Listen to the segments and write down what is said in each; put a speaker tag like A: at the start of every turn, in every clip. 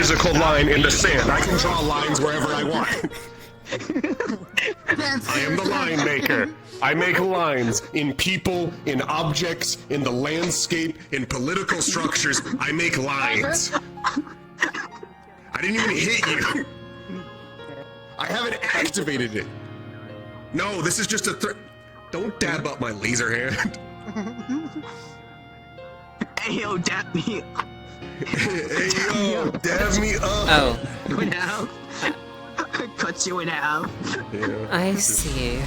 A: physical line in the sand. I can draw lines wherever I want. I am the line maker. I make lines in people, in objects, in the landscape, in political structures. I make lines. I didn't even hit you. I haven't activated it. No, this is just a Don't dab up my laser hand.
B: Hey yo, dab me.
A: Hey yo, dab me up.
C: Oh.
B: You in half. Cut you in half.
A: Yeah.
C: I see.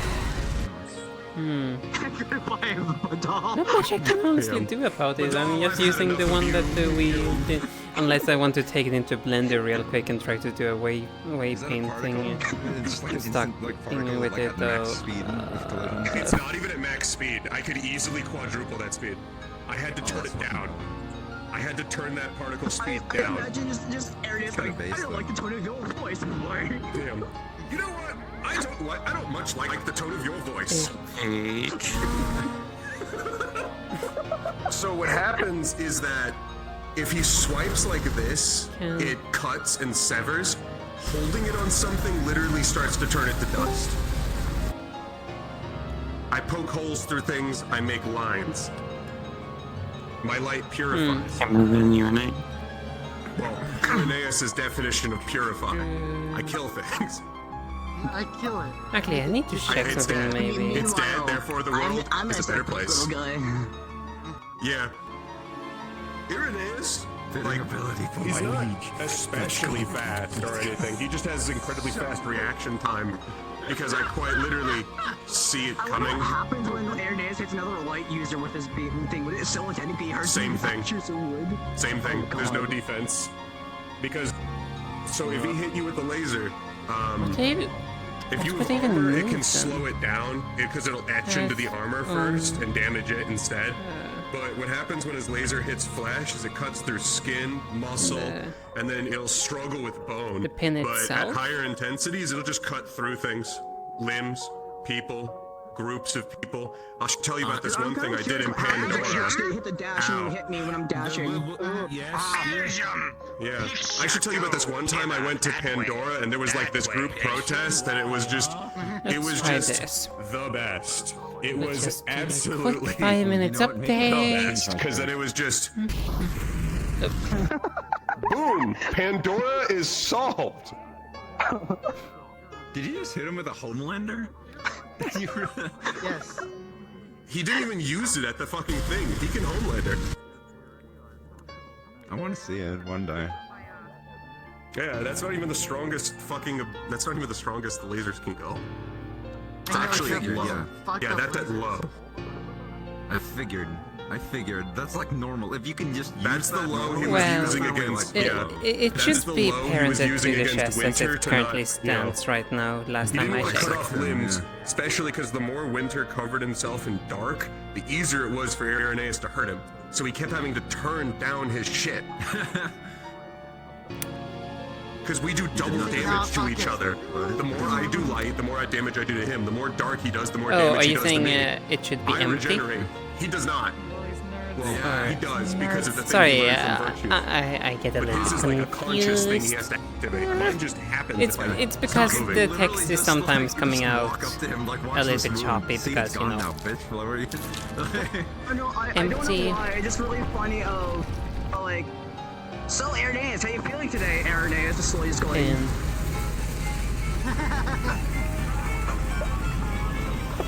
C: Not much I can honestly do about it. I'm just using the one that we did. Unless I want to take it into Blender real quick and try to do a wave painting. Stuck thinking with it though.
A: It's not even at max speed. I could easily quadruple that speed. I had to turn it down. I had to turn that particle speed down.
B: Imagine just Aaron like, I don't like the tone of your voice.
A: Damn. You know what? I don't much like the tone of your voice. So what happens is that if he swipes like this, it cuts and severs. Holding it on something literally starts to turn it to dust. I poke holes through things, I make lines. My light purifies. Well, Irenaeus' definition of purify. I kill things.
D: I kill it.
C: Actually, I need to check
A: It's
C: something
A: dead.
C: maybe.
A: It's dead, therefore the world is a better place.
B: Little guy.
A: Yeah. Irenaeus, like, he's not especially fast or anything. He just has incredibly fast reaction time because I quite literally see it coming.
B: What happens when Aaron hits another light user with his beam thing? Would it still technically hurt?
A: Same thing. Same thing.
B: Oh,
A: There's no
B: God.
A: defense. Because, so if he hit you with the laser, if you
C: what even
A: armor, it
C: means
A: can
C: then?
A: slow it down because it'll etch into the armor first and damage it instead. But what happens when his laser hits flesh is it cuts through skin, muscle, and then it'll struggle with bone.
C: The pin
A: but
C: itself?
A: at higher intensities, it'll just cut through things. Limbs, people, groups of people. I'll tell you about this one thing I did in Pandora.
B: You hit the dash and you hit me when I'm dashing.
A: Yeah, I should tell you about this one time I went to Pandora and there was like this group protest and it was just the best. It was
C: just do a
A: absolutely
C: quick 5 minutes
A: the
C: update.
A: best because then it was just boom, Pandora is solved.
E: Did you just hit him with a Homelander?
D: Yes.
A: He didn't even use it at the fucking thing. He can Homelander.
E: I want to see it one day.
A: Yeah, that's not even the strongest fucking. That's not even the strongest the lasers can go. It's actually
E: figured,
A: low.
E: yeah.
A: Yeah, that's low.
E: I figured. That's like normal. If you can just use
A: That's the
E: that
A: low he
E: normal-
A: was
C: Well,
A: using against. Yeah.
C: It
A: That's
C: should
A: the
C: be
A: low he was
C: parented to
A: using
C: the
A: against
C: chest as
A: Winter
C: it
A: to
C: currently
A: not, you know,
C: stands right now, last
A: He
C: time
A: didn't
C: I
A: want to cut
C: checked.
A: off limbs, especially because the more Winter covered himself in dark, the easier it was for Irenaeus to hurt him. So he kept having to turn down his shit. Because we do double damage to each other. The more I do light, the more damage I do to him. The more dark he does, the more
C: Oh,
A: damage
C: are
A: he
C: you
A: does to
C: saying
A: me.
C: it should be
A: I
C: empty?
A: regenerate. He does not. Well, he does because of the thing
C: Sorry,
A: he learned from Virtue.
C: I get a
A: But
C: little
A: his is like a conscious thing he
C: confused.
A: has to activate. Mine just happens.
C: It's
A: if I
C: it's because
A: stop
C: the
A: moving.
C: text is sometimes coming out
E: Walk up to him, like, watch
C: a little
E: this
C: bit
E: move.
C: choppy
E: See,
C: because,
E: it's
C: you
E: gone
C: know.
E: now, bitch. Lower you.
B: I don't
C: Empty.
B: know why. It's just really funny of like. So Aaron, how you feeling today, Aaron? Just slowly just going.
C: And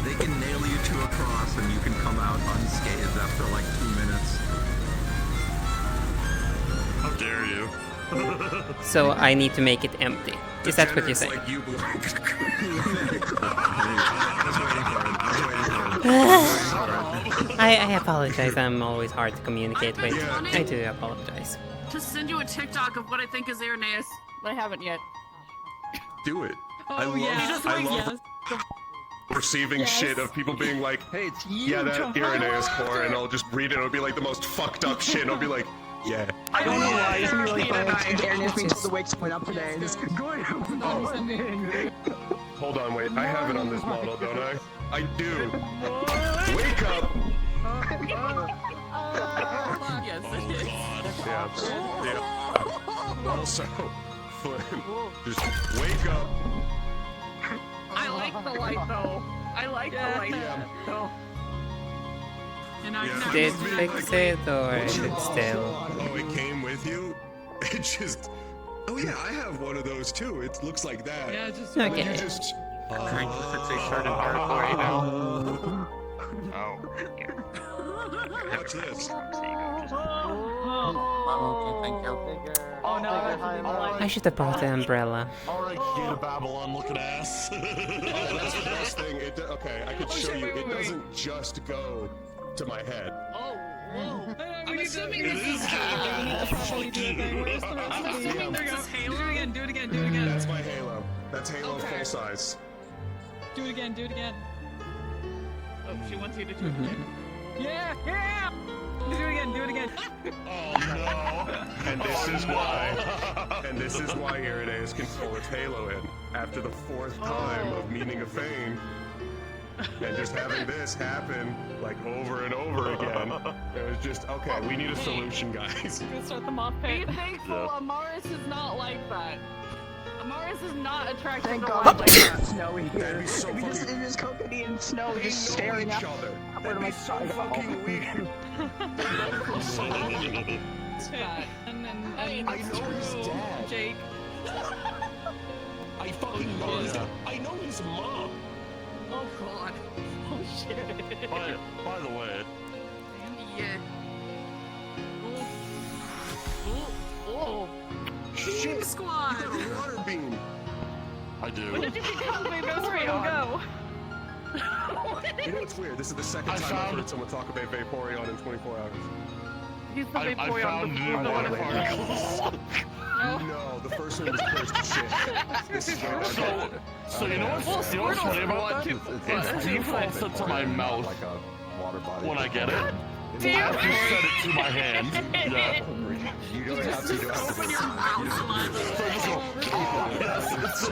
E: They can nail you to a cross and you can come out unscathed after like 2 minutes.
A: How dare you?
C: so I need to make it empty. Is that what you're
A: Degenerates
C: saying?
A: like you believe.
C: I apologize. I'm always hard to communicate with. I do apologize.
F: To send you a TikTok of what I think is Irenaeus, but I haven't yet.
A: Do it. I
F: Oh
A: love,
F: yeah.
A: I love receiving shit of people being like,
D: Hey, it's you.
A: yeah, that Irenaeus core, and I'll just read it, it'll be like the most fucked up shit, and I'll be like, yeah.
B: I don't know why. It's gonna be really funny.
C: Just-
B: Aaron being told to wake someone up today. Just good.
A: Hold on, wait, I have it on this model, don't I? I do. Wake up!
F: Yes, it is.
A: Yeah. also, Flynn, just wake up.
F: I like the light though. I like the light though. And I
A: Yeah.
C: Did fix it or is it still?
A: Oh, it came with you? It just... Oh yeah, I have one of those too. It looks like that.
F: Yeah, just
A: And then
C: Okay.
A: you just...
G: Trying to fix a sharded heart right now. Oh.
A: Watch this.
G: Okay, thank you.
F: Oh no,
C: I should have brought the umbrella.
H: Alright, kid of Babylon looking ass.
A: Oh, that's the best thing. Okay, I could show you. It doesn't just go to my head.
F: Oh, whoa. I'm assuming
H: It
F: this
H: is
F: is Halo. Do it again.
A: That's my Halo. That's Halo
F: Okay.
A: full size.
F: Do it again. Oh, she wants you to do it
C: Mhm.
F: again. Yeah! Do it again.
H: Oh no.
A: And this is why. And this is why Iridaeus can pull its Halo in after the 4th time of Meaning of Fame. And just having this happen like over and over again. It was just okay. We need a solution, guys.
F: Go start the moth pit. Be thankful, Amaris is not like that. Amaris is not attracted
B: Thank
F: to
B: God
F: light.
B: it's not snowy here.
A: That'd be so
B: If we just
A: fucking-
B: in this coconut and snow,
A: They
B: just
A: know
B: staring
A: each
B: at
A: other.
B: Where
A: That'd
B: am
A: be
B: I
A: so
B: trying to go?
A: fucking weird.
F: And then
A: I know his dad.
F: Jake.
H: I fucking know his dad. I know his mom.
F: Oh god. Oh shit.
H: By the way,
F: Yeah. Oh.
A: Shit!
F: Squad.
A: You got a water beam.
H: I do.
F: When did you become my best friend? Go.
A: You know what's weird? This is the second
H: I
A: time I've
H: found-
A: heard someone talk about Vaporeon in 24 hours.
F: He's the
H: I
F: Vaporeon
H: found
F: before
H: new
F: the
H: water
F: water
H: particles.
A: No, the first one was cursed to shit. This is where
H: So you know what's funny about that? It defaults it to my mouth when I get it. I have to set it to my hand. Yeah.
A: You don't have to do it.
F: Open your mouth,
H: Yes, it's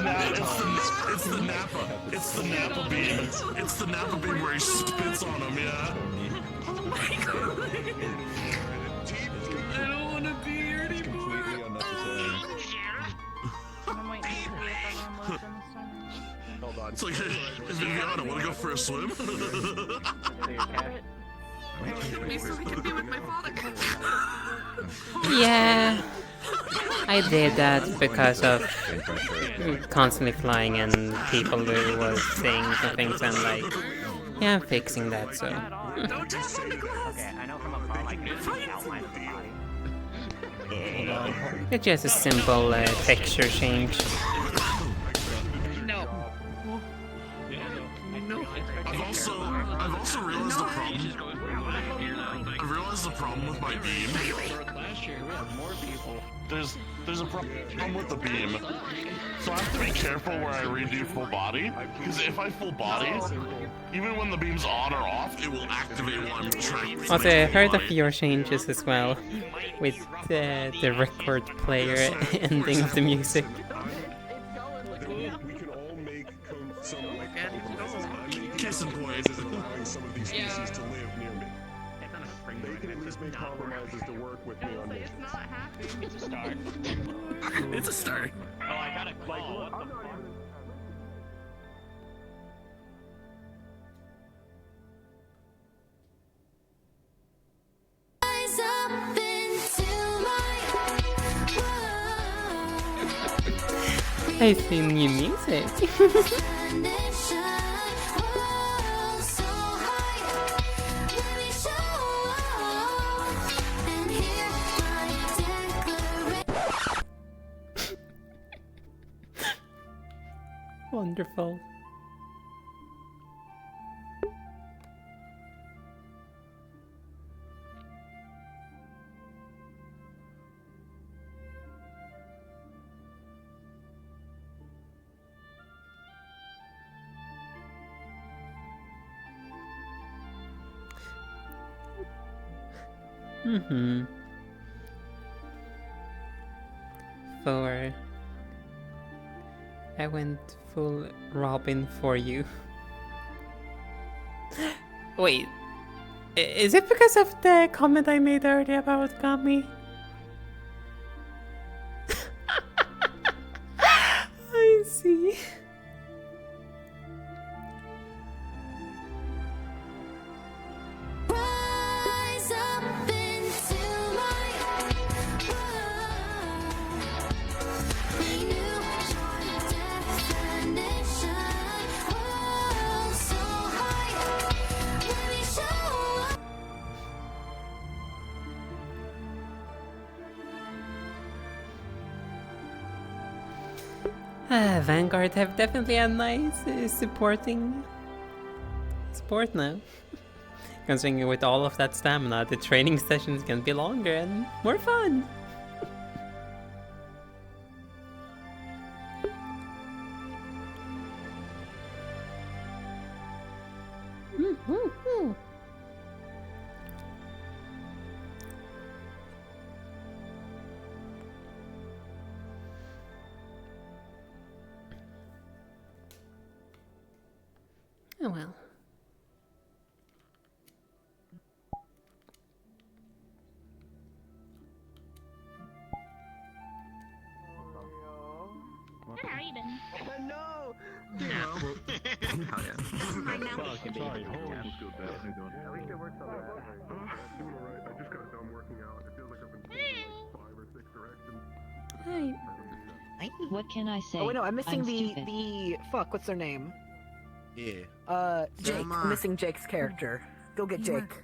H: the Napa. It's the Napa beam. It's the Napa beam where he spits on him, yeah.
F: I don't want to be here anymore.
A: Completely unnecessary. Hold on.
H: It's like, hey, Viviana, wanna go for a swim?
F: Me so I can be with my father.
C: Yeah, I did that because of constantly flying and people who was saying some things and like, yeah, I'm fixing that, so.
F: Don't tap on the glass.
C: It's just a simple texture change.
F: No.
H: I've also realized the problem. I've realized the problem with my beam. There's a problem with the beam. So I have to be careful where I redo full body. Because if I full body, even when the beam's on or off, it will activate while I'm trying to
C: Also, I
H: make full
C: heard of
H: body.
C: your changes as well, with the record player ending of the music.
A: We can all make some like compromises.
H: Case in point.
A: Is allowing some of these species to live near me. They can at least make compromises to work with me on this.
H: It's a start.
I: Rise up into my world.
C: I see new music.
I: Nation, world so high. Let me show off and hear my declaration.
C: Wonderful. Mm-hmm. For I went full Robin for you. Wait, is it because of the comment I made earlier about Gummy? Vanguard have definitely a nice supporting support now. Considering with all of that stamina, the training sessions can be longer and more fun. Oh well.
I: How you been?
B: No!
E: Hell yeah.
I: Right now.
A: Sorry, holy shit. At least it works on that. Doing alright. I just got done working out. It feels like I've been pulled in like 5 or 6 directions.
C: Hi.
J: What can I say?
B: Oh wait, no, I'm missing
J: stupid.
B: the fuck. What's their name?
A: Yeah.
B: Jake. I'm missing Jake's character. Go get Jake.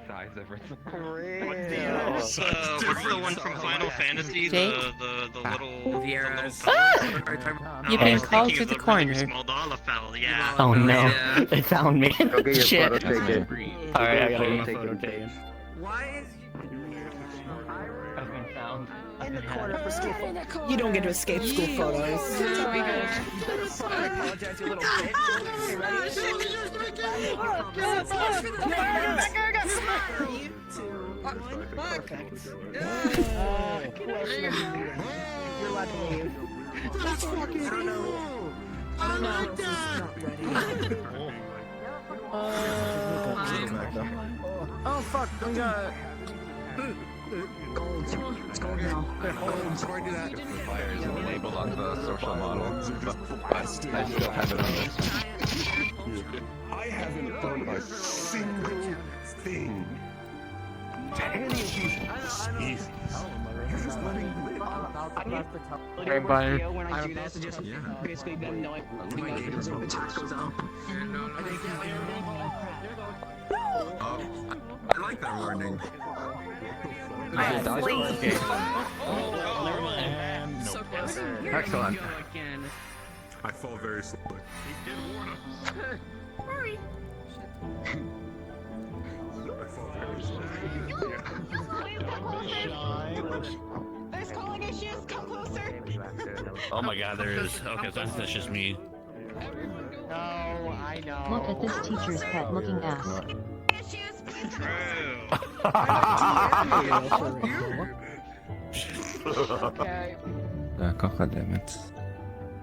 G: Size everything. What's the one from Final Fantasy?
C: Jake?
G: The little.
C: You've been called to the corner.
G: Small Dollafell, yeah.
K: Oh no,
G: Yeah.
K: they found me.
D: Go get your
K: Shit.
D: photo taken.
K: Alright, I gotta
D: Photo
K: get my
D: taken.
K: photo taken.
B: Why is
K: I've been found.
B: in the corner for school photos? You don't get to escape school photos. I apologize, you little bitch. You're allowed to leave. That's fucking I don't know. I don't know. This is not ready. Oh fuck! We got gold. It's gold now.
E: Before I do that, the fire is labeled on the social model, but I still have it on this.
A: I haven't done a single thing to any of these species. You're just letting me live.
K: Okay, bye.
B: When I do this, it just basically them knowing the attack goes up.
E: Oh, I like that warning.
F: So close.
E: Excellent.
A: I fall very slowly.
I: Sorry.
A: I fall very slowly.
I: There's calling issues. Come closer.
H: Oh my god, there is. Okay, that's just me.
K: No, I know.
J: Look at this teacher's pet looking ass.
I: Issues.
K: Okay.
E: God damn it.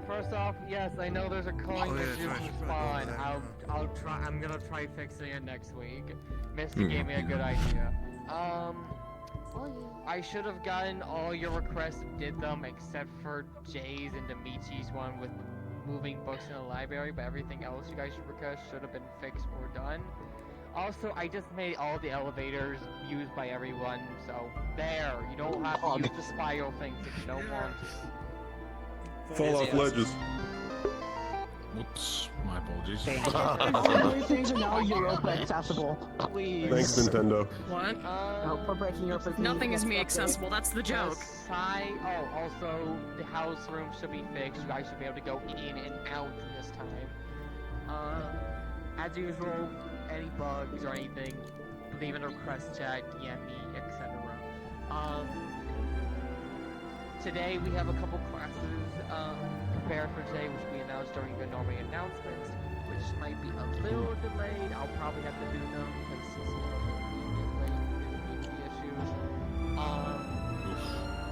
K: First off, yes, I know there's a calling issue with spawn. I'll try. I'm gonna try fixing it next week. Misty gave me a good idea. I should have gotten all your requests and did them except for Jay's and Dimitri's one with moving books in the library, but everything else you guys should request should have been fixed or done. Also, I just made all the elevators used by everyone, so there. You don't have to use the spiral things if you don't want to.
A: Fall off ledges.
H: Oops, my apologies.
B: Things are now Europa accessible. Please.
A: Thanks, Nintendo.
F: What?
B: For breaking Europa's
F: Nothing is me accessible. That's the joke.
K: Also, the house room should be fixed. You guys should be able to go in and out this time. As usual, any bugs or anything, leave in a request chat, DM me, etc. Today we have a couple classes prepared for today, which we announced during the normal announcements, which might be a little delayed. I'll probably have to do them because the issues.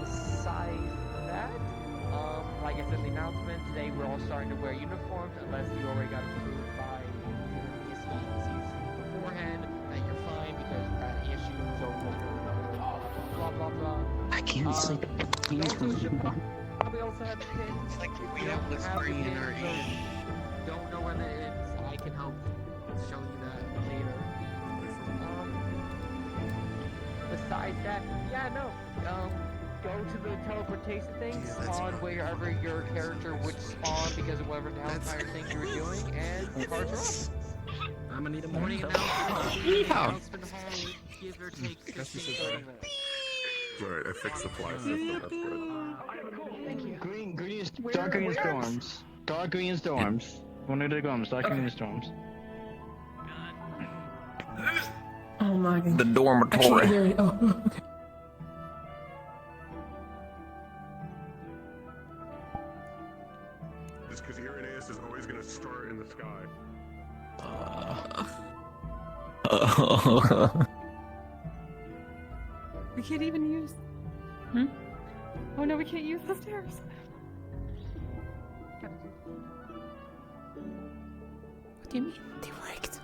K: Besides that, like I said in the announcement, today we're all starting to wear uniforms unless you already got approved by these agencies beforehand that you're fine because that issue is over. Blah blah blah.
B: I can't sleep.
K: We also have pins.
B: Like
K: we don't have the pins, so don't know where that is. I can help show you that later. Besides that, yeah, no. Go to the teleportation thing, spawn wherever your character would spawn because of whatever downtime thing you were doing, and cards are up.
B: I'm gonna need a
K: Morning announcement. Announcement hall, give or take 15-30 minutes.
A: Alright, I fixed the fly system, that's good.
B: Thank you.
L: Green is
B: Where-
L: dark green
B: where-
L: storms. Dark green storms. One of the gums, dark green storms.
B: Oh my god.
E: The
B: I can't
E: dormitory.
B: hear it. Oh, okay.
A: Just because Uranus is always gonna start in the sky.
F: We can't even use.
C: Hmm?
F: Oh no, we can't use the stairs.
C: What do you mean? They worked.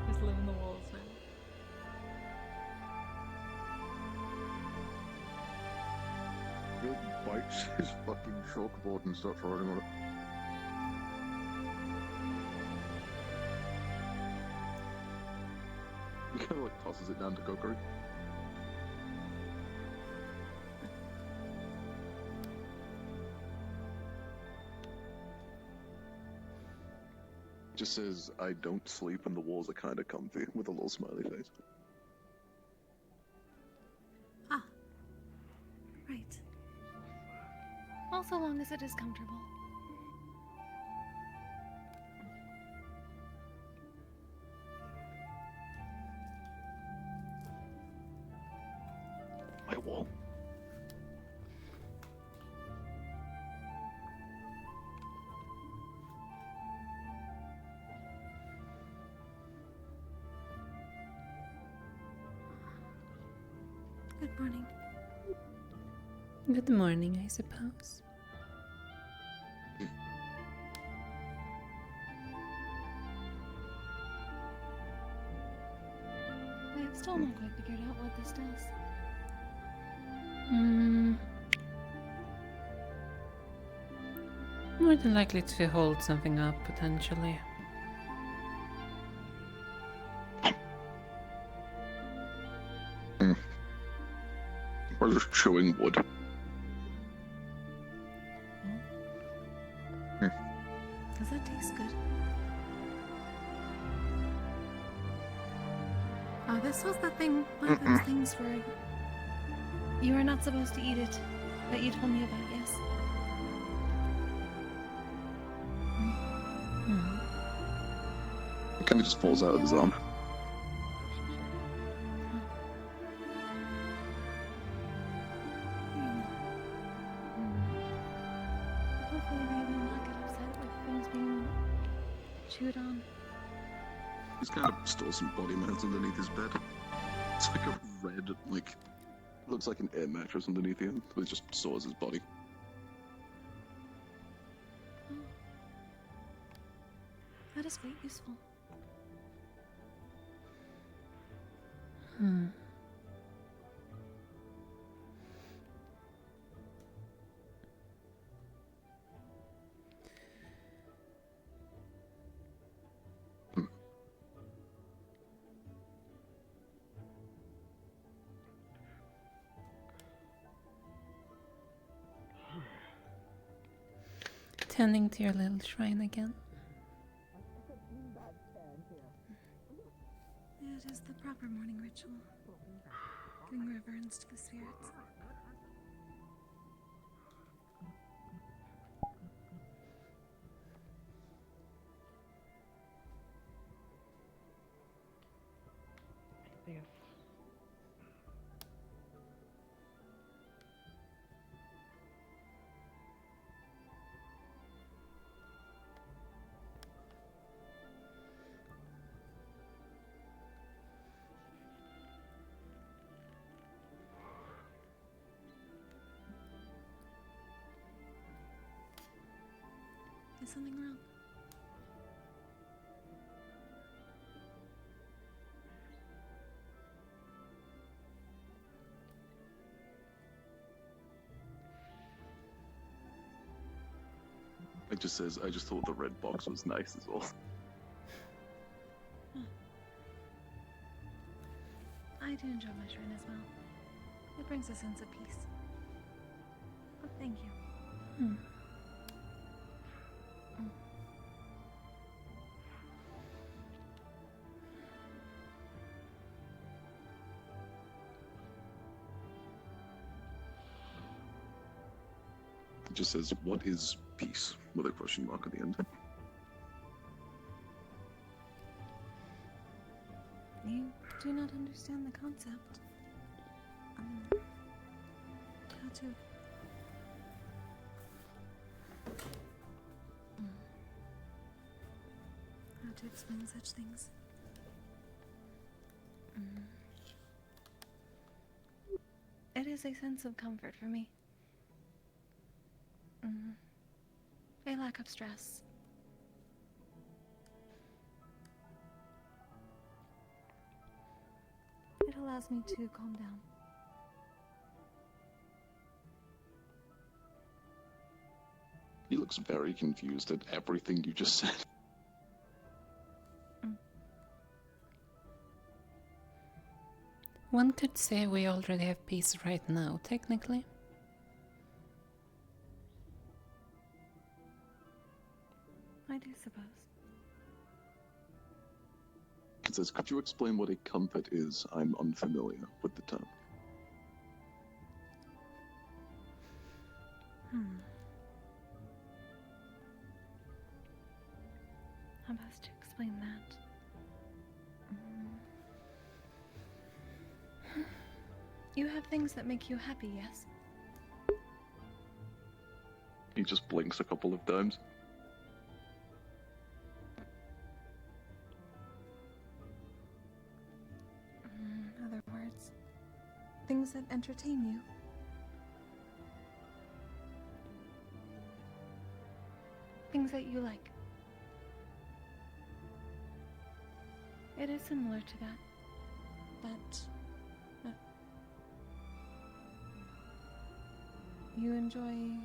F: Just live in the walls now.
M: Good bites his fucking chalkboard and starts writing on it. He kind of like tosses it down to Kuragari. Just says, I don't sleep and the walls are kind of comfy, with a little smiley face.
N: Ah. Right. Well, so long as it is comfortable.
M: My wall.
N: Good morning.
C: Good morning, I suppose.
N: I have still not quite figured out what this does.
C: More than likely to hold something up, potentially.
M: Or just chewing wood.
N: Does that taste good? Oh, this was the thing, one of those things where you are not supposed to eat it, that you told me about, yes?
M: It kind of just falls out of his arm.
N: Hopefully they will not get upset with things being chewed on.
M: He's kind of stores some body mounts underneath his bed. It's like a red, like, looks like an air mattress underneath him, but it just stores his body.
N: That is quite useful.
C: Tending to your little shrine again.
N: It is the proper morning ritual. Giving reverence to the spirits. Is something wrong?
M: It just says, I just thought the red box was nice as well.
N: I do enjoy my shrine as well. It brings a sense of peace. But thank you.
M: It just says, what is peace? With a question mark at the end.
N: You do not understand the concept. How to... How to explain such things. It is a sense of comfort for me. A lack of stress. It allows me to calm down.
M: He looks very confused at everything you just said.
C: One could say we already have peace right now, technically.
N: I do suppose.
M: It says, could you explain what a comfort is? I'm unfamiliar with the term.
N: How best to explain that? You have things that make you happy, yes?
M: He just blinks a couple of times.
N: Other words. Things that entertain you. Things that you like. It is similar to that. But... you enjoy...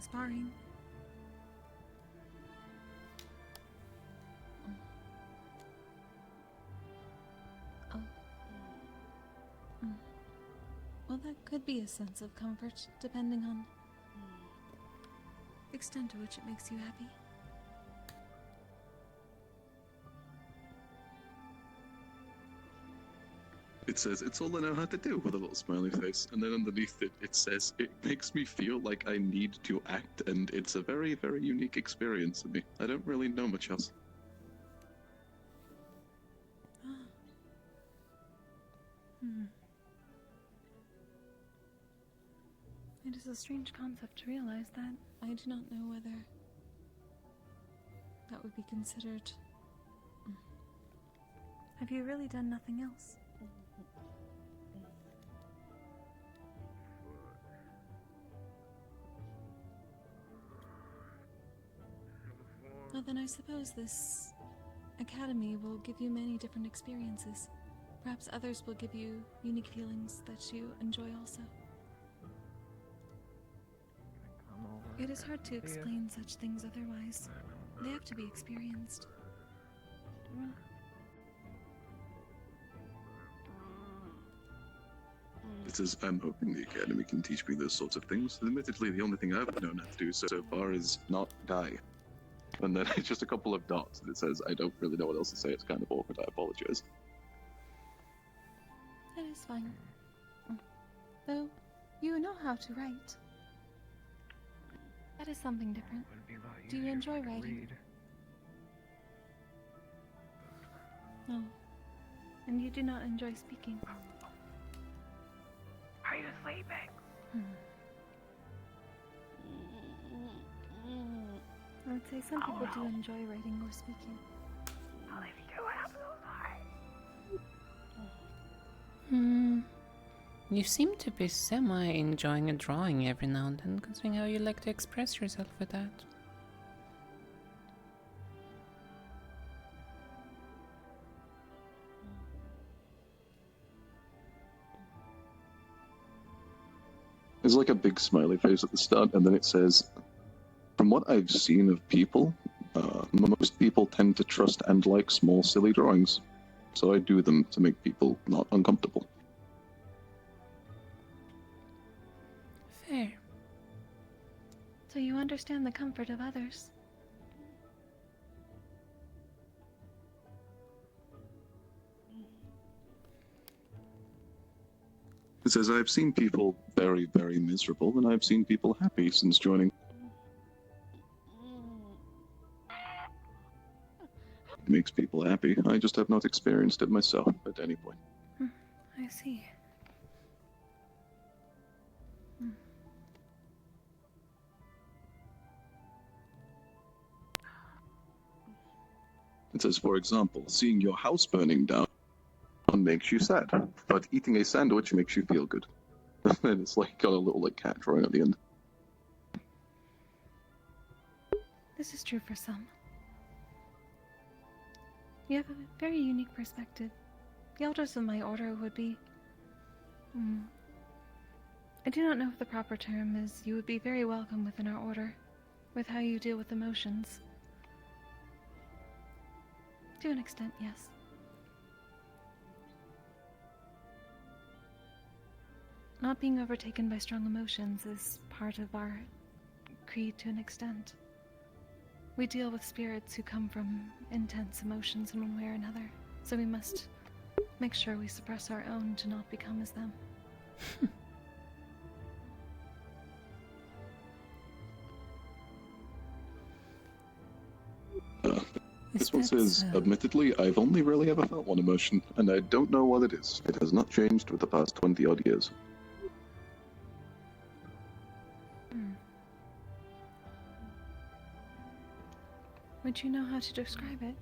N: sparring. Well, that could be a sense of comfort, depending on the extent to which it makes you happy.
M: It says, it's all I know how to do, with a little smiley face. And then underneath it, it says, it makes me feel like I need to act, and it's a very, very unique experience to me. I don't really know much else.
N: It is a strange concept to realize that I do not know whether that would be considered... Have you really done nothing else? Well, then I suppose this academy will give you many different experiences. Perhaps others will give you unique feelings that you enjoy also. It is hard to explain such things otherwise. They have to be experienced.
M: It says, I'm hoping the Academy can teach me those sorts of things. Admittedly, the only thing I've known how to do so far is not die. And then it's just a couple of dots that says, I don't really know what else to say. It's kind of awkward, I apologize.
N: That is fine. Though, you know how to write. That is something different. Do you enjoy writing? No. And you do not enjoy speaking.
F: Are you sleeping?
N: I would say some people do enjoy writing or speaking.
F: I'll leave you to it. I'm so sorry.
C: You seem to be semi-enjoying a drawing every now and then, considering how you like to express yourself with that.
M: There's like a big smiley face at the start, and then it says, "From what I've seen of people, most people tend to trust and like small, silly drawings. So I do them to make people not uncomfortable."
N: Fair. So you understand the comfort of others.
M: It says, "I've seen people very, very miserable, and I've seen people happy since joining." It makes people happy. I just have not experienced it myself at any point.
N: I see.
M: It says, "For example, seeing your house burning down makes you sad, but eating a sandwich makes you feel good." And it's like got a little like cat drawing at the end.
N: This is true for some. You have a very unique perspective. The elders of my order would be... I do not know if the proper term is you would be very welcome within our order, with how you deal with emotions. To an extent, yes. Not being overtaken by strong emotions is part of our creed to an extent. We deal with spirits who come from intense emotions in one way or another, so we must make sure we suppress our own to not become as them.
M: This one says, "Admittedly, I've only really ever felt one emotion, and I don't know what it is. It has not changed with the past 20-odd years."
N: Would you know how to describe it?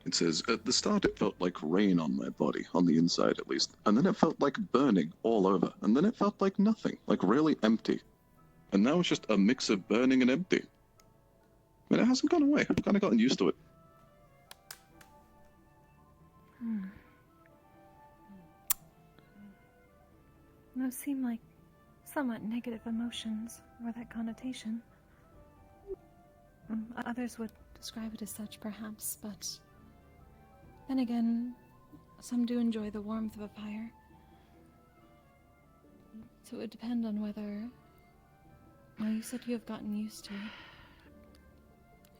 M: It says, "At the start it felt like rain on my body, on the inside at least, and then it felt like burning all over, and then it felt like nothing, like really empty. And now it's just a mix of burning and empty. I mean, it hasn't gone away. I've kind of gotten used to it."
N: Those seem like somewhat negative emotions, or that connotation. Others would describe it as such, perhaps, but then again, some do enjoy the warmth of a fire. So it would depend on whether... Well, you said you have gotten used to it.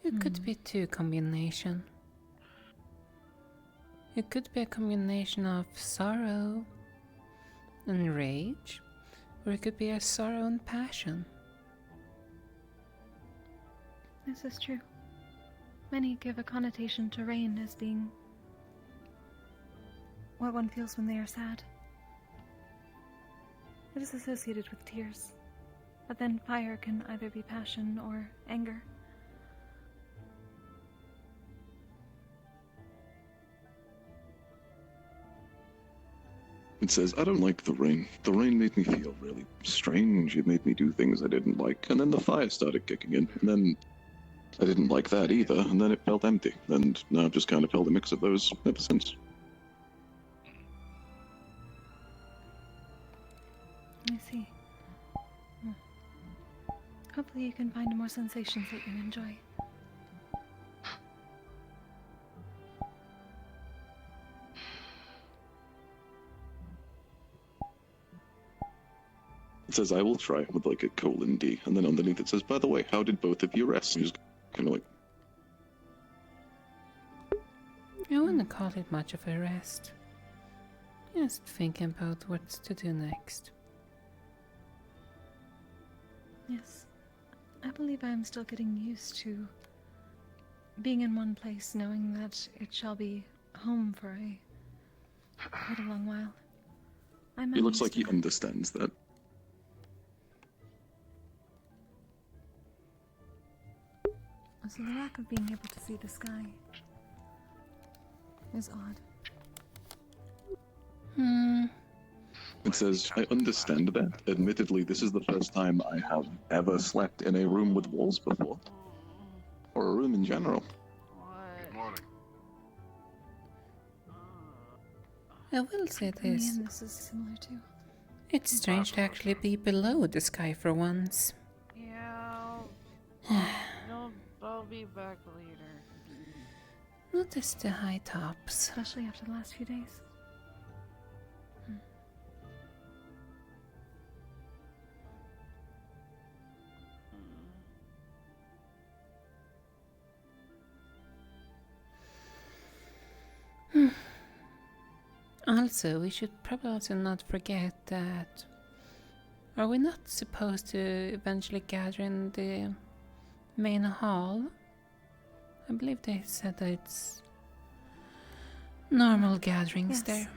C: It could be two combination. It could be a combination of sorrow and rage, or it could be a sorrow and passion.
N: This is true. Many give a connotation to rain as being what one feels when they are sad. It is associated with tears, but then fire can either be passion or anger.
M: It says, "I don't like the rain. The rain made me feel really strange. It made me do things I didn't like. And then the fire started kicking in. And then I didn't like that either. And then it felt empty. And now I've just kind of felt a mix of those ever since."
N: I see. Hopefully you can find more sensations that you enjoy.
M: It says, "I will try," with like a :D. And then underneath it says, "By the way, how did both of you rest?" And just kind of like...
C: I wouldn't call it much of a rest. Just thinking about what to do next.
N: Yes. I believe I am still getting used to being in one place, knowing that it shall be home for quite a long while.
M: He looks like he understands that.
N: So the lack of being able to see the sky. is odd.
M: It says, I understand that. Admittedly, this is the first time I have ever slept in a room with walls before. Or a room in general.
C: I will say
N: Me
C: this.
N: and this is similar too.
C: It's strange to actually be below the sky for once.
F: Yeah, I'll be back later.
C: Notice the high tops.
N: Especially after the last few days.
C: Also, we should probably also not forget that... Are we not supposed to eventually gather in the main hall? I believe they said that it's normal gatherings
N: Yes.
C: there.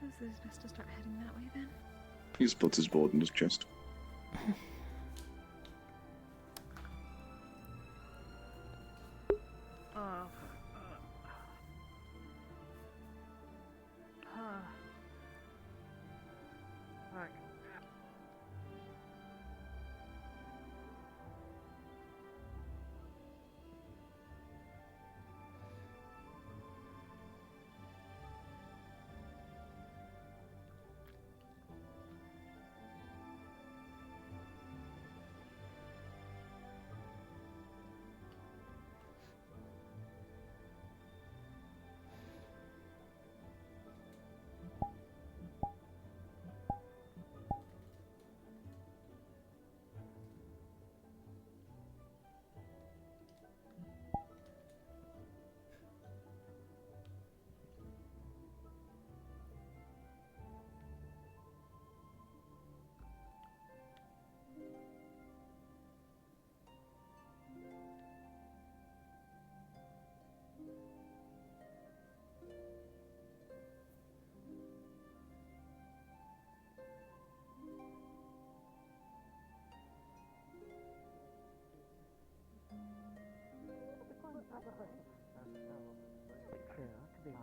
N: This is best to start heading that way then.
M: He just puts his board in his chest.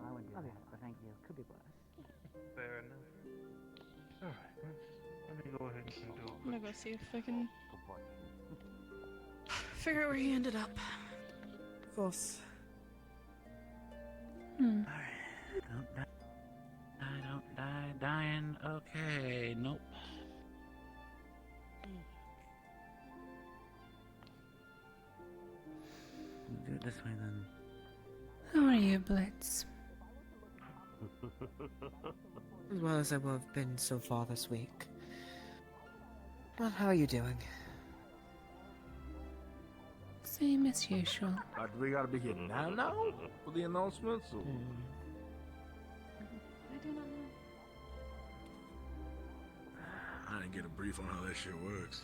B: I wouldn't do that, but thank you. Could be blessed.
E: Fair enough. Alright, let me go ahead and do it.
F: I'm gonna go see if I can figure out where he ended up.
B: Of course.
C: Hmm.
B: Alright, don't die, dying. Okay, nope. Do it this way then.
C: How are you, Blitz?
B: As well as I will have been so far this week. Well, how are you doing?
C: Same as usual.
O: Do we gotta be here now for the announcements? Or?
N: I do not know.
O: I didn't get a brief on how that shit works.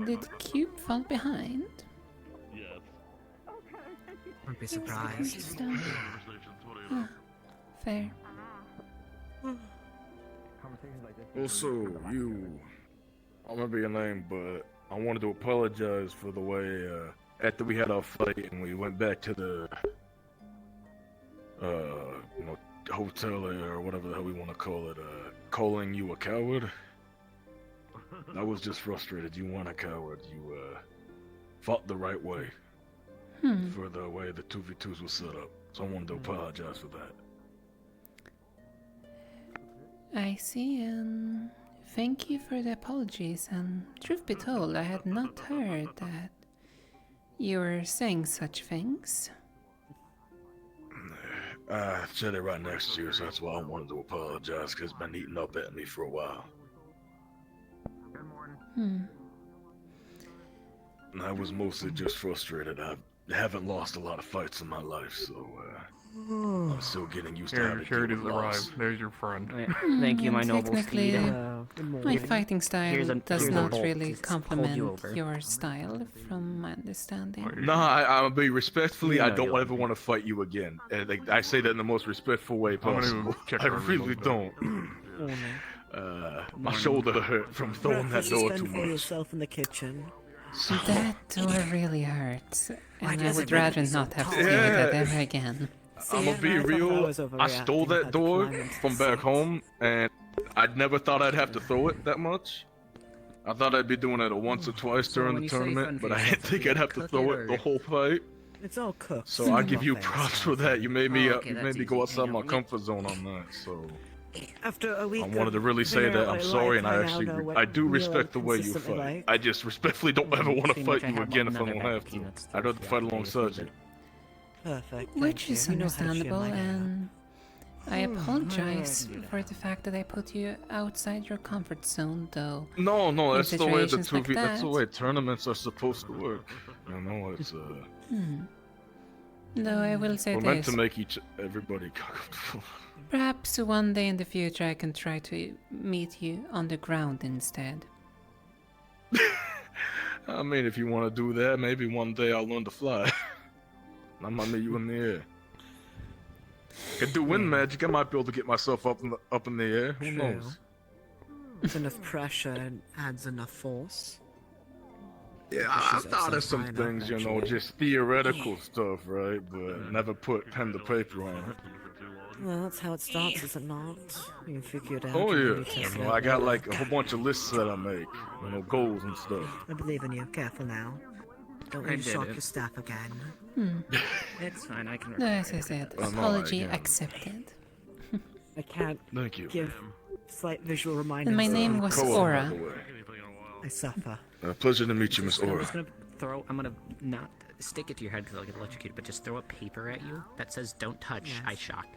C: Did Cube fall behind?
H: Yes.
B: Wouldn't be surprised.
C: Interesting. Ah, fair.
O: Also, you... I don't remember your name, but I wanted to apologize for the way, after we had our fight and we went back to the, hotel or whatever the hell we want to call it, calling you a coward. I was just frustrated. You weren't a coward. You, fought the right way. For the way the 2v2s were set up. So I wanted to apologize for that.
C: I see, thank you for the apologies, and truth be told, I had not heard that you were saying such things.
O: I said it right next to you, so that's why I wanted to apologize, because it's been eating up at me for a while. And I was mostly just frustrated. I haven't lost a lot of fights in my life, so I'm still getting used to how to
G: Here it
O: deal
G: is
O: with loss.
G: arrived. There's your friend.
B: Thank you, my noble
C: Technically,
B: steed.
C: my fighting style does not really
B: Just hold you
C: complement
B: over.
C: your style, from my understanding.
O: No, I'll be respectfully.
B: You
O: I
B: know
O: don't
B: you'll
O: ever want to fight you again. I say that in the most respectful way possible. I really don't. My shoulder hurt from throwing that door too
B: Fend for
O: much.
B: yourself in the kitchen.
C: That door really hurts, and I
B: does
C: would
B: it
C: rather
B: hurt so
C: not have to
B: tall?
C: deal with that
O: Yeah.
C: ever again.
O: I'm gonna be real. I stole that door from back home, and I never thought I'd have to throw it that much. I thought I'd be doing it once or twice during the tournament, but I didn't think I'd have to throw it the whole fight.
B: It's all cooked.
O: So I give you
B: Nothing.
O: props for that. You made me,
B: okay,
O: you
B: that's
O: made me
B: easy.
O: go outside
B: Hang
O: my
B: on,
O: comfort zone on that. So
B: After a week
O: I wanted to really say that I'm sorry, and I actually, I do respect the way you fight. I just respectfully don't ever want to fight you again if I don't have to. I'd rather fight alongside you.
B: Perfect.
C: Which is
B: You know how to share
C: understandable,
B: my
C: and I apologize for the fact that I put you outside your comfort zone, though.
O: No,
C: in
O: that's the way the
C: situations like
O: that's the
C: that-
O: way tournaments are supposed to work. You know, it's
C: Though I will say
O: we're meant
C: this.
O: to make everybody comfortable.
C: Perhaps one day in the future I can try to meet you on the ground instead.
O: I mean, if you want to do that, maybe one day I'll learn to fly. I might meet you in the air. Can do wind magic. I might be able to get myself up in the air. Who
B: True.
O: knows?
B: With enough pressure and adds enough force.
O: Yeah, I've thought of some things, you know, just theoretical stuff, right? But never put pen to paper on it.
B: Well, that's how it starts, is it not? You figure it out.
O: Oh
B: and then
O: yeah,
B: you test
O: you
B: it
O: know,
B: out
O: I got
B: later.
O: like a whole bunch of lists that I make, you know, goals and stuff.
B: I believe in you. Careful now. Don't
F: I
B: let you
F: did
B: shock
F: it.
B: your staff again.
F: It's fine, I can
C: No,
F: repair
C: as I said,
O: I know,
C: apology
O: I-
C: accepted.
B: I can't
O: Thank you.
B: give slight visual reminders.
C: And my name was Aura.
B: I suffer.
O: Pleasure to meet you, Miss
F: I'm
O: Aura.
F: just gonna I'm gonna not stick it to your head because I'll get electrocuted, but just throw a paper at you that says "Don't touch." I shocked.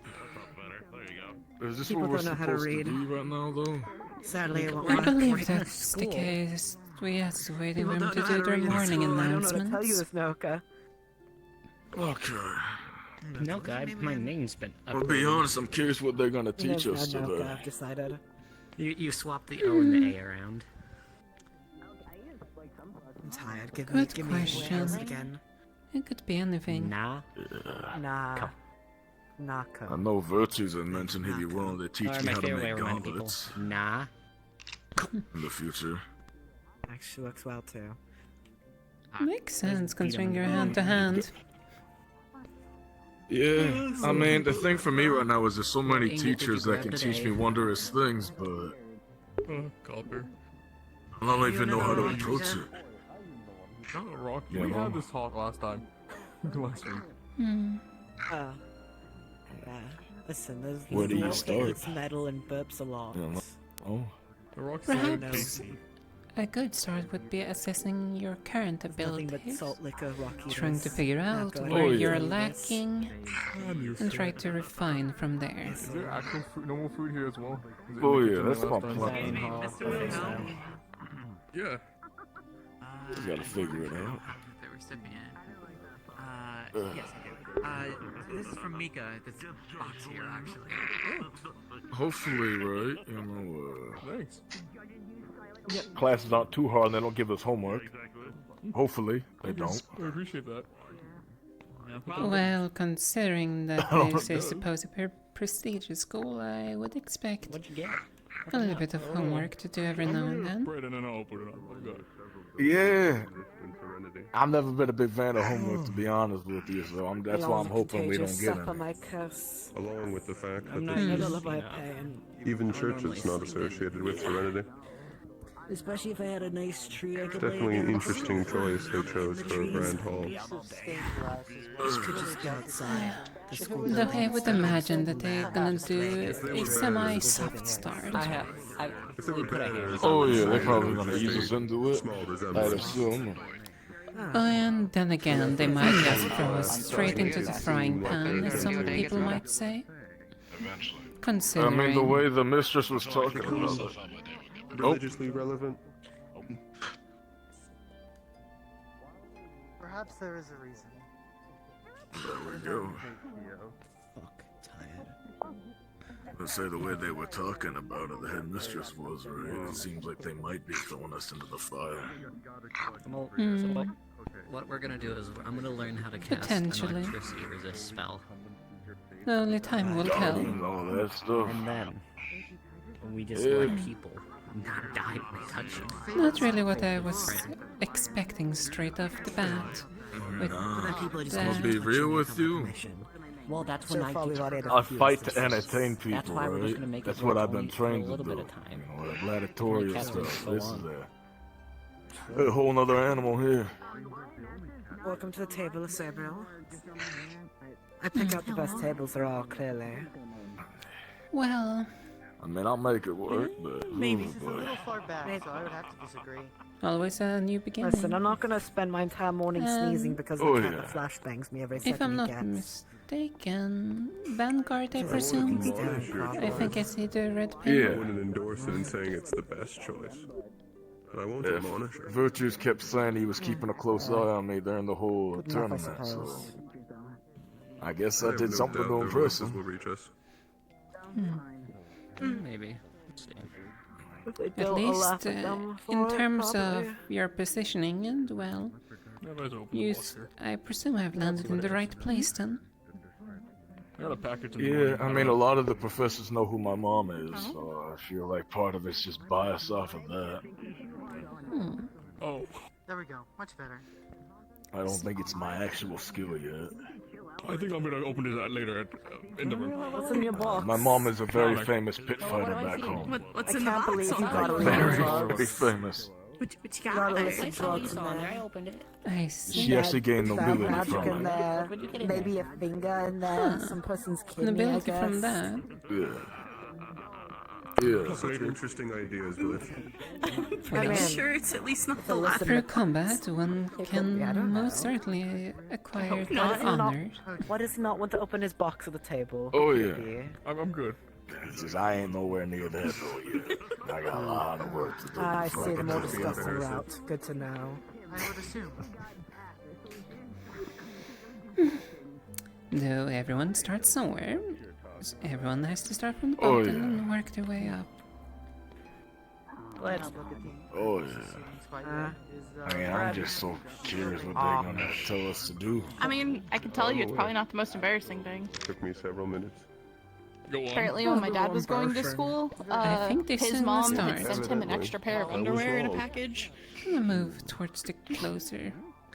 O: Is this
B: People
O: what we're
B: don't know how to
O: supposed to
B: read.
O: be right now, though?
B: Sadly, it won't
C: I
B: work.
C: believe that's the case. We have to wait for them to do their morning
B: I don't know how to tell you
C: announcements.
B: this, Noka.
O: Okay.
F: No, guy, my name's been.
O: I'll be honest, I'm curious what they're gonna
B: You
O: teach
B: guys
O: us
B: know Noka,
O: today.
B: I've decided.
F: You swap the O and the A around.
B: I'm tired. Give
C: Good
B: me
C: question.
B: wares again.
C: It could be anything.
F: Nah.
B: Nah.
O: I
B: Naka.
O: know virtues I mentioned if you're willing to teach
F: Or
O: me
F: my
O: how to
F: favorite way
O: make
F: of reminding people.
O: gauntlets
F: Nah.
O: in the future.
B: Actually works well too.
C: Makes sense considering you're hand to hand.
O: Yeah, I mean, the thing for me right now is there's so many
F: What ingot did you
O: teachers that
F: grab
O: can
F: today?
O: teach me wondrous things, but
H: Copper.
O: I don't even know how to approach it.
H: Oh, Rocky.
O: Yeah,
H: we
O: no.
H: had this talk last time. last week.
C: Hmm.
B: Yeah. Listen, there's
O: Where do you
B: dwarf
O: start?
B: that eats metal and burps a lot.
O: Yeah, oh.
H: The Rock's
C: Perhaps a good start would be assessing your current
B: Nothing but
C: abilities,
B: salt liquor, Rocky.
C: trying to figure out
B: going
C: where
O: Oh,
C: you're
O: yeah.
C: lacking, and try to refine from there.
H: Is there actual food, normal food here as well? Is it
O: Oh
H: in the
O: yeah,
H: kitchen
O: that's my
H: last time?
O: plan.
H: Yeah.
O: Just gotta figure it out.
P: The recipient.
O: Yes,
P: I do. This is from Mika. This box here, actually.
O: Hopefully, right? You know,
H: Thanks.
O: classes aren't too hard and they don't give us homework. Hopefully, they don't.
H: I appreciate that.
C: Well, considering that
O: Oh,
C: this
O: no.
C: is supposed to be a prestigious school, I would expect
F: What'd you get?
C: a little bit of homework to do every now and then.
H: Bread and then I'll put it on. I got it.
O: Yeah. I've never been a big fan of homework, to be honest with you, so that's why I'm hoping we don't get
B: Suffer
O: any.
B: my curse.
A: Along with the fact that
F: I'm not
A: this
B: I
A: is
B: don't love my pain.
A: even
F: I
A: church
F: normally
A: is not
F: sleep
A: associated with Serenity.
B: Especially if I had a nice tree I
A: It's
B: could
A: definitely
B: lay
A: an
B: down.
A: interesting choice they chose
B: The
A: for a
B: trees.
A: grand hall.
B: Just could just go outside. The school
C: Though I
B: buildings.
C: would imagine that they're gonna do a semi-soft start.
O: Oh yeah, they're probably gonna ease us into it.
A: Small
O: I'd
A: resemblance.
O: assume.
C: And then again, they might just throw us straight into the frying pan, as some people might say.
O: I mean,
C: Considering...
O: the way the mistress was talking about it.
A: Religiously relevant.
D: Perhaps there is a reason.
O: There we go.
B: Fuck, tired.
O: Let's say the way they were talking about it, the headmistress was right. It seems like they might be throwing us into the fire.
F: Well,
C: Hmm.
F: so what we're gonna do is I'm gonna learn how to cast an
C: Potentially.
F: electricity resist spell.
C: Only time will tell.
O: And all that stuff.
F: And then we just
O: Yeah.
F: let people
P: not die when I touch you.
C: Not really what I was expecting straight off the bat. With
O: I'll be real with you.
B: Well, that's when
O: I fight to entertain people,
B: That's why we're just gonna
O: right?
B: make
O: That's
B: it
O: what
B: work
O: I've been
B: only for a
O: trained to
B: little
O: do.
B: bit of time.
O: You know, the gladiatorial
B: Kept him
O: stuff.
B: so
O: This is
B: long.
O: a whole nother animal here.
B: Welcome to the table, Sabriel. I pick out the best tables, they're all clearly.
C: Well,
O: I mean, I'll make it work, but
B: Maybe.
O: oh, boy.
D: far back, so I would have to disagree.
C: always a new beginning.
B: Listen, I'm not gonna spend my entire morning sneezing because the cat that flashbangs me every
C: If
B: second
C: I'm
B: he
C: not
B: gets.
C: mistaken, Vanguard, I
B: Just
C: presume.
B: looking down,
C: I think I see the red pin.
O: Yeah.
A: I wouldn't endorse it in saying it's the best choice. But I won't
O: Yeah,
A: admonish her.
O: Virtues kept saying he was keeping a close eye on me during the whole
B: Good enough, I
O: tournament, so
B: suppose.
O: I guess
A: I
O: I
A: have
O: did
A: no
O: something
A: doubt
O: to
A: the
O: impress
A: roses
O: him.
A: will reach us.
P: Maybe. Let's see.
C: At least in terms of your positioning and, well, I presume I've landed in the right place then.
O: I got a package. Yeah, I mean, a lot of the professors know who my mom is, so I feel like part of it's just biased off of that.
D: Oh. There we go. Much better.
O: I don't think it's my actual skill yet.
H: I think I'm gonna open this later at in the room.
B: What's in your box?
O: My mom is a very famous pit fighter back home.
B: What's in the box? Believe you got a
O: Very,
B: lot
O: very famous.
I: What you
B: got
I: got?
B: a
I: I
B: list of
I: saw
B: drugs
I: these
B: in
I: on
B: there.
I: there. I opened it.
C: I see.
O: She actually gained
B: Found
O: nobility
B: magic
O: from
B: in
O: it.
B: there.
I: What'd you get in
B: Maybe a finger in there. Some person's kidney, I
C: Nobility
B: guess.
C: from that.
O: Yeah.
A: Such interesting ideas, Village.
B: I mean,
I: Sure, it's at least not the last.
C: Through combat, one can most certainly acquire that honor.
B: Why does he not want to open his box at the table?
O: Oh, yeah.
B: Maybe.
H: I'm good.
O: It's just I ain't nowhere near that though yet. I got a lot of work to do.
B: I
O: before
B: see the
O: can
B: more
O: do that.
B: disgusting route. Good to know.
D: I would assume.
C: Though everyone starts somewhere, so everyone has to start from the
O: Oh,
C: bottom
O: yeah.
C: and work their way up.
B: Let's
O: Oh yeah. I mean, I'm just so curious what they're gonna tell us to do.
I: I mean, I can tell you it's probably not the most embarrassing thing.
A: Took me several minutes.
H: Go on.
I: Apparently, when my dad was going to school,
C: I think this
I: his
C: is the
I: mom had
C: start.
I: sent him an extra pair of underwear in a package.
C: I'm gonna move towards the closer.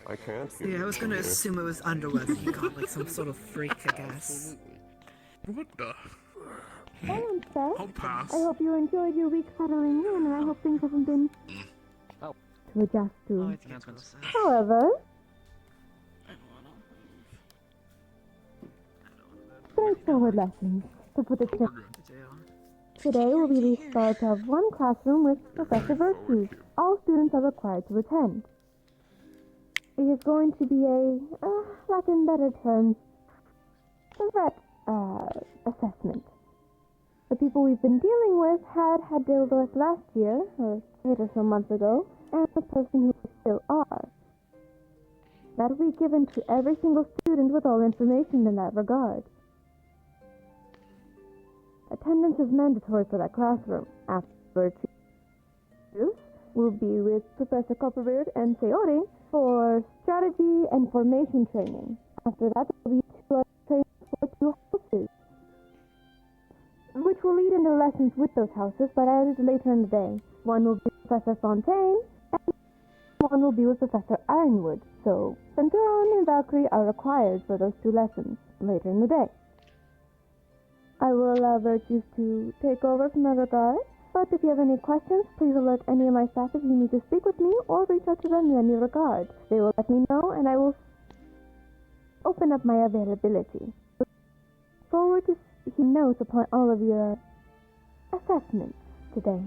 A: I can't.
B: Yeah, I was gonna assume it was underwear that he got, like some sort of freak, I guess.
H: What the?
Q: Hey, Seth.
H: I'll pass.
Q: I hope you enjoyed your week settling in, and I hope things haven't been to adjust to. However, straightforward lessons, to put it simply. Today will be the start of one classroom with Professor Virtues. All students are required to attend. It is going to be a, lack in better terms, a threat assessment. The people we've been dealing with had dealt with last year, or 8 or so months ago, and the person who we still are. That will be given to every single student with all information in that regard. Attendance is mandatory for that classroom. After two will be with Professor Copperbeard and Sayori for strategy and formation training. After that, there will be 2 other trainings for 2 houses, which will lead into lessons with those houses, but that is later in the day. One will be Professor Fontaine, and one will be with Professor Ironwood. So, Centurion and Valkyrie are required for those 2 lessons later in the day. I will allow Virtues to take over from that regard, but if you have any questions, please alert any of my staff if you need to speak with me or reach out to them in any regard. They will let me know, and I will open up my availability. Look forward to taking notes upon all of your assessments today.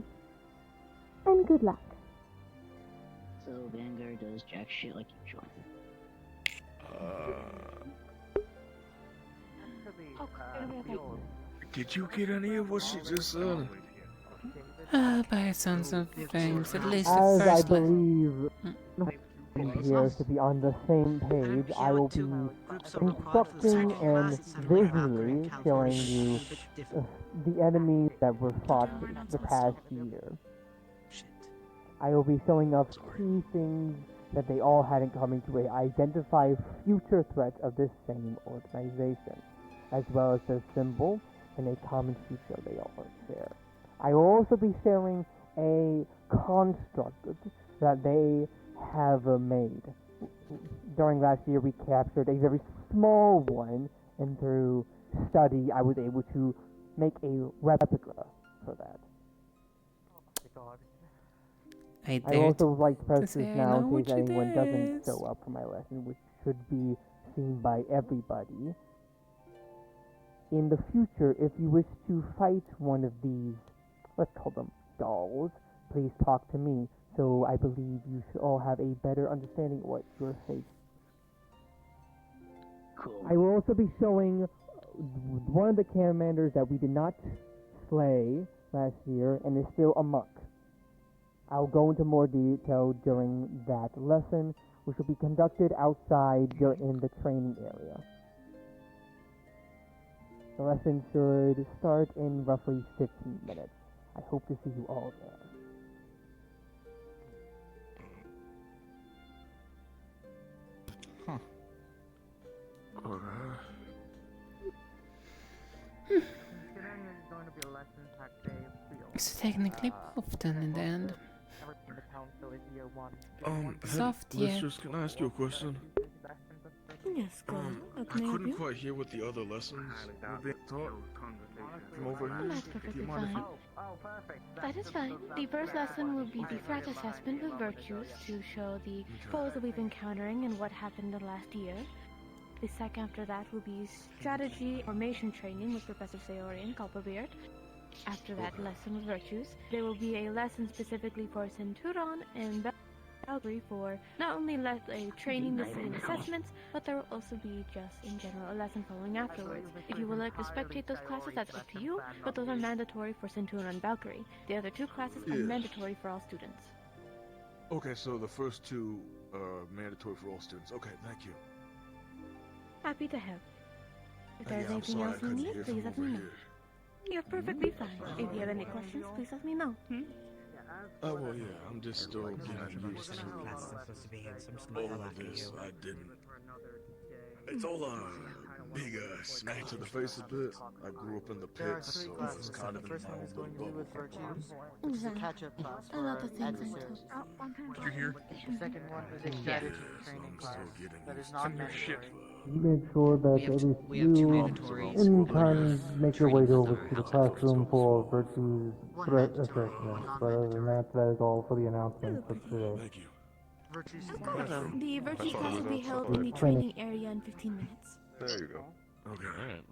Q: And good luck.
J: So Vanguard does jack shit like usual.
O: Did you get any of what she just said?
C: By sounds of things, at least the
R: As I
C: first
R: believe here to be on the same page, I will be instructing and visually showing you the enemies that were fought the past year. I will be showing off key things that they all had in common to identify future threats of this same organization, as well as their symbol and a common feature they all share. I will also be sharing a construct that they have made. During last year, we captured a very small one, and through study, I was able to make a replica for that. I also would like to press this now in case anyone doesn't show up for my lesson, which should be seen by everybody. In the future, if you wish to fight one of these, let's call them dolls, please talk to me, so I believe you should all have a better understanding of what you're facing.
J: Cool.
R: I will also be showing one of the commanders that we did not slay last year and is still amok. I'll go into more detail during that lesson, which will be conducted outside in the training area. The lesson should start in roughly 15 minutes. I hope to see you all there.
C: It's technically both then in the end. Soft, yeah.
O: Listeners, can I ask you a question?
N: Yes, go on.
O: I couldn't quite hear what the other lessons were being taught from over here.
N: That's perfectly fine. That is fine. The first lesson will be the threat assessment with virtues to show the foes that we've been encountering and what happened the last year. The second after that will be strategy formation training with Professor Sayori and Copperbeard. After that lesson with virtues, there will be a lesson specifically for Centurion and Valkyrie for not only a training and assessments, but there will also be just in general a lesson following afterwards. If you would like to spectate those classes, that's up to you, but those are mandatory for Centurion and Valkyrie. The other two classes are mandatory for all students.
O: Okay, so the first two are mandatory for all students. Okay, thank you.
N: Happy to help. If there's anything else you need, please let me know. You're perfectly fine. If you have any questions, please let me know.
O: Oh, well, yeah, I'm just still getting used to all of this. I didn't. It's all a big smack to the face a bit. I grew up in the pits, so it's kind of in my own little bubble.
N: A lot of things I took.
O: Did you hear?
D: The second one was a strategy training class that is not mandatory.
R: Make sure that at least you, anytime, make your way over to the classroom for virtues threat assessment. But other than that, that is all for the announcement for today.
O: Thank you.
N: Of course. The virtues class will be held in the training area in 15 minutes.
O: There you go. Okay, alright.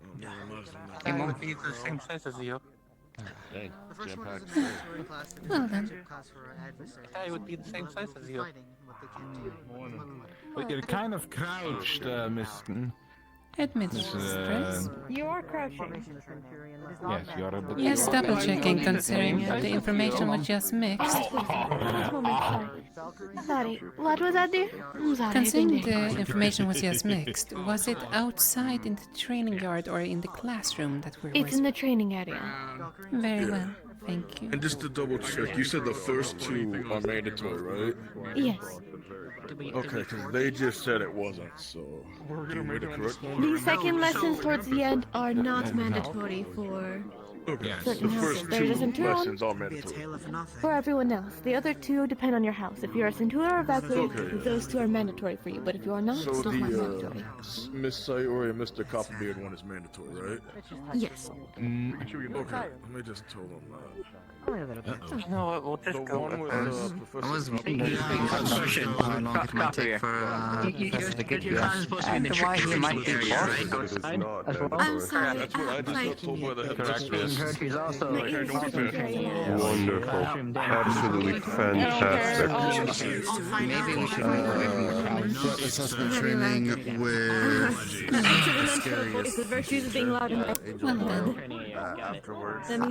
P: It won't be the same size as you.
H: Dang,
D: The first one is a
H: jam-packed.
D: mandatory class that is
C: Well
D: a
C: then.
D: class for adversaries.
P: Yeah, it would be the same size as you.
D: Fighting what they can do.
S: But you're kind of crouched, Miss.
C: Admit stress.
N: You are crouching.
S: Yes, you're a bit.
C: Yes, double checking considering the information was just mixed.
N: Sorry, what was that, dear? I'm sorry.
C: Considering the information was just mixed, was it outside in the training yard or in the classroom that we were?
N: It's in the training area.
C: Very well, thank you.
O: And just to double check, you said the first two are mandatory, right?
N: Yes.
O: Okay, because they just said it wasn't, so do you read it correct one?
N: The second lessons towards the end are not mandatory for
O: Okay,
N: certain
O: the
N: houses.
O: first
N: There's a
O: two
N: Centurion
O: lessons are mandatory.
N: for everyone else. The other two depend on your house. If you're a Centurion or a Valkyrie,
O: Okay.
N: those two are mandatory for you. But if you are not,
O: So
N: it's not
O: the
N: mandatory.
O: Miss Sayori and Mr. Copperbeard one is mandatory, right?
N: Yes.
O: Okay, let me just tell them that.
P: No, we'll
O: The
P: just go
O: one
P: with
O: with
P: this.
O: Professor
P: Question. How long it might take for us to get here, and why he might be boss.
N: I'm sorry.
O: That's what I just got told by the headmistress.
J: Virtues also.
A: Wonderful. Absolutely fantastic.
P: Maybe we should move away from the crowd.
T: Assessment training with
N: If the virtues of being loud and
T: afterwards.
N: let me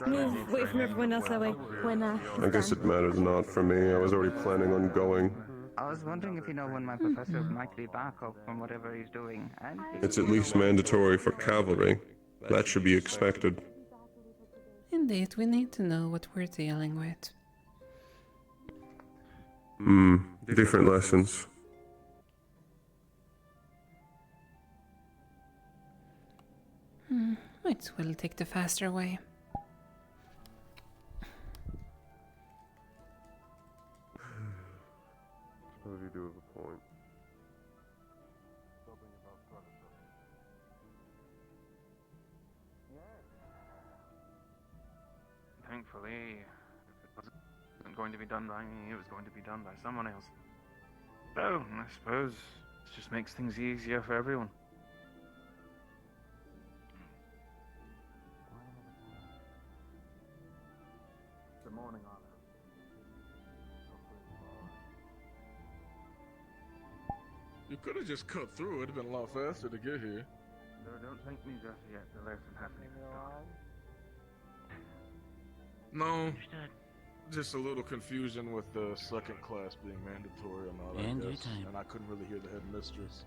N: move away from everyone else that way when
A: I guess it matters not for me. I was already planning on going.
P: I was wondering if you know when my professor might be back up from whatever he's doing. And
A: It's at least mandatory for cavalry. That should be expected.
C: Indeed, we need to know what we're dealing with.
A: Different lessons.
C: Might as well take the faster way.
A: suppose you do have a point.
E: Thankfully, if it wasn't going to be done by me, it was going to be done by someone else. So, I suppose it just makes things easier for everyone.
L: Good morning, Anna.
O: You could have just cut through. It'd have been a lot faster to get here.
E: So don't thank me just yet. The lesson hasn't even started.
O: No. Just a little confusion with the second class being mandatory or not,
P: And
O: I
P: your
O: guess.
P: time.
O: And I couldn't really hear the headmistress.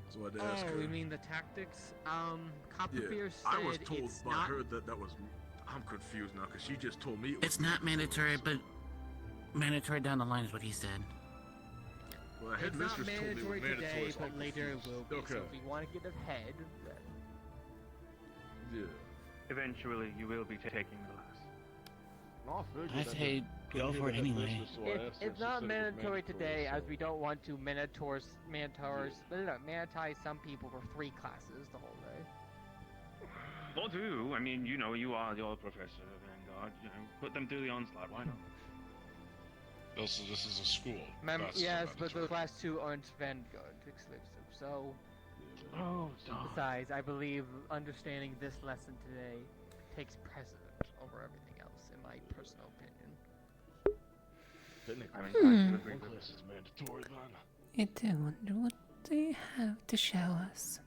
O: So I had to ask her.
K: Oh, you mean the tactics? Copperbeer said
O: I was told
K: it's
O: by
K: not...
O: her that was... I'm confused now, because she just told me it was...
P: It's not mandatory, but mandatory down the line is what he said.
O: Well, the
K: It's not
O: headmistress told me it was
K: mandatory
O: mandatory,
K: today,
O: so
K: but
O: I'm
K: later it
O: confused.
K: will be.
O: Okay.
K: So if we want to get ahead, then...
O: Yeah.
E: Eventually, you will be taking the class.
P: I say go for it anyway.
K: It's not mandatory today, as we don't want to manitize some people for 3 classes the whole day.
E: Or do. I mean, you know, you are your professor of Vanguard. You know, put them through the onslaught. Why not?
H: This is a school.
K: Yes, but the class 2 aren't Vanguard exclusive, so...
E: Oh, darn.
K: Besides, I believe understanding this lesson today takes precedent over everything else, in my personal opinion.
O: One class is mandatory, then.
C: I do wonder what they have to show us.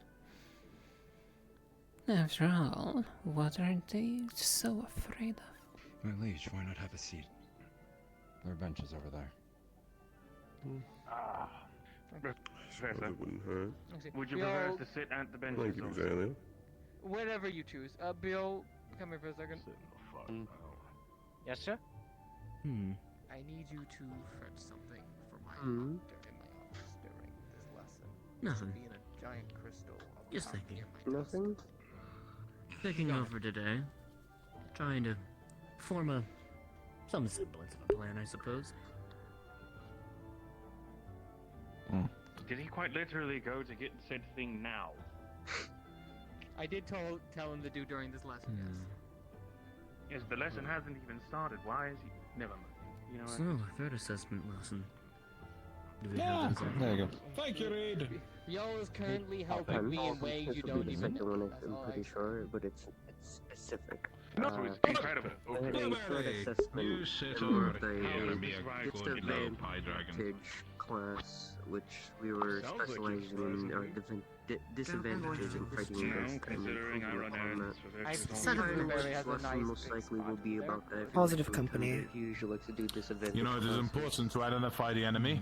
C: After all, what are they so afraid of?
U: My liege, why not have a seat? There are benches over there.
E: Professor,
A: wouldn't hurt.
E: would you
K: Bill-
E: prefer us to sit at the benches?
A: Thank you,
E: or-
A: Xalia.
K: Whatever you choose. Bill, come here for a second.
L: Yes, sir?
K: I need you to fetch something for my doctor in my office during this lesson.
P: Nothing.
K: Be in a giant crystal.
P: Just thinking.
J: Nothing?
P: Thinking over today. Trying to form some semblance of a plan, I suppose.
E: Did he quite literally go to get said thing now?
K: I did tell him to do during this lesson, yes.
E: Yes, the lesson hasn't even started. Why is he? Never mind. You know what?
P: So, third assessment lesson. Do we
S: Yeah,
P: have this?
S: there you go. Thank you, Reed.
K: Y'all is currently helping me in ways you don't even know.
J: one,
K: That's
J: I'm
K: all
J: pretty
K: I-
J: sure, but it's specific.
E: No, it's incredible.
J: I had a short assessment
S: You sit
J: for
S: over
J: the
S: there and be a good little pie dragon.
J: disadvantage class, which we were specializing in our disadvantages in fighting against
E: considering I run errands for
K: I
E: this
K: said
E: long.
K: Blueberry has a
J: lesson
K: nice
J: most
K: big
J: likely
K: spot
J: will be
K: there.
J: about that.
B: Positive company.
J: You usually like to do disadvantage.
S: You know, it is
J: classes.
S: important to identify the enemy.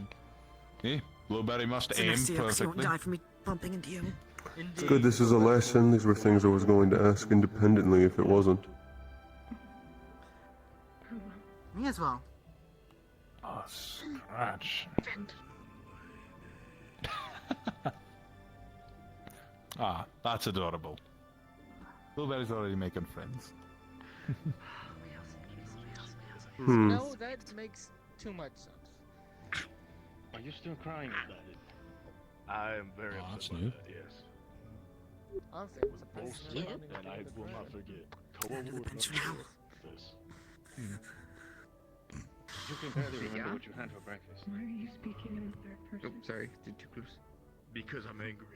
S: Eh? Blueberry must
B: It's
S: aim
B: enough, you won't
S: perfectly.
B: die from me bumping into you.
A: It's good this is a lesson. These were things I was going to ask independently if it wasn't.
B: Me as well.
S: Oh, scratch. Ah, that's adorable. Blueberry's already making friends.
K: No, that makes too much sense.
E: Are you still crying about it?
O: I am very upset
S: that's
O: about
S: new.
O: that, yes.
K: Honestly, it was a
O: Most
K: person
O: certainly, and I will not forget. Koa will not forget this.
E: You can barely remember what you had for breakfast.
V: Why are you speaking in the third person?
E: Oh, sorry. Did you close?
O: Because I'm angry.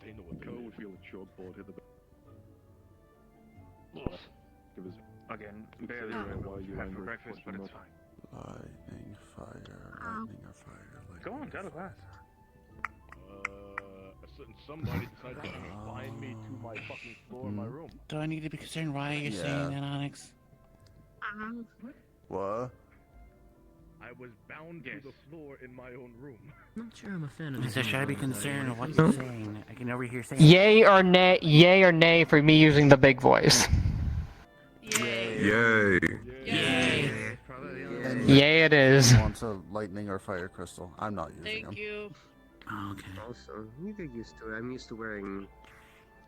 O: They know what
M: Koa would feel a short board hit the Give us
E: Again, barely remember what you had for breakfast, but it's fine.
T: Lightning, fire, lightning, or fire, lightning.
E: Go on, tell the class.
O: Somebody decided to bind me to my fucking floor in my room.
P: Do I need to be concerned why you're saying that, Onyx?
T: What?
O: I was bound to the floor in my own room.
P: I'm not sure I'm a fan of this. Should I be concerned with what you're saying? I can overhear saying.
K: Yay or nay for me using the big voice.
A: Yay.
P: Yay.
K: Yay it is.
T: Wants a lightning or fire crystal. I'm not using them.
V: you.
P: Oh, okay.
J: Also, you get used to it. I'm used to wearing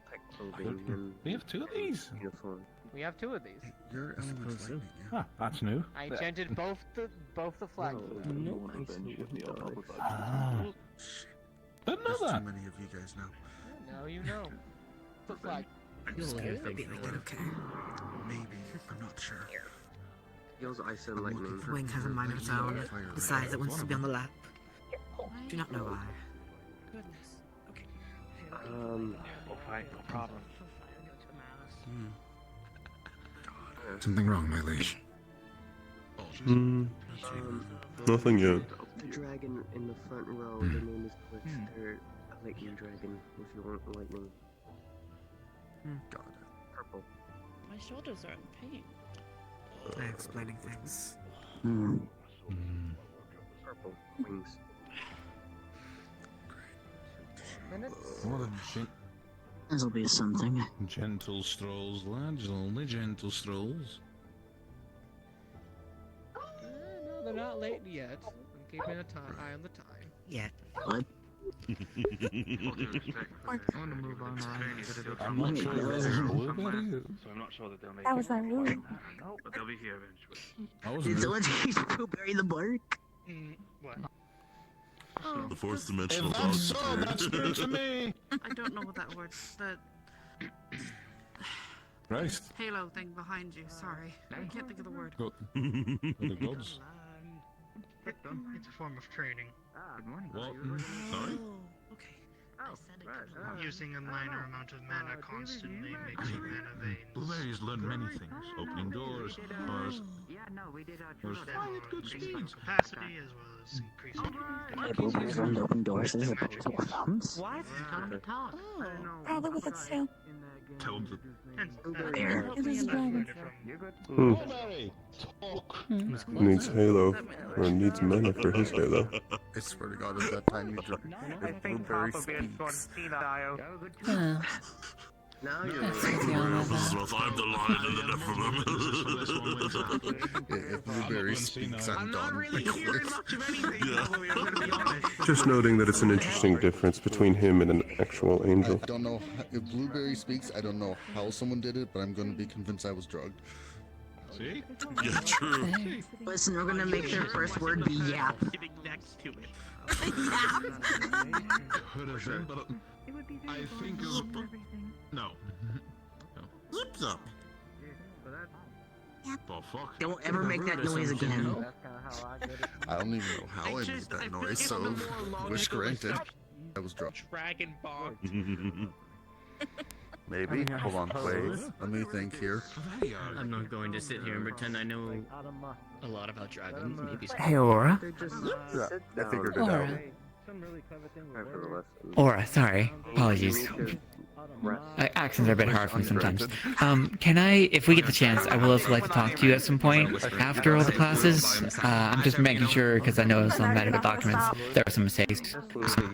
J: tight clothing and
S: We have 2 of these.
J: uniform.
K: We have 2 of these.
T: Your element's lightning, yeah.
O: Ah, that's new.
K: I enchanted both the flags.
O: Ah. Didn't know
T: There's
O: that.
T: too many of you guys now.
K: Now you know. The flag.
P: You'll hear things like that.
J: Okay.
T: Maybe. I'm not sure.
J: Heals ice and lightning.
B: The wing has a mind of its own. Decides it wants to be on the lap. Do not know why.
K: Goodness. Okay.
E: We'll fight, no problem.
T: Something wrong, my liege.
A: Nothing yet.
J: The dragon in the front row, their name is Cliff. They're a lightning dragon, if you want lightning.
T: Got it.
J: Purple.
I: My shoulders are in pain.
B: I'm explaining things.
J: Purple wings.
S: What a
B: This'll be something.
S: gentle strolls, lads. Only gentle strolls.
K: No, they're not late yet. I'm keeping an eye on the time.
B: Yeah. What?
E: I want to move on.
S: I'm not sure where Blueberry is.
E: So I'm not sure that they'll make
Q: That was my room.
E: No, but they'll be here eventually.
B: Did someone teach Blueberry the bark?
K: What?
H: The fourth dimensional
S: If that's so, that's new to me.
I: I don't know what that word. The
S: Christ.
I: halo thing behind you. Sorry, I can't think of the word.
S: Go. The gods.
D: It's a form of training.
E: Good morning.
S: What? Sorry?
I: Okay.
D: Using a minor amount of mana constantly makes your mana veins.
S: Blueberries learn many things. Opening doors, bars.
J: We did
D: Increasing capacity as well as increasing.
B: Blueberries learned to open doors as opposed to thumbs?
J: What?
Q: Probably with it still.
S: Tell them
B: There.
Q: It is a dragon.
S: Blueberry, talk.
A: Needs Halo, or needs mana for his Halo.
T: I swear to God, at that time you drink. If Blueberry speaks.
J: Now you're
H: This is what I'm the lion of the Nephilim.
T: If Blueberry speaks, I'm done.
A: Just noting that it's an interesting difference between him and an actual angel.
T: I don't know if Blueberry speaks. I don't know how someone did it, but I'm going to be convinced I was drugged.
S: See?
H: Yeah, true.
B: Listen, we're gonna make their first word be yap.
D: Sitting next to it.
S: Could have been, but I think of... No.
B: Yips up.
S: The fuck?
B: Don't ever make that noise again.
T: I don't even know how I made that noise, so wish granted. I was drugged.
D: Dragon bog.
T: Maybe. Hold on, wait. Let me think here.
P: I'm not going to sit here and pretend I know a lot about dragons. Maybe some...
B: Hey, Aura.
T: I figured it out.
B: Aura, sorry. Apologies. Accents are a bit hard for me sometimes. Can I, if we get the chance, I will also like to talk to you at some point after all the classes. I'm just making sure, because I know some medical documents, there are some mistakes.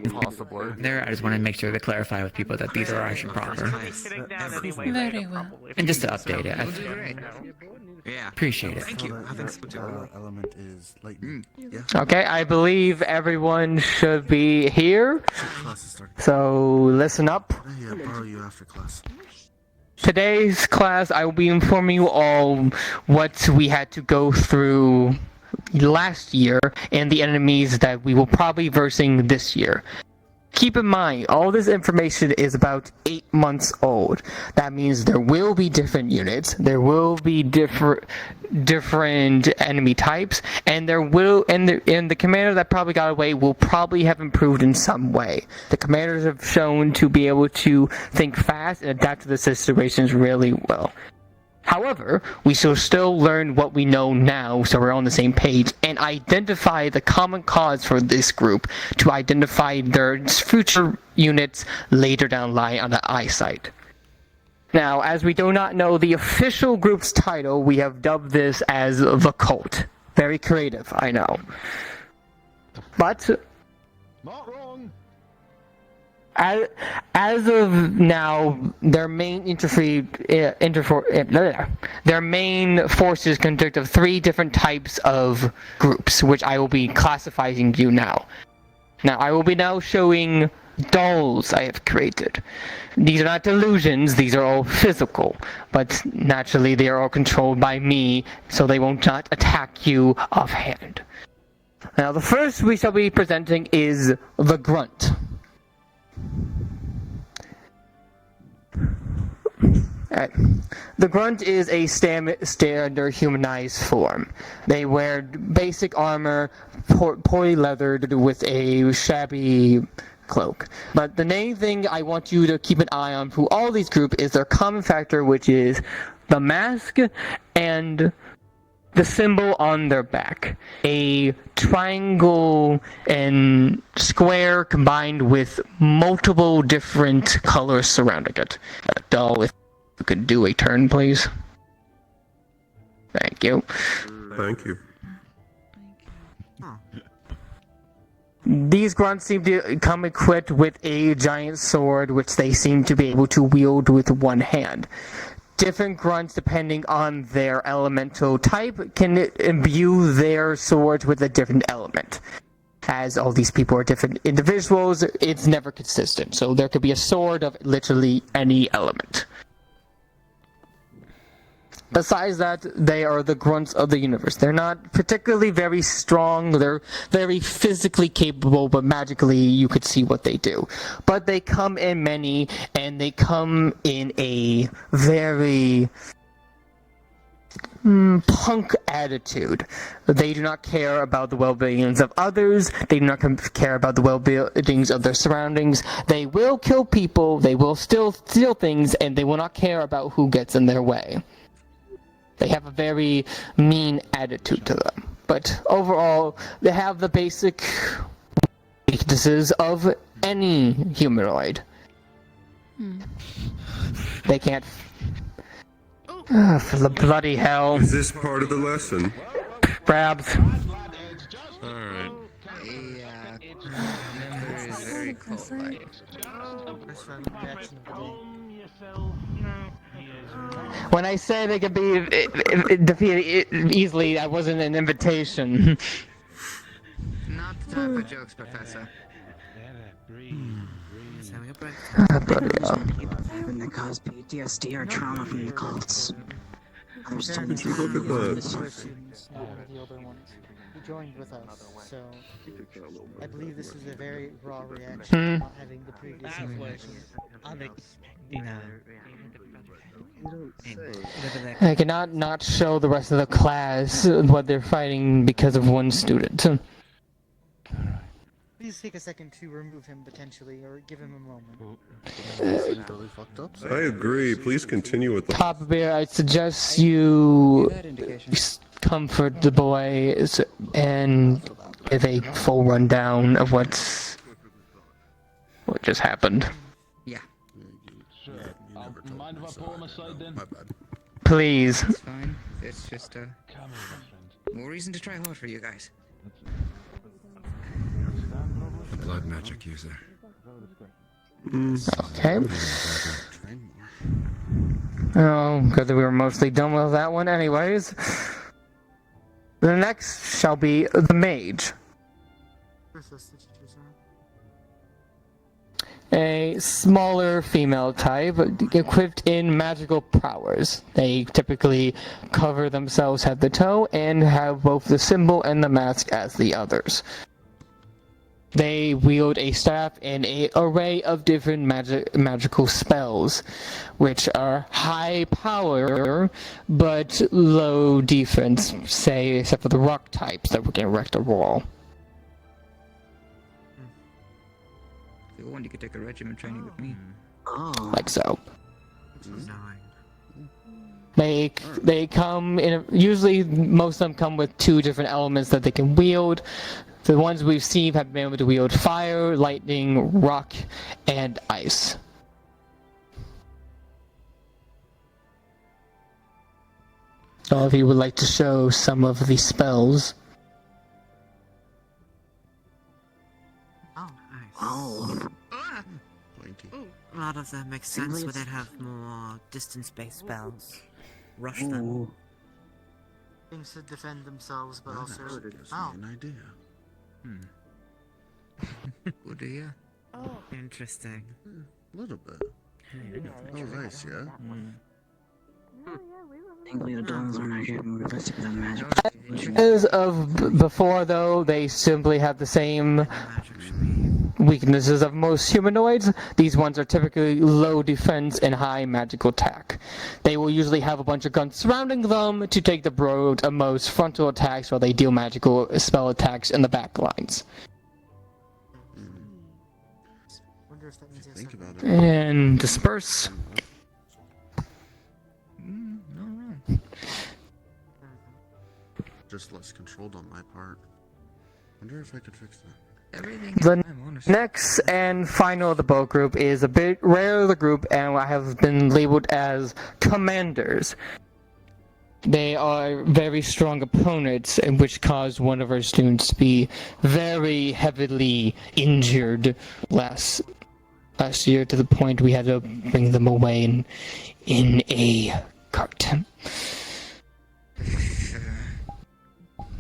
T: Possibly.
B: There, I just want to make sure to clarify with people that these are actually proper.
Q: Very well.
B: And just to update it.
J: Yeah.
B: Appreciate it.
J: Thank you. I think so too.
T: Element is lightning. Yeah.
K: Okay, I believe everyone should be here.
T: Class is starting.
K: So listen up.
T: Hey, I'll borrow you after class.
K: Today's class, I will be informing you all what we had to go through last year and the enemies that we will probably be versing this year. Keep in mind, all this information is about 8 months old. That means there will be different units, there will be different enemy types, and the commander that probably got away will probably have improved in some way. The commanders have shown to be able to think fast and adapt to the situations really well. However, we shall still learn what we know now so we're on the same page and identify the common cause for this group to identify their future units later down the line on the eyesight. Now, as we do not know the official group's title, we have dubbed this as the Cult. Very creative, I know. But
S: Not wrong.
K: As of now, their main their main forces consist of 3 different types of groups, which I will be classifying you now. Now, I will be now showing
F: dolls I have created. These are not delusions, these are all physical, but naturally they are all controlled by me, so they will not attack you offhand. Now the first we shall be presenting is the Grunt. Alright. The Grunt is a standard humanized form. They wear basic armor, poorly leathered with a shabby cloak. But the main thing I want you to keep an eye on through all these groups is their common factor, which is the mask and the symbol on their back. A triangle and square combined with multiple different colors surrounding it. Doll, if you could do a turn, please. Thank you.
A: Thank you.
F: These grunts seem to come equipped with a giant sword, which they seem to be able to wield with one hand. Different grunts, depending on their elemental type, can imbue their swords with a different element. As all these people are different individuals, it's never consistent. So there could be a sword of literally any element. Besides that, they are the grunts of the universe. They're not particularly very strong, they're very physically capable, but magically you could see what they do. But they come in many, and they come in a very punk attitude. They do not care about the well-beings of others, they do not care about the well-beings of their surroundings. They will kill people, they will still steal things, and they will not care about who gets in their way. They have a very mean attitude to them. But overall, they have the basic weaknesses of any humanoid. They can't... for the bloody hell.
A: Is this part of the lesson?
F: Grabs.
A: Alright.
J: Very cold.
F: When I say they can be defeated easily, that wasn't an invitation.
J: Not the type of jokes, Professor. Having that cause PTSD or trauma from the cults. Others don't
A: Look at that.
G: The older ones who joined with us, so I believe this is a very raw reaction, not having the previous information.
F: I cannot not show the rest of the class what they're fighting because of one student.
G: Please take a second to remove him potentially, or give him a moment.
A: I agree. Please continue with the...
F: Papa Bear, I suggest you comfort the boys and give a full rundown of what just happened.
J: Yeah.
U: Mind if I pull him aside then?
A: My bad.
F: Please.
J: It's fine. It's just more reason to try hard for you guys.
T: Blood magic user.
F: Okay. Oh, good that we were mostly done with that one anyways. The next shall be the mage. A smaller female type, equipped in magical powers. They typically cover themselves head to toe and have both the symbol and the mask as the others. They wield a staff and an array of different magical spells, which are high power but low defense, say, except for the rock types that we can wreck the wall.
J: If you want, you could take a regiment training with me.
F: Like so. They come in. Usually, most of them come with two different elements that they can wield. The ones we've seen have been able to wield fire, lightning, rock, and ice. So if you would like to show some of the spells.
J: Oh.
W: A lot of them make sense where they have more distance-based spells. Rush them.
G: Things to defend themselves, but also...
T: An idea.
J: Good idea.
W: Oh. Interesting.
T: A little bit. Oh, nice, yeah?
J: Thankfully, the dolls aren't accurate and realistic without magic.
F: As of before, though, they simply have the same weaknesses of most humanoids. These ones are typically low defense and high magical attack. They will usually have a bunch of guns surrounding them to take the brunt of most frontal attacks while they deal magical spell attacks in the back lines.
G: Wonder if that means
T: Think about it.
F: And disperse.
T: Just less controlled on my part. Wonder if I could fix that.
F: The next and final of the boat group is a bit rare of the group, and I have been labeled as commanders. They are very strong opponents, which caused one of our students to be very heavily injured last year, to the point we had to bring them away in a cart.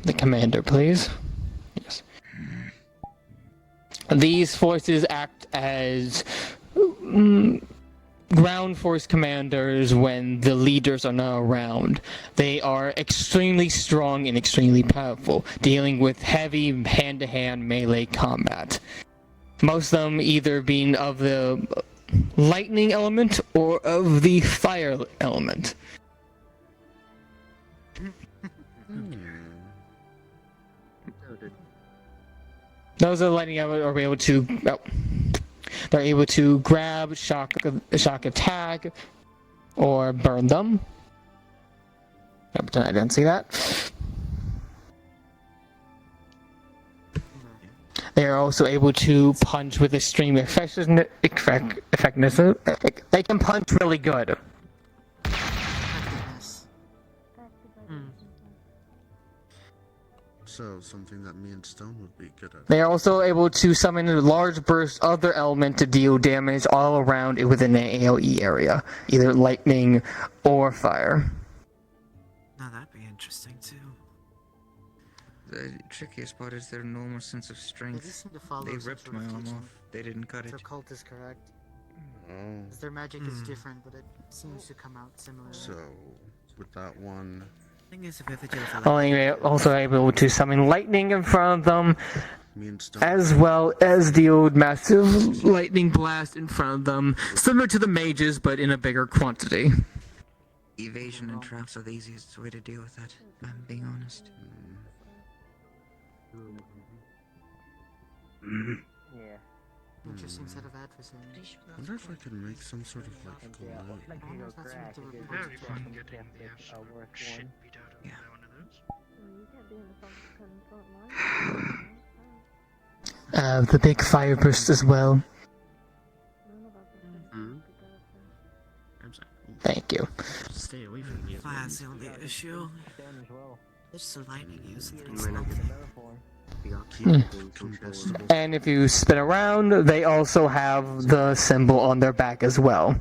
F: The commander, please. Yes. These forces act as ground force commanders when the leaders are not around. They are extremely strong and extremely powerful, dealing with heavy hand-to-hand melee combat. Most of them either being of the lightning element or of the fire element. Those are the lightning element are able to. They're able to grab, shock attack, or burn them. I'll pretend I didn't see that. They are also able to punch with extreme effectiveness. They can punch really good.
T: So, something that me and Stone would be good at.
F: They are also able to summon a large burst of their element to deal damage all around it within an AoE area, either lightning or fire.
W: Now that'd be interesting too.
C: The trickiest part is their normal sense of strength. They ripped my arm off. They didn't cut it.
G: Their cult is correct.
T: Oh.
G: 'Cause their magic is different, but it seems to come out similarly.
T: So, with that one...
W: Thing is, if the
F: Also able to summon lightning in front of them, as well as deal massive lightning blast in front of them, similar to the mages, but in a bigger quantity.
C: Evasion and traps are the easiest way to deal with that, if I'm being honest.
G: Interesting set of adversaries.
T: I wonder if I could make some sort of like glow.
G: I wonder if that's what they were
D: Very fun getting the absolute shit beat out of one of those.
F: The big fire burst as well. Thank you.
P: Stay away from me.
W: Fire's the only issue. It's the lightning use that it's nothing.
F: And if you spin around, they also have the symbol on their back as well.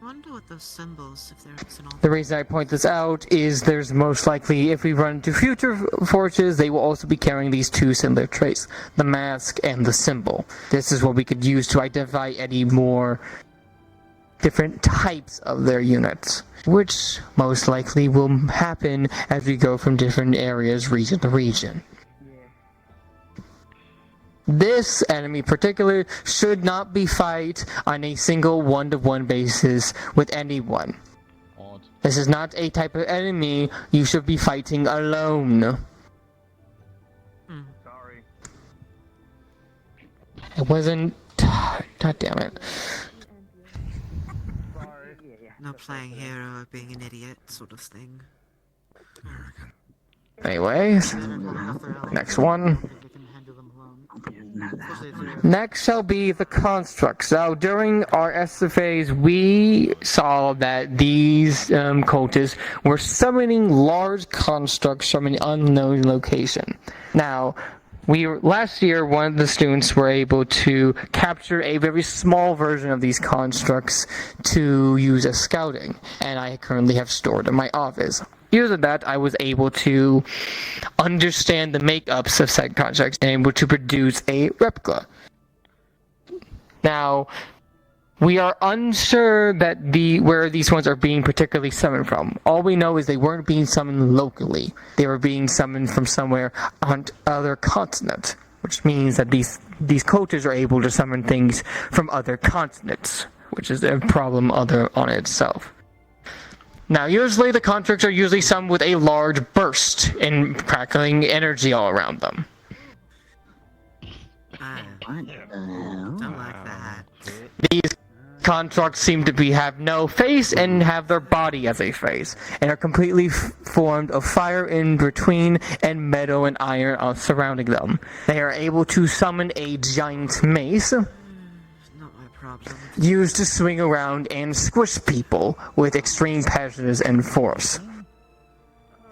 W: I wonder what those symbols, if there's an
F: The reason I point this out is there's most likely, if we run into future forces, they will also be carrying these two similar traits, the mask and the symbol. This is what we could use to identify any more different types of their units, which most likely will happen as we go from different areas, region to region. This enemy particular should not be fight on a single one-to-one basis with anyone. This is not a type of enemy you should be fighting alone.
E: Sorry.
F: It wasn't... God damn it.
W: Not playing hero or being an idiot sort of thing.
F: Anyways, next one. Next shall be the constructs. Now, during our SFAs, we saw that these cultists were summoning large constructs from an unknown location. Now, Last year, one of the students were able to capture a very small version of these constructs to use as scouting, and I currently have stored in my office. Using that, I was able to understand the makeups of said constructs and able to produce a replica. Now, we are unsure that where these ones are being particularly summoned from. All we know is they weren't being summoned locally. They were being summoned from somewhere on other continent, which means that these coaches are able to summon things from other continents, which is a problem on itself. Now, usually the constructs are usually summoned with a large burst and crackling energy all around them.
W: Don't like that.
F: These constructs seem to have no face and have their body as a face, and are completely formed of fire in between and metal and iron surrounding them. They are able to summon a giant mace, used to swing around and squish people with extreme passions and force.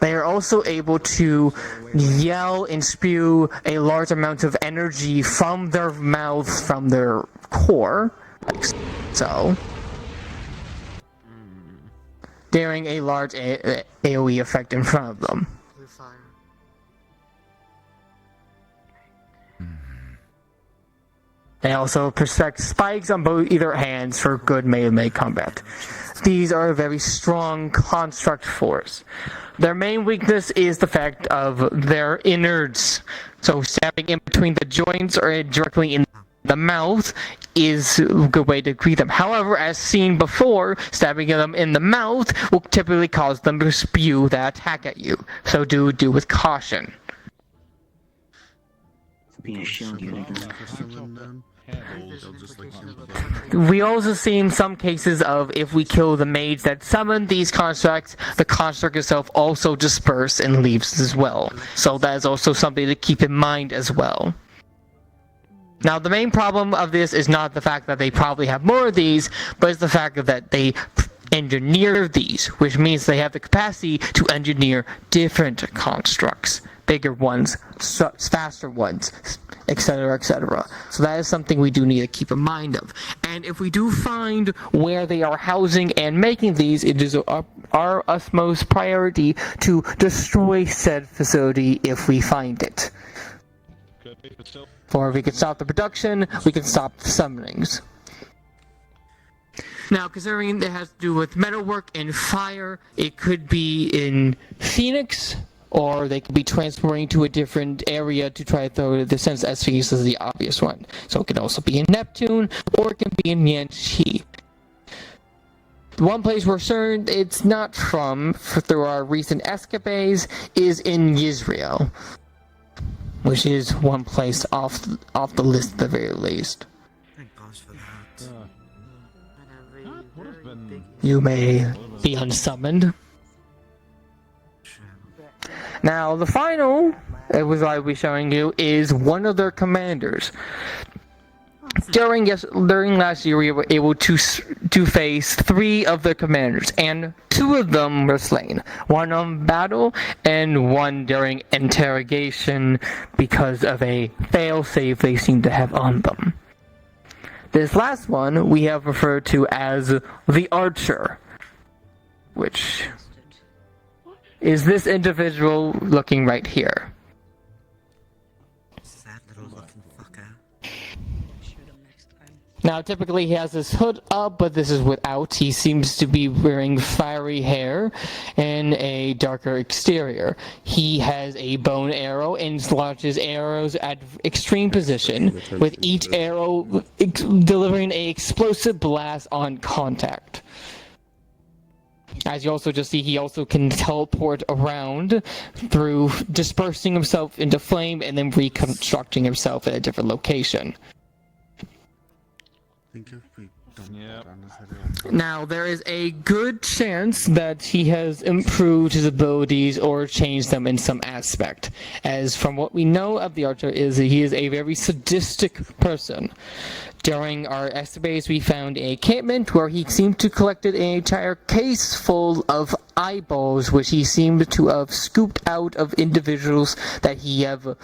F: They are also able to yell and spew a large amount of energy from their mouths, from their core, like so, during a large AoE effect in front of them. They also possess spikes on both either hands for good melee combat. These are a very strong construct force. Their main weakness is the fact of their innards. So stabbing in between the joints or directly in the mouth is a good way to greet them. However, as seen before, stabbing them in the mouth will typically cause them to spew that attack at you. So do with caution. We also seen some cases of if we kill the mage that summoned these constructs, the construct itself also disperses and leaves as well. So that is also something to keep in mind as well. Now, the main problem of this is not the fact that they probably have more of these, but it's the fact that they engineer these, which means they have the capacity to engineer different constructs. Bigger ones, faster ones, etc., etc. So that is something we do need to keep in mind of. And if we do find where they are housing and making these, it is our utmost priority to destroy said facility if we find it. Or if we can stop the production, we can stop the summonings. Now, considering it has to do with metalwork and fire, it could be in Phoenix, or they could be transporting to a different area to try to throw the sense as Phoenix is the obvious one. So it can also be in Neptune, or it can be in Yanqi. One place we're certain it's not from, through our recent escapades, is in Israel, which is one place off the list at the very least.
W: Thank gosh for that.
F: You may be unsummoned. Now, the final, was I will be showing you, is one of their commanders. During last year, we were able to face 3 of their commanders, and 2 of them were slain. 1 on battle, and 1 during interrogation because of a failsafe they seem to have on them. This last one we have referred to as the Archer, which is this individual looking right here.
W: Sad little looking fucker.
F: Now, typically he has his hood up, but this is without. He seems to be wearing fiery hair and a darker exterior. He has a bone arrow and launches arrows at extreme position, with each arrow delivering an explosive blast on contact. As you also just see, he also can teleport around through dispersing himself into flame and then reconstructing himself at a different location. Now, there is a good chance that he has improved his abilities or changed them in some aspect, as from what we know of the Archer is that he is a very sadistic person. During our escapades, we found a encampment where he seemed to collected an entire case full of eyeballs, which he seemed to have scooped out of individuals that he have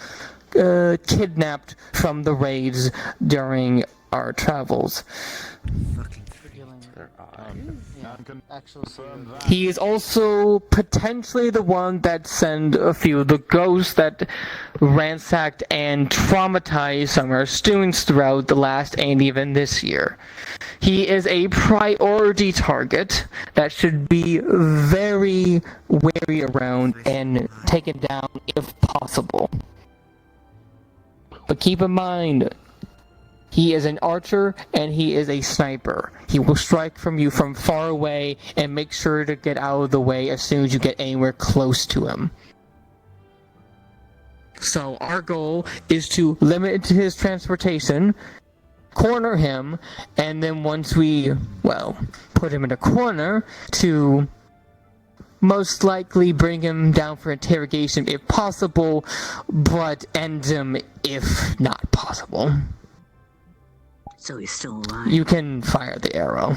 F: kidnapped from the raids during our travels. He is also potentially the one that sent a few of the ghosts that ransacked and traumatized some of our students throughout the last and even this year. He is a priority target that should be very wary around and taken down if possible. But keep in mind, he is an archer and he is a sniper. He will strike from you from far away and make sure to get out of the way as soon as you get anywhere close to him. So our goal is to limit his transportation, corner him, and then once we, well, put him in a corner, to most likely bring him down for interrogation if possible, but end him if not possible.
J: So he's still alive.
F: You can fire the arrow.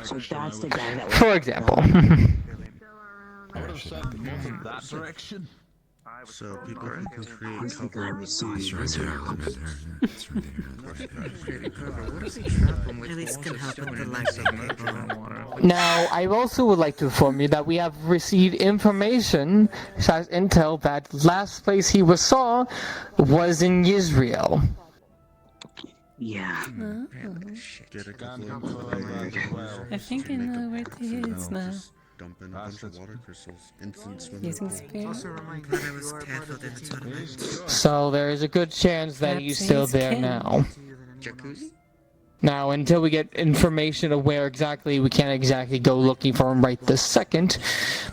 J: So that's the guy that was...
F: For example.
S: I would have said more in that direction.
C: So people can create cover with
W: At least can help with the life.
F: Now, I also would like to inform you that we have received information, such intel, that last place he was saw was in Israel.
J: Yeah.
L: I think I know where it is now.
T: Dump in a bunch of water crystals. Instant swimming.
L: Using spear.
F: So there is a good chance that he's still there now.
C: Jacuzzi?
F: Now, until we get information of where exactly, we can't exactly go looking for him right this second.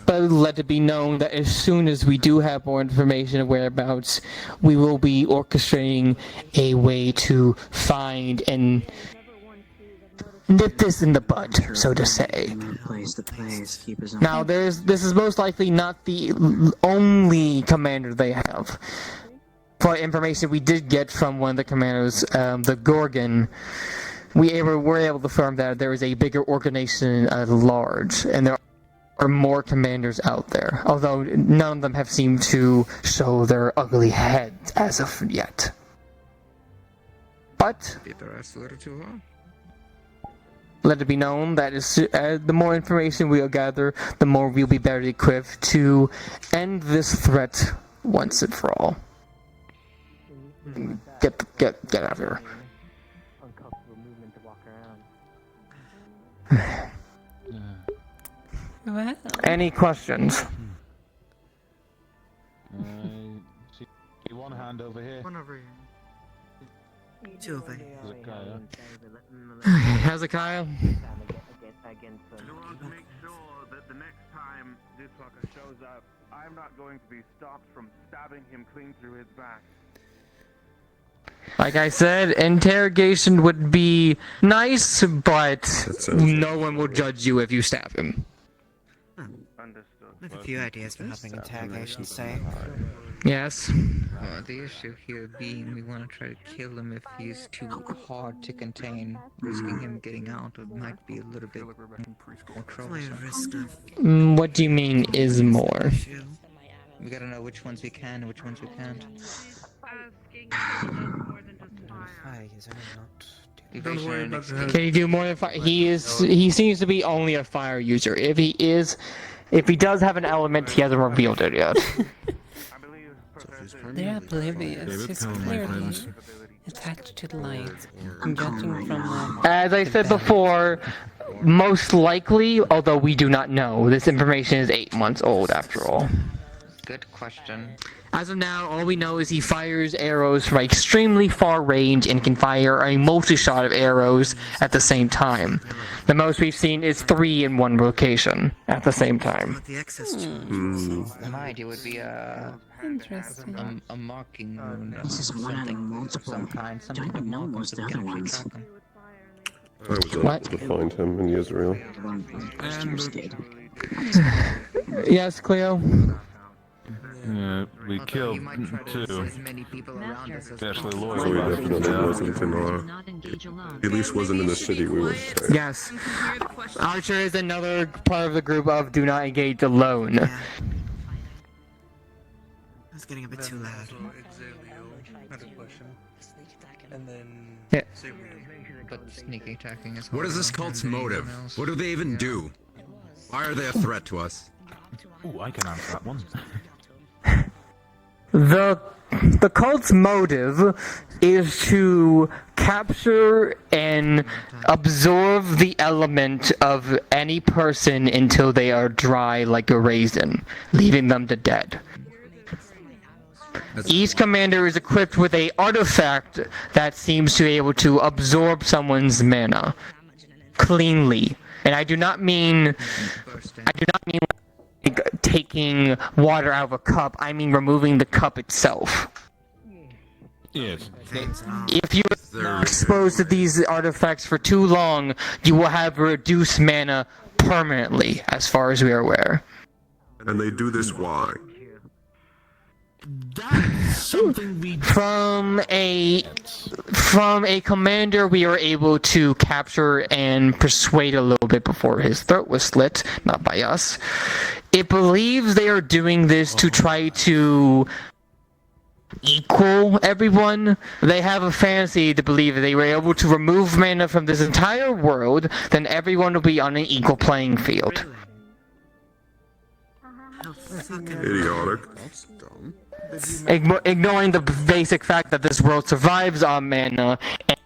F: But let it be known that as soon as we do have more information of whereabouts, we will be orchestrating a way to find and nip this in the bud, so to say. Now, this is most likely not the only commander they have. For information we did get from one of the commanders, the Gorgon, we were able to confirm that there is a bigger organization at large, and there are more commanders out there, although none of them have seemed to show their ugly heads as of yet. But let it be known that the more information we'll gather, the more we'll be better equipped to end this threat once and for all. Get out of here.
L: Well.
F: Any questions?
S: See one hand over here.
W: One over here. Two over here.
F: Hezekiah?
E: I want to make sure that the next time this fucker shows up, I'm not going to be stopped from stabbing him clean through his back.
F: Like I said, interrogation would be nice, but no one will judge you if you stab him.
W: I have a few ideas for having interrogation safe.
F: Yes?
C: The issue here being we want to try to kill him if he's too hard to contain. Risking him getting out might be a little bit more troublesome.
F: What do you mean, is more?
C: We gotta know which ones we can and which ones we can't.
F: Can you do more than fire? He seems to be only a fire user. If he does have an element, he hasn't revealed it yet.
L: They're oblivious. He's clearly attached to the light. Judging from the...
F: As I said before, most likely, although we do not know, this information is 8 months old after all.
C: Good question.
F: As of now, all we know is he fires arrows from extremely far range and can fire a multi-shot of arrows at the same time. The most we've seen is 3 in one location at the same time.
C: My idea would be a marking wound.
J: This is one out of multiple.
C: Some kind, something
J: Don't even know most of the other ones.
A: I was able to find him in Israel.
F: Yes, Cleo?
S: Yeah, we killed 2. Especially Lloyd.
A: So he definitely wasn't in our... At least wasn't in the city we were staying.
F: Yes. Archer is another part of the group of do not engage alone.
W: It's getting a bit too loud.
D: Had a question. And then
F: Yeah.
C: But sneaky attacking is
M: What is this cult's motive? What do they even do? Why are they a threat to us?
S: Ooh, I can answer that one.
F: The cult's motive is to capture and absorb the element of any person until they are dry like a raisin, leaving them to dead. Each commander is equipped with a artifact that seems to be able to absorb someone's mana cleanly. And I do not mean like taking water out of a cup. I mean removing the cup itself.
S: Yes.
F: If you are exposed to these artifacts for too long, you will have reduced mana permanently, as far as we are aware.
A: And they do this why?
F: From a commander we were able to capture and persuade a little bit before his throat was slit, not by us. It believes they are doing this to try to equal everyone. They have a fantasy to believe that they were able to remove mana from this entire world, then everyone will be on an equal playing field.
A: Idiotic.
M: That's dumb.
F: Ignoring the basic fact that this world survives on mana, and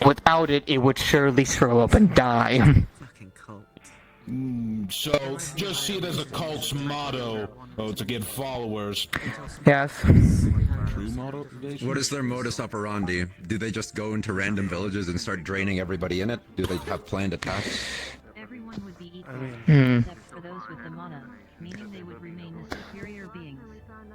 F: without it, it would surely throw up and die.
S: So, just see it as a cult's motto, to get followers.
F: Yes.
S: True motto?
M: What is their modus operandi? Do they just go into random villages and start draining everybody in it? Do they have planned attacks?
N: Everyone would be equal, except for those with the mana, meaning they would remain the superior beings.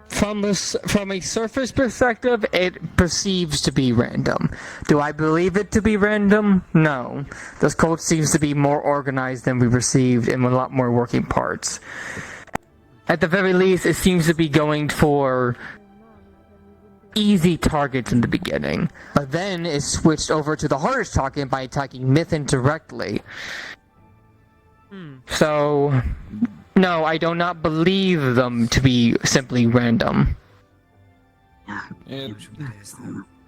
F: From a surface perspective, it perceives to be random. Do I believe it to be random? No. This cult seems to be more organized than we received and with a lot more working parts. At the very least, it seems to be going for easy targets in the beginning. But then it switched over to the hardest target by attacking Mythin directly. So, no, I do not believe them to be simply random.
S: It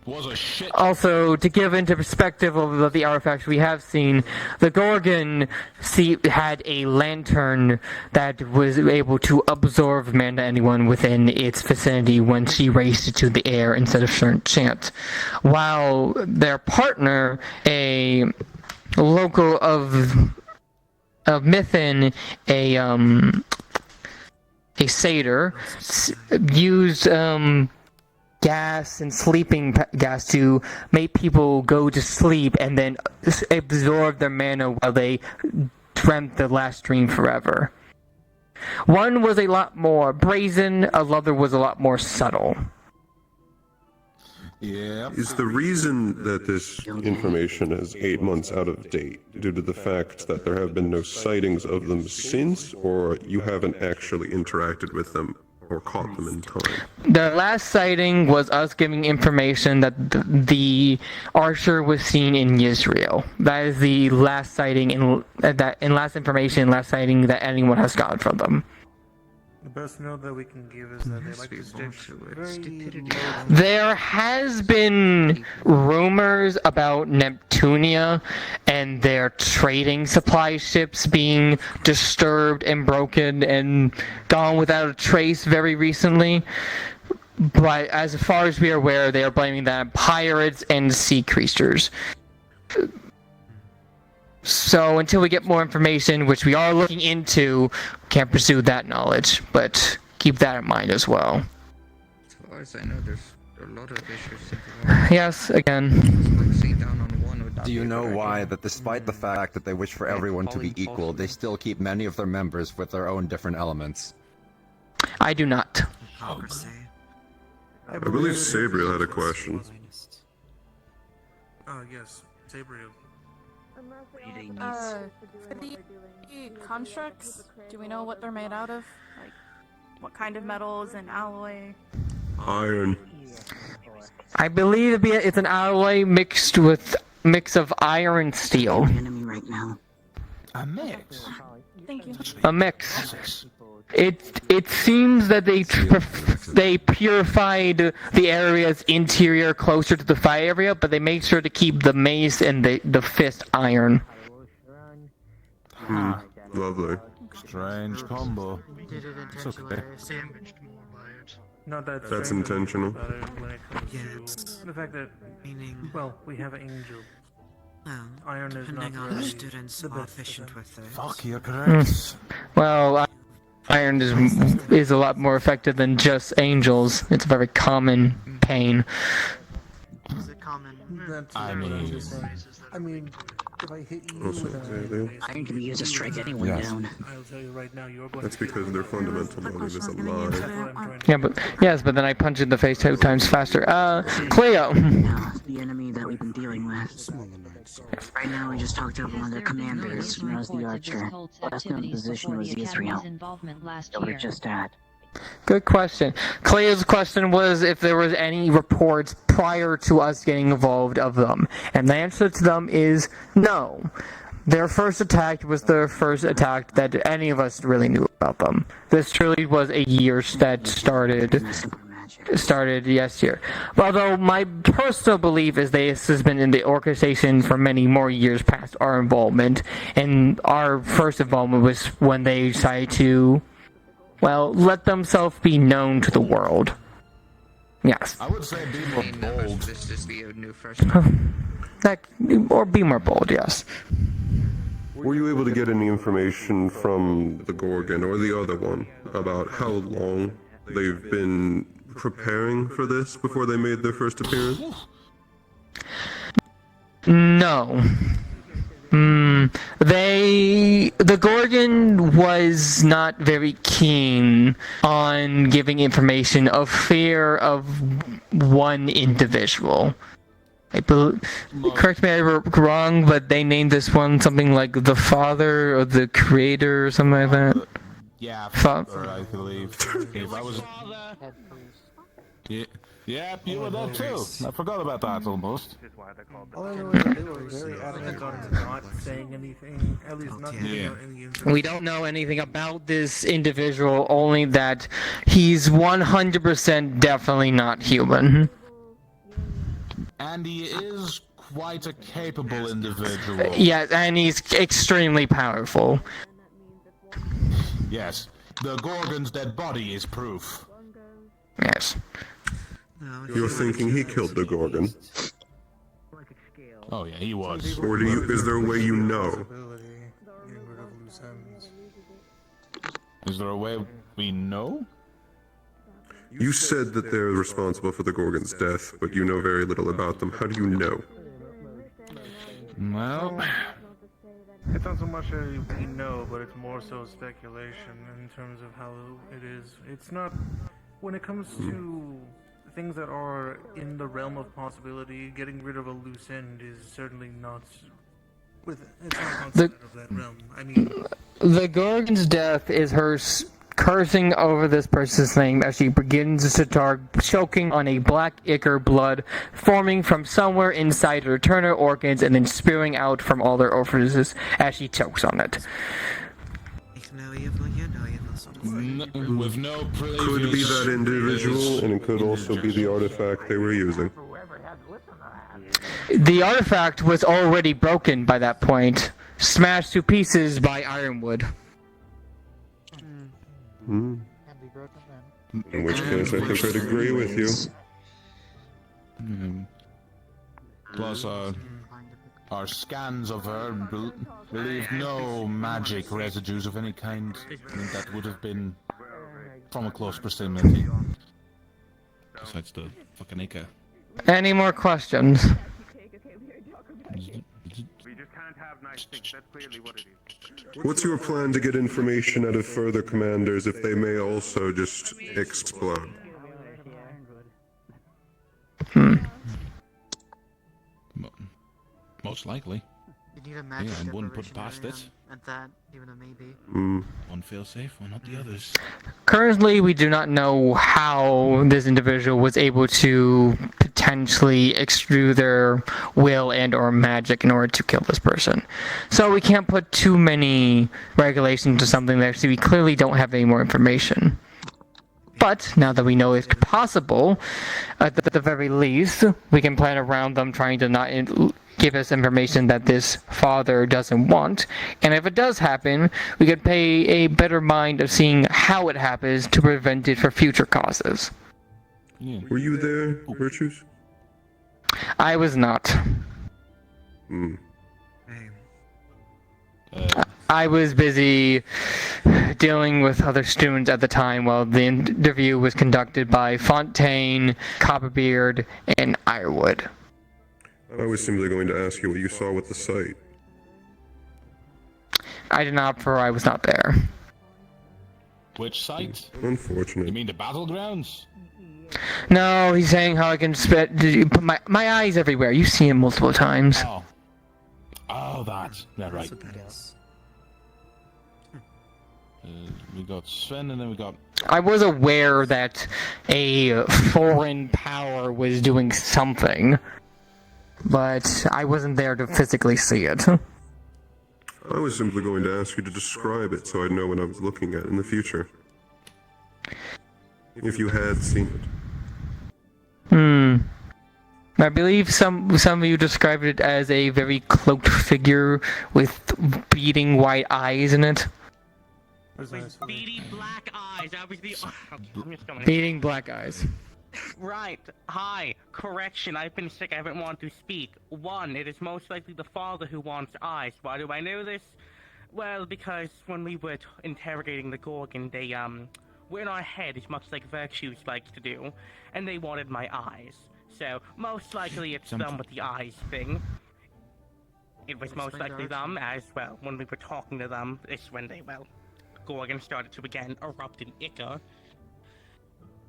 S: was a shit.
F: Also, to give into perspective of the artifacts we have seen, the Gorgon had a lantern that was able to absorb mana anyone within its vicinity when she raised it to the air instead of chant. While their partner, a local of Mythin, a satyr, used gas and sleeping gas to make people go to sleep and then absorb their mana while they dreamt the last dream forever. One was a lot more brazen, another was a lot more subtle.
S: Yeah.
A: Is the reason that this information is 8 months out of date due to the fact that there have been no sightings of them since, or you haven't actually interacted with them or caught them in time?
F: The last sighting was us giving information that the archer was seen in Israel. That is the last sighting last information, last sighting that anyone has gotten from them.
D: The best note that we can give is that they like to stick
F: There has been rumors about Neptunia and their trading supply ships being disturbed and broken and gone without a trace very recently. But as far as we are aware, they are blaming that on pirates and sea creatures. So until we get more information, which we are looking into, can't pursue that knowledge, but keep that in mind as well.
C: As far as I know, there's a lot of issues.
F: Yes, again.
M: Do you know why that despite the fact that they wish for everyone to be equal, they still keep many of their members with their own different elements?
F: I do not.
A: I believe Sabriel had a question.
D: Oh, yes, Sabriel.
R: For the constructs, do we know what they're made out of? Like, what kind of metals and alloy?
A: Iron.
F: I believe it's an alloy mix of iron and steel.
S: A mix?
R: Thank you.
F: A mix. It seems that they purified the area's interior closer to the fire area, but they made sure to keep the mace and the fist iron.
A: Lovely.
S: Strange combo. It's okay.
D: Not that
A: That's
D: strange
A: intentional.
D: about it when it comes to the fact that, well, we have an angel.
W: Well,
D: Iron is not
W: depending on
D: really
W: the students
D: the
W: are
D: best
W: efficient with theirs.
S: Fuck, you're correct.
F: Well, iron is a lot more effective than just angels. It's a very common pain.
G: Is it common?
S: I mean,
D: if I hit you
A: Also,
D: with
I: Iron can be used to strike anyone down.
D: I'll tell you right now, you're going
A: That's because their fundamental motive is a lie.
F: Yeah, but then I punch in the face 2 times faster. Cleo.
I: The enemy that we've been dealing with. Right now, we just talked to one of their commanders, known as the Archer. Last known position was Israel. That we're just at.
F: Good question. Cleo's question was if there was any reports prior to us getting involved of them. And the answer to them is no. Their first attack was the first attack that any of us really knew about them. This truly was a year that started year. Although my personal belief is this has been in the organization for many more years past our involvement. And our first involvement was when they decided to, well, let themselves be known to the world. Yes.
S: I would say be more bold.
C: This is the new freshman.
F: Or be more bold, yes.
A: Were you able to get any information from the Gorgon or the other one about how long they've been preparing for this before they made their first appearance?
F: No. The Gorgon was not very keen on giving information of fear of one individual. Correct me if I'm wrong, but they named this one something like the father or the creator or something like that.
S: Yeah, father, I believe. If I was... Yeah, you were there too. I forgot about that almost.
D: All I know is that they were very adamant on not saying anything, at least not giving out any information.
F: We don't know anything about this individual, only that he's 100% definitely not human.
S: And he is quite a capable individual.
F: Yes, and he's extremely powerful.
S: Yes, the Gorgon's dead body is proof.
F: Yes.
A: You're thinking he killed the Gorgon?
S: Oh yeah, he was.
A: Or is there a way you know?
S: Is there a way we know?
A: You said that they're responsible for the Gorgon's death, but you know very little about them. How do you know?
S: Well...
D: It's not so much that we know, but it's more so speculation in terms of how it is. It's not... When it comes to things that are in the realm of possibility, getting rid of a loose end is certainly not... It's not outside of that realm. I mean...
F: The Gorgon's death is her cursing over this person's name as she begins to start choking on a black ichor blood forming from somewhere inside her internal organs and then spewing out from all their orifices as she chokes on it.
S: With no previous...
A: Could be that individual, and it could also be the artifact they were using.
F: The artifact was already broken by that point, smashed to pieces by Ironwood.
A: In which case, I think I'd agree with you.
S: Plus, our scans of her relieved no magic residues of any kind that would have been from a close proximity. Besides the fucking acre.
F: Any more questions?
A: What's your plan to get information out of further commanders if they may also just explode?
S: Most likely.
W: You need a magic
S: I wouldn't put past it.
W: At that, even a maybe.
S: One feels safe, one not the others.
F: Currently, we do not know how this individual was able to potentially extrude their will and or magic in order to kill this person. So we can't put too many regulations to something that we clearly don't have any more information. But now that we know it's possible, at the very least, we can plan around them trying to not give us information that this father doesn't want. And if it does happen, we could pay a better mind of seeing how it happens to prevent it for future causes.
A: Yeah. Were you there, Virtues?
F: I was not. I was busy dealing with other students at the time while the interview was conducted by Fontaine, Copperbeard, and Ironwood.
A: I was simply going to ask you what you saw with the site.
F: I did not, for I was not there.
S: Which site?
A: Unfortunate.
S: You mean the battlegrounds?
F: No, he's saying how I can put my eyes everywhere. You've seen it multiple times.
S: Oh, that. Yeah, right. We got Sven, and then we got...
F: I was aware that a foreign power was doing something, but I wasn't there to physically see it.
A: I was simply going to ask you to describe it so I'd know what I was looking at in the future. If you had seen it.
F: I believe some of you described it as a very cloaked figure with beating white eyes in it.
H: Beady black eyes. That was the.
F: Beating black eyes.
H: Right. Hi. Correction. I've been sick. I haven't wanted to speak. 1. It is most likely the father who wants eyes. Why do I know this? Well, because when we were interrogating the Gorgon, they were in our head, as much like Virtues likes to do, and they wanted my eyes. So most likely it's them with the eyes thing. It was most likely them as well. When we were talking to them, it's when they Gorgon started to again erupt in ichor.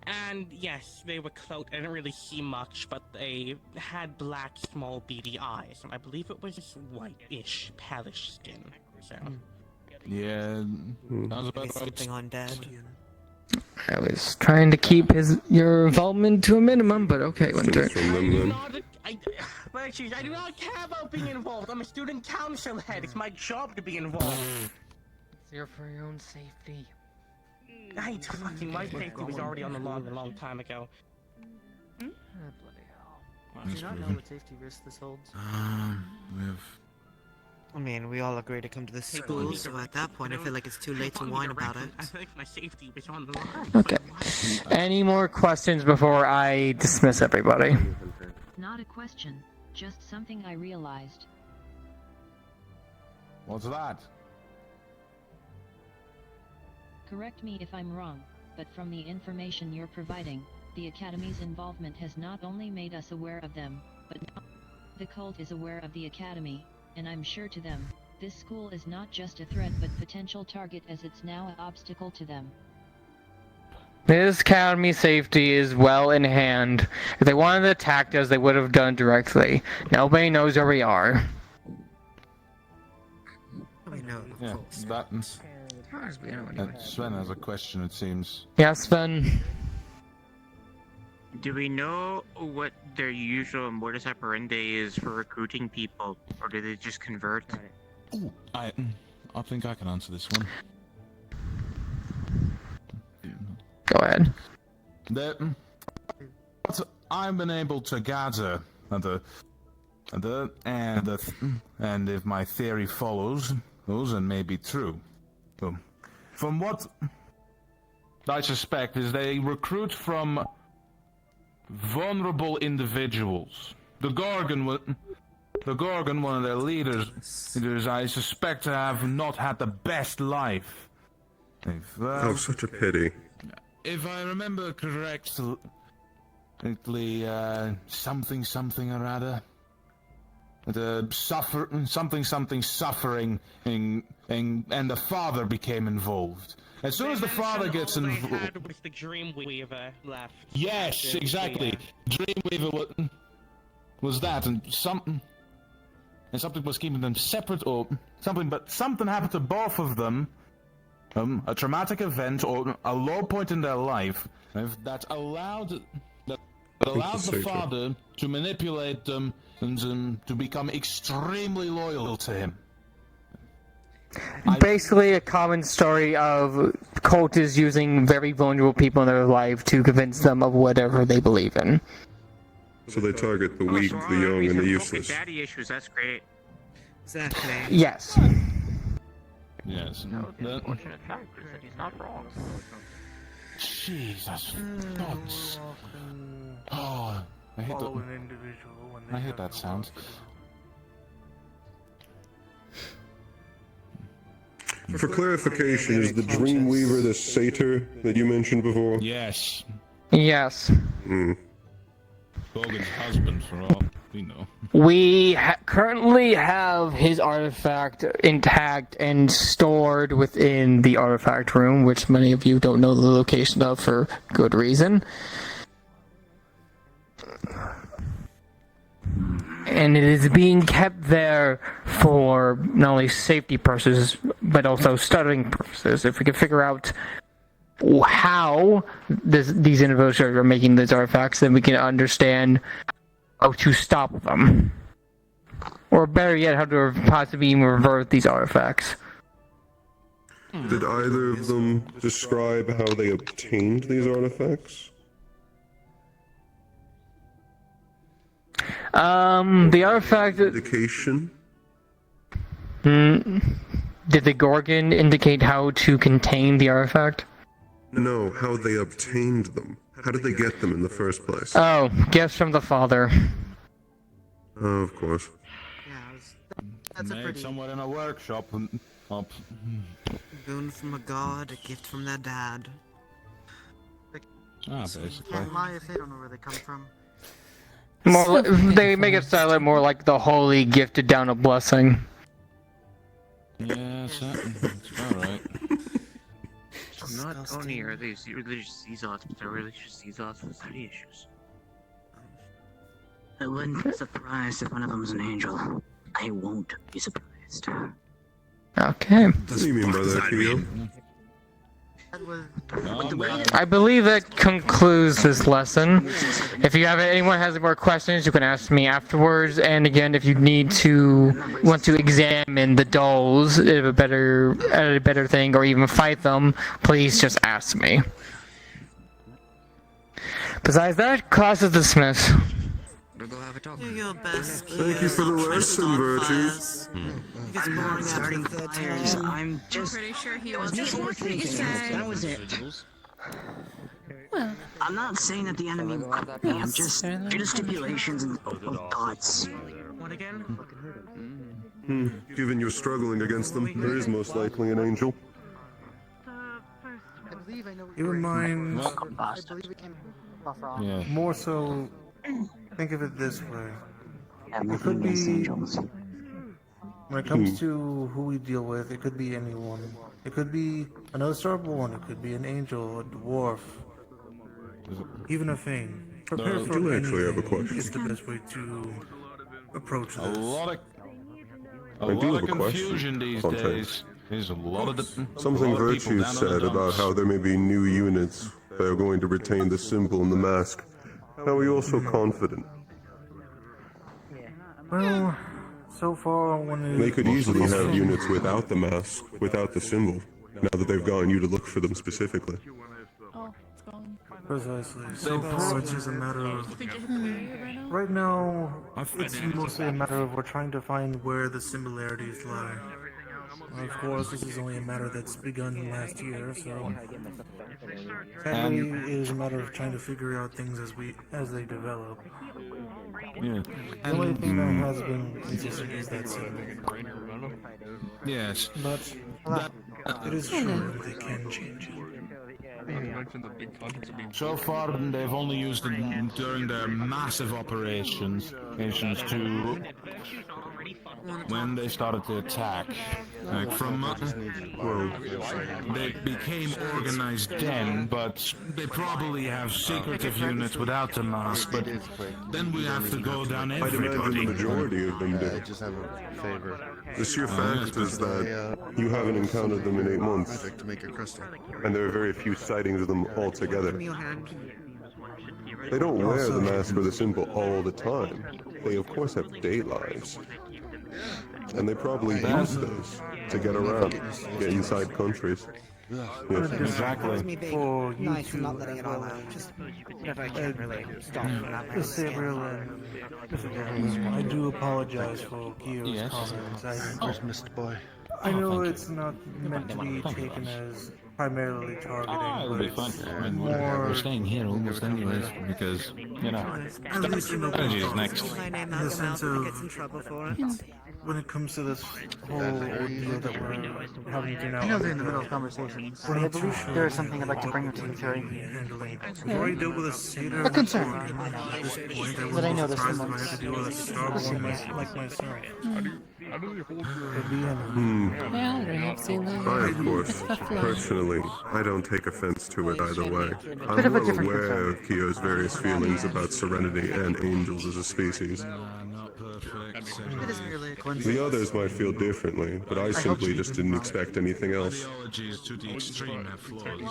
H: And yes, they were cloaked. I didn't really see much, but they had black, small, beady eyes. And I believe it was whitish, palish skin. So.
S: Yeah, sounds about
W: something undead.
F: I was trying to keep your involvement to a minimum, but okay, Winter.
H: I do not care about being involved. I'm a student council head. It's my job to be involved.
K: It's here for your own safety.
H: My safety was already on the lawn a long time ago.
K: Bloody hell.
G: Do you not know what safety risk this holds?
W: I mean, we all agree to come to this school, so at that point I feel like it's too late to whine about it.
H: I feel like my safety was on the line.
F: Okay. Any more questions before I dismiss everybody?
N: Not a question, just something I realized.
S: What's that?
N: Correct me if I'm wrong, but from the information you're providing, the Academy's involvement has not only made us aware of them, but now the cult is aware of the Academy, and I'm sure to them, this school is not just a threat but potential target as it's now an obstacle to them.
F: This Academy safety is well in hand. If they wanted to attack us, they would have done it directly. Nobody knows where we are.
W: We know, of
S: Yeah,
W: course.
S: that Sven has a question, it seems.
F: Yeah, Sven.
H: Do we know what their usual modus operandi is for recruiting people, or do they just convert?
S: Ooh, I think I can answer this one.
F: Go ahead.
S: What I've been able to gather, and if my theory follows, and may be true, from what I suspect is they recruit from vulnerable individuals. The Gorgon, one of their leaders, I suspect to have not had the best life.
A: Oh, such a pity.
S: If I remember correctly, something or other. Something suffering, and the father became involved. As soon as the father gets involved,
H: Was the Dreamweaver left?
S: yes, exactly. Dreamweaver was that, and something was keeping them separate, or something. But something happened to both of them. A traumatic event or a low point in their life that allowed It allows the father to manipulate them and to become extremely loyal to him.
F: Basically, a common story of cultists using very vulnerable people in their life to convince them of whatever they believe in.
A: So they target the weak, the young, and the useless.
H: Daddy issues, that's great.
W: Exactly.
F: Yes.
S: Yes.
H: The unfortunate fact is that he's not wrong.
S: Jesus. Thoughts. Oh, I hate
D: Follow
S: that.
D: an individual when they
S: I hate
D: have
S: that
D: the
S: sound.
A: For clarification, is the Dreamweaver the satyr that you mentioned before?
S: Yes.
F: Yes.
S: Bogan's husband, for all we know.
F: We currently have his artifact intact and stored within the artifact room, which many of you don't know the location of for good reason. And it is being kept there for not only safety purposes, but also studying purposes. If we can figure out how these individuals are making these artifacts, then we can understand how to stop them. Or better yet, how to possibly even revert these artifacts.
A: Did either of them describe how they obtained these artifacts?
F: The artifact...
A: Indication?
F: Did the Gorgon indicate how to contain the artifact?
A: No, how they obtained them. How did they get them in the first place?
F: Oh, gifts from the father.
A: Oh, of course.
W: That's a
S: Made
W: pretty
S: somewhere in a workshop.
W: boon from a god, a gift from their dad.
S: Basically.
G: Can't lie if they don't know where they come from.
F: More, they make it sound more like the holy gifted down a blessing.
S: Yes, that's alright.
J: Not only are they religious Zealots, but they're religious Zealots with daddy issues.
I: I wouldn't be surprised if one of them's an angel. I won't be surprised.
F: Okay.
A: What do you mean by that, Kyo?
F: I believe that concludes this lesson. If anyone has any more questions, you can ask me afterwards. And again, if you want to examine the dolls at a better thing, or even fight them, please just ask me. Besides that, class is dismissed.
W: Do your best.
A: Thank you for the lesson, Virtues.
W: It's boring
I: starting fires. I'm
R: pretty sure he was
I: overthinking. That was it.
L: Well,
I: I'm not saying that the enemy will cut me. I'm just due to stipulations and thoughts.
H: What again?
A: Given you're struggling against them, there is most likely an angel.
G: I believe I know what
D: You mind
G: I believe it came from.
S: Yeah.
D: more so? Think of it this way. It could be, when it comes to who we deal with, it could be anyone. It could be another Starborn, it could be an angel, a dwarf, even a Fane. Prepare for
A: do actually have a
D: anything
A: question.
D: is the best way to approach this.
S: A lot of
A: I do have a
S: confusion
A: question.
S: these days. There's a lot of
A: Something Virtues said about how there may be new units that are going to retain the symbol and the mask. How are you also confident?
D: Well, so far when
A: They could easily have units without the mask, without the symbol, now that they've gotten you to look for them specifically.
R: Oh, it's gone.
D: Precisely. So far, it's just a matter of... Right now, it's mostly a matter of we're trying to find where the similarities lie. Of course, this is only a matter that's begun last year, so... Sadly, it is a matter of trying to figure out things as they develop.
S: Yeah.
D: The only thing that has been consistent is that symbol.
S: Yes.
D: But it is true that they can change it.
S: So far, they've only used it during their massive operations to when they started to attack. Like they became organized then, but they probably have secretive units without the mask. But then we have to go down
A: I'd imagine the
S: everybody.
A: majority of them do.
U: I just have a favor.
A: The sheer fact is that you haven't encountered them in 8 months,
U: To make a crystal.
A: and there are very few sightings of them altogether. They don't wear the mask or the symbol all the time. They of course have day lives. And they probably use those to get around, get inside countries. Yes.
S: Exactly.
D: For you
W: Nice,
D: two
W: I'm not letting
D: as
W: it all
D: well.
W: out. Just whenever I can really stop from that
D: Miss Sabriel and Mr. Jones, I do apologize for Kyo's
S: Yes.
D: comments.
S: Where's Mr. Boy?
D: I know
S: thank you.
D: it's not meant to be taken as primarily targeting,
S: It'll
D: but
S: be fun.
D: it's
S: I mean,
D: more...
S: we're staying here almost anyways, because, you know, energy is next.
D: In the sense of... When it comes to this whole ordeal that we're having to do now...
G: I know they're in the middle of conversations, but I believe there is something I'd like to bring up to you, Terry.
D: We've already dealt with a satyr.
G: A concern
D: At this point,
G: that I noticed
D: surprised if I
G: amongst
D: had to deal with a starborn like myself.
L: Yeah, I have seen that.
A: I, of course, personally, I don't take offense to it either way. I'm well aware of Kyo's various feelings about Serenity and angels as a species. The others might feel differently, but I simply just didn't expect anything else.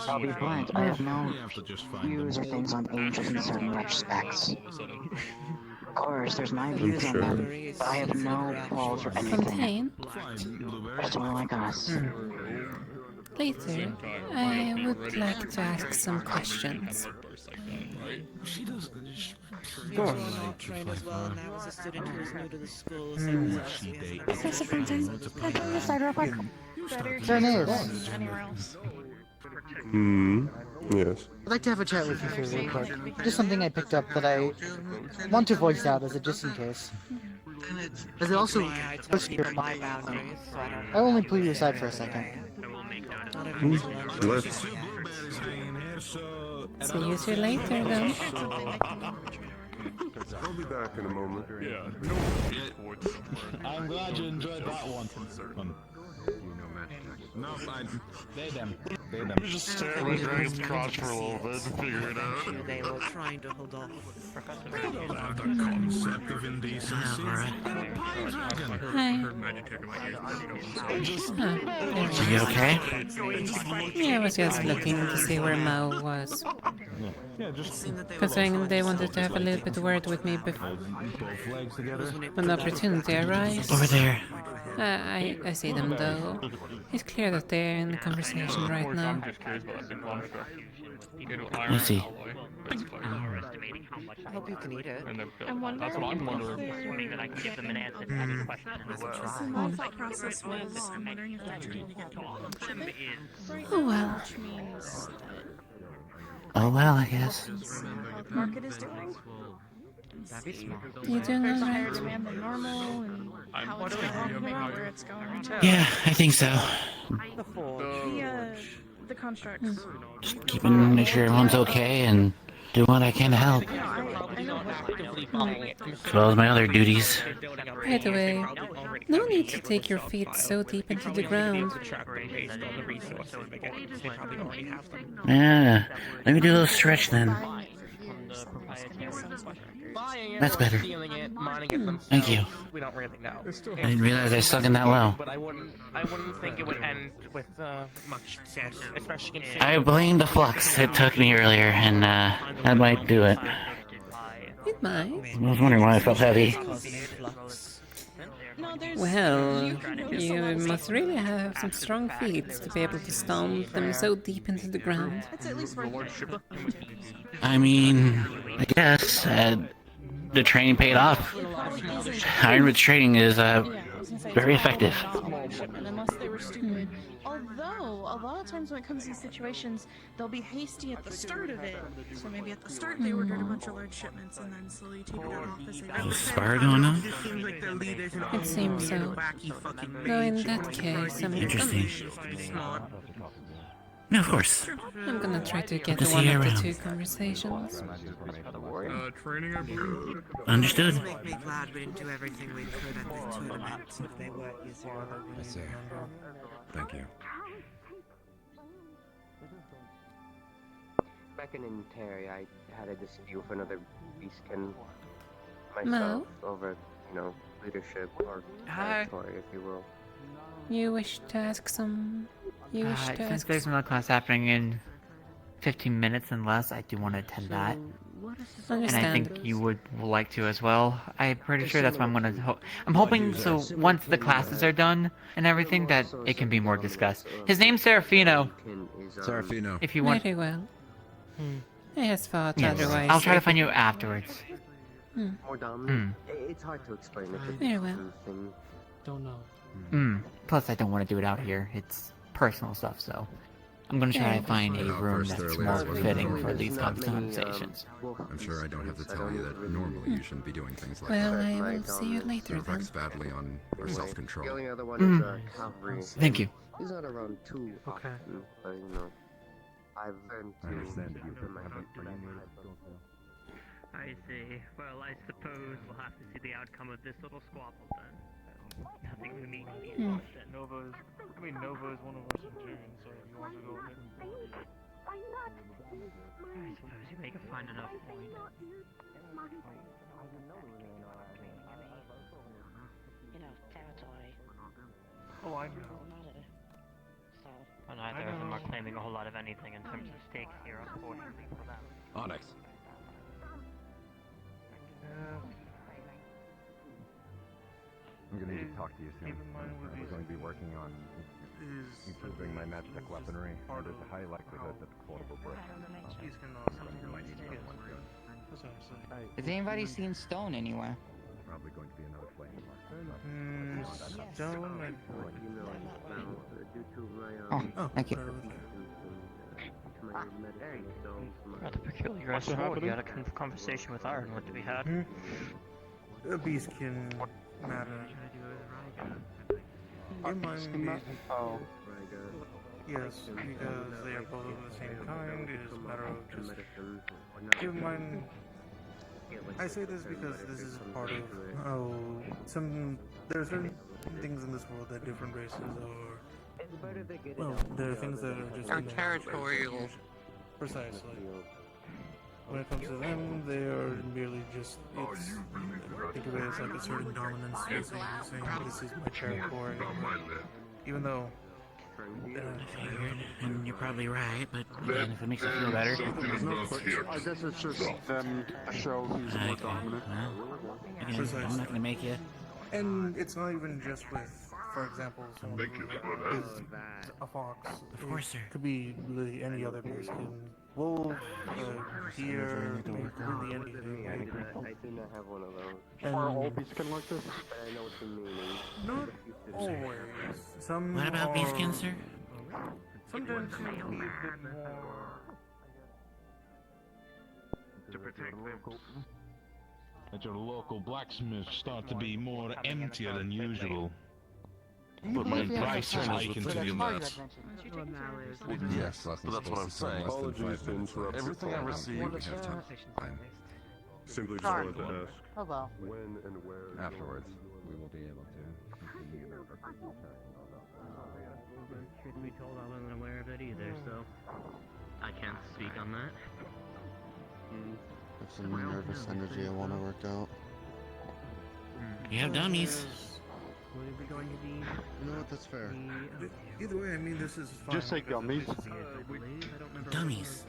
I: I'll be blunt, I have no views or things on angels in certain respects. Of course, there's my views on them, but I have no balls or anything.
L: Fontaine?
I: Just one like us.
L: Later, I would like to ask some questions.
W: Go on. Trained as well, and I was a student who was new to the school, so it was actually
G: Professor Fontaine, can I pull you aside real quick?
R: Better
G: There it
R: here
G: is.
R: than anywhere else.
A: Yes.
G: I'd like to have a chat with you for real quick. Just something I picked up that I want to voice out as a just in case. As it also push your
W: my boundaries, so I don't...
G: I'll only pull you aside for a second.
A: Let's.
L: See you two later, then.
A: I'll be back in a moment.
S: I'm glad you enjoyed that one. No, they them.
T: Just stare at my dragon's crotch for a little bit and figure it out.
W: They were trying to hold off.
S: I don't have the concept of indecency.
L: Hi.
B: Are you okay?
L: Yeah, I was just looking to see where Mo was. Considering they wanted to have a little bit of word with me before when the opportunity arrives.
B: Over there.
L: I see them though. It's clear that they're in the conversation right now.
B: I see.
W: I hope you can eat it.
R: I'm wondering
O: That's what I'm wondering.
R: if
O: That I can give them an answer to any question in the world.
R: So my thought process was, I'm wondering if they're trying to get to the
L: Oh well.
R: which means
B: Oh well, I guess.
R: how the market is doing.
L: You doing
R: There's a
L: alright?
R: higher demand than normal, and how it's going, where it's going.
B: Yeah, I think so.
R: The constructs.
B: Just keeping, make sure everyone's okay and do what I can to help. As well as my other duties.
L: By the way, no need to take your feet so deep into the ground.
B: Yeah, let me do a little stretch then. That's better. Thank you.
H: We don't really know.
B: I didn't realize I sunk in that low.
H: But I wouldn't think it would end with much success, especially
B: I blame the flux it took me earlier, and that might do it.
L: It might.
B: I was wondering why I felt heavy.
L: Well, you must really have some strong feet to be able to stomp them so deep into the ground.
R: It's at least worth it.
B: I mean, I guess the training paid off. Ironwood's training is very effective.
R: And unless they were stupid. Although, a lot of times when it comes to these situations, they'll be hasty at the start of it. So maybe at the start they ordered a bunch of large shipments and then slowly tapered it off as they
B: Is this fire going on?
L: It seems so. Though in that case,
B: Interesting. No, of course.
L: I'm gonna try to get
B: to
L: to
B: see
L: one
B: you
L: of the
B: around.
L: two conversations.
T: Training up.
B: Understood.
W: It makes me glad we didn't do everything we could at the tournament if they were easier.
U: I see. Thank you.
J: Back in Terry, I had a dispute with another beastkin myself over, leadership or territory, if you will.
L: You wish to ask some... You wish to
B: Since
L: ask...
B: there's another class happening in 15 minutes and less, I do want to attend that. And I
L: Understand.
B: think you would like to as well. I'm pretty sure that's what I'm gonna. I'm hoping so once the classes are done and everything that it can be more discussed. His name's Serafino.
M: Serafino.
B: If you want.
L: Very well. I has thought
B: Yes.
L: otherwise.
B: I'll try to find you afterwards.
J: More dominant. It's hard to explain it.
L: Very well.
G: Don't know.
B: Plus, I don't want to do it out here. It's personal stuff, so I'm gonna try to find a room that's more fitting for these conversations.
M: I'm sure I don't have to tell you that normally you shouldn't be doing things like
L: Well,
M: that.
L: I will see you later
M: It
L: then.
M: affects badly on our self-control.
J: The only other one is cavalry.
B: Thank you.
J: He's not around too often, but you know, I've learned to.
M: I understand that you
J: put my
M: have
J: head
M: a
J: down.
P: I see. Well, I suppose we'll have to see the outcome of this little squabble then. Nothing immediately.
D: Nova is one of our centurions, so if you want to go with him.
P: I suppose you make a fine enough point.
Q: You know, territory.
D: Oh, I know.
P: Well, neither of them are claiming a whole lot of anything in terms of stakes here, unfortunately for them.
M: Onyx. I'm gonna need to talk to you soon. We're going to be working on improving my magic weaponry. There's a high likelihood that the quotable brick might need to
C: Has anybody seen Stone anywhere?
M: Probably going to be another flame.
D: Stone.
C: Oh, thank you.
P: Rather peculiar, I swore you had a conversation with Ironwood to be had.
D: A beast can matter. In mind, yes, because they are both of the same kind. It is a matter of just keep in mind. I say this because this is part of how there are certain things in this world that different races are. Well, there are things that are just
C: Are territorial.
D: Precisely. When it comes to them, they are merely just, think of it as like a certain dominance, basically saying this is my territory. Even though,
W: And you're probably right, but
B: And if it makes you feel better.
V: I guess it's just them to show who's more dominant.
B: Again, I'm not gonna make you.
D: and it's not even just with, for example, someone who is a fox.
W: Of course, sir.
D: Could be really any other beast. Wolf, deer, really anything.
J: I do not have one of those.
V: Are all beastskin like this?
J: But I know what you mean.
D: Not always. Some
W: What about beastskin, sir?
D: Sometimes you need a bit more.
E: To protect them.
S: That your local blacksmiths start to be more emptier than usual. But my price is high considering that.
T: Yes, but that's what I'm saying. Apologies to interrupt. Everything I received. Simply just wanted to ask.
G: Hello.
T: When and where.
M: Afterwards, we will be able to continue the
P: Shouldn't be told I wasn't aware of it either, so I can't speak on that.
U: Have some nervous energy I want to work out.
W: You have dummies.
P: What is it going to be?
U: You know what? That's fair.
D: Either way, I mean, this is fine.
V: Just say gummies.
W: Dummies.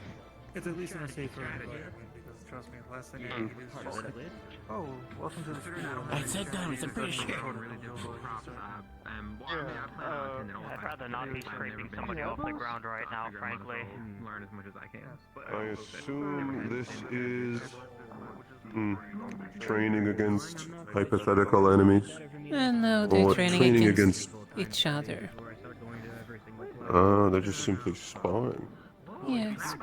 D: It's at least in a safer environment, because trust me, the last thing I need is just, oh, welcome to the school.
W: I said dummies, I'm pretty sure.
P: I'd rather not be scraping somebody off the ground right now, frankly.
E: Learn as much as I can.
A: I assume this is training against hypothetical enemies.
L: No, they're
A: Or
L: training
A: against.
L: each other.
A: They're just simply sparring.
L: Yes.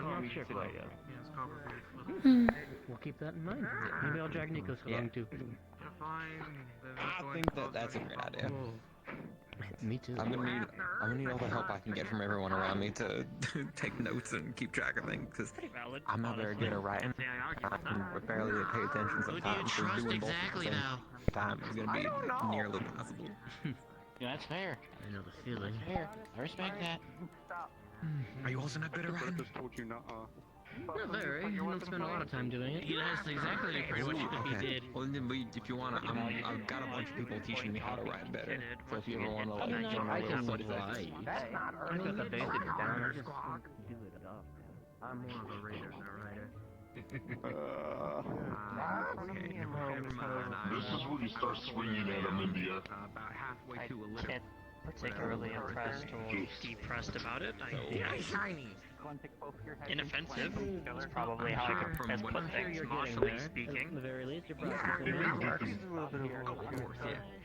P: We'll keep that in mind. Maybe I'll drag Nikos along too.
C: I think that's a great idea.
P: Me too.
C: I'm gonna need all the help I can get from everyone around me to take notes and keep track of things, because I'm not very good at writing. I can barely pay attention sometimes. So doing both at the same time is gonna be nearly impossible.
P: Yeah, that's fair. I know the feeling.
C: That's fair. I respect that. Are you also not good at writing?
P: Not very. You don't spend a lot of time doing it. That's exactly pretty much what he did.
C: Well, then if you wanna, I've got a bunch of people teaching me how to write better. So if you ever wanna like join my little study
P: I got the basics down. I just do it up.
C: I'm more of a reader than a writer. Okay, never mind.
F: This is where you start swinging at him, India.
C: About halfway to a little.
O: Can't particularly impressed or depressed about it.
C: Yeah, shiny.
O: Inoffensive is probably how I could best put things, martially speaking.
P: At the very least, you're
F: Yeah,
P: probably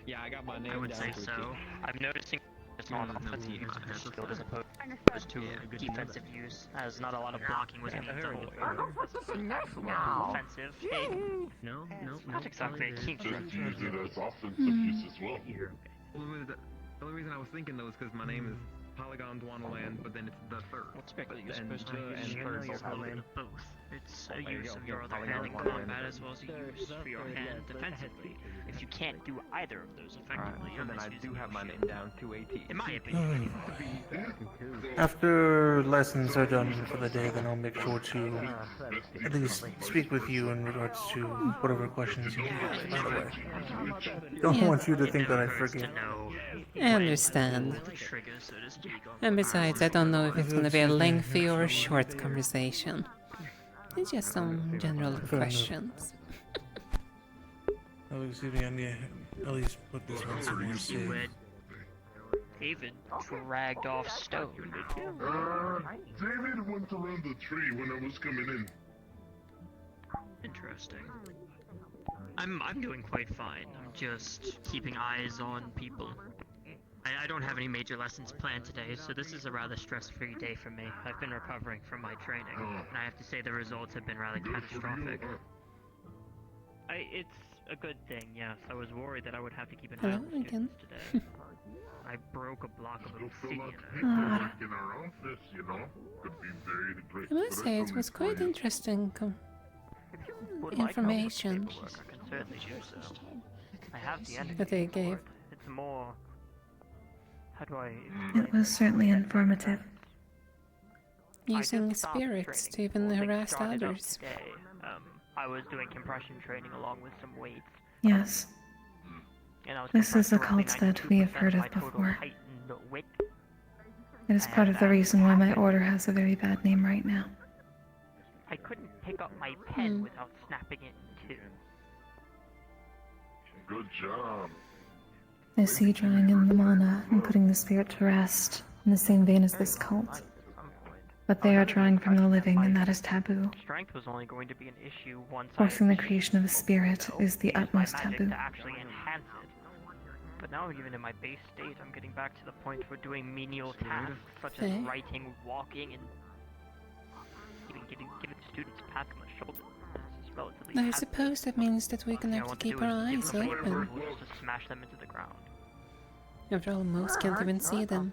C: Yeah, I got my name
O: I would
C: down
O: say
C: to a
O: so.
C: T.
O: I'm noticing this on offensive use of this field as opposed to defensive use, as not a lot of blocking was being done. Offensive?
P: No.
O: Not exactly a key
F: Just use it as offensive use as well.
C: The only reason I was thinking though is because my name is Polygon Dwanaland, but then it's the third.
O: You're supposed to
C: and
O: use
C: third's
O: a
C: also
O: little bit
C: name.
O: of both. It's a
C: There you
O: use
C: go.
O: of your other
C: Polygon
O: hand in
C: Dwanaland.
O: combat as well as a use for your hand defensively. If you can't do either of those effectively,
C: So
O: you're
C: then I
O: misusing
C: do have my
O: your
C: name
O: shield.
C: down to a T.
O: In my opinion.
D: After lessons are done for the day, then I'll make sure to at least speak with you in regards to whatever questions you have. By the way, don't want you to think that I forget.
L: I understand.
O: Trigger, so to speak, on
L: And besides, I don't know if it's going to be a lengthy or a short conversation. It's just some general questions.
D: Oh, excuse me, I need to at least put this one somewhere safe.
O: David dragged off stone.
F: David went around the tree when I was coming in.
O: Interesting. I'm doing quite fine. I'm just keeping eyes on people. I don't have any major lessons planned today, so this is a rather stress-free day for me. I've been recovering from my training, and I have to say the results have been rather catastrophic. It's a good thing, yes. I was worried that I would have to keep an eye on the students today. I broke a block of obsidian.
F: In our office, you know, could be very great.
L: I must say, it was quite interesting information
O: I can certainly do so. I have the energy
L: that they
O: for
L: gave.
O: it. It's more... How do I...
K: It was certainly informative.
L: Using spirits to even harass others.
O: Today. I was doing compression training along with some weights.
K: Yes.
O: And I was
K: This is a
O: compressing
K: cult
O: roughly
K: that we have
O: 92%
K: heard
O: my
K: of
O: total
K: before.
O: height and width.
K: It is part of the reason why my order has a very bad name right now.
O: I couldn't pick up my pen without snapping it in two.
F: Good job.
K: I see drawing in the mana and putting the spirit to rest in the same vein as this cult. But they are drawing from the living, and that is taboo.
O: Strength was only going to be an issue once
K: Forcing the creation of a spirit is the utmost
O: magic
K: taboo.
O: to actually enhance it. But now, even in my base state, I'm getting back to the point where doing menial tasks such as
L: Okay.
O: writing, walking, and even giving students a pat on the shoulder. This is relatively
L: I
O: hazardous.
L: suppose that means that we're gonna
O: What I
L: have to
O: want
L: keep
O: do
L: our
O: is give
L: eyes
O: them the
L: open.
O: approval just to smash them into the ground.
L: After all, most can't even see them.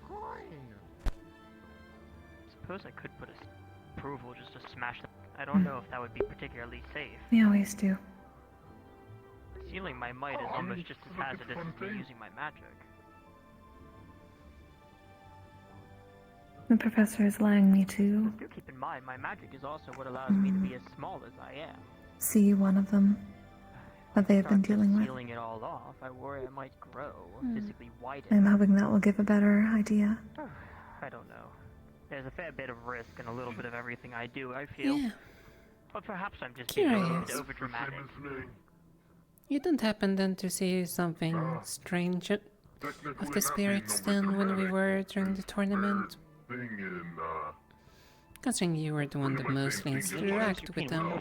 O: Suppose I could put a approval just to smash them. I don't know if that would be particularly safe.
K: We always do.
O: Sealing my might is almost just as hazardous as me using my magic.
K: The professor is allowing me to
O: Do keep in mind, my magic is also what allows me to be as small as I am.
K: see one of them that they have been dealing with.
O: Sealing it all off, I worry I might grow, physically widen.
K: I'm hoping that will give a better idea.
O: I don't know. There's a fair bit of risk and a little bit of everything I do, I feel.
L: Yeah.
O: But perhaps I'm just being a little bit
L: Curious.
O: overdramatic.
L: You don't happen then to see something strange of the spirits then when we were during the tournament? Considering you were the one that mostly interacted with them.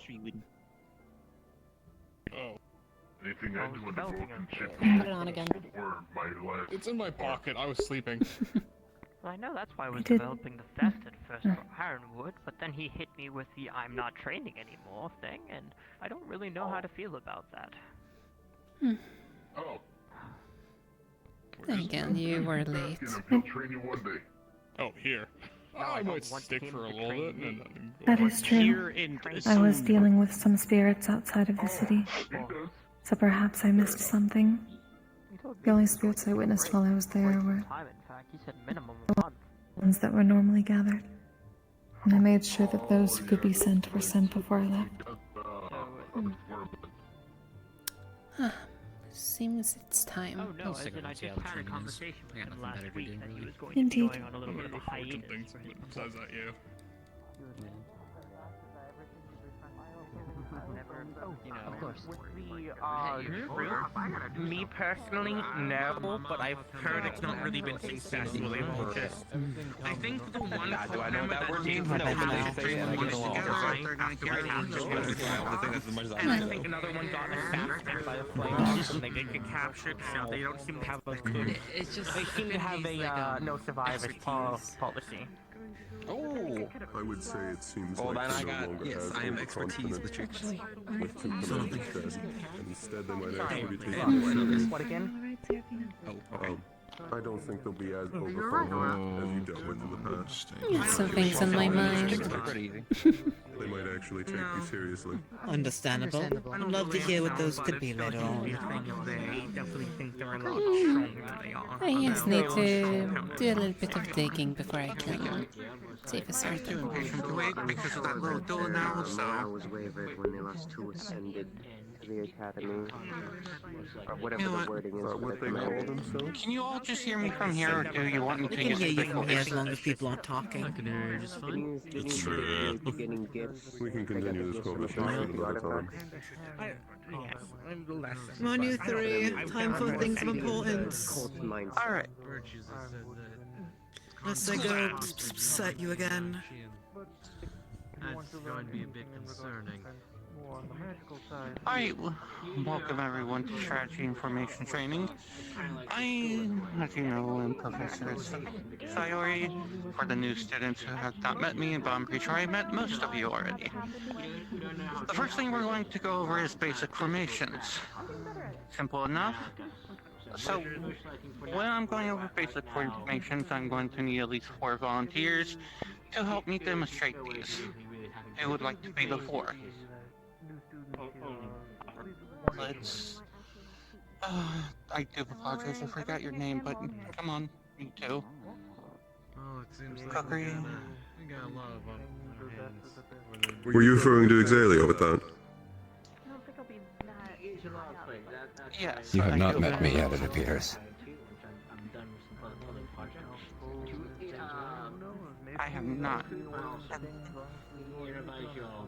F: Oh. Anything I do in the broken ship.
L: Put it on again.
F: Or my life.
N: It's in my pocket. I was sleeping.
O: Well, I know that's why I was
K: I did-
O: developing the vest at first for Ironwood, but then he hit me with the I'm not training anymore thing, and I don't really know how to feel about that.
F: Oh.
L: Then again, you were late.
F: I'll train you one day.
N: Oh, here. I might stick for a little bit and then go
K: That
N: back.
K: is true. I was dealing with some spirits outside of the city, so perhaps I missed something. The only spirits I witnessed while I was there were
O: Time, in fact, he said minimum a month.
K: ones that were normally gathered, and I made sure that those who could be sent were sent before I left.
L: Seems it's time.
O: Oh no, as in I just had a conversation with him last week that he was going to be
K: Indeed.
O: going on a little bit of a hiatus for his
N: Says that you.
C: Of course.
D: Me personally, no, but I've heard it's not really been successful. I think the one program that did
C: No,
D: have
C: they
D: three months
C: say
D: together
C: they're gonna
D: after
C: carry on.
D: and I think another one got assassinated by a flames and they didn't get captured, so they don't seem to have a good.
C: It's just
D: They seem to have a no survivors policy.
C: Oh!
A: I would say it seems
C: Well,
A: like
C: then I
A: they no
C: got-
A: longer
C: yes,
A: have
C: I am
A: overconfidence
C: expertise with tricks.
A: with two commanders dead, and instead they might actually be taking
D: Sorry,
A: this
D: what again?
A: I don't think they'll be as overconfident as you dealt with in the past.
L: Some things on my mind.
A: They might actually take you seriously.
W: Understandable. I'd love to hear what those could be later on.
D: They definitely think they're a lot stronger than they are.
L: I just need to do a little bit of digging before I can say for certain.
J: Because of that little door now, so I was wavered when they last two ascended to the academy, or whatever the wording is for the commander.
D: Can you all just hear me from here, or do you want me
W: We
D: to
W: can
D: use
W: hear
D: the
W: you from here as long as people aren't talking.
J: It's true. Beginning gifts.
A: We can continue this conversation another time.
W: Come on, you three. Time for things of importance.
D: Alright.
W: Unless I go set you again.
P: That's going to be a bit concerning.
D: Alright, welcome everyone to Strategy Information Training. I, as you know, am Professor Sayori. For the new students who have not met me, but I'm pretty sure I met most of you already. The first thing we're going to go over is basic formations. Simple enough. So, when I'm going over basic formations, I'm going to need at least 4 volunteers to help me demonstrate these. Who would like to be the 4? Let's... I do apologize, I forgot your name, but come on, you too.
P: Oh, it seems like
D: Kuragari.
P: we got a lot of them on our hands.
A: Were you referring to Exalio with that?
D: Yes.
H: You have not met me yet, it appears.
D: I have not.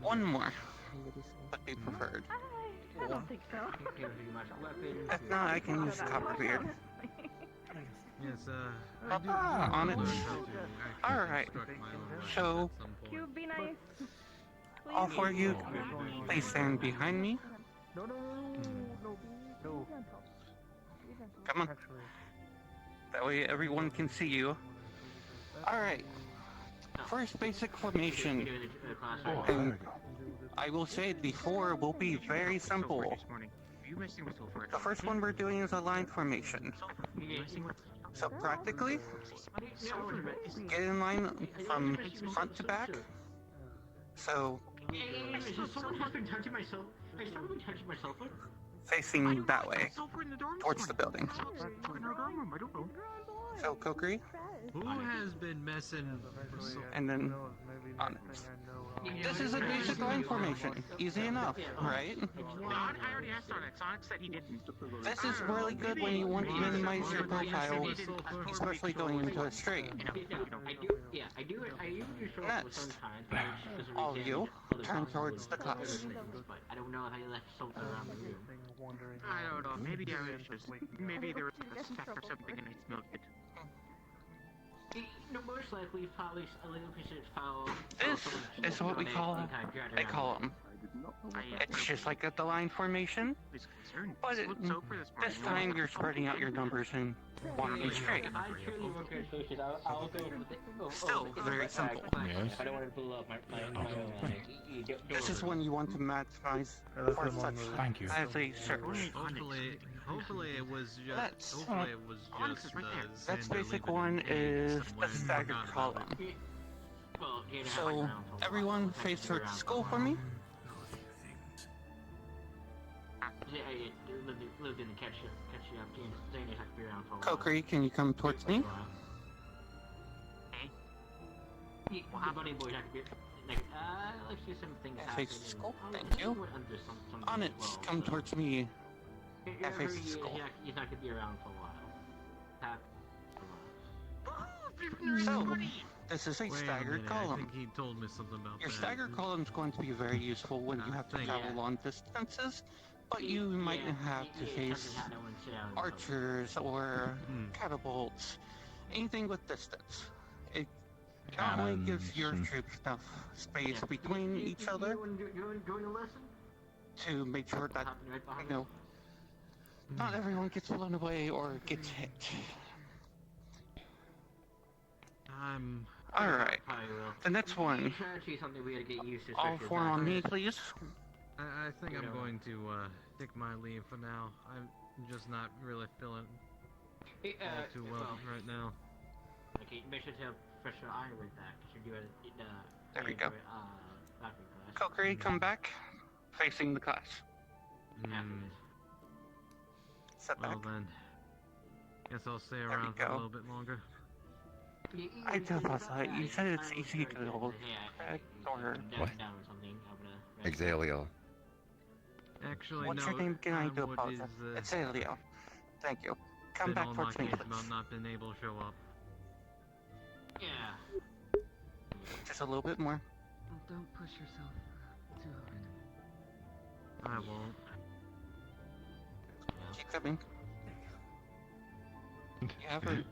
D: One more would be preferred.
Q: I don't think so.
D: If not, I can use Copperbeard.
P: Yes,
D: On it. Alright. So,
Q: Cube, be nice.
D: all 4 of you, please stand behind me. Come on. That way everyone can see you. Alright. First basic formation. And I will say the 4 will be very simple. The first one we're doing is a line formation. So practically, get in line from front to back. So facing that way, towards the building. So Kokiri,
P: who has been messing?
D: and then on it. This is a basic line formation. Easy enough, right?
E: I already asked Onyx. Onyx said he didn't.
D: This is really good when you want to minimize your profile, especially going into a straight. Next, all of you, turn towards the class.
P: I don't know how you left something around the room.
E: I don't know. Maybe I was just. Maybe there was a stack or something and I smelled it.
P: No, most likely, probably a little piece of foul.
D: This is what we call a column. It's just like at the line formation, but this time you're spreading out your numbers and walking straight. Still very simple. This is when you want to maximize for such as a search.
P: Hopefully it was just.
D: That's basic one is the staggered column. So everyone face towards school for me. Kokiri, can you come towards me? Face school, thank you. On it, come towards me. Face school.
P: He's not gonna be around for a while.
D: So,
B: This is a
I: Wait a
B: staggered
I: minute,
B: column.
I: I think he told me something about
B: Your
I: that.
B: staggered column is going to be very useful when you have to travel long distances, but you might have to face archers or catapults, anything with distance. It not only gives your troops enough space between each other to make sure that, you know, not everyone gets blown away or gets hit. Alright, the next one. All four on me, please.
I: I think I'm going to take my leave for now. I'm just not really feeling all too well right now.
P: Okay, make sure to have Professor Ironwood back. Should do it.
B: There we go. Kuragari, come back, facing the class. Set back.
I: Well then, guess I'll stay around for a little bit longer.
B: I do apologize. You said it's easy to hold. Or
H: What? Exalio.
I: Actually,
B: what's your name again? I do apologize. It's Exalio. Thank you. Come back towards me, please.
I: About not being able to show up.
P: Yeah.
B: Just a little bit more.
P: Don't push yourself too hard.
I: I won't.
B: Keep coming. You have her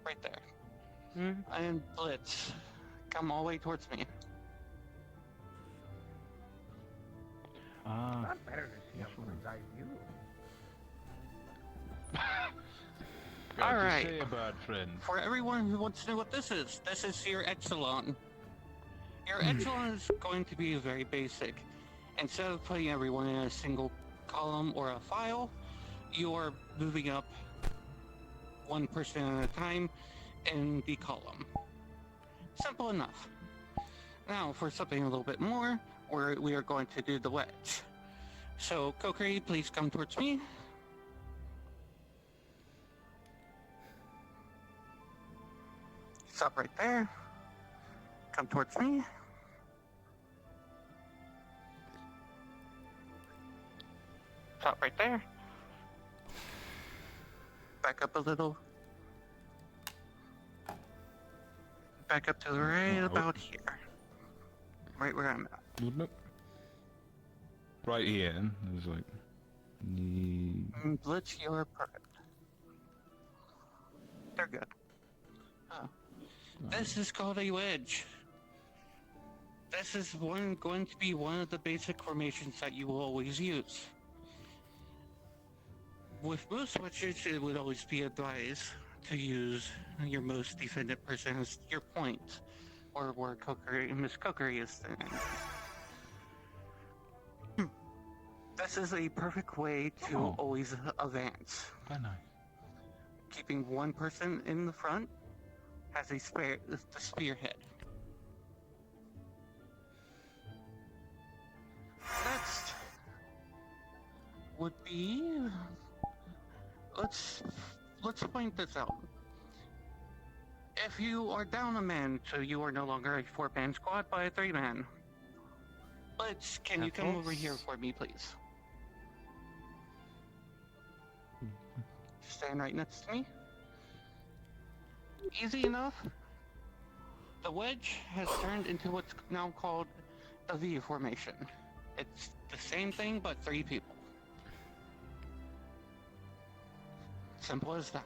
B: right there. And Blitz, come all the way towards me.
J: Not better to see a woman's eye view.
B: Alright.
S: Say about friend.
B: For everyone who wants to know what this is your echelon. Your echelon is going to be very basic. Instead of putting everyone in a single column or a file, you are moving up one person at a time in the column. Simple enough. Now, for something a little bit more, we are going to do the wedge. So, Kokiri, please come towards me. Stop right there. Come towards me. Stop right there. Back up a little. Back up to right about here. Right where I'm at.
S: Nope. Right here. There's like...
B: Blitz, you're perfect. They're good. This is called a wedge. This is going to be one of the basic formations that you will always use. With most wedges, it would always be advised to use your most defended person as your point, or where Miss Kokiri is standing. This is a perfect way to always advance.
S: Very nice.
B: Keeping one person in the front as the spearhead. Next would be let's point this out. If you are down a man, so you are no longer a 4-man squad but a 3-man. Can you come over here for me, please? Stand right next to me. Easy enough. The wedge has turned into what's now called a V formation. It's the same thing, but 3 people. Simple as that.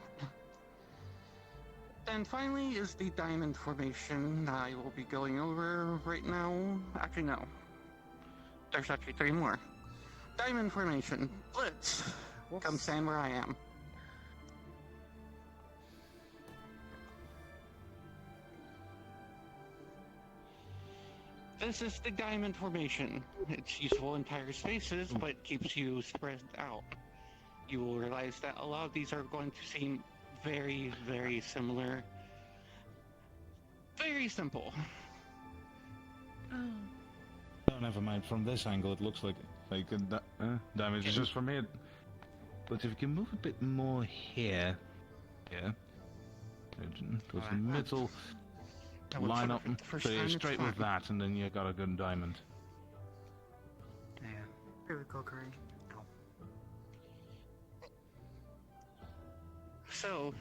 B: Then finally is the diamond formation I will be going over right now. Actually, no. There's actually 3 more. Diamond formation. Blitz. Come stand where I am. This is the diamond formation. It's useful in entire spaces, but keeps you spread out. You will realize that a lot of these are going to seem very, very similar. Very simple.
S: Oh, never mind. From this angle, it looks like damage is just from it. But if you can move a bit more here, towards the middle, line up, stay straight with that, and then you got a good diamond.
W: Yeah. Here we go, Curry.
B: So,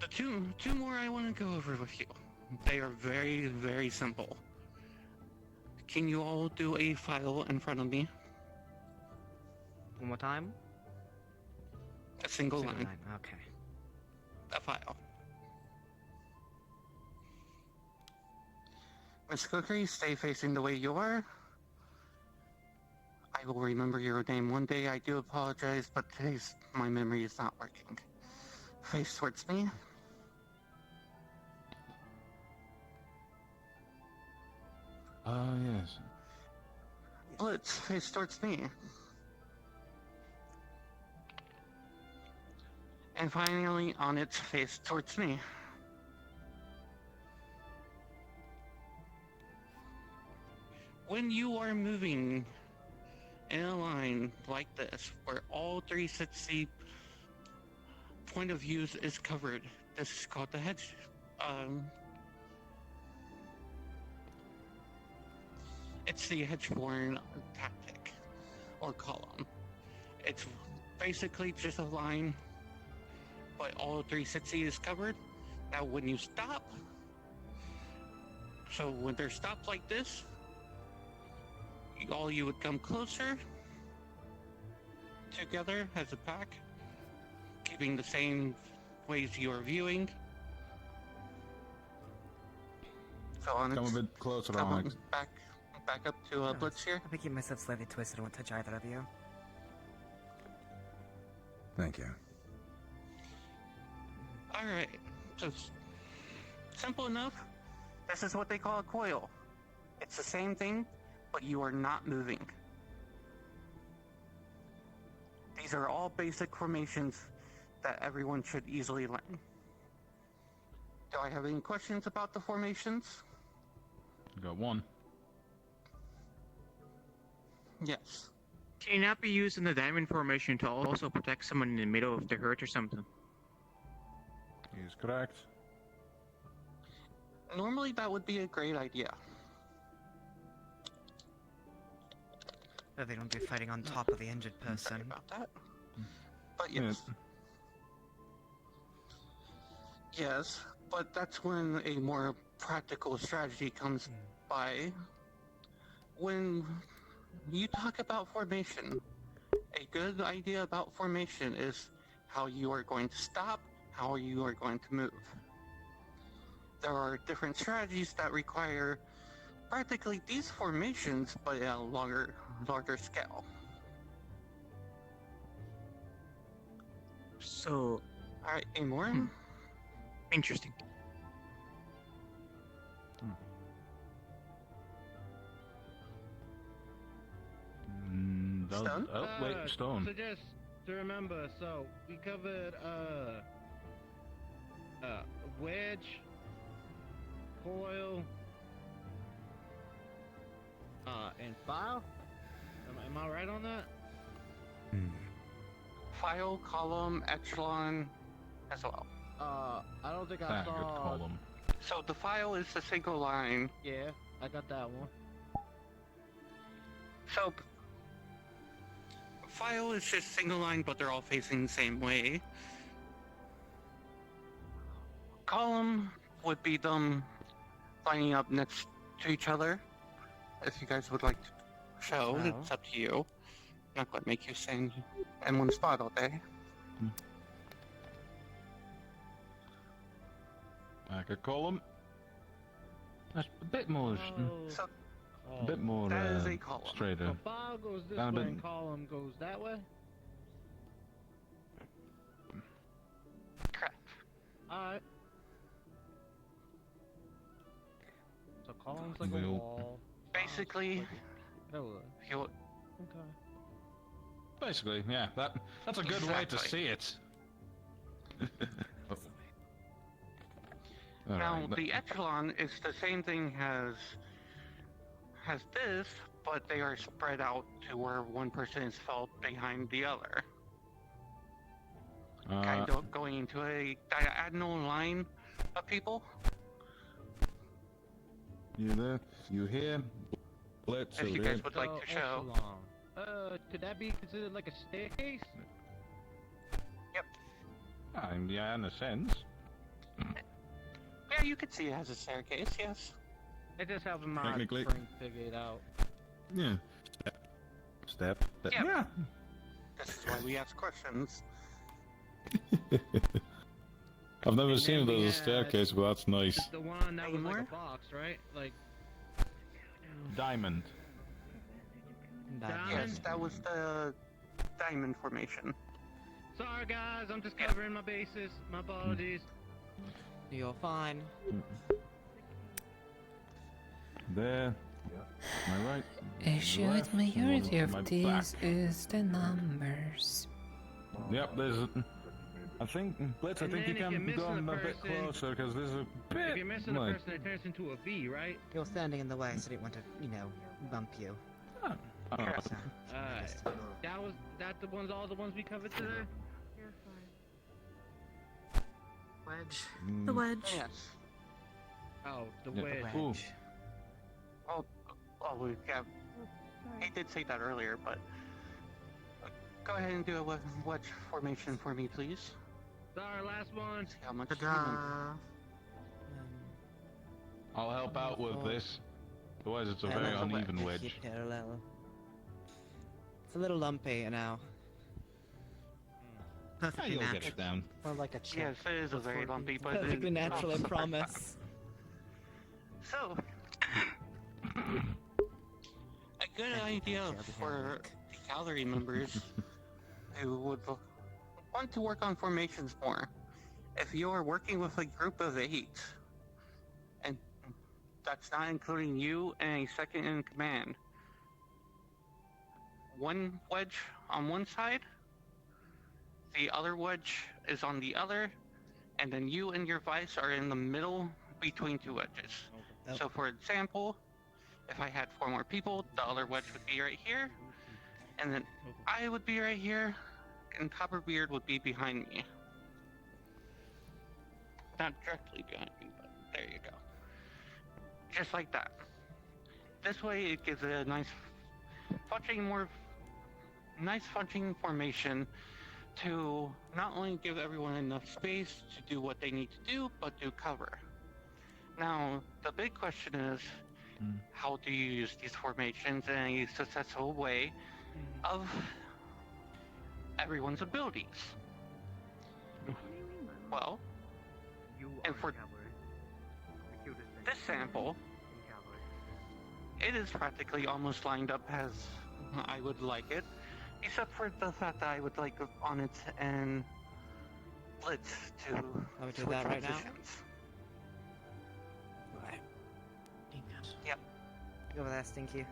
B: The two more I want to go over with you. They are very, very simple. Can you all do a file in front of me?
W: One more time?
B: A single line.
W: Okay.
B: A file. Miss Cookery, stay facing the way you are. I will remember your name one day. I do apologize, but today's my memory is not working. Face towards me.
S: Yes.
B: Blitz, face towards me. And finally, on its face towards me. When you are moving in a line like this, where all 360 point of views is covered, this is called the hedge. It's the hedge-born tactic, or column. It's basically just a line, but all 360 is covered. Now when you stop, so when they're stopped like this, all you would come closer together as a pack, keeping the same ways you are viewing. So on
S: Come a bit closer,
B: come
S: Onyx.
B: Back up to Blitz here.
W: I'll be keeping myself slightly twisted. I won't touch either of you.
S: Thank you.
B: Alright, so simple enough. This is what they call a coil. It's the same thing, but you are not moving. These are all basic formations that everyone should easily learn. Do I have any questions about the formations?
S: Got one.
B: Yes.
E: Can you not be using the diamond formation to also protect someone in the middle if they're hurt or something?
S: He's correct.
B: Normally that would be a great idea.
W: But they don't be fighting on top of the injured person.
B: Sorry about that. But yes. Yes, but that's when a more practical strategy comes by. When you talk about formation, a good idea about formation is how you are going to stop, how you are going to move. There are different strategies that require practically these formations, but at a larger scale.
E: So,
B: alright, any more?
E: Interesting.
B: Stone?
S: Oh, wait, Stone.
I: So just to remember, so we covered wedge, coil, and file. Am I right on that?
B: File, column, echelon, as well.
I: I don't think I saw.
S: Column.
B: So the file is the single line.
I: Yeah, I got that one.
B: So file is just single line, but they're all facing the same way. Column would be them lining up next to each other. If you guys would like to show, it's up to you. I'm not going to make you stand in one spot all day.
S: Back a column. That's a bit more.
B: So,
S: a bit more
B: that is a column.
S: straighter.
I: So file goes this
S: Down a
I: way
S: bit.
I: and column goes that way?
B: Correct.
I: Alright. So column's like a
S: We'll-
I: wall.
B: Basically, you
I: Okay.
S: Basically, yeah. That's a good way to see it. All
B: now
S: right,
B: the echelon is the same thing as this, but they are spread out to where one person is felt behind the other. Kind of going into a diagonal line of people.
S: You there? You here? Blitz
B: If you
S: there.
B: guys would like to show.
I: Echelon. Could that be considered like a staircase?
B: Yep.
S: Yeah, in a sense.
B: you could see it has a staircase, yes.
I: It just helping my
S: Technically.
I: brain figure it out.
S: Yeah. Step.
B: Yeah.
S: Yeah.
B: This is why we ask questions.
S: I've never
I: And
S: seen
I: then
S: it
I: we
S: as a
I: had
S: staircase, but that's nice.
I: The one that was like a
B: Anymore?
I: box, right? Like
S: Diamond.
B: Yes, that was the diamond formation.
I: Sorry guys, I'm just covering my bases. My apologies.
W: You're fine.
S: There. Am I right?
L: A sure
S: Left,
L: majority
S: one to my
L: of these is the numbers.
S: Yep, there's a... I think, Blitz, I
I: And
S: think you
I: then if you're
S: can
I: missing
S: go
I: a
S: a bit
I: person-
S: closer, because there's a
I: If
S: bit...
I: you're missing a
S: like...
I: person, it turns into a V, right?
W: You're standing in the way, so I didn't want to, bump you.
S: Oh.
W: So,
I: Alright. That the ones, all the ones we covered today?
W: wedge.
S: Mm.
W: The wedge.
B: Yes.
I: Oh, the
S: Yeah.
I: wedge.
S: Ooh.
B: Yeah. He did say that earlier, but go ahead and do a wedge formation for me, please.
I: Sorry, last one.
B: See how much
W: Ta-da.
S: I'll help out with this. Otherwise it's a very
W: Parallel
S: uneven
W: wedge.
S: wedge.
W: Parallel. It's a little lumpy, Perfectly
S: you'll
W: natural.
S: get it down.
W: More like a chip.
B: Yes, it is a very lumpy, but
W: Perfectly natural, I promise.
B: So, a good idea for the gallery members who would want to work on formations more. If you are working with a group of 8, and that's not including you and a second in command, one wedge on one side, the other wedge is on the other, and then you and your vice are in the middle between 2 wedges. So for example, if I had 4 more people, the other wedge would be right here, and then I would be right here, and Copperbeard would be behind me. Not directly behind me, but there you go. Just like that. This way it gives it a nice fudging formation to not only give everyone enough space to do what they need to do, but to cover. Now, the big question is, how do you use these formations in a successful way of everyone's abilities? Well, and for this sample, it is practically almost lined up as I would like it, except for the fact that I would like Onyx and Blitz to
W: Are we doing
B: switch
W: that right now?
B: positions.
W: Right.
B: Yep.
W: Go over there, Stinky.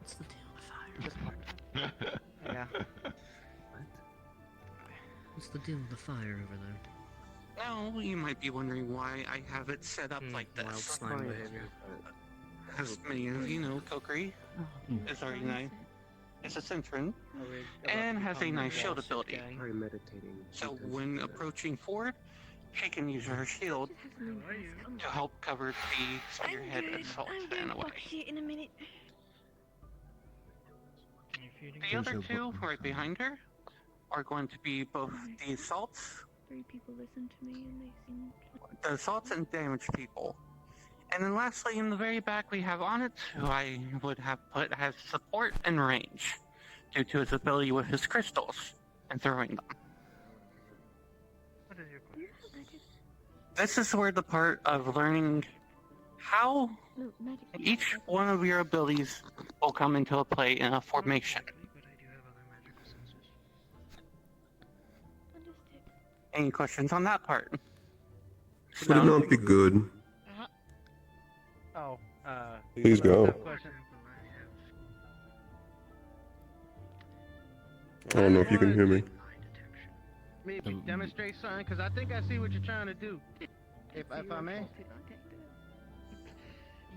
W: What's the deal with the fire? Yeah. What's the deal with the fire over there?
B: Now, you might be wondering why I have it set up like
W: Wild
B: this.
W: slime behavior.
B: As many of you know, Kokiri is already nice. It's a Centron, and has a nice shield ability. So when approaching forward, she can use her shield to help cover the spearhead assault in a way.
Q: In a minute.
B: The other 2 right behind her are going to be both the assaults,
Q: 3 people listen to me and they seem...
B: the assaults and damage people. And then lastly, in the very back, we have Onyx, who I would have put as support and range, due to his ability with his crystals and throwing them.
P: What is your question?
B: This is where the part of learning how each one of your abilities will come into play in a formation. Any questions on that part?
A: Would it not be good?
I: Oh,
A: Please go.
I: question.
A: I don't know if you can hear me.
I: Maybe demonstrate something, because I think I see what you're trying to do. If I may.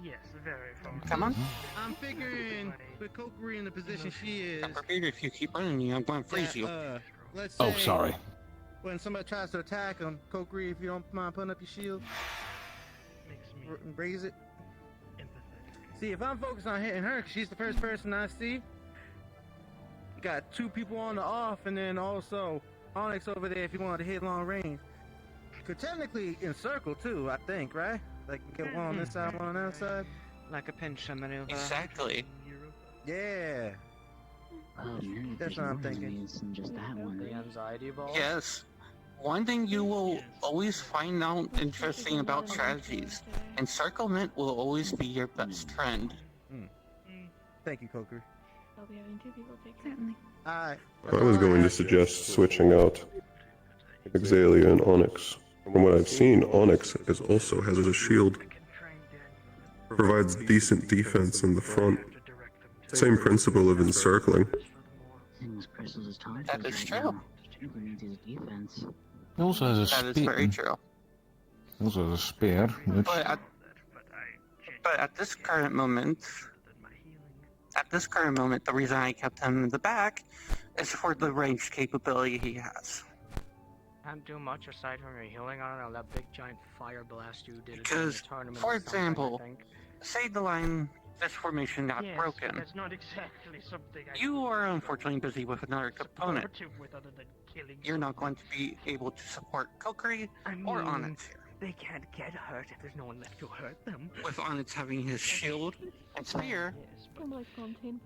P: Yes, very fun.
B: Come on.
I: I'm figuring with Kokiri in the position she is.
B: If you keep running me, I'm going to freeze you.
I: Let's
S: Oh,
I: say
S: sorry.
I: when somebody tries to attack him, Kokiri, if you don't mind putting up your shield, raise it. See, if I'm focused on hitting her, 'cause she's the first person I see, you got 2 people on the off, and then also Onyx over there if you wanted to hit long range.
D: could technically encircle too, I think, right? Like get one on this side, one on that side.
W: Like a pincher maneuver.
B: Exactly.
D: Yeah. That's what I'm thinking.
J: The anxiety ball?
B: Yes. One thing you will always find out interesting about strategies, encirclement will always be your best friend.
D: Thank you, Coker.
Q: I'll be having two people take
K: Certainly.
D: Alright.
A: I was going to suggest switching out Exalia and Onyx. From what I've seen, Onyx also has a shield. Provides decent defense in the front. Same principle of encircling.
B: That is true.
S: He also has a spear.
B: That is very true.
S: He also has a spear, which...
B: But at this current moment, the reason I kept him in the back is for the range capability he has.
J: Can't do much aside from your healing. I don't know, that big giant fire blast you did.
B: Because, for example, say the line, this formation got broken.
J: That's not exactly something
B: You are unfortunately busy with another opponent. You're not going to be able to support Kokiri or Onyx here.
J: They can't get hurt if there's no one left to hurt them.
B: With Onyx having his shield and spear,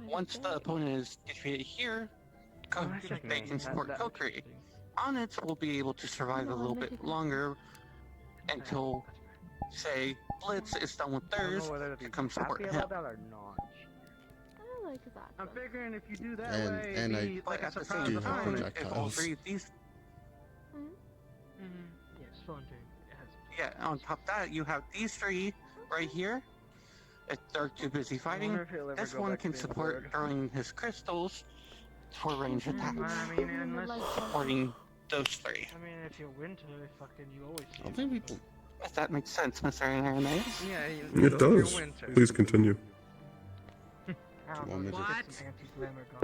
B: once the opponent is defeated here, they can support Kokiri. Onyx will be able to survive a little bit longer until, say, Blitz is done with theirs to come support him.
Q: I like that.
D: I'm figuring if you do that
G: And
D: way,
B: But at the
D: surprise
B: same
G: do have
B: time, if all
G: projectiles.
B: three of these,
J: Yes, Fontaine.
B: yeah, on top of that, you have these three right here. If they're too busy fighting, this one can support throwing his crystals for range attacks,
J: I mean, unless...
B: supporting those three.
J: I mean, if you're winter, fucking you always...
G: I don't think people...
B: If that makes sense, Mr. Irenaeus.
J: Yeah,
A: It does. Please continue.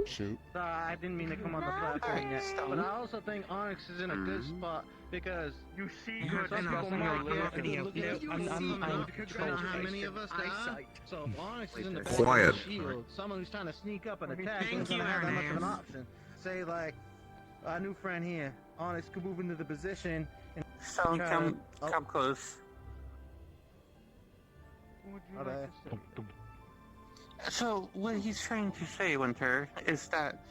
G: Shoot.
D: I didn't mean to come on the platform yet, but I also think Onyx is in a good spot because
J: you see
D: good
J: and
D: people
J: also
D: might
J: you're
D: get
J: looking
D: look at you.
J: I'm
D: How many of us there are? So if Onyx is in the back
A: Quiet.
D: of the shield, someone who's trying to sneak up and attack
W: Thank
D: isn't
W: you,
D: gonna have that much of an
W: Ernest.
D: option. Say like our new friend here, Onyx could move into the position and
B: Stone,
D: try
B: come
D: to-
B: close. So, what he's trying to say, Winter, is that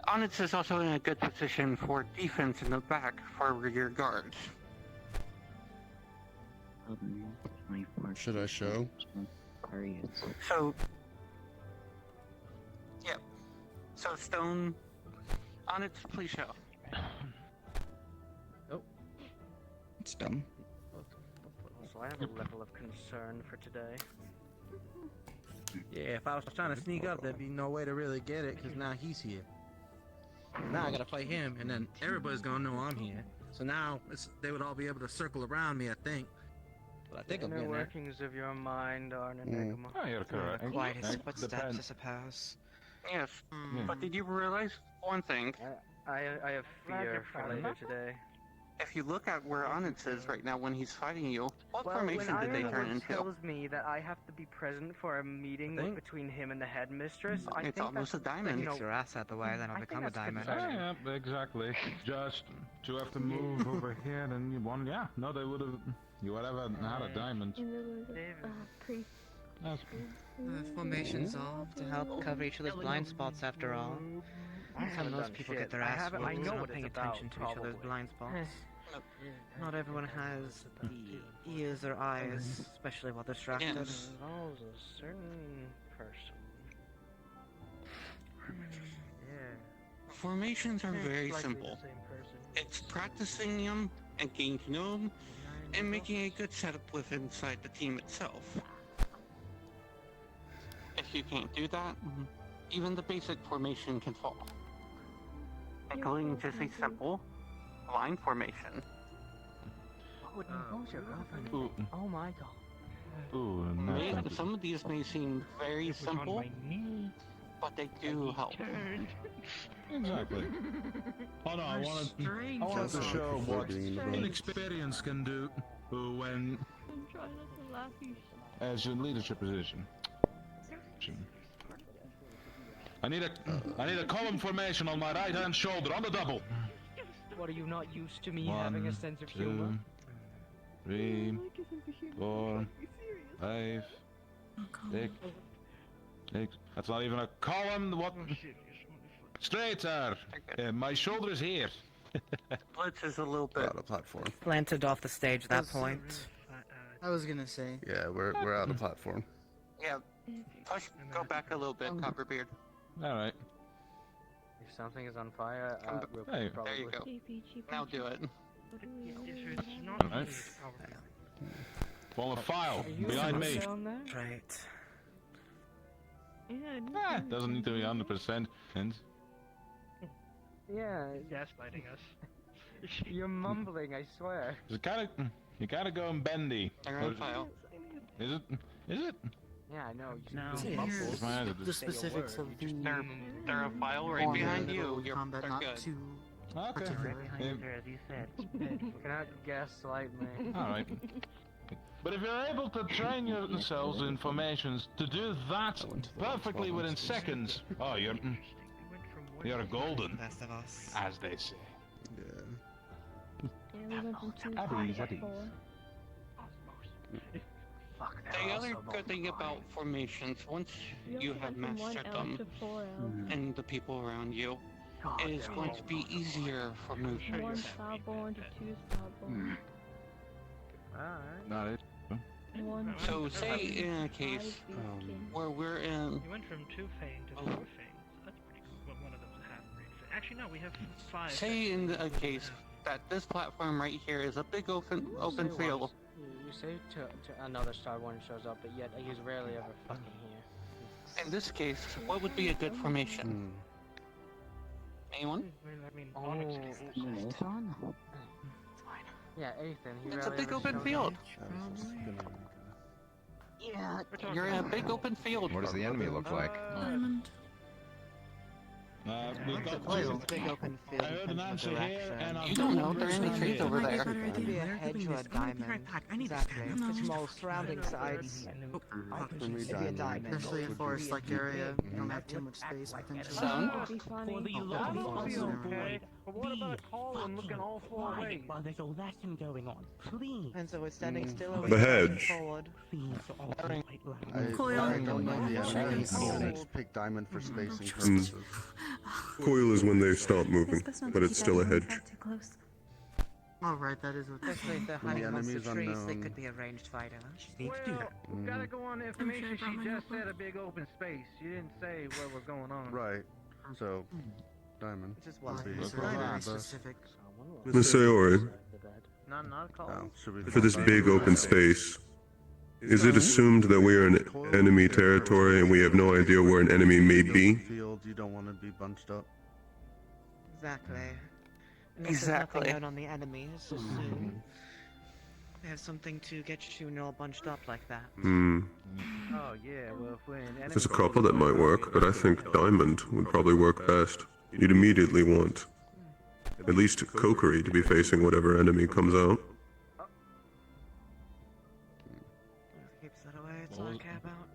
B: Onyx is also in a good position for defense in the back for rear guards.
G: Should I show?
B: So, yeah. So, Stone, Onyx, please show.
G: It's dumb.
J: So I have a level of concern for today.
D: yeah, if I was trying to sneak up, there'd be no way to really get it because now he's here. Now I gotta fight him, and then everybody's gonna know I'm here. So now they would all be able to circle around me, I think. But I think
J: The
D: I'm
J: inner
D: getting there.
J: workings of your mind are an enigma.
S: Oh, you're correct.
W: Quite his
S: Depends.
W: footsteps, I suppose.
B: Yes, but did you realize one thing?
J: I have fear for later today.
B: If you look at where Onyx is right now when he's fighting you, what
J: Well,
B: formation
J: when
B: did they turn
J: Ironwood
B: into?
J: tells me that I have to be present for a meeting between him and the headmistress, I
B: It's
J: think
B: almost
J: that's,
B: a diamond.
J: You know,
W: Get your ass out the way, then I'll
J: I think
W: become a
J: that's
W: diamond.
J: concerning.
S: Yeah, exactly. Just to have to move over here, and you want, yeah, no, they would have, you would have had a diamond.
Q: Priest.
S: That's
W: Formation's off to help cover each other's blind spots after all. Some of those people get their ass whooped
J: I know
W: for not
J: what
W: paying
J: it's about,
W: attention to each other's
J: probably.
W: blind spots. Not everyone has the ears or eyes, especially while distracted.
B: Yes.
J: involves a certain person.
B: Formations are very
J: Likely
B: simple.
J: the same person.
B: It's practicing them and getting to know them and making a good setup with inside the team itself. If you can't do that, even the basic formation can fall. Including just a simple line formation.
J: Oh, who's your girlfriend?
S: Ooh.
J: Oh my god.
S: Ooh, no, thank you.
B: Some of these may seem very simple, but they do help.
S: Exactly. Oh no, I wanted to show what inexperience can do when as in leadership position. I need a column formation on my right hand shoulder on the double.
J: What, are you not used to me having a sense of humor?
S: 3, 4, 5, 6. That's not even a column. What? Straighter. My shoulder is here.
B: Blitz is a little bit
A: out of platform.
W: Planted off the stage at that point.
G: I was gonna say.
A: Yeah, we're out of platform.
B: Yeah, go back a little bit, Copperbeard.
S: Alright.
J: If something is on fire, we'll
S: Hey.
J: probably...
B: There you go. Now do it.
S: Alright. Fall of file behind me.
W: Right.
S: Doesn't need to be 100%.
J: Yeah.
P: Gaslighting us.
J: You're mumbling, I swear.
S: You gotta go and bendy.
B: They're on file.
S: Is it? Is it?
J: Yeah, I know.
G: The specifics of the
B: They're a file right behind you.
G: combat,
B: They're
G: not
B: good.
G: too
S: Okay.
J: As you said. Cannot gaslight me.
S: Alright. But if you're able to train yourselves in formations to do that perfectly within seconds, oh, you're golden,
W: Best of us.
S: as they say.
Q: Yeah, we went from 2
S: At ease,
Q: to
S: at ease.
Q: 4.
B: The other good thing about formations, once you have mastered them, and the people around you, it is going to be easier for
Q: 1
B: movement.
Q: Starbborn to 2 Starbborn.
S: Not it.
Q: 1
B: So say in a case where we're in...
P: We went from 2 Fane to 4 Fane. That's pretty cool. But one of them's a half-breed Fane. Actually, no, we have 5.
B: Say in a case that this platform right here is a big open field.
J: You say to another Starborn shows up, but yet he's rarely ever fucking here.
B: In this case, what would be a good formation? Anyone?
P: I mean,
J: Yeah, Ethan. He
B: It's a
J: rarely
B: big
J: ever
B: open
J: shows
B: field.
J: up.
B: Yeah, you're in a big open field.
U: What does the enemy look like?
S: We've got
W: Big open field.
S: I heard an answer here, and I'm
B: You don't know, there are any trees over there.
W: Could be a hedge or a diamond. Exactly.
G: Small
W: surrounding sides.
F: For me, diamond.
G: Especially a forest-like area, you don't have too much space potentially.
B: Son?
P: okay. But what about a column looking all 4 ways?
W: While there's a lesson going on, please. And so it's standing still.
A: The hedge.
W: Forward.
G: Coil.
F: I don't know the enemy. I just pick diamond for spacing
A: Mm.
F: purposes.
A: Coil is when they stop moving, but it's still a hedge.
G: Oh, right, that is what
W: Especially if they're
F: When
W: hiding
F: the
W: amongst the
F: enemy's
W: trees, they
F: unknown.
W: could be a ranged fighter.
P: Well, we gotta go on the information. She just said a big open space. She didn't say where we're going on.
F: Right. So, diamond.
W: Just
F: would
W: one.
F: be
G: It's
F: the
G: very
F: best.
G: specific.
A: Miss Aori,
J: Not a column.
F: Oh, should we
A: for this big open space, is it assumed that we are in enemy territory and we have no idea where an enemy may be?
F: Field, you don't want to be bunched up.
W: Exactly.
B: Exactly.
W: Nothing out on the enemy. It's just they have something to get you all bunched up like that.
A: Hmm.
J: Oh yeah, well if we're in enemy...
A: There's a couple that might work, but I think diamond would probably work best. You'd immediately want at least Kokiri to be facing whatever enemy comes out.
W: Keeps that away. It's all I care about.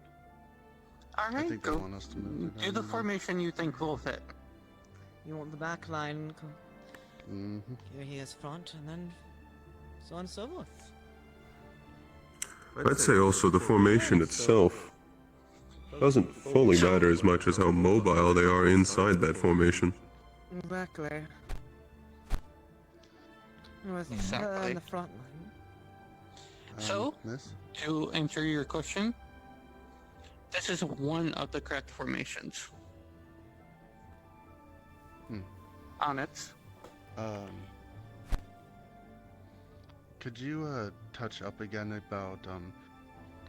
F: I
B: Alright,
F: think they
B: go.
F: want us to move.
B: Do the formation you think will fit.
W: You want the back line.
F: Mm-hmm.
W: Here he is front, and then so on and so forth.
A: I'd say also the formation itself doesn't fully matter as much as how mobile they are inside that formation.
W: Exactly. With
B: Exactly.
W: in the front line.
B: So, to answer your question, this is one of the correct formations. On it.
F: Could you touch up again about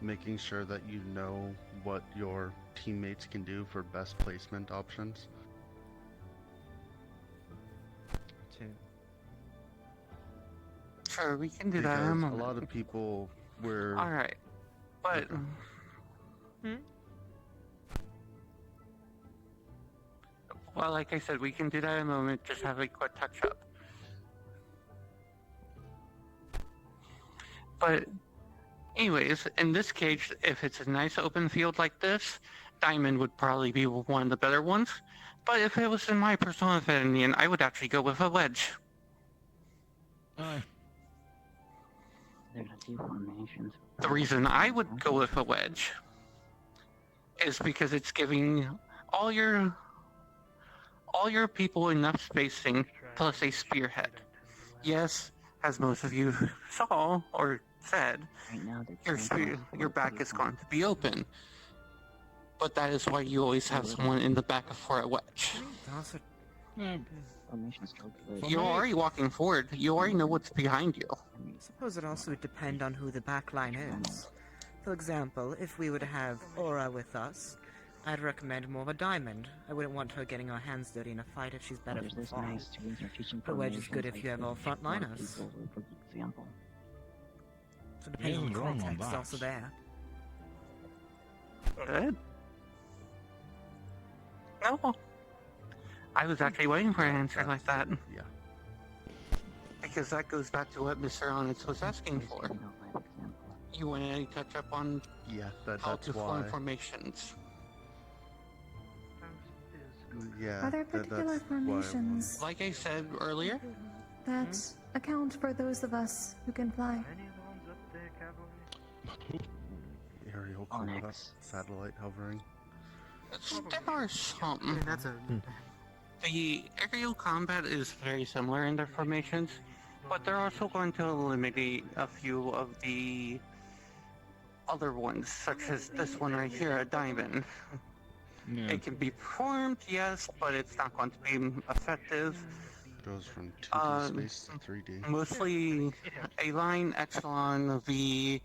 F: making sure that you know what your teammates can do for best placement options?
B: Sure, we can do that.
F: Because a lot of people were.
B: Alright, but... Well, like I said, we can do that in a moment, just have a quick touch-up. But, anyways, in this case, if it's a nice open field like this, diamond would probably be one of the better ones. But if it was in my personal opinion, I would actually go with a wedge.
S: Aye.
B: The reason I would go with a wedge is because it's giving all your people enough spacing plus a spearhead. Yes, as most of you saw or said, your back is going to be open. But that is why you always have someone in the back for a wedge. You're already walking forward. You already know what's behind you.
W: I suppose it also would depend on who the backline is. For example, if we were to have Aura with us, I'd recommend more of a diamond. I wouldn't want her getting her hands dirty in a fight if she's better from far. A wedge is good if you have all frontliners. So depending on context, it's also there.
B: Good. No. I was actually waiting for an answer like that.
F: Yeah.
B: Because that goes back to what Mr. Onyx was asking for. You want to touch up on how to form formations.
F: Yeah.
K: Are there particular formations
B: Like I said earlier,
K: that account for those of us who can fly?
F: Aerial combat, satellite hovering.
B: there are some. The aerial combat is very similar in their formations, but they're also going to eliminate a few of the other ones, such as this one right here, a diamond.
F: Yeah.
B: It can be performed, yes, but it's not going to be effective.
F: Goes from 2D space to 3D.
B: Mostly A line, Epsilon, V.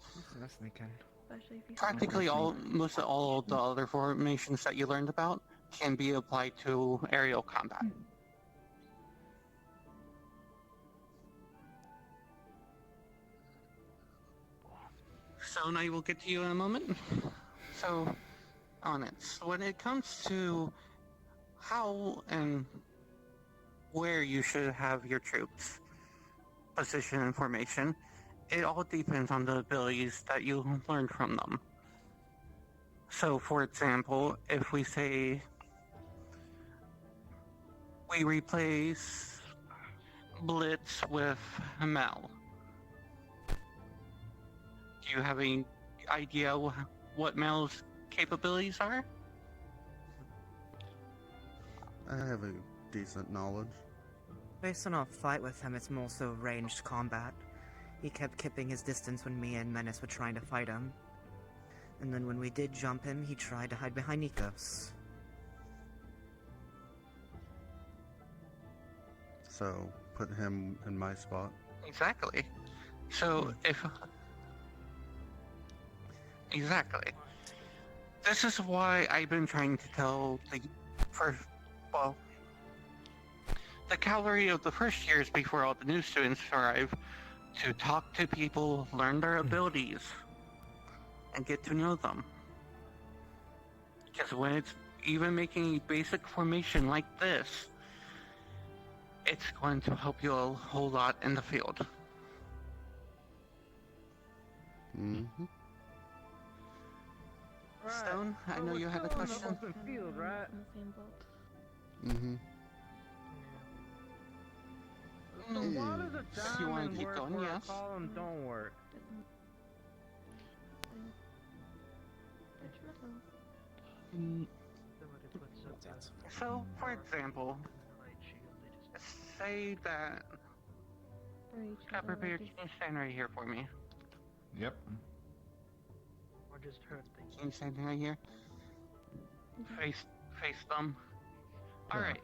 B: Practically most of all of the other formations that you learned about can be applied to aerial combat. So now I will get to you in a moment. So, Onyx, when it comes to how and where you should have your troops position and formation, it all depends on the abilities that you learned from them. So, for example, if we say we replace Blitz with Mel, do you have any idea what Mel's capabilities are?
F: I have a decent knowledge.
W: Based on our fight with him, it's more so ranged combat. He kept keeping his distance when me and Menace were trying to fight him. And then when we did jump him, he tried to hide behind Nikos.
F: So, put him in my spot.
B: Exactly. So, Exactly. This is why I've been trying to tell the cavalry of the first years before all the new students arrive to talk to people, learn their abilities, and get to know them. Because when it's even making a basic formation like this, it's going to help you a whole lot in the field.
F: Mm-hmm.
B: Stone, I know you had a question.
Q: Field, right?
F: Mm-hmm.
V: So why does a
B: You wanna
V: diamond
B: keep
V: work
B: going?
V: where
B: Yes.
V: a column don't work?
B: So, for example, say that... Copperbeard, can you stand right here for me?
S: Yep.
V: Or just hurt things?
B: Can you stand right here? Face them. Alright,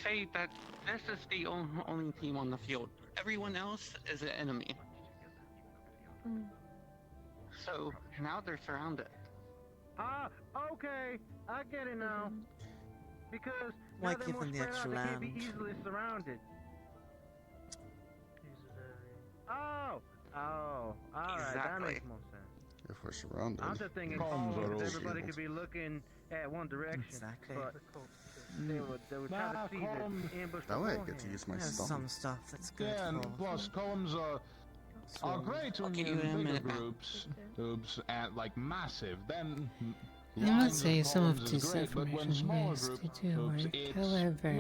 B: say that this is the only team on the field. Everyone else is an enemy. So, now they're surrounded.
V: Ah, okay, I get it now. Because
W: Why
V: now they're
W: give
V: more
W: them the
V: spread out,
W: extra
V: they can't be
W: land?
V: easily surrounded. Oh, alright, that
B: Exactly.
V: makes more sense.
F: If we're surrounded.
V: I'm just thinking
S: Columns are
V: if everybody
F: all
V: could be looking at one direction,
W: Exactly.
V: but they would try to see the ambush
F: That way I
V: beforehand.
F: get to use my
W: There's
F: stomach.
W: some stuff that's good
S: Yeah, and
W: for...
S: plus columns are great when
B: get
S: you're
B: you in a
S: in bigger
B: minute.
S: groups, and like massive. Then
L: I must say some of this information is to do work. However,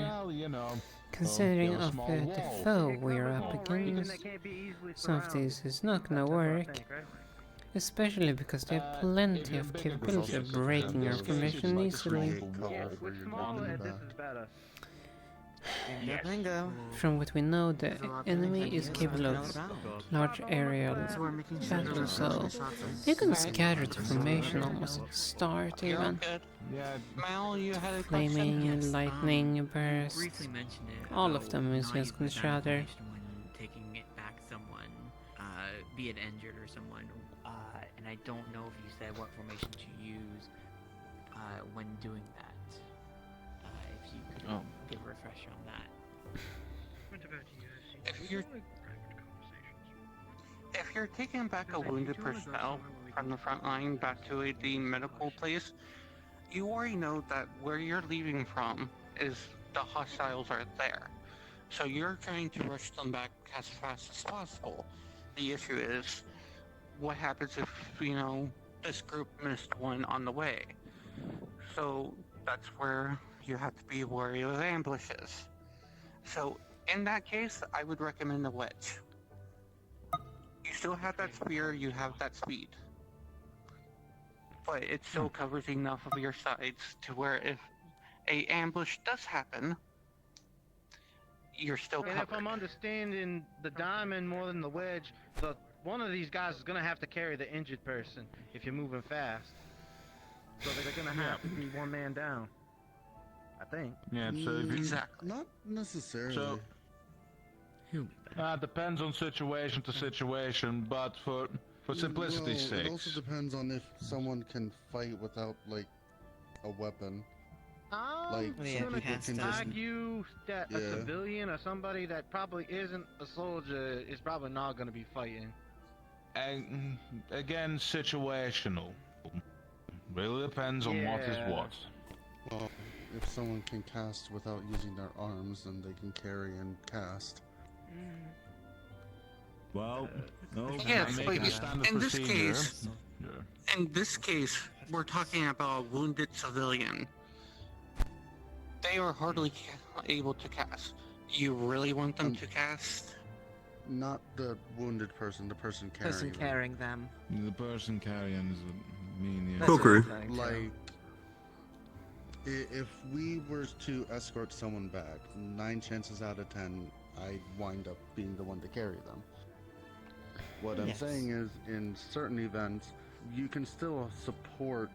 L: considering of the foe we're up against, some of this is not gonna work. Especially because they have plenty of capability of breaking your formation easily. From what we know, the enemy is capable of large aerial battles, so they can scatter the formation almost at the start even.
B: Mal, you had a
L: Flaming, lightning, burst, all of them is just gonna shatter.
M: Taking it back someone, be it injured or someone, and I don't know if you said what formation to use when doing that. If you could give a refresher on that.
B: If you're taking back a wounded personnel from the front line back to the medical place, you already know that where you're leaving from is the hostiles are there. So you're trying to rush them back as fast as possible. The issue is, what happens if, this group missed one on the way? So that's where you have to be wary of ambushes. So in that case, I would recommend the wedge. You still have that spear, you have that speed. But it still covers enough of your sides to where if a ambush does happen, you're still covered.
I: And if I'm understanding the diamond more than the wedge, one of these guys is gonna have to carry the injured person if you're moving fast. So they're gonna have to be one man down, I think.
S: Yeah, so if you,
B: exactly.
F: Not necessarily.
S: So, depends on situation to situation, but for simplicity's sake.
F: It also depends on if someone can fight without, like, a weapon. Like,
I: I'm gonna argue that a civilian or somebody that probably isn't a soldier is probably not gonna be fighting.
S: And again, situational. Really depends on what is what.
F: Well, if someone can cast without using their arms, then they can carry and cast.
S: Well,
B: yes, but in this case, we're talking about a wounded civilian. They are hardly able to cast. You really want them to cast?
F: Not the wounded person, the person carrying
W: them.
U: The person carrying is a mean.
F: Like, if we were to escort someone back, 9 chances out of 10, I'd wind up being the one to carry them. What I'm saying is, in certain events, you can still support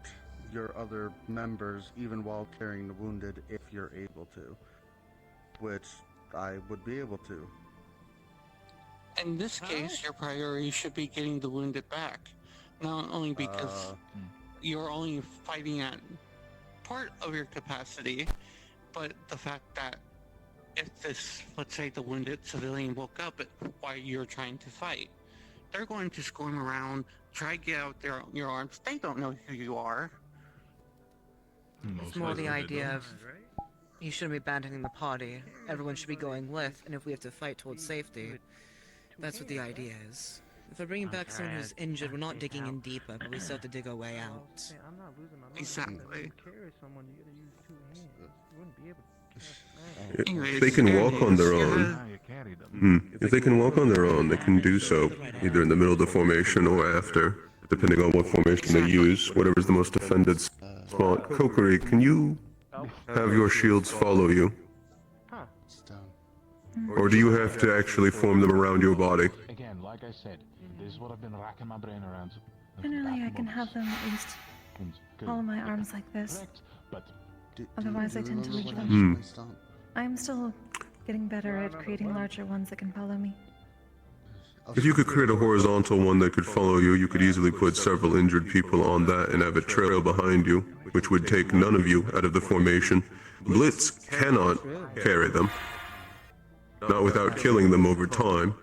F: your other members even while carrying the wounded if you're able to, which I would be able to.
B: In this case, your priority should be getting the wounded back, not only because you're only fighting at part of your capacity, but the fact that if this, let's say the wounded civilian woke up while you're trying to fight, they're going to squirm around, try to get out your arms. They don't know who you are.
W: It's more the idea of you shouldn't be abandoning the party. Everyone should be going with, and if we have to fight towards safety, that's what the idea is. If we're bringing back someone who's injured, we're not digging in deeper, but we still have to dig our way out.
B: Exactly.
A: If they can walk on their own, if they can walk on their own, they can do so either in the middle of the formation or after, depending on what formation they use, whatever's the most defended spot. Kokiri, can you have your shields follow you? Or do you have to actually form them around your body?
S: Again, like I said, this is what I've been racking my brain around.
K: Generally, I can have them at least follow my arms like this. Otherwise, I tend to leave them. I'm still getting better at creating larger ones that can follow me.
A: If you could create a horizontal one that could follow you, you could easily put several injured people on that and have it trail behind you, which would take none of you out of the formation. Blitz cannot carry them, not without killing them over time.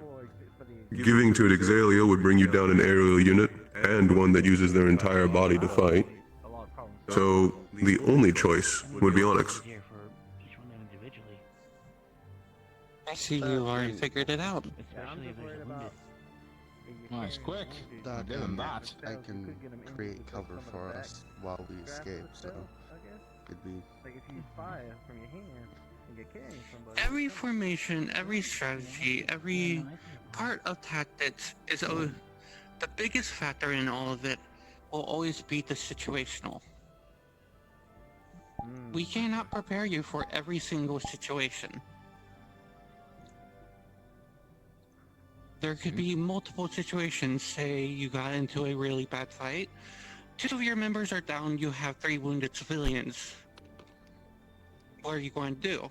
A: Giving to Exalia would bring you down an aerial unit, and one that uses their entire body to fight. So, the only choice would be Onyx.
B: I see you already figured it out.
S: Nice, quick.
F: That
S: Give him
F: and
S: that.
F: I can create cover for us while we escape, so it'd be...
I: Like if you fire from your hand and you're carrying somebody.
B: Every formation, every strategy, every part of tactics is the biggest factor in all of it will always be the situational. We cannot prepare you for every single situation. There could be multiple situations. Say you got into a really bad fight. 2 of your members are down, you have 3 wounded civilians. What are you going to do?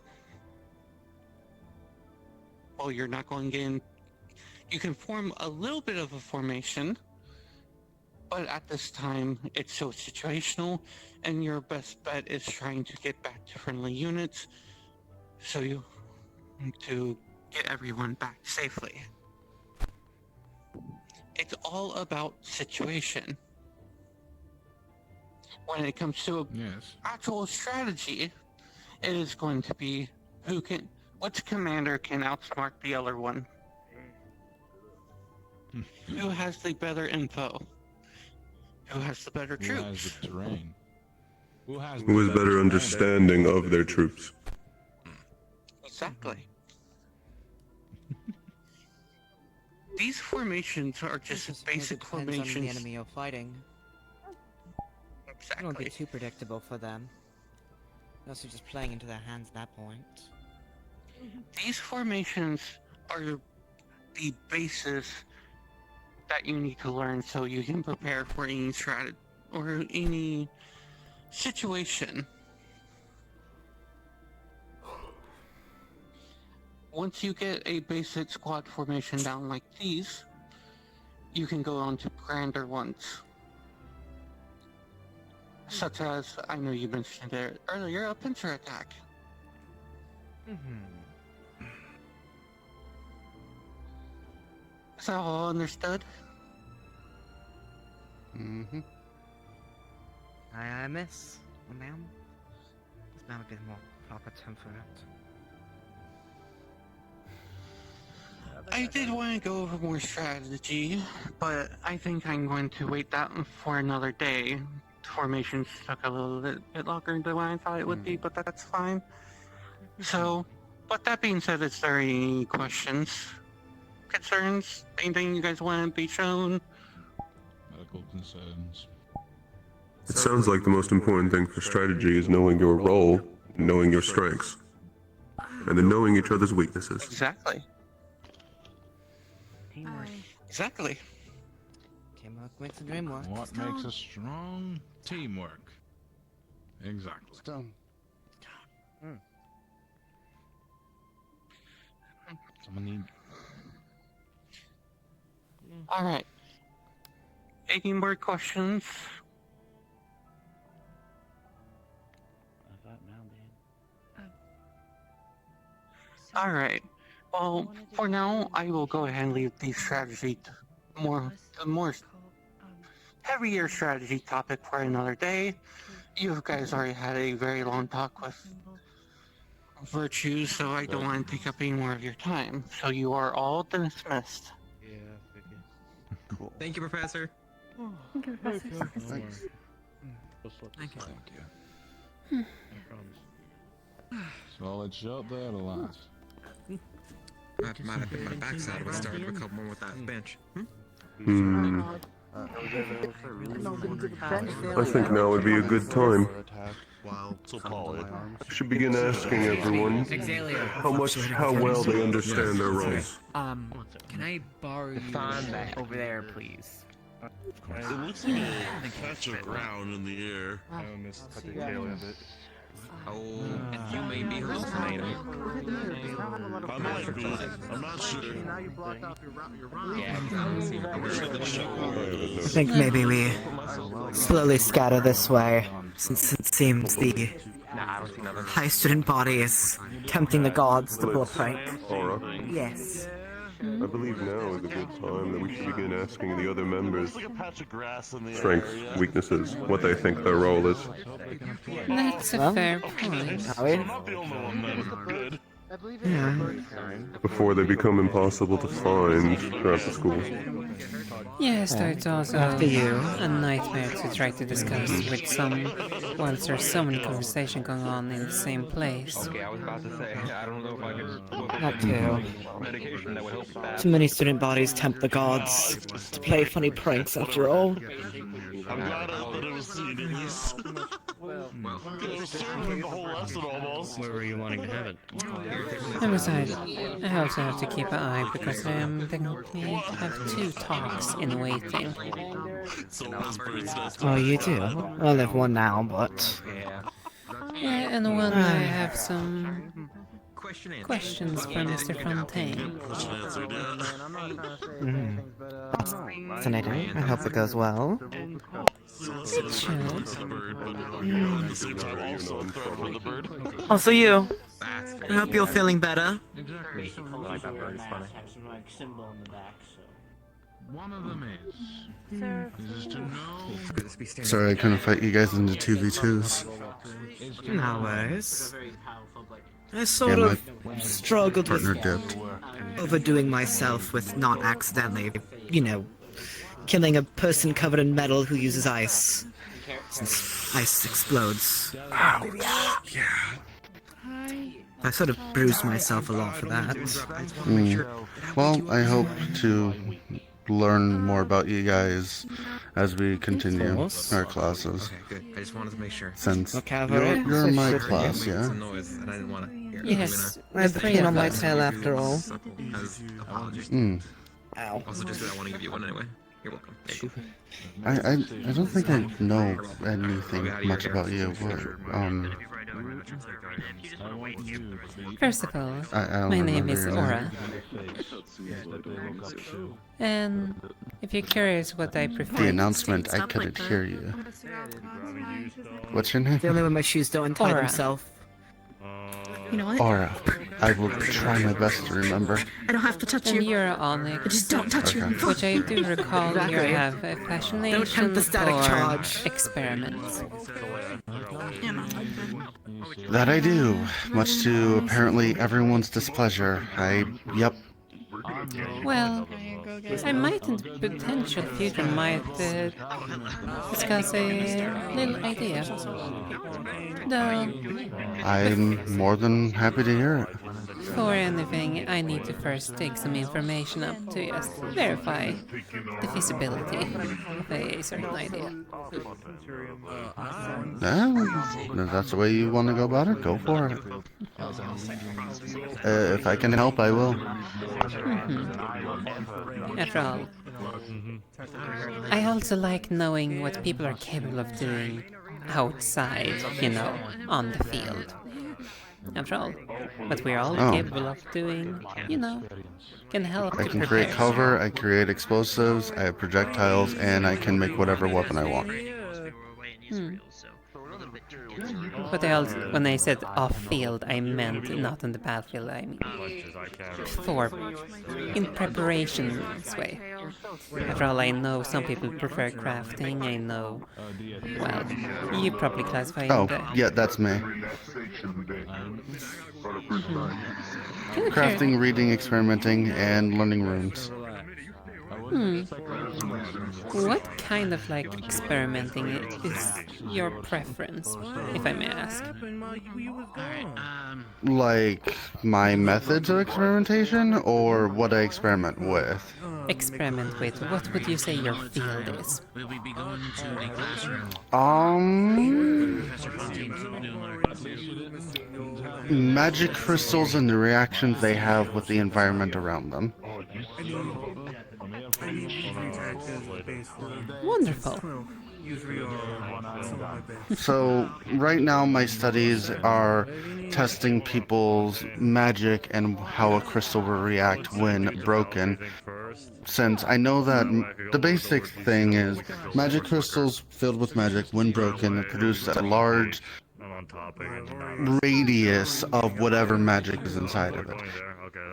B: Well, you're not going to get in. You can form a little bit of a formation, but at this time, it's so situational, and your best bet is trying to get back to friendly units, so you to get everyone back safely. It's all about situation. When it comes to actual strategy, it is going to be which commander can outsmart the other one. Who has the better info? Who has the better troops?
S: Who has the terrain? Who has
A: better understanding of their troops?
B: Exactly. These formations are just basic
W: Depends on
B: formations.
W: the enemy you're fighting.
B: Exactly.
W: It won't be too predictable for them. You're also just playing into their hands at that point.
B: These formations are the basis that you need to learn so you can prepare for any strategy or any situation. Once you get a basic squad formation down like these, you can go on to grander ones. Such as, I know you mentioned it earlier, a pincer attack. Is that all understood?
W: Aye, aye, miss. Well, ma'am. This man would be the more proper term for it.
B: I did want to go over more strategy, but I think I'm going to wait that for another day. Formations took a little bit longer than I thought it would be, but that's fine. So, but that being said, is there any questions, concerns, anything you guys want to be shown?
S: Medical concerns.
A: It sounds like the most important thing for strategy is knowing your role, knowing your strengths, and then knowing each other's weaknesses.
B: Exactly. Exactly.
W: Teamwork makes the dream work.
S: What makes a strong teamwork? Exactly.
F: Stone.
S: Someone need...
B: Alright. Any more questions? Alright. Well, for now, I will go ahead and leave the strategy, more heavier strategy topic for another day. You guys already had a very long talk with Virtues, so I don't want to take up any more of your time. So you are all dismissed.
C: Cool. Thank you, Professor.
K: Thank you, Professor.
F: Thanks.
C: Thank you.
S: Solid shot there, lads.
C: That might have been my backside when I started to become one with that bench.
A: I think now would be a good time. I should begin asking everyone how well they understand their roles.
M: Can I borrow you over there, please?
O: It looks like a patch of ground in the air.
E: I missed the tail end it.
C: Oh, and you may be hallucinating.
O: I might be. I'm not sure.
I: Now you blocked off your run.
W: I think maybe we slowly scatter this way, since it seems the high student body is tempting the gods to pull a prank.
A: Aura,
W: Yes.
A: I believe now is a good time that we should begin asking the other members
O: Like a patch of grass in the
A: strengths,
O: area.
A: weaknesses, what they think their role is.
L: That's a fair point.
W: Howie?
O: I'm not the only one then. Good.
A: before they become impossible to find across the school.
L: Yes, though it's also a nightmare to try to discuss with some whilst there's so many conversation going on in the same place.
C: Okay, I was about to say, I don't know if I could...
N: That too.
C: Medication that would help that.
N: Too many student bodies tempt the gods to play funny pranks after all.
O: I'm glad I thought it was CDs. Could have served the whole lesson almost.
H: Where were you wanting to have it?
L: And besides, I also have to keep an eye because I am thinking we have 2 talks in waiting.
N: Oh, you do? I only have one now, but...
L: Yeah, and one I have some questions for Mr. Fontaine.
N: Fascinating. I hope it goes well.
L: It should.
N: Also you. I hope you're feeling better.
S: One of them is to know.
F: Sorry, I couldn't fight you guys into 2v2s.
N: No worries. I sort of struggled with overdoing myself with not accidentally, you know, killing a person covered in metal who uses ice. Since ice explodes.
F: Ouch. Yeah.
N: I sort of bruised myself a lot for that.
F: Well, I hope to learn more about you guys as we continue our classes.
C: Okay, good. I just wanted to make sure.
F: Since you're in my class, yeah?
L: Yes,
N: I have the pain on my tail after all.
C: Ow. Also, just because I want to give you one anyway. You're welcome.
F: I don't think I know anything much about you.
L: First of all, my name is Aura. And if you're curious what I prefer...
F: The announcement, I couldn't hear you. What's your name?
N: The only way my shoes don't untie themselves. You know what?
F: Aura. I will try my best to remember.
N: I don't have to touch you.
L: And you're Onyx.
N: Just don't touch you.
L: Which I do recall you have a fascination
N: Don't tempt the static
L: for
N: charge.
L: experiments.
F: That I do, much to apparently everyone's displeasure. Yep.
L: Well, I might in the potential future might discuss a little idea. Though,
F: I'm more than happy to hear it.
L: for anything, I need to first dig some information up to just verify the feasibility of a certain idea.
F: If that's the way you want to go about it, go for it. If I can help, I will.
L: After all, I also like knowing what people are capable of doing outside, you know, on the field. After all, what we're all capable of doing, you know, can help
F: I
L: to
F: can
L: prepare.
F: create cover, I create explosives, I have projectiles, and I can make whatever weapon I want.
L: But when I said off-field, I meant not on the battlefield, I mean in preparation's way. After all, I know some people prefer crafting, I know, well, you probably classify
F: Yeah, that's me. Crafting, reading, experimenting, and learning rooms.
L: What kind of, like, experimenting is your preference, if I may ask?
F: Like, my methods of experimentation, or what I experiment with?
L: Experiment with, what would you say your field is?
H: Will we be going to the classroom?
F: Magic crystals and the reactions they have with the environment around them.
L: Wonderful.
F: So, right now my studies are testing people's magic and how a crystal will react when broken. Since I know that the basic thing is magic crystals filled with magic, when broken, produce a large radius of whatever magic is inside of it.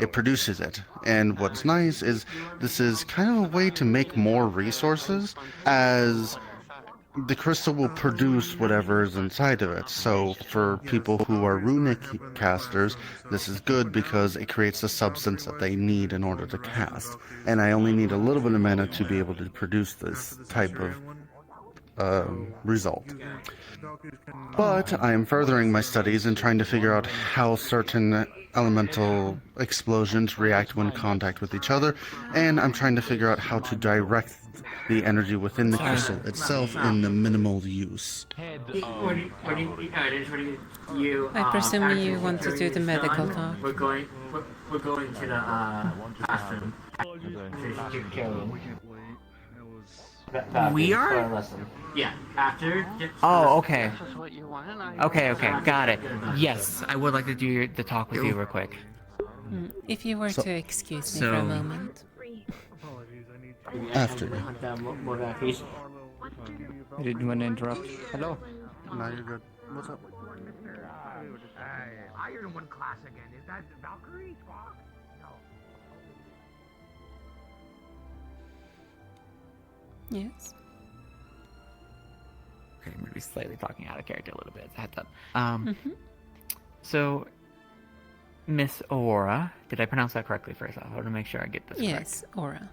F: It produces it. And what's nice is this is kind of a way to make more resources, as the crystal will produce whatever is inside of it. So for people who are runic casters, this is good because it creates the substance that they need in order to cast. And I only need a little bit of mana to be able to produce this type of result. But I am furthering my studies and trying to figure out how certain elemental explosions react when in contact with each other, and I'm trying to figure out how to direct the energy within the crystal itself in the minimal use.
L: I presume you want to do the medical talk.
D: We're going to the classroom.
M: We are?
D: Yeah, after.
M: Oh, okay.
B: This is what you want, and I.
M: Okay, got it. Yes, I would like to do the talk with you real quick.
L: If you were to excuse me for a moment.
F: After.
C: I didn't want to interrupt. Hello?
F: No, you're good. What's up?
D: I heard one class again. Is that Valkyrie? No.
L: Yes.
M: Okay, I'm going to be slightly talking out of character a little bit. Heads up. So, Miss Aura, did I pronounce that correctly first off? I want to make sure I get this correct.
L: Yes, Aura.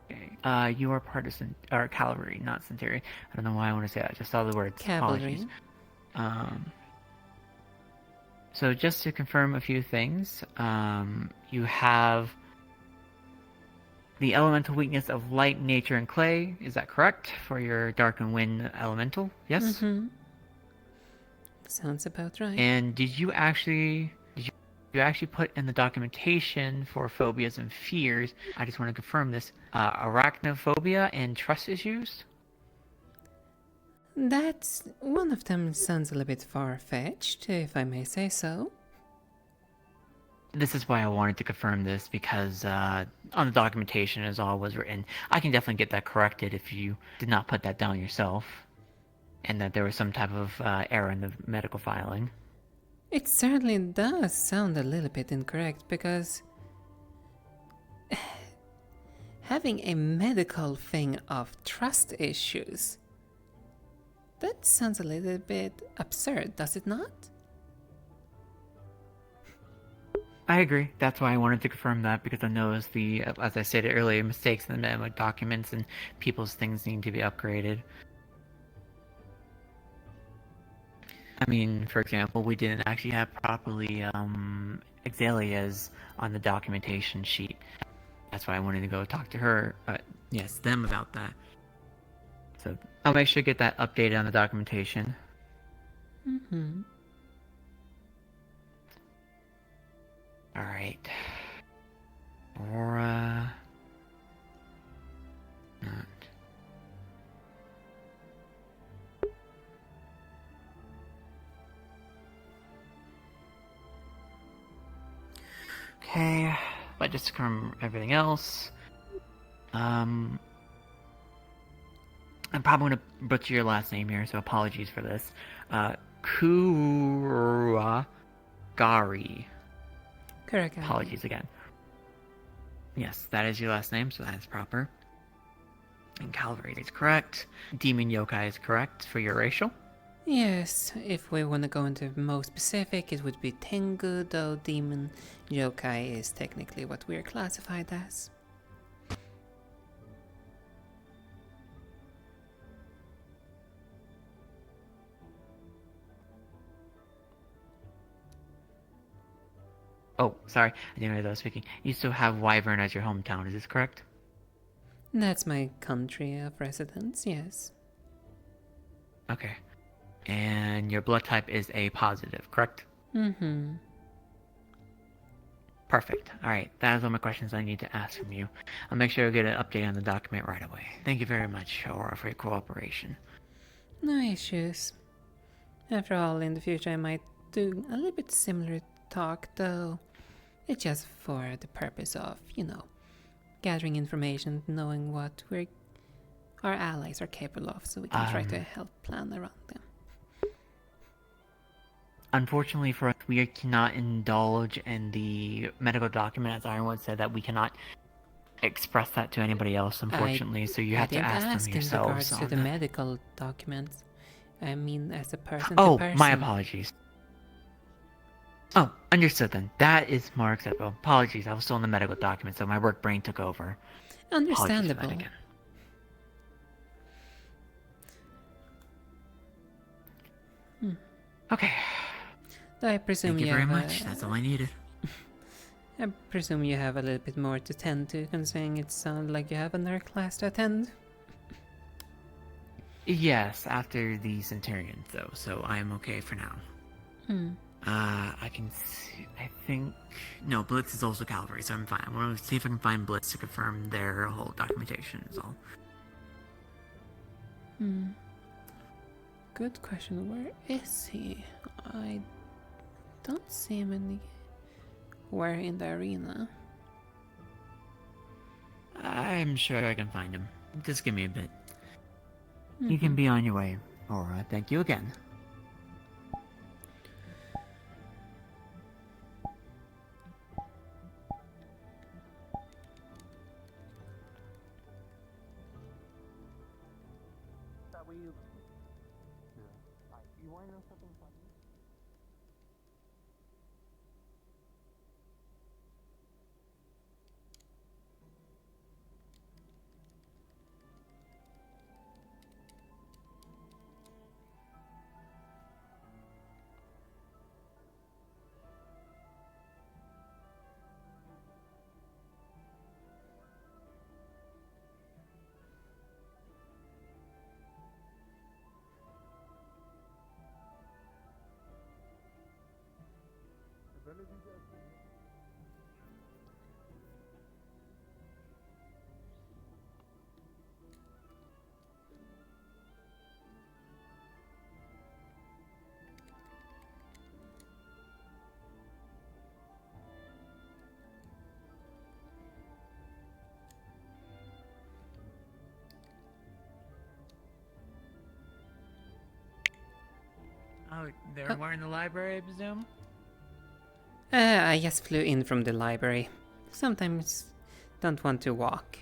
M: Okay. You are part of cavalry, not century. I don't know why I want to say that. I just saw the words.
L: Cavalry.
M: Apologies. So just to confirm a few things, you have the elemental weakness of light, nature, and clay. Is that correct for your dark and wind elemental? Yes.
L: Mm-hmm. Sounds about right.
M: And did you actually put in the documentation for phobias and fears? I just want to confirm this. Arachnophobia and trust issues.
L: That's one of them. Sounds a little bit far-fetched, if I may say so.
M: This is why I wanted to confirm this, because on the documentation as all was written, I can definitely get that corrected if you did not put that down yourself, and that there was some type of error in the medical filing.
L: It certainly does sound a little bit incorrect, because having a medical thing of trust issues, that sounds a little bit absurd, does it not?
M: I agree. That's why I wanted to confirm that, because I noticed as I stated earlier, mistakes in the documents and people's things need to be upgraded. I mean, for example, we didn't actually have properly Exalia's on the documentation sheet. That's why I wanted to go talk to her, them about that. So I'll make sure to get that updated on the documentation.
L: Mm-hmm.
M: Alright. Aura. Not. Okay. But just to confirm everything else. I'm probably gonna butcher your last name here, so apologies for this. Kuragari.
L: Correct.
M: Apologies again. Yes, that is your last name, so that is proper. And Calvary is correct. Demon Yokai is correct for your racial.
L: Yes, if we want to go into more specific, it would be Tengu, though Demon Yokai is technically what we are classified as.
M: Oh, sorry, I didn't realize I was speaking. You still have Wyvern as your hometown, is this correct?
L: That's my country of residence, yes.
M: Okay. And your blood type is A positive, correct?
L: Mm-hmm.
M: Perfect. Alright, that is all my questions I need to ask from you. I'll make sure to get an update on the document right away. Thank you very much, Aura, for your cooperation.
L: No issues. After all, in the future I might do a little bit similar talk, though. It's just for the purpose of, gathering information, knowing what our allies are capable of, so we can try to help plan around them.
M: Unfortunately for us, we cannot indulge in the medical document, as Ironwood said, that we cannot express that to anybody else, unfortunately, so you have to ask them yourselves.
L: In regards to
M: on
L: the
M: that.
L: medical documents. I mean, as a person
M: Oh,
L: to person.
M: my apologies. Oh, understood then. That is more acceptable. Apologies, I was still in the medical documents, so my work brain took over.
L: Understandable.
M: Apologies for that again. Okay.
L: Though I presume
M: Thank you very
L: have
M: much. That's all I needed.
L: I presume you have a little bit more to tend to, considering it sounds like you have another class to attend.
M: Yes, after the Centurion, though, so I am okay for now. I can see, I think... No, Blitz is also Cavalry, so I'm fine. I want to see if I can find Blitz to confirm their whole documentation is all.
L: Good question. Where is he? I don't see him anywhere in the arena.
M: I'm sure I can find him. Just give me a bit. You can be on your way. Alright, thank you again. Oh, there more in the library, I presume?
L: I just flew in from the library. Sometimes don't want to walk.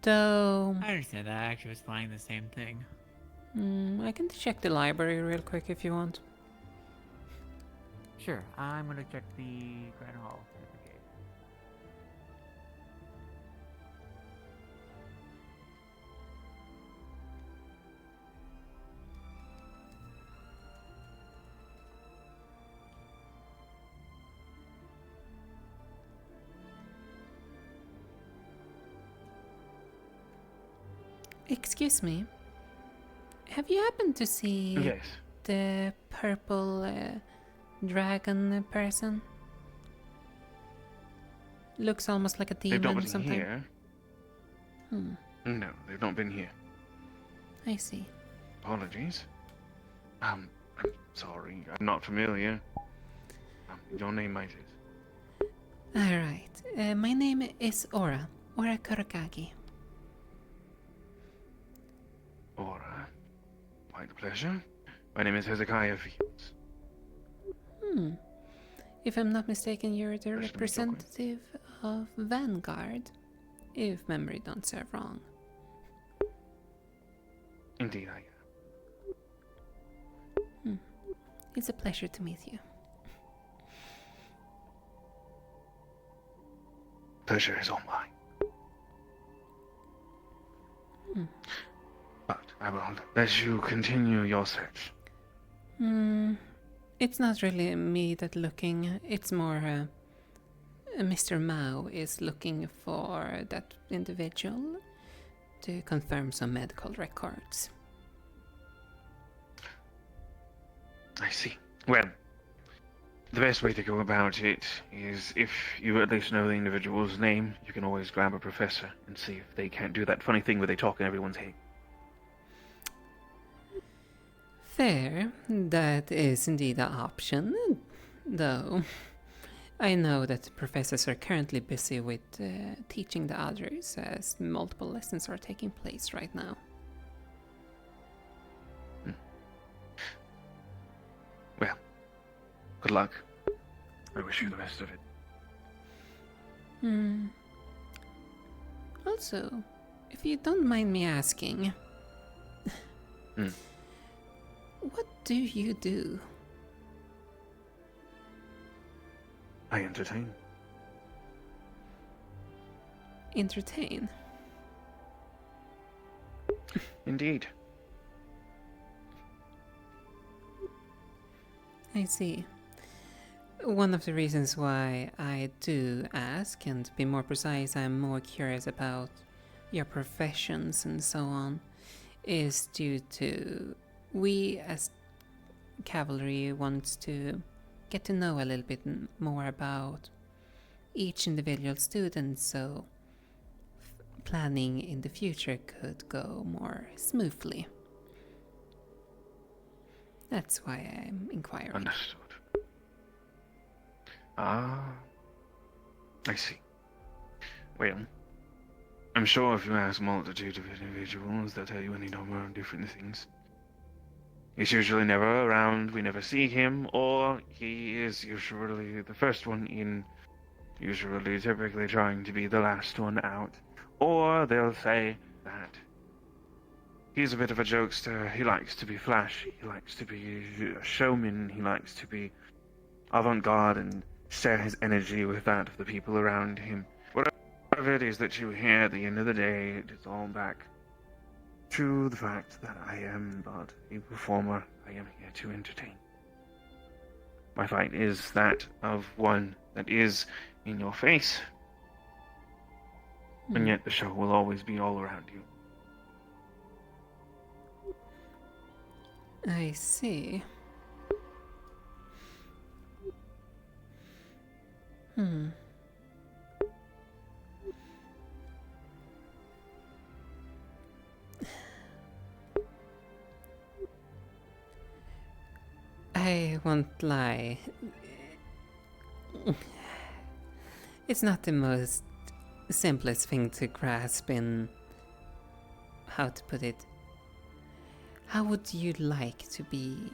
L: Though...
M: I understand that. I actually was flying the same thing.
L: I can check the library real quick if you want.
M: Sure, I'm gonna check the Grand Hall certificate.
L: Excuse me. Have you happened to see
E: Yes.
L: the purple dragon person? Looks almost like a
E: They've
L: demon
E: not
L: or
E: been
L: something.
E: here.
L: Hmm,
E: No, they've not been here.
L: I see.
E: Apologies. I'm sorry. I'm not familiar. Your name might is.
L: Alright, my name is Ora Kuragari.
E: Aura. Quite a pleasure. My name is Hezekiah Fields.
L: If I'm not mistaken, you're the representative of Vanguard, if memory don't serve wrong.
E: Indeed, I am.
L: It's a pleasure to meet you.
E: Pleasure is all mine. But I will let you continue your search.
L: It's not really me that looking, it's more Mr. Mao is looking for that individual to confirm some medical records.
E: I see. Well, the best way to go about it is if you at least know the individual's name, you can always grab a professor and see if they can't do that funny thing where they talk in everyone's head.
L: Fair, that is indeed an option, though I know that professors are currently busy with teaching the others as multiple lessons are taking place right now.
E: Well, good luck. I wish you the best of it.
L: Also, if you don't mind me asking, what do you do?
E: I entertain.
L: Entertain?
E: Indeed.
L: I see. One of the reasons why I do ask, and to be more precise, I'm more curious about your professions and so on, is due to we as cavalry want to get to know a little bit more about each individual student, so planning in the future could go more smoothly. That's why I'm inquiring.
E: Understood. Ah, I see. Well, I'm sure if you ask a multitude of individuals, they'll tell you any number of different things. He's usually never around, we never see him, or he is usually the first one in, usually typically trying to be the last one out. Or they'll say that he's a bit of a jokester, he likes to be flashy, he likes to be a showman, he likes to be avant-garde and share his energy with that of the people around him. Whatever it is that you hear at the end of the day, it is all back to the fact that I am but a performer. I am here to entertain. My fight is that of one that is in your face, and yet the show will always be all around you.
L: I see. I won't lie. It's not the most simplest thing to grasp in how to put it. How would you like to be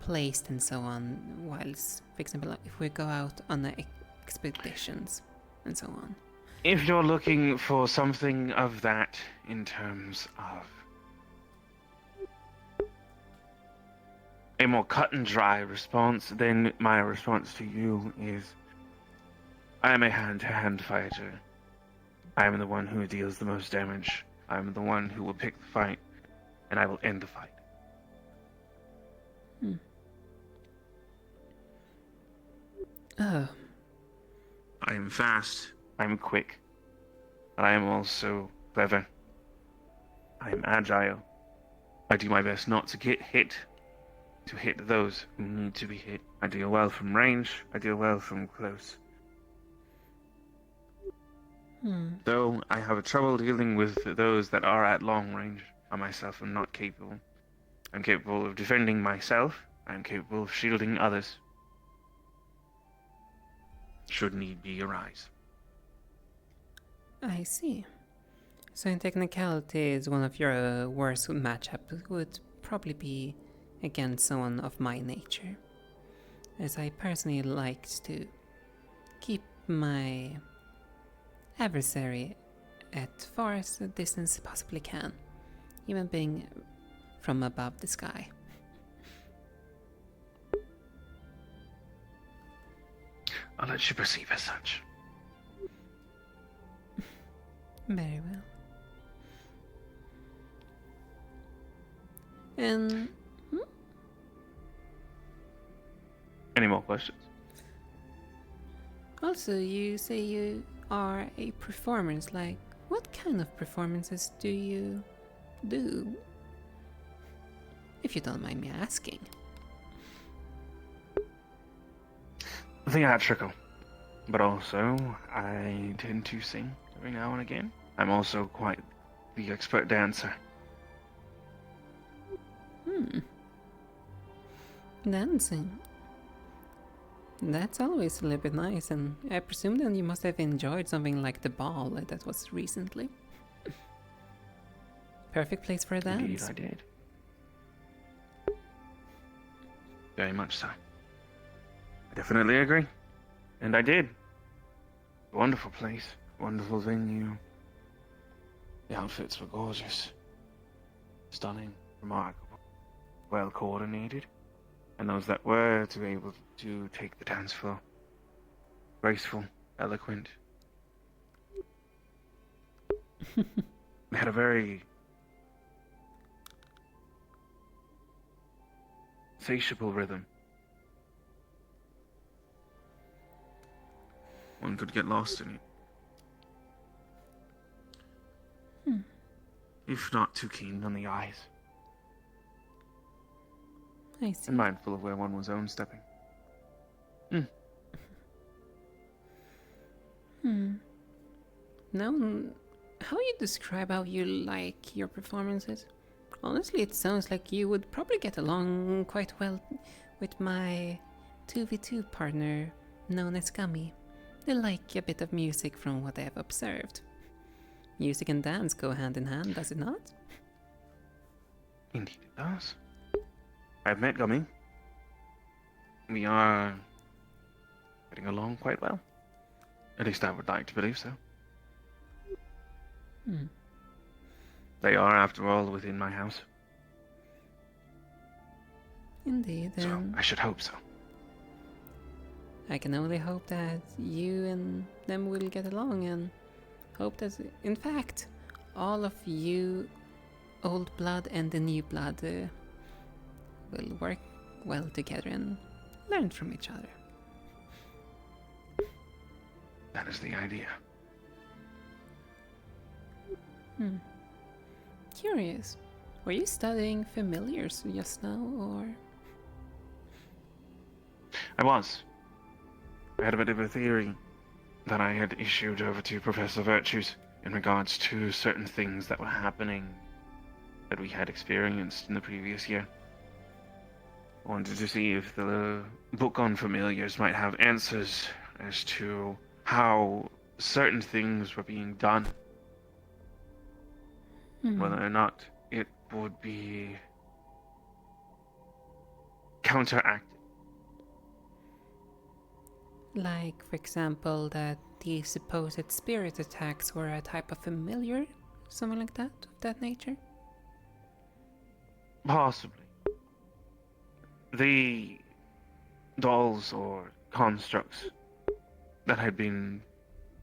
L: placed and so on, whilst, for example, if we go out on expeditions and so on?
E: If you're looking for something of that in terms of a more cut and dry response, then my response to you is I am a hand-to-hand fighter. I am the one who deals the most damage. I am the one who will pick the fight, and I will end the fight.
L: Oh.
E: I am fast, I am quick, but I am also clever. I am agile. I do my best not to get hit, to hit those who need to be hit. I deal well from range, I deal well from close. Though I have trouble dealing with those that are at long range, I myself am not capable. I'm capable of defending myself, I'm capable of shielding others. Should need be arise.
L: I see. So in technicalities, one of your worst matchups would probably be against someone of my nature, as I personally like to keep my adversary at farthest distance possibly can, even being from above the sky.
E: I'll let you perceive as such.
L: Very well. And
E: any more questions?
L: Also, you say you are a performance. Like, what kind of performances do you do? If you don't mind me asking.
E: Theatrical. But also, I tend to sing every now and again. I'm also quite the expert dancer.
L: Dancing. That's always a little bit nice, and I presume then you must have enjoyed something like the ball that was recently. Perfect place for a dance.
E: Indeed, I did. Very much so. I definitely agree. And I did. Wonderful place, wonderful venue, The outfits were gorgeous. Stunning, remarkable, well coordinated, and those that were to be able to take the dance floor. Graceful, eloquent. They had a very insatiable rhythm. One could get lost in it. If not too keen on the eyes.
L: I see.
E: And mindful of where one was own stepping.
L: Now, how you describe how you like your performances? Honestly, it sounds like you would probably get along quite well with my 2v2 partner, known as Gummy. They like a bit of music from what I have observed. Music and dance go hand in hand, does it not?
E: Indeed it does. I've met Gummy. We are getting along quite well. At least I would like to believe so. They are, after all, within my house.
L: Indeed.
E: So I should hope so.
L: I can only hope that you and them will get along, and hope that, in fact, all of you old blood and the new blood will work well together and learn from each other.
E: That is the idea.
L: Curious. Were you studying familiars just now, or?
E: I was. I had a bit of a theory that I had issued over to Professor Virtues in regards to certain things that were happening that we had experienced in the previous year. I wanted to see if the book on familiars might have answers as to how certain things were being done. Whether or not it would be counteracted.
L: Like, for example, that the supposed spirit attacks were a type of familiar? Something like that, of that nature?
E: Possibly. The dolls or constructs that had been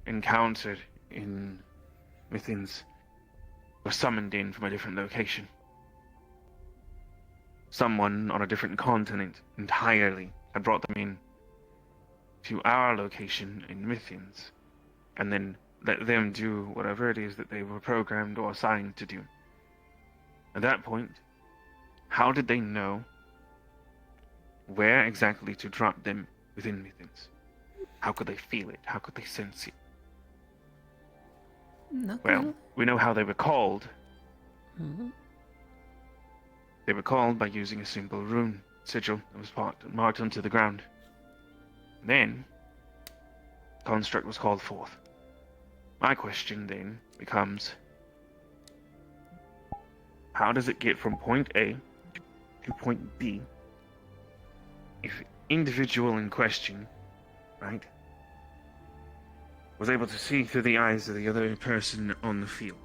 E: encountered in Mythins were summoned in from a different location. Someone on a different continent entirely had brought them in to our location in Mythians, and then let them do whatever it is that they were programmed or assigned to do. At that point, how did they know where exactly to drop them within Mythians? How could they feel it? How could they sense it? Well, we know how they were called. They were called by using a simple rune sigil that was marked onto the ground. Then, the construct was called forth. My question then becomes, how does it get from point A to point B if the individual in question, right, was able to see through the eyes of the other person on the field?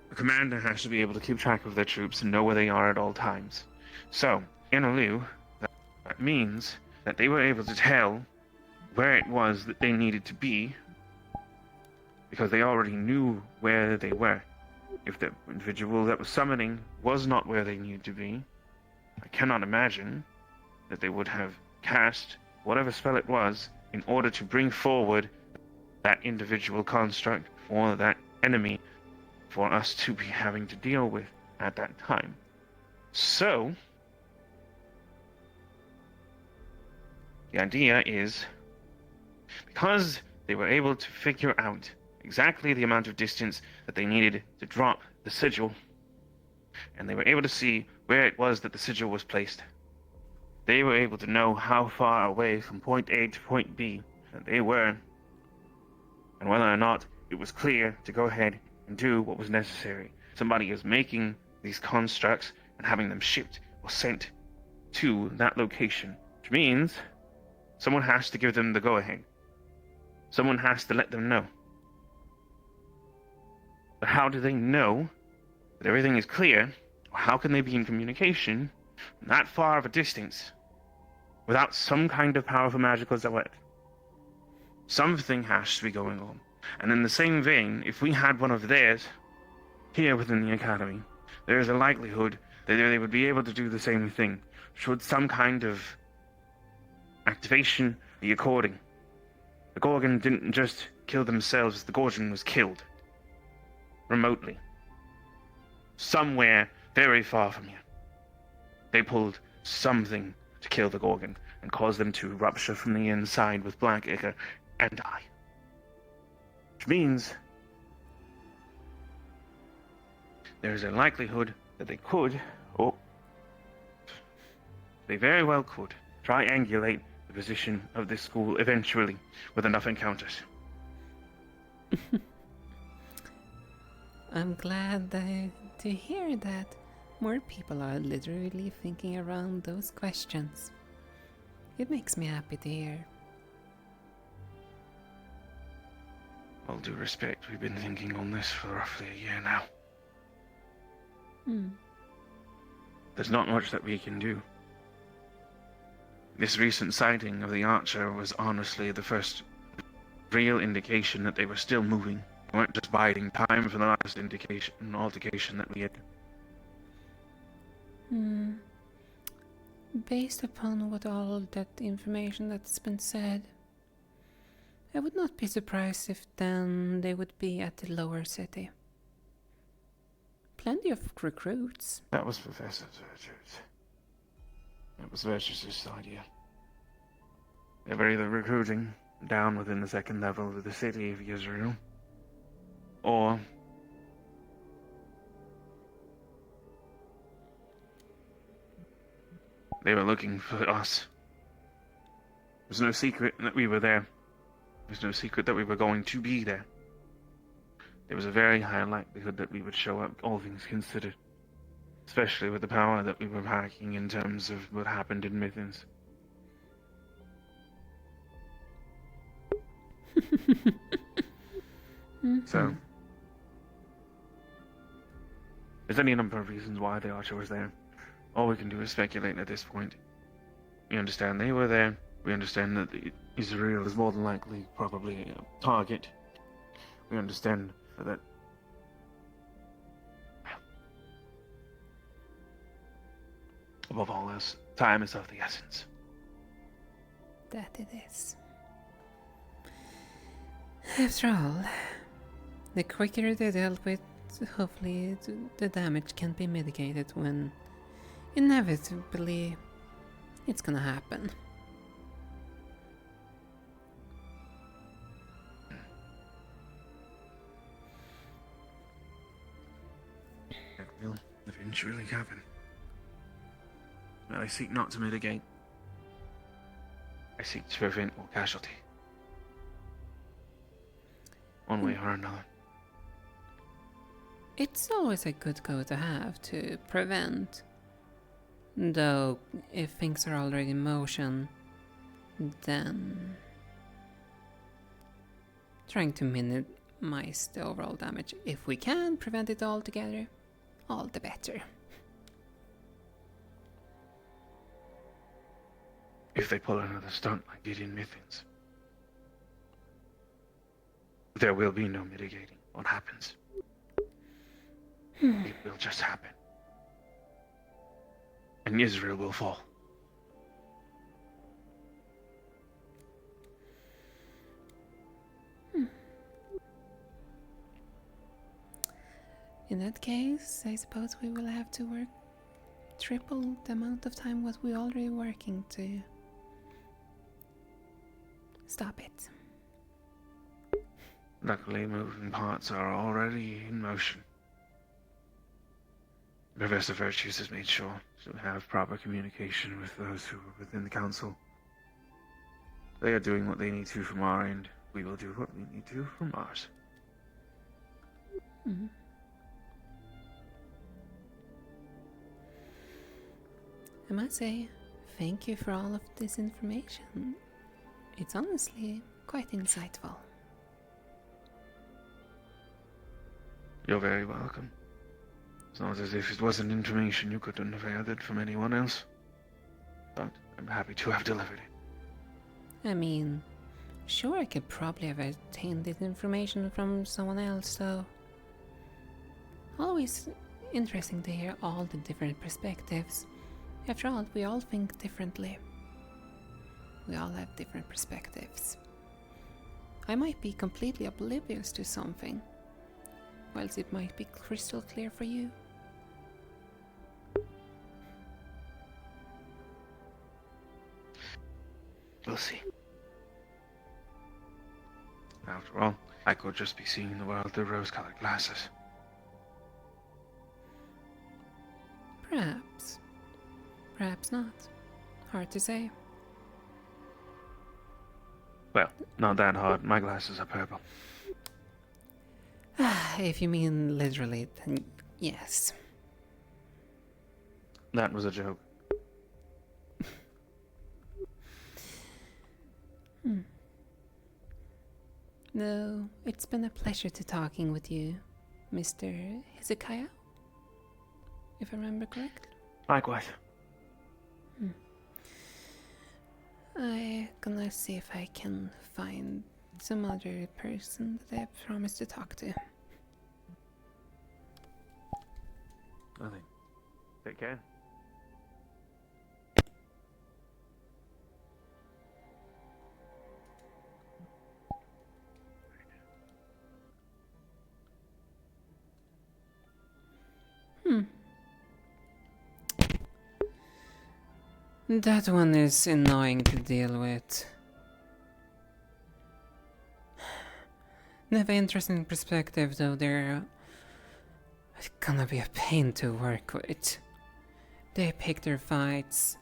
E: The commander has to be able to keep track of their troops and know where they are at all times. So, in a lieu, that means that they were able to tell where it was that they needed to be because they already knew where they were. If the individual that was summoning was not where they needed to be, I cannot imagine that they would have cast whatever spell it was in order to bring forward that individual construct or that enemy for us to be having to deal with at that time. So, the idea is, because they were able to figure out exactly the amount of distance that they needed to drop the sigil, and they were able to see where it was that the sigil was placed, they were able to know how far away from point A to point B that they were, and whether or not it was clear to go ahead and do what was necessary. Somebody is making these constructs and having them shipped or sent to that location, which means someone has to give them the go-ahead. Someone has to let them know. But how do they know that everything is clear? Or how can they be in communication from that far of a distance without some kind of powerful magical zone? Something has to be going on. And in the same vein, if we had one of theirs here within the Academy, there is a likelihood that they would be able to do the same thing, should some kind of activation be according. The Gorgon didn't just kill themselves, the Gorgon was killed. Remotely. Somewhere very far from here. They pulled something to kill the Gorgon and cause them to rupture from the inside with black ichor and die. Which means there is a likelihood that they could, or they very well could, triangulate the position of this school eventually with enough encounters.
L: I'm glad to hear that more people are literally thinking around those questions. It makes me happy to hear.
E: All due respect, we've been thinking on this for roughly a year now. There's not much that we can do. This recent sighting of the Archer was honestly the first real indication that they were still moving. They weren't just biding time for the last altercation that we had.
L: Based upon what all that information that's been said, I would not be surprised if then they would be at the lower city. Plenty of recruits.
E: That was Professor Virtue's. That was Virtue's idea. They were either recruiting down within the second level of the city of Israel, or they were looking for us. There's no secret that we were there. There's no secret that we were going to be there. There was a very high likelihood that we would show up, all things considered. Especially with the power that we were packing in terms of what happened in Mythins. So, there's any number of reasons why the Archer was there. All we can do is speculate at this point. We understand they were there. We understand that Israel is more than likely probably a target. We understand that above all else, time is of the essence.
L: That it is. After all, the quicker they're dealt with, hopefully the damage can be mitigated when inevitably it's gonna happen.
E: It will eventually happen. But I seek not to mitigate. I seek to prevent more casualty. One way or another.
L: It's always a good goal to have to prevent. Though, if things are already in motion, then trying to minimize the overall damage. If we can prevent it altogether, all the better.
E: If they pull another stunt like they did in Mythins, there will be no mitigating what happens. It will just happen. And Israel will fall.
L: In that case, I suppose we will have to work triple the amount of time what we're already working to stop it.
E: Luckily, moving parts are already in motion. Professor Virtues has made sure to have proper communication with those who are within the council. They are doing what they need to from our end. We will do what we need to from ours.
L: I must say, thank you for all of this information. It's honestly quite insightful.
E: You're very welcome. It's not as if it wasn't information you couldn't have gathered from anyone else. But I'm happy to have delivered it.
L: I mean, sure, I could probably have obtained this information from someone else, though. Always interesting to hear all the different perspectives. After all, we all think differently. We all have different perspectives. I might be completely oblivious to something, whilst it might be crystal clear for you.
E: We'll see. After all, I could just be seeing the world through rose-colored glasses.
L: Perhaps. Perhaps not. Hard to say.
E: Well, not that hard. My glasses are purple.
L: If you mean literally, then yes.
E: That was a joke.
L: No, it's been a pleasure to talking with you, Mr. Hezekiah, if I remember correctly.
E: Likewise.
L: I'm gonna see if I can find some other person that I promised to talk to.
E: Nothing. Take care.
L: That one is annoying to deal with. They have an interesting perspective, though they're gonna be a pain to work with. They pick their fights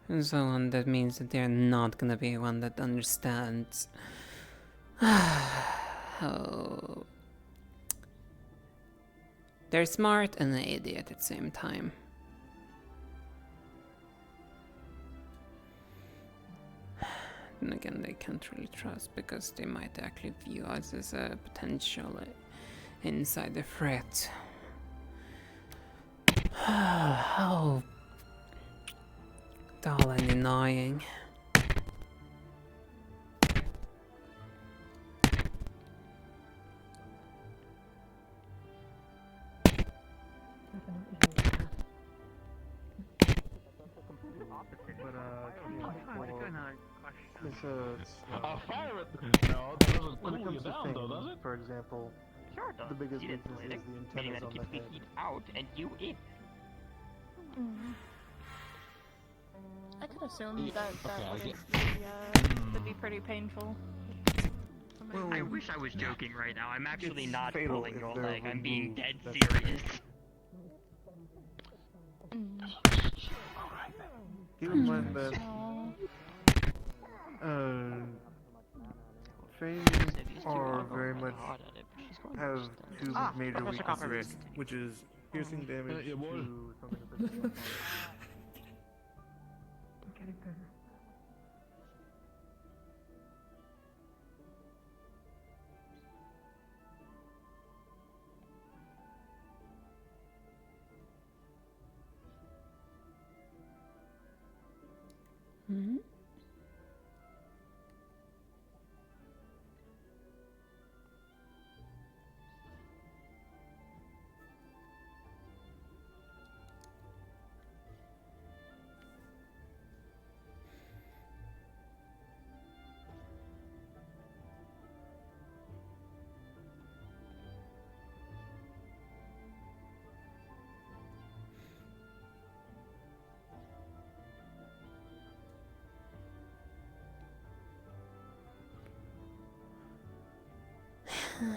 L: and so on. That means that they're not gonna be one that understands how they're smart and an idiot at the same time. And again, they can't really trust because they might actually view us as a potential insider threat. How dull and annoying.
O: Fire it! No, that doesn't
P: When it
O: cool
P: comes
O: you
P: to
O: down, though, does
P: fame,
O: it?
P: for example,
M: Sure it does.
P: the biggest
M: Heat is
P: weakness is
M: acidic,
P: the
M: meaning
P: antennas
M: that it
P: on
M: keeps
P: the
M: the
P: head.
M: heat out and you in.
Q: I could assume that
O: Okay,
Q: would be pretty painful.
M: I wish I was joking right now. I'm actually
P: it's
M: not
P: fatal
M: pulling
P: if
M: your
P: they're
M: leg. I'm being
P: removed.
M: dead
P: That's the
M: serious.
P: Keep in mind that fangs are very much have two major
M: Professor Copperbeard.
P: weaknesses, which is piercing damage
O: yeah, boy.
P: to something a bit more
L: Hmm?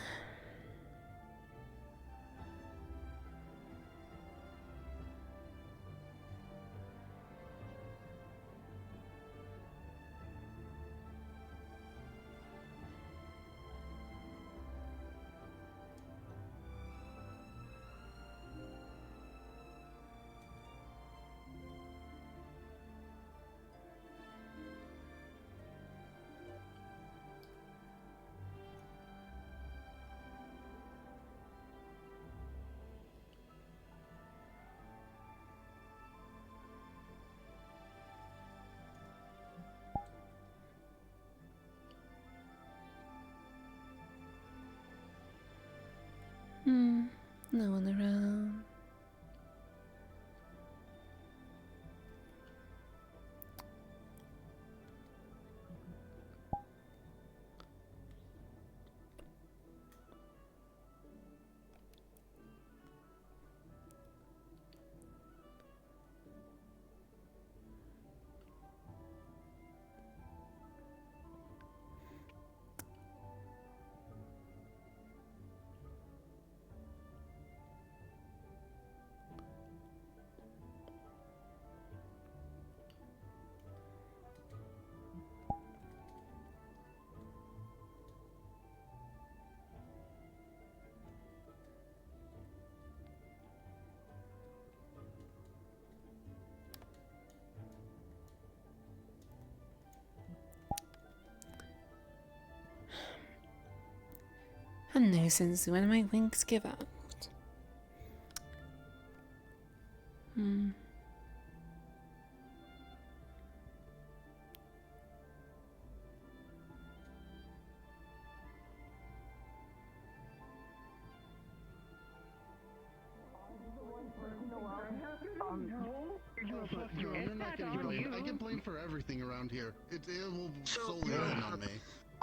L: No one around. A nuisance when my wings give out.
F: I get blamed for everything around here. It will solely land on me.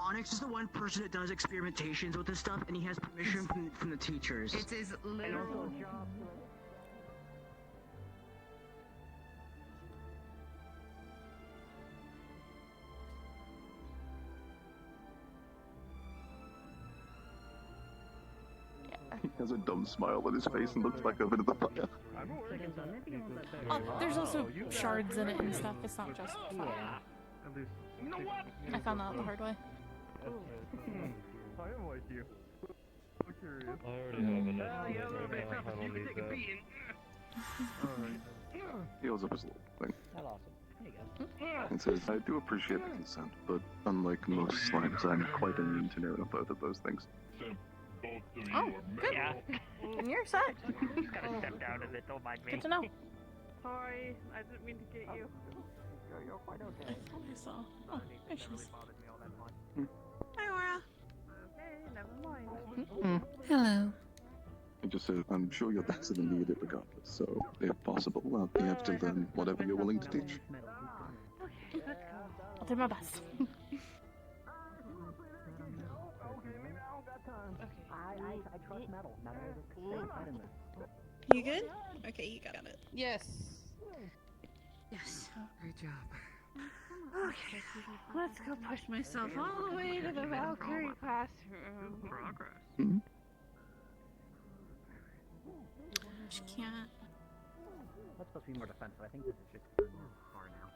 G: Onyx is the one person that does experimentations with this stuff, and he has permission from the teachers.
W: It is literal job.
R: He has a dumb smile on his face and looks like a bit of the fire.
Q: Oh, there's also shards in it and stuff. It's not just fire. I found that out the hard way.
P: I am like you. I'm curious.
T: I already have enough. You can take a beating.
R: Heals up his little thing.
T: That's awesome. There you go.
R: And says, I do appreciate the consent, but unlike most slimes, I'm quite immune to near both of those things.
Q: Oh, good.
T: Yeah.
Q: You're set.
T: Just gotta step down a bit, don't mind me.
Q: Good to know.
X: Sorry, I didn't mean to get you.
T: You're quite okay.
Q: I thought I saw. Oh, there she is.
X: Hi, Aura. Okay, never mind.
L: Hello.
R: I just said, I'm sure your dad's gonna need it regardless, so if possible, I'll be happy to learn whatever you're willing to teach.
Q: Okay, I'll do my best.
T: I trust metal.
X: You good? Okay, you got it.
Q: Yes.
X: Yes. Great job. Okay, let's go push myself all the way to the Valkyrie classroom.
T: Progress.
R: Hmm?
Q: She can't.
T: That's supposed to be more defensive. I think this is just far now.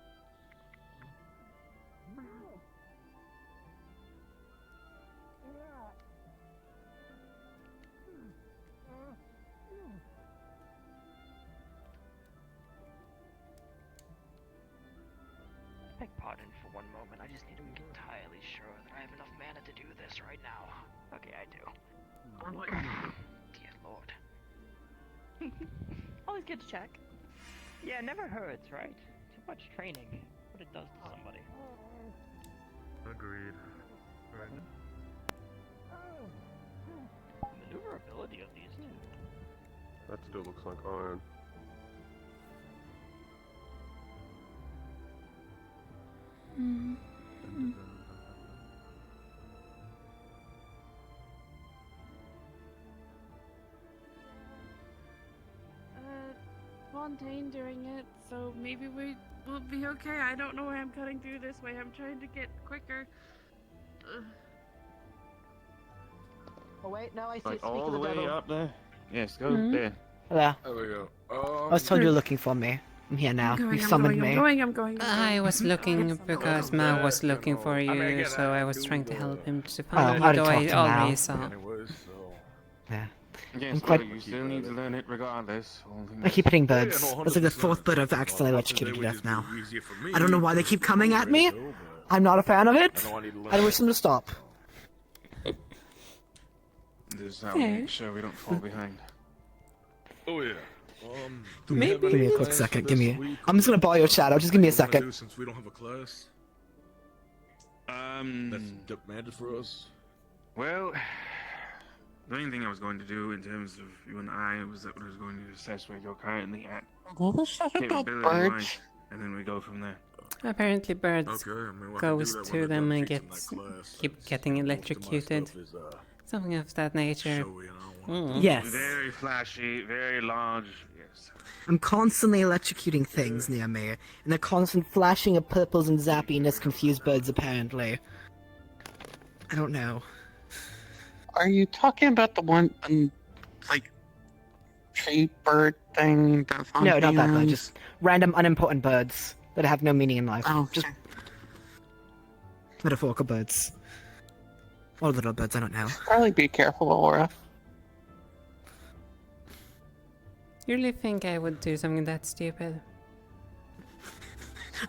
Y: Beg pardon for one moment. I just need to be entirely sure that I have enough mana to do this right now. Okay, I do. Dear Lord.
Q: Always good to check.
Y: Yeah, it never hurts, right? Too much training. What it does to somebody.
P: Agreed. Right.
Y: Maneuverability of these two.
V: That still looks like iron.
X: Fontaine doing it, so maybe we will be okay. I don't know why I'm cutting through this way. I'm trying to get quicker.
W: Oh wait, no, I see.
E: Like all the way up there? Yes, go there.
W: Hello.
E: There we go.
W: I was told you were looking for me. I'm here now. You summoned me.
X: I'm going.
L: I was looking because Mal was looking for you, so I was trying to help him to find
W: Oh,
L: you, though I
W: to
L: already
W: Mal.
L: saw.
W: Yeah.
E: Yes,
W: I'm quite...
E: you still need to learn it regardless.
W: I keep hitting birds. That's like the fourth bird I've accidentally electrocuted to death now. I don't know why they keep coming at me. I'm not a fan of it. I wish them to stop.
E: This is how we make sure we don't fall behind.
V: Oh yeah.
W: Give me a quick second. Give me. I'm just gonna borrow your shadow. Just give me a second.
V: Since we don't have a class. That's demanded for us.
E: Well, The main thing I was going to do in terms of you and I was that I was going to assess where you're currently at.
B: What was that about
E: capability-wise,
B: birds?
E: and then we go from there.
L: Apparently birds goes to them and keep getting electrocuted. Something of that nature.
N: Yes.
E: Very flashy, very large. Yes.
N: I'm constantly electrocuting things near me, and the constant flashing of purples and zappiness confuse birds apparently. I don't know.
B: Are you talking about the one, like, tree bird thing? That
N: No, not that bird, just random unimportant birds that have no meaning in life.
B: Oh,
N: just metaphorical birds. Or little birds, I don't know.
B: Probably be careful, Aura.
L: You really think I would do something that stupid?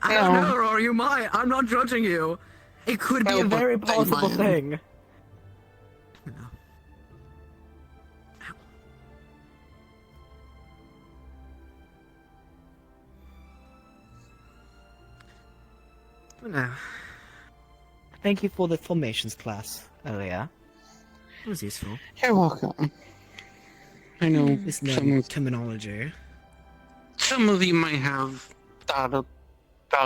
N: I don't know, or you might. I'm not judging you. It could be a very plausible thing. No. Thank you for the formations class earlier. It was useful.
B: You're welcome. I know
N: This new terminology.
B: some of you might have thought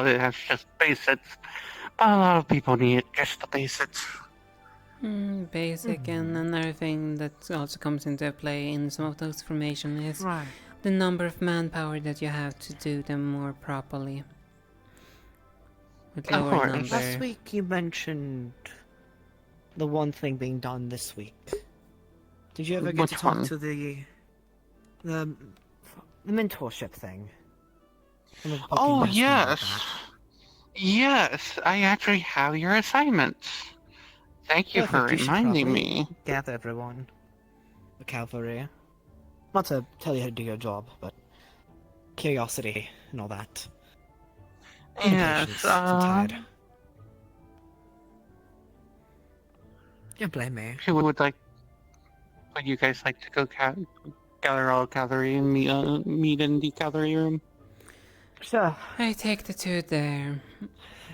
B: it as just basics, but a lot of people need just the basics.
L: Basic, and another thing that also comes into play in some of those formations is the number of manpower that you have to do them more properly. With lower number.
N: Last week you mentioned the one thing being done this week. Did you ever get to talk to the mentorship thing?
B: Oh, yes. Yes, I actually have your assignments. Thank you for reminding me.
N: Gather everyone. The cavalry. Not to tell you how to do your job, but curiosity and all that.
B: Yes,
N: I'm tired. Don't blame me.
B: Would you guys like to go gather all cavalry and meet in the cavalry room?
N: Sure.
L: I take the two there.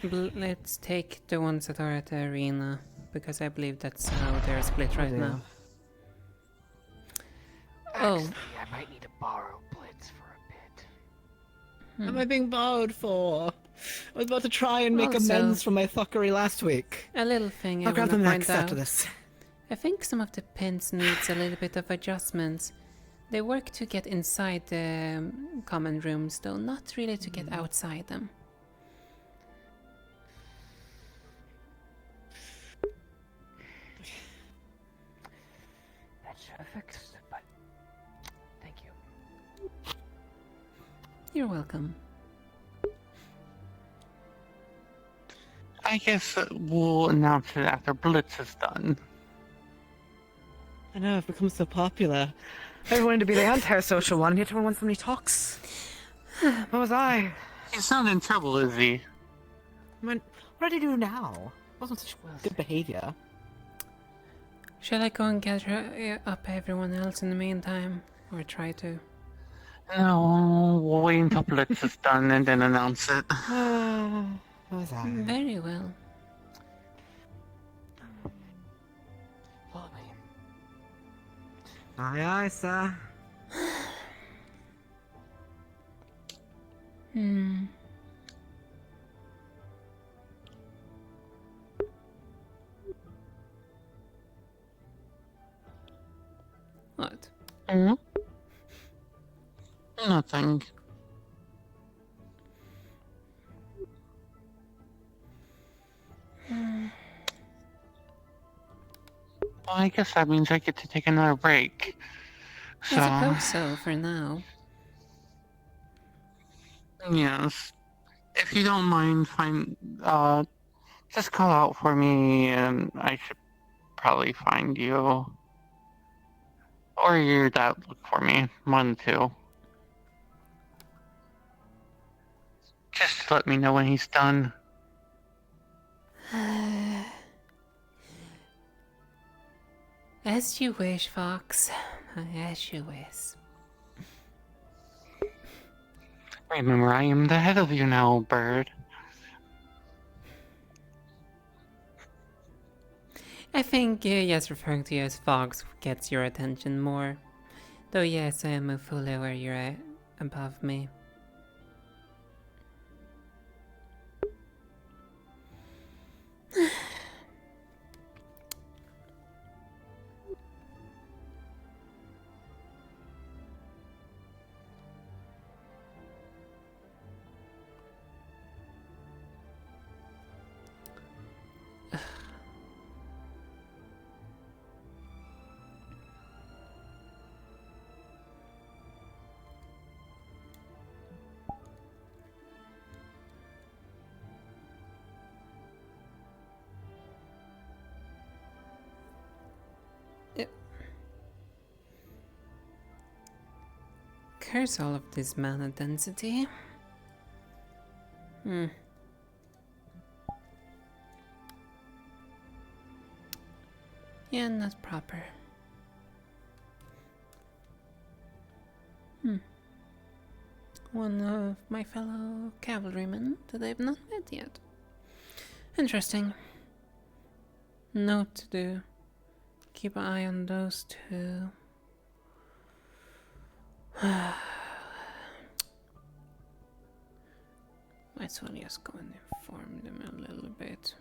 L: Let's take the ones that are at the arena, because I believe that's how they're split right now.
Y: Actually, I might need to borrow Blitz for a bit.
N: What am I being borrowed for? I was about to try and make amends for my fuckery last week.
L: A little thing
N: I'll
L: I
N: grab
L: want
N: them
L: to
N: next
L: point
N: after
L: out.
N: this.
L: I think some of the pins needs a little bit of adjustments. They work to get inside the common rooms, though not really to get outside them.
Y: That should have fixed it, but thank you.
L: You're welcome.
B: I guess we'll announce it after Blitz is done.
N: I know, I've become so popular. Everyone wanted to be the anti-social one, and yet everyone wants so many talks. What was I?
B: He's not in trouble, is he?
N: I mean, what did I do now? It wasn't such good behavior.
L: Shall I go and gather up everyone else in the meantime? Or try to?
B: No, we'll wait until Blitz is done and then announce it.
N: What was I?
L: Very well.
Y: Follow me.
N: Aye, aye, sir.
L: What?
B: Nothing. Well, I guess that means I get to take another break. So,
L: I suppose so, for now.
B: Yes. If you don't mind, just call out for me and I should probably find you. Or your dad look for me. One, two. Just let me know when he's done.
L: As you wish, Fox. As you wish.
B: Remember, I am the head of you now, bird.
L: I think yes, referring to you as Fox gets your attention more. Though yes, I am fully aware you're above me. Curse all of this mana density. Yeah, not proper. One of my fellow cavalrymen that I've not met yet. Interesting. Note to do. Keep an eye on those two. Might as well just go and inform them a little bit.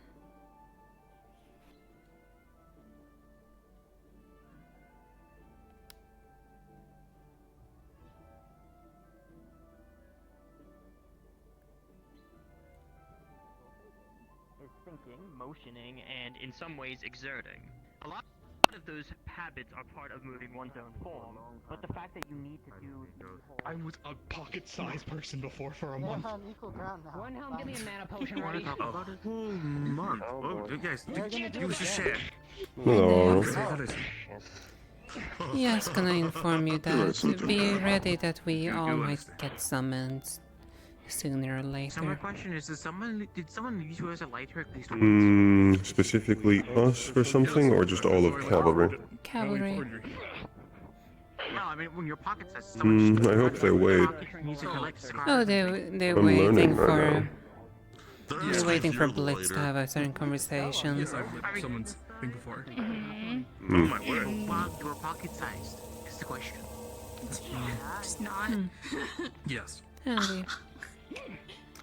A: Is thinking, motioning, and in some ways exerting. A lot of those habits are part of moving one's own form, but the fact that you need to do
I: I was a pocket-sized person before for a month.
T: Equal ground now.
A: One help, give me a mana potion
I: You wanna
A: ready.
I: talk about
O: A whole month. Oh, guys, give us a share.
L: Hello. Yes, gonna inform you that be ready that we all might get summoned sooner or later.
A: So my question is, did someone use you as a lighter at least once?
J: Specifically us for something, or just all of cavalry?
L: Cavalry.
A: No, I mean when your pocket says
J: I hope they wait.
L: Oh, they're
J: I'm
L: waiting
J: learning
L: for.
J: right now.
L: They're waiting for Blitz to have a certain conversation.
I: Yes, I've read someone's thing before.
A: Oh my word. Well, you were pocket-sized, is the question.
Q: Just not.
I: Yes.
L: Andy.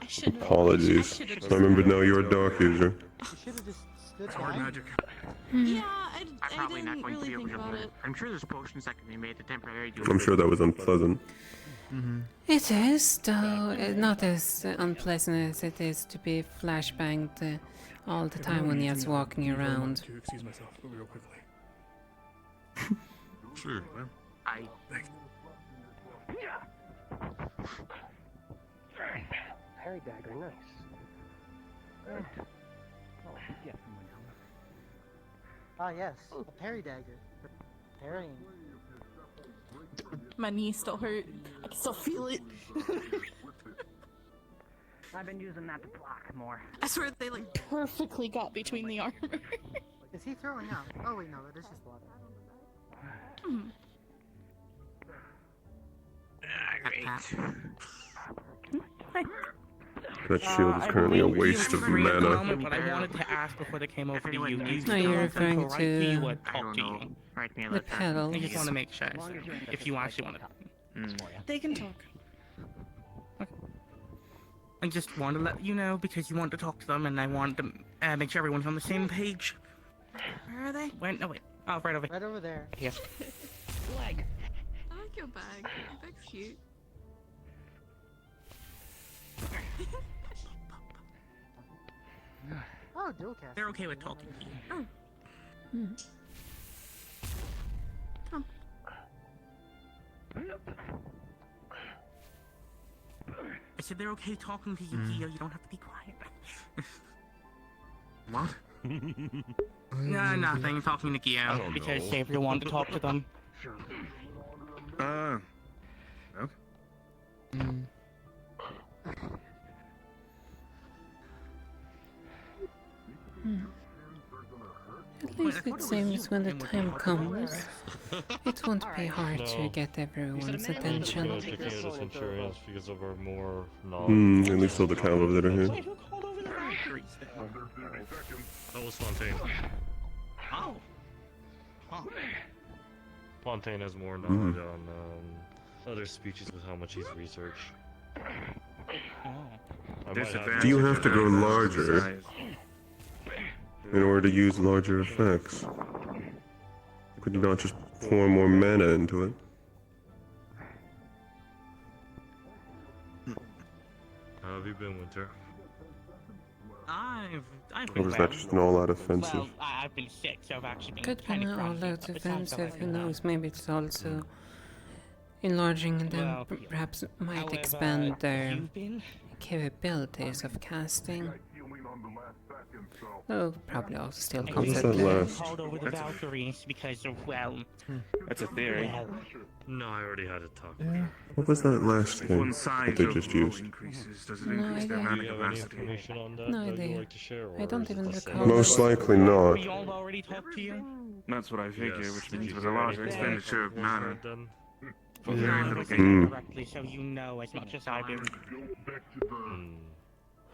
Q: I should.
J: Apologies. I remember now you're a dark user.
T: You should have just stood
I: It's hard
T: down.
I: magic.
Q: Yeah,
A: I'm probably not
Q: didn't
A: going to be
Q: really
A: able
Q: think
A: to
Q: about
A: learn.
Q: it.
A: I'm sure there's potions that can be made to temporarily do
J: I'm sure that was unpleasant.
L: It is, though, not as unpleasant as it is to be flashbanged all the time when he's walking around.
I: To excuse myself real quickly.
O: Sure. Well,
Y: Parry dagger, nice.
T: Ah, yes, a parry dagger. For parrying.
Q: My knee still hurt. I can still feel it.
Y: I've been using that to block more.
Q: I swear they like perfectly got between the armor.
T: Is he throwing out? Oh wait, no, that is just water.
J: That shield is currently a waste of mana.
K: But I wanted to ask before they came over to you.
L: No, you're referring
K: Right to you
L: to
K: would talk to you.
L: the pedals.
K: I just want to make sure. So if you actually want to.
Q: They can talk.
K: I just want to let you know because you want to talk to them and I want to make sure everyone's on the same page.
Q: Where are they?
K: Wait, no, wait. Oh, right over
T: Right over there.
K: Yes.
Q: Leg. I like your bag. Your bag's cute.
T: Oh, dual cast.
K: They're okay with talking to you.
Q: Come.
K: I said they're okay talking to you, Gio. You don't have to be quiet.
O: what?
K: No, nothing. Talking to Gio because Xavier wanted to talk to them.
O: Okay.
L: At least it seems when the time comes, it won't be hard to get everyone's attention.
U: Because of our more
J: At least all the cavalry that are here.
U: That was Fontaine.
K: Oh. Huh.
U: Fontaine has more knowledge on other species with how much he's researched.
J: Do you have to go larger in order to use larger effects? Could you not just pour more mana into it?
U: How have you been, Winter?
K: I've
J: Or
K: been
J: was
K: well.
J: that just an all-out offensive?
K: Well, I've been sick, so I've actually been
L: Could be
K: kind of
L: not all
K: grumpy,
L: out
K: but besides that,
L: offensive, who
K: I've been,
L: knows, maybe it's also enlarging and then
K: Well,
L: perhaps might
K: how have,
L: expand their
K: you been?
L: capabilities of casting. Though probably also still
K: I
L: comes
J: was
L: at
J: that
K: recently
J: last?
K: called over the Valkyries because of, well...
E: That's a theory.
K: Well,
U: No, I already had a talk with her.
J: What was that last
E: If
J: thing
E: one
J: that
E: size
J: they just
E: overall
J: used?
E: increases, does it
L: No
E: increase their
L: idea.
E: mana
U: Do you have any
E: capacity?
U: information on that
L: No
U: that
L: idea.
U: you'd like to share, or
L: I don't
U: is it
L: even
U: the same?
L: recall.
J: Most likely not.
K: we all already talked to you?
E: That's what I figure,
U: Yes.
E: which
U: Did
E: means
U: you
E: with a
U: hear
E: larger
U: anything
E: expenditure of
U: was
E: mana,
U: heard then?
E: for very little
K: No,
E: gain.
K: correctly, so you know as much as I do.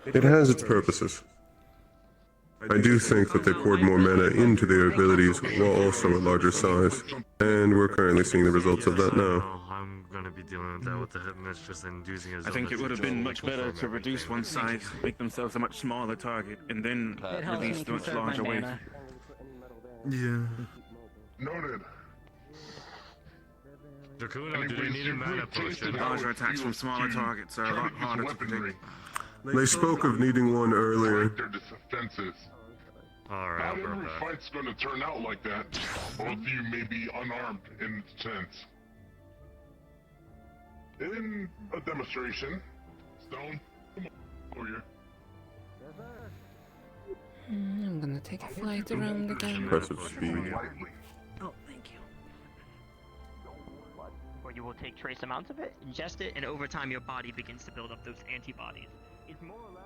J: It has its purposes. I do think that they poured more mana into their abilities while also a larger size, and we're currently seeing the results of that
U: Yes, I
J: now.
U: know. I'm gonna be dealing with that with the headmistress and using his
E: I think it would have been much better to reduce one size, make themselves a much smaller target, and then
T: It helps
E: release
T: me
E: the much
T: conserve my
E: larger wave.
T: mana.
J: Yeah.
O: Noted.
U: Dracuno, do they need a mana potion?
E: Larger attacks from smaller targets are a lot harder to predict.
J: They spoke of needing one earlier.
O: Their defenses.
U: Alright,
O: Not
U: I'll be
O: every
U: right back.
O: fight's gonna turn out like that. Both of you may be unarmed in a sense. In a demonstration, Stone, come on, over here.
L: I'm gonna take a flight around again.
J: Impressive speed.
G: Oh, thank you.
A: Or you will take trace amounts of it, ingest it, and over time your body begins to build up those antibodies. It's more or less...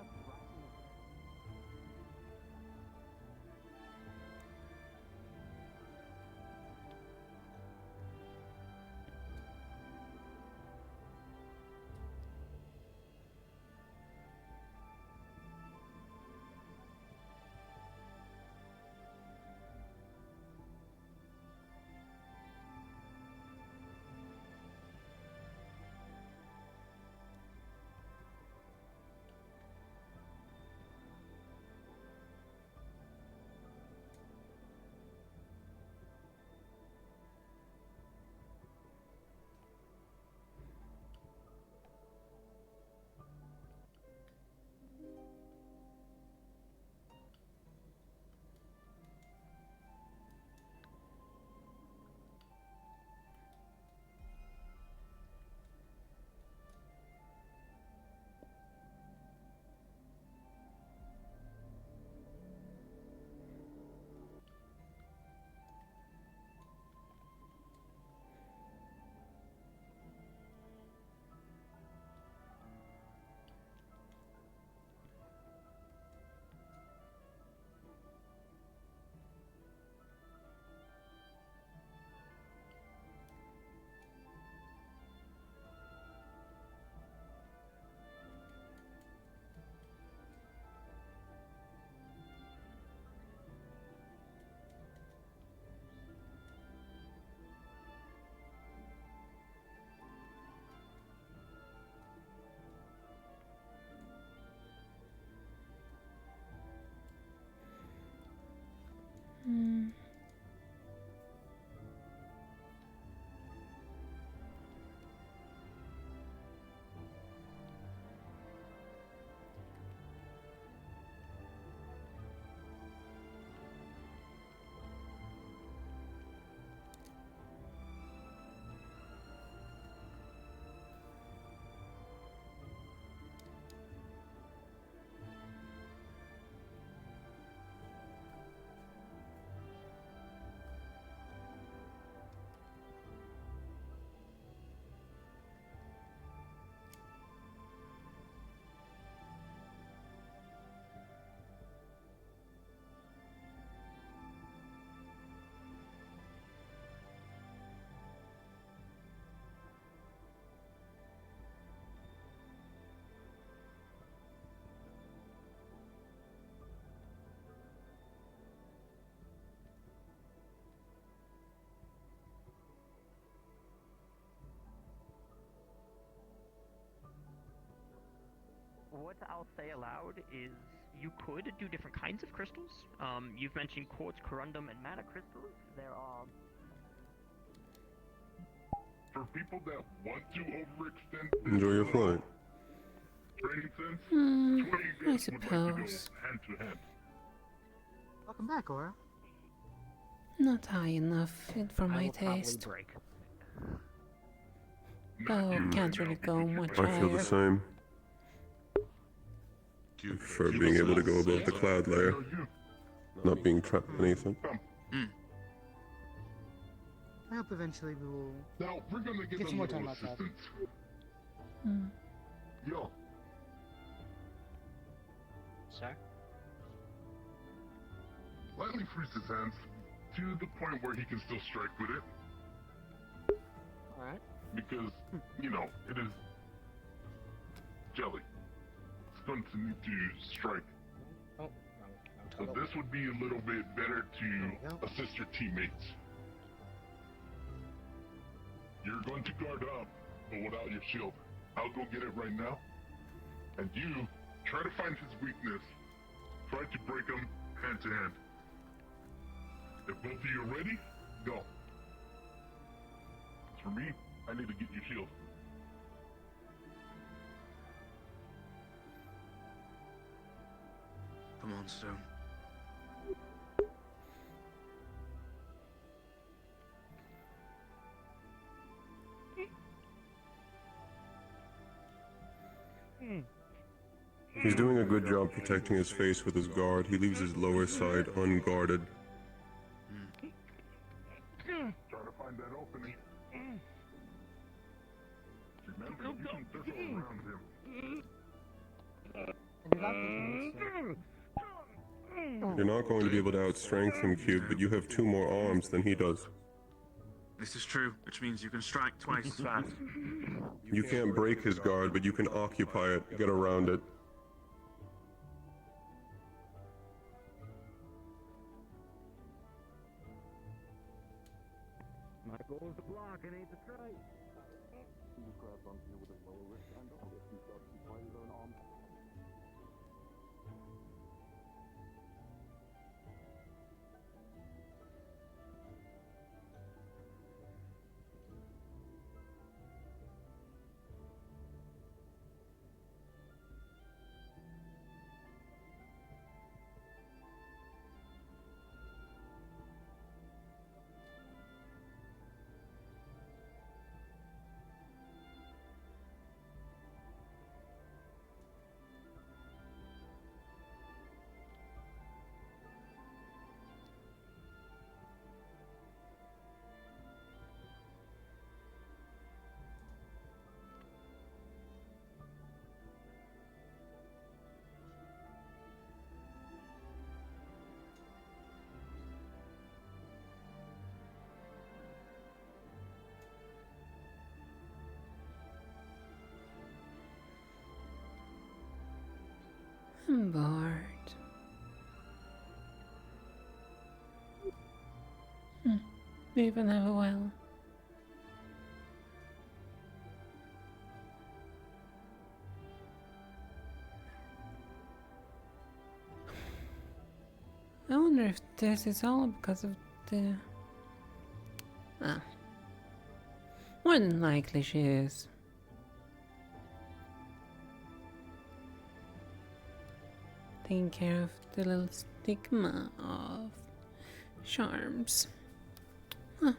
A: what I'll say aloud is you could do different kinds of crystals. You've mentioned quartz, corundum, and mana crystals. There are...
C: For people that want to overextend
J: Enjoy your flight.
C: training sense,
L: I
C: 20
L: suppose.
C: hand to hand.
G: Welcome back, Aura.
L: Not high enough for my taste. Oh, can't really go much
J: I feel the
L: higher.
J: same. I prefer being able to go above the cloud layer, not being trapped beneath it.
G: I hope eventually we will
C: Now we're gonna
G: get some more time outside.
C: Yo.
Y: Sir?
C: Lightly freeze his hands to the point where he can still strike with it.
Y: Alright.
C: Because, you know, it is jelly. It's going to need to strike.
Y: Oh,
C: So this would be a little bit better to assist your teammates. You're going to guard up, but without your shield. I'll go get it right now. And you, try to find his weakness. Try to break him hand to hand. If both of you are ready, go. As for me, I need to get your shield.
E: Come on, Stone.
J: He's doing a good job protecting his face with his guard. He leaves his lower side unguarded.
C: Try to find that opening. Remember, you can fizzle around him.
J: You're not going to be able to outstrength him, Cube, but you have 2 more arms than he does.
E: This is true, which means you can strike twice as fast.
J: You can't break his guard, but you can occupy it, get around it.
T: My goal is to block and ain't to strike.
L: I'm bored. We even have a well. I wonder if this is all because of the... Ah. More than likely she is. Taking care of the little stigma of charms. Huh.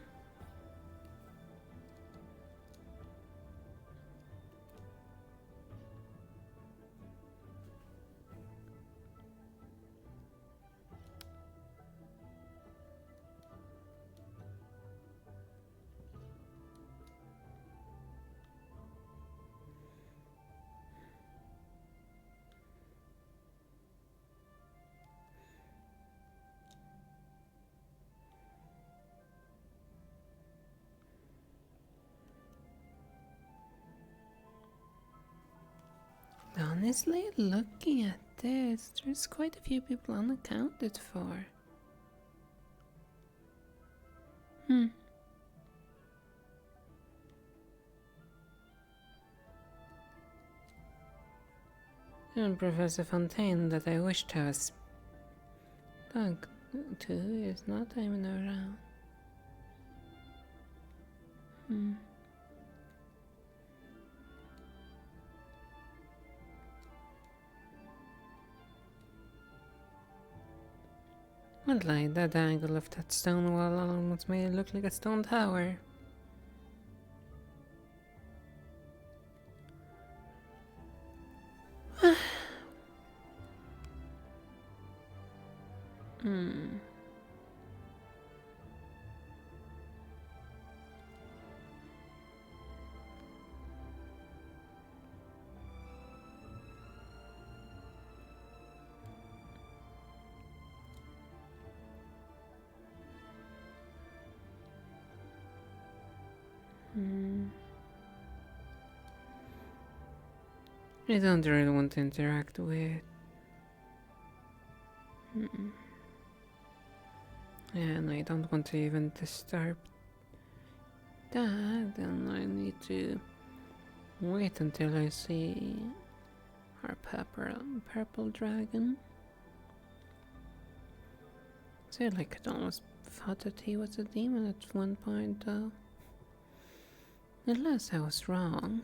L: Honestly, looking at this, there's quite a few people unaccounted for. And Professor Fontaine that I wish to have talked to is not even around. What like that angle of that stone wall almost made it look like a stone tower. I don't really want to interact with. And I don't want to even disturb that, and I need to wait until I see our purple dragon. So like I'd almost thought that he was a demon at one point though. Unless I was wrong.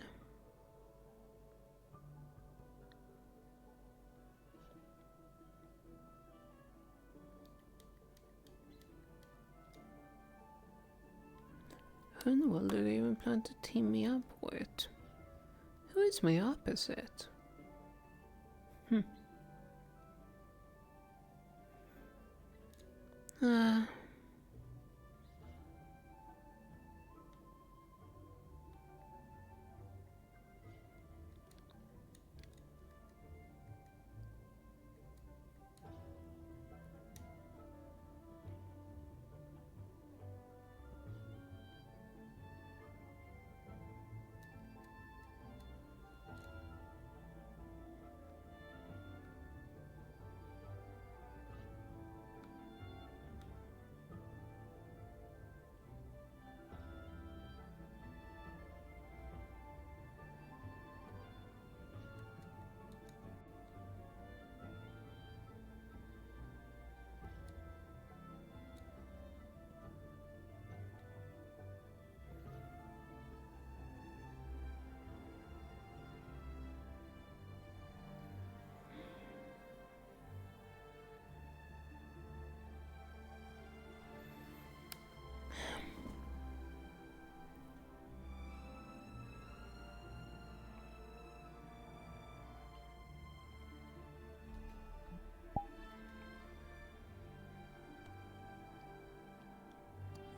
L: Who in the world do they even plan to team me up with? Who is my opposite?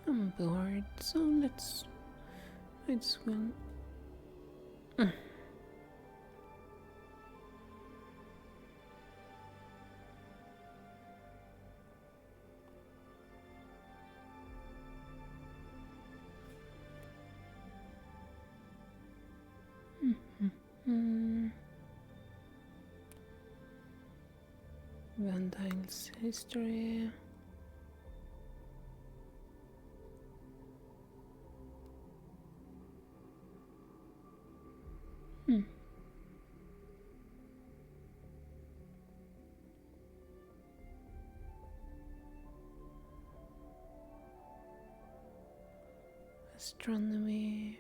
L: I'm bored, so let's win. Van Dyne's history. Astronomy.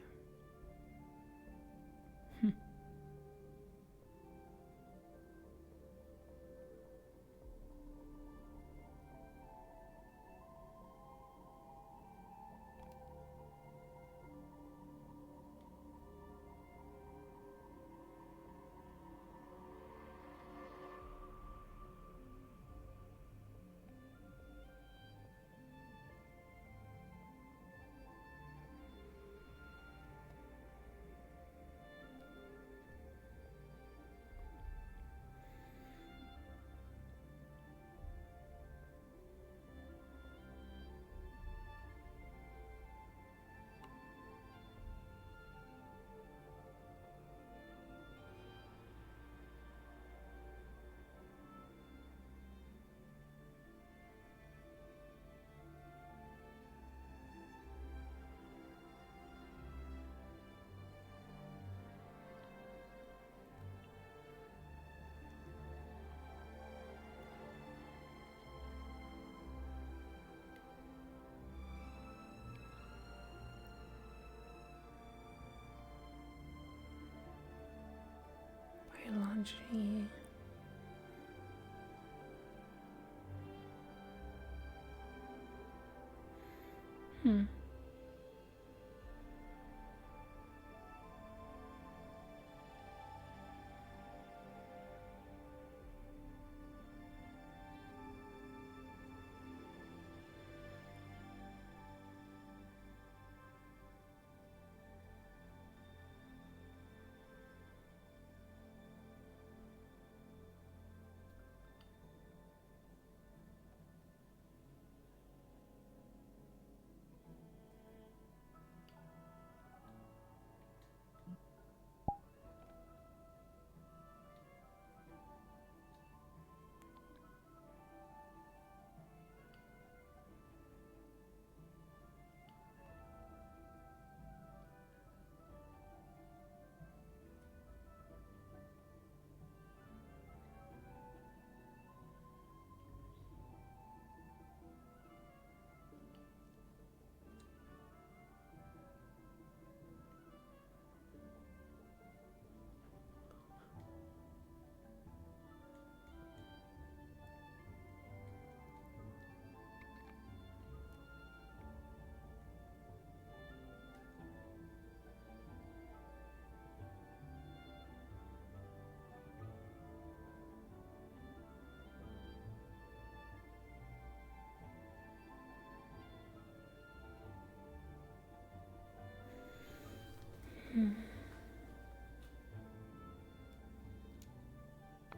L: technology. Hmm.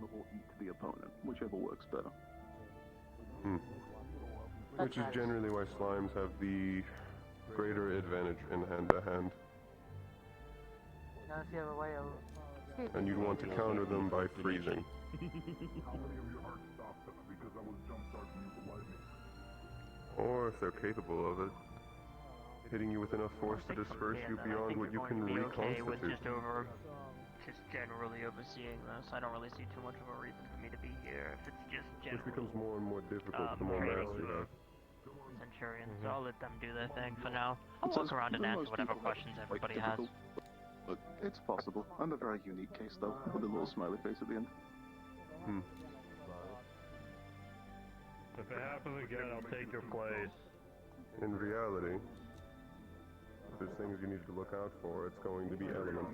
R: Or eat the opponent, whichever works better.
J: Which is generally why slimes have the greater advantage in hand-to-hand.
T: Now, if you have a way of...
J: And you'd want to counter them by freezing. Or if they're capable of it, hitting you with enough force to disperse you beyond what you can
A: okay with
J: reconstitute.
A: just generally overseeing this. I don't really see too much of a reason for me to be here if it's just
J: Which
A: generally
J: becomes more and more difficult the more
A: training
J: mass you have.
A: Centurions. I'll let them do their thing for now. I'll walk around and answer whatever questions everybody has.
R: But it's possible, and a very unique case though, with a little smiley face at the end.
U: If it happens again, I'll take your place.
J: In reality, if there's things you need to look out for, it's going to be elements.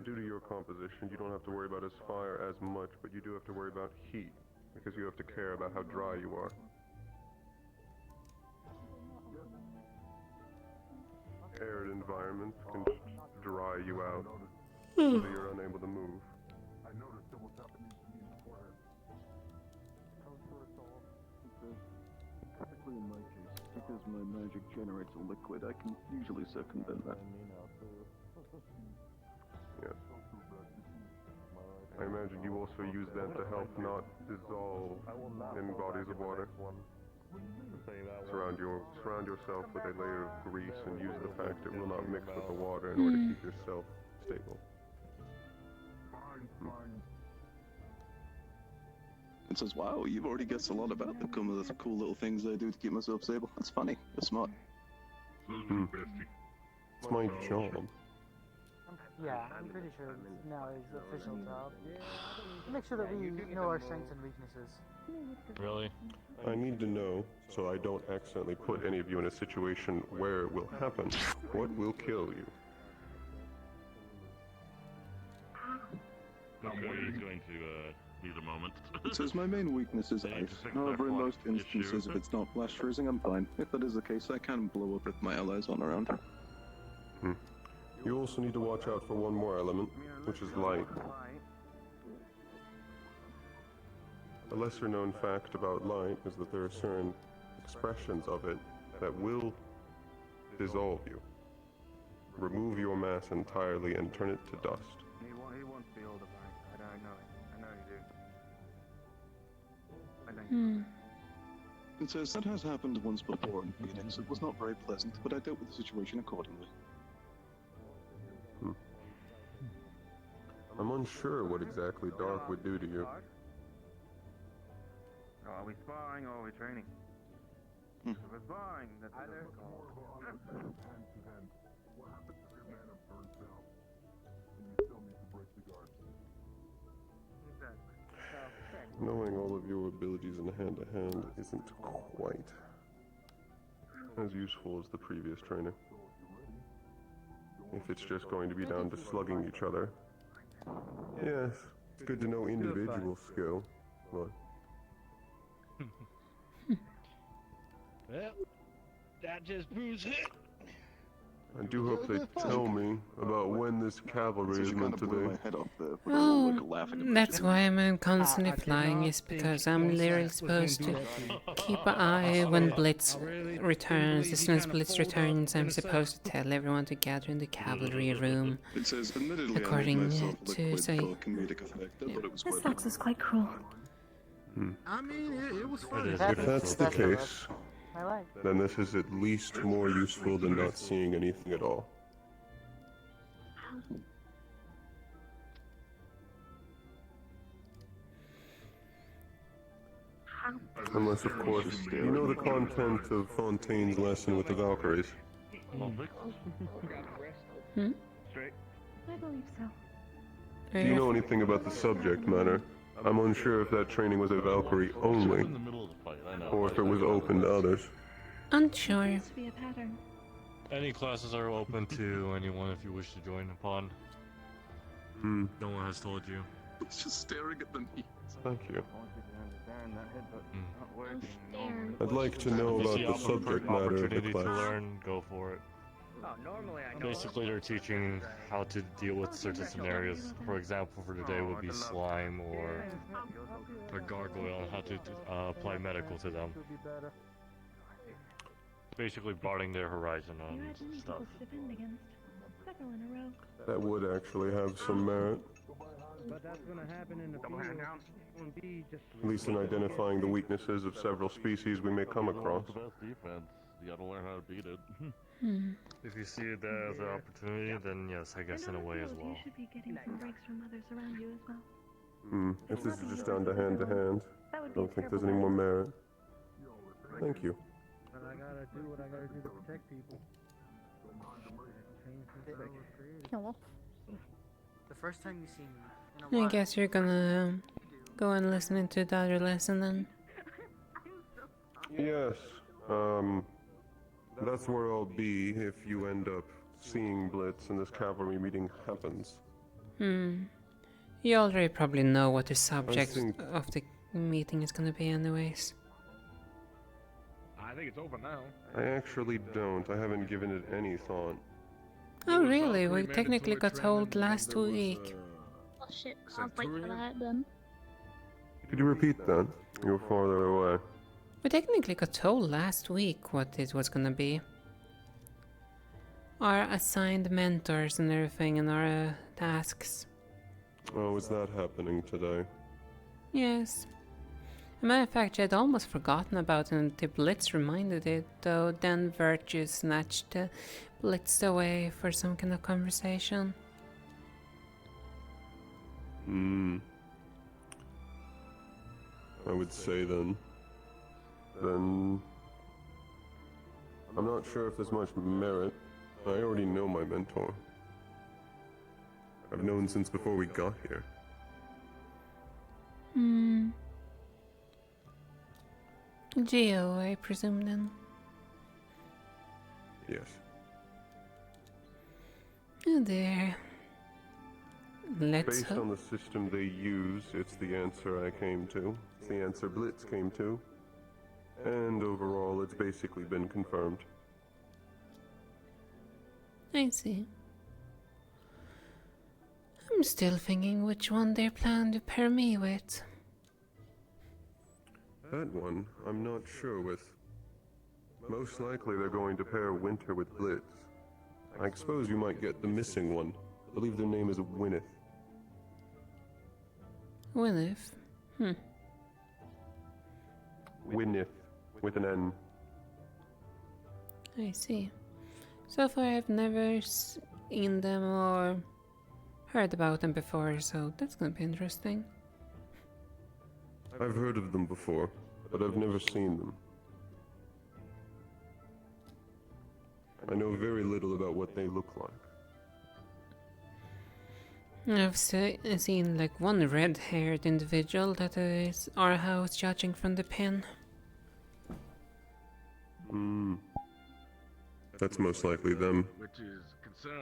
J: Due to your composition, you don't have to worry about fire as much, but you do have to worry about heat, because you have to care about how dry you are. Arid environments can dry you out, so you're unable to move.
R: Typically in my case, because my magic generates a liquid, I can usually circumvent that.
J: Yes. I imagine you also use that to help not dissolve in bodies of water. Surround yourself with a layer of grease and use the fact it will not mix with the water in order to keep yourself stable.
R: It says, wow, you've already guessed a lot about some of the cool little things I do to keep myself stable. That's funny. You're smart.
J: It's my job.
T: Yeah, I'm pretty sure now it's the official job. Make sure that we know our strengths and weaknesses.
U: Really?
J: I need to know so I don't accidentally put any of you in a situation where it will happen. What will kill you?
O: Okay, he's going to need a moment.
R: It says my main weakness is ice. However, in most instances, if it's not flash freezing, I'm fine. If that is the case, I can blow up if my allies aren't around.
J: You also need to watch out for one more element, which is light. A lesser known fact about light is that there are certain expressions of it that will dissolve you. Remove your mass entirely and turn it to dust.
P: He won't be older, Mike. I know you do.
R: It says that has happened once before in Phoenix. It was not very pleasant, but I dealt with the situation accordingly.
J: I'm unsure what exactly Dark would do to you.
P: Are we sparring or are we training?
J: Knowing all of your abilities in hand-to-hand isn't quite as useful as the previous trainer. If it's just going to be down to slugging each other. Yes, it's good to know individual skill, but...
U: Well, that just proves it.
J: I do hope they tell me about when this cavalry is meant to be.
L: Oh, that's why I'm constantly flying, is because I'm literally supposed to keep an eye when Blitz returns. As soon as Blitz returns, I'm supposed to tell everyone to gather in the cavalry room. According to, say...
D: This fox is quite cruel.
V: I mean, it was funny.
J: If that's the case, then this is at least more useful than not seeing anything at all. Unless, of course, you know the content of Fontaine's lesson with the Valkyries.
D: I believe so.
J: Do you know anything about the subject matter? I'm unsure if that training was a Valkyrie only, or if it was open to others.
L: Unsure.
D: Seems to be a pattern.
U: Any classes are open to anyone if you wish to join upon. No one has told you.
R: It's just staring at the knees.
J: Thank you. I'd like to know about the subject matter of the
U: opportunity to
J: class.
U: learn, go for it. Basically, they're teaching how to deal with certain scenarios. For example, for today would be slime or a gargoyle and how to apply medical to them. Basically, broadening their horizon on stuff.
J: That would actually have some merit.
F: But that's gonna happen in the field.
J: At least in identifying the weaknesses of several species we may come across.
O: The best defense. You gotta learn how to beat it.
U: If you see it as an opportunity, then yes, I guess in a way as well.
D: You should be getting some breaks from others around you as well.
J: If this is just down to hand, I don't think there's any more merit. Thank you.
F: But I gotta do what I gotta do to protect people.
Q: Hello.
G: The first time you see me in a while.
L: I guess you're gonna go and listen to the other lesson then.
J: Yes, that's where I'll be if you end up seeing Blitz and this cavalry meeting happens.
L: You already probably know what the subject of the meeting is gonna be anyways.
I: I think it's over now.
J: I actually don't. I haven't given it any thought.
L: Oh really? We technically got told last week.
D: Oh shit, I'll wait for that then.
J: Could you repeat that? You're farther away.
L: We technically got told last week what it was gonna be. Our assigned mentors and everything and our tasks.
J: Oh, is that happening today?
L: Yes. As a matter of fact, I'd almost forgotten about it until Blitz reminded it, though then Virtue snatched Blitz away for some kind of conversation.
J: I would say then I'm not sure if there's much merit. I already know my mentor. I've known since before we got here.
L: Geo, I presume then.
J: Yes.
L: Oh dear. Let's
J: Based on the system they use, it's the answer I came to. It's the answer Blitz came to. And overall, it's basically been confirmed.
L: I see. I'm still thinking which one they're planning to pair me with.
J: That one, I'm not sure with. Most likely they're going to pair Winter with Blitz. I suppose you might get the missing one. I believe their name is Wynneth.
L: Wynneth?
J: Wynneth, with an N.
L: I see. So far I've never seen them or heard about them before, so that's gonna be interesting.
J: I've heard of them before, but I've never seen them. I know very little about what they look like.
L: I've seen like one red-haired individual that is our house judging from the pen.
J: That's most likely them.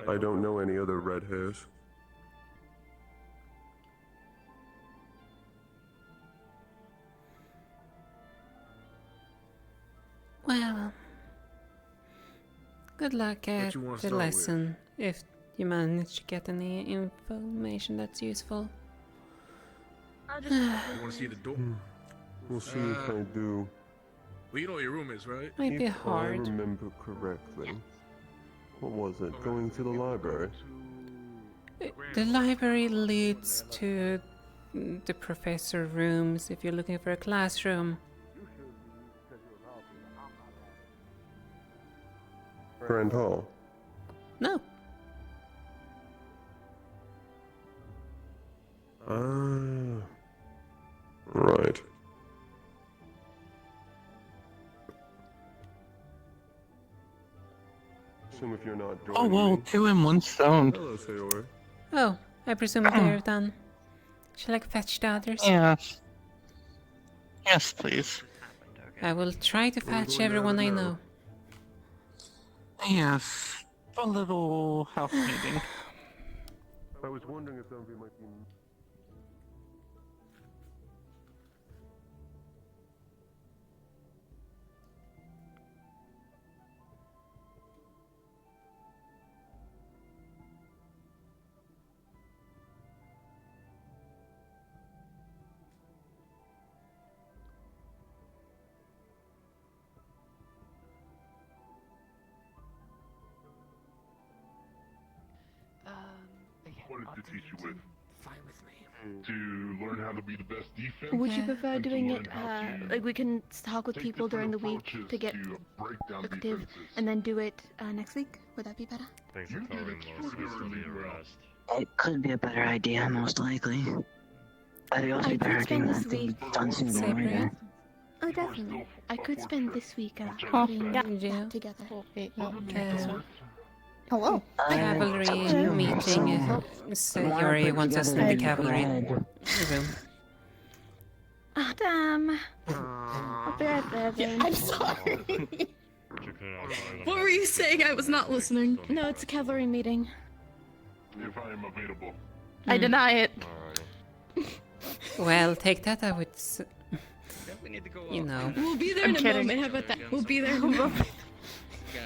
J: I don't know any other red hairs.
L: Well, good luck at the lesson if you manage to get any information that's useful.
H: You want to see the door?
J: We'll see if I do.
H: Well, you know what your room is, right?
L: Might be
J: If
L: hard.
J: I remember correctly. What was it? Going to the library?
L: The library leads to the professor rooms if you're looking for a classroom.
J: Grand Hall?
L: No.
J: Right. Assume if you're not joining
B: Oh well,
J: me.
B: 2 in 1 stone.
J: Hello, Sayori.
L: Oh, I presume they're done. Shall I fetch the others?
B: Yes. Yes, please.
L: I will try to fetch everyone I know.
B: Yes. A little house meeting.
J: I was wondering if somebody might be...
C: What did it teach you with? To learn how to be the best defense?
D: Would you prefer
C: and to
D: doing
C: learn
D: it,
C: how to
D: like we can talk with
C: take
D: people during the week
C: approaches
D: to get
C: break down
D: active,
C: defenses.
D: and then do it next week? Would that be better?
U: Thanks for covering most of the rest.
G: It could be a better idea, most likely. But it also be better
D: spend
G: idea
D: this
G: than
D: week
G: done sooner or later.
D: Oh, definitely. I could spend this week
Q: Huh?
D: putting
Q: Yeah.
D: that together.
Q: Hello.
L: Cavalry meeting. Sayori wants us in the cavalry room.
D: Ah, damn. I'll be right there then.
Q: I'm sorry. What were you saying? I was not listening.
D: No, it's a cavalry meeting.
C: If I am available.
Q: I deny it.
L: Well, take that, I would you know.
Q: We'll be there in a moment. How about that? We'll be there in a moment.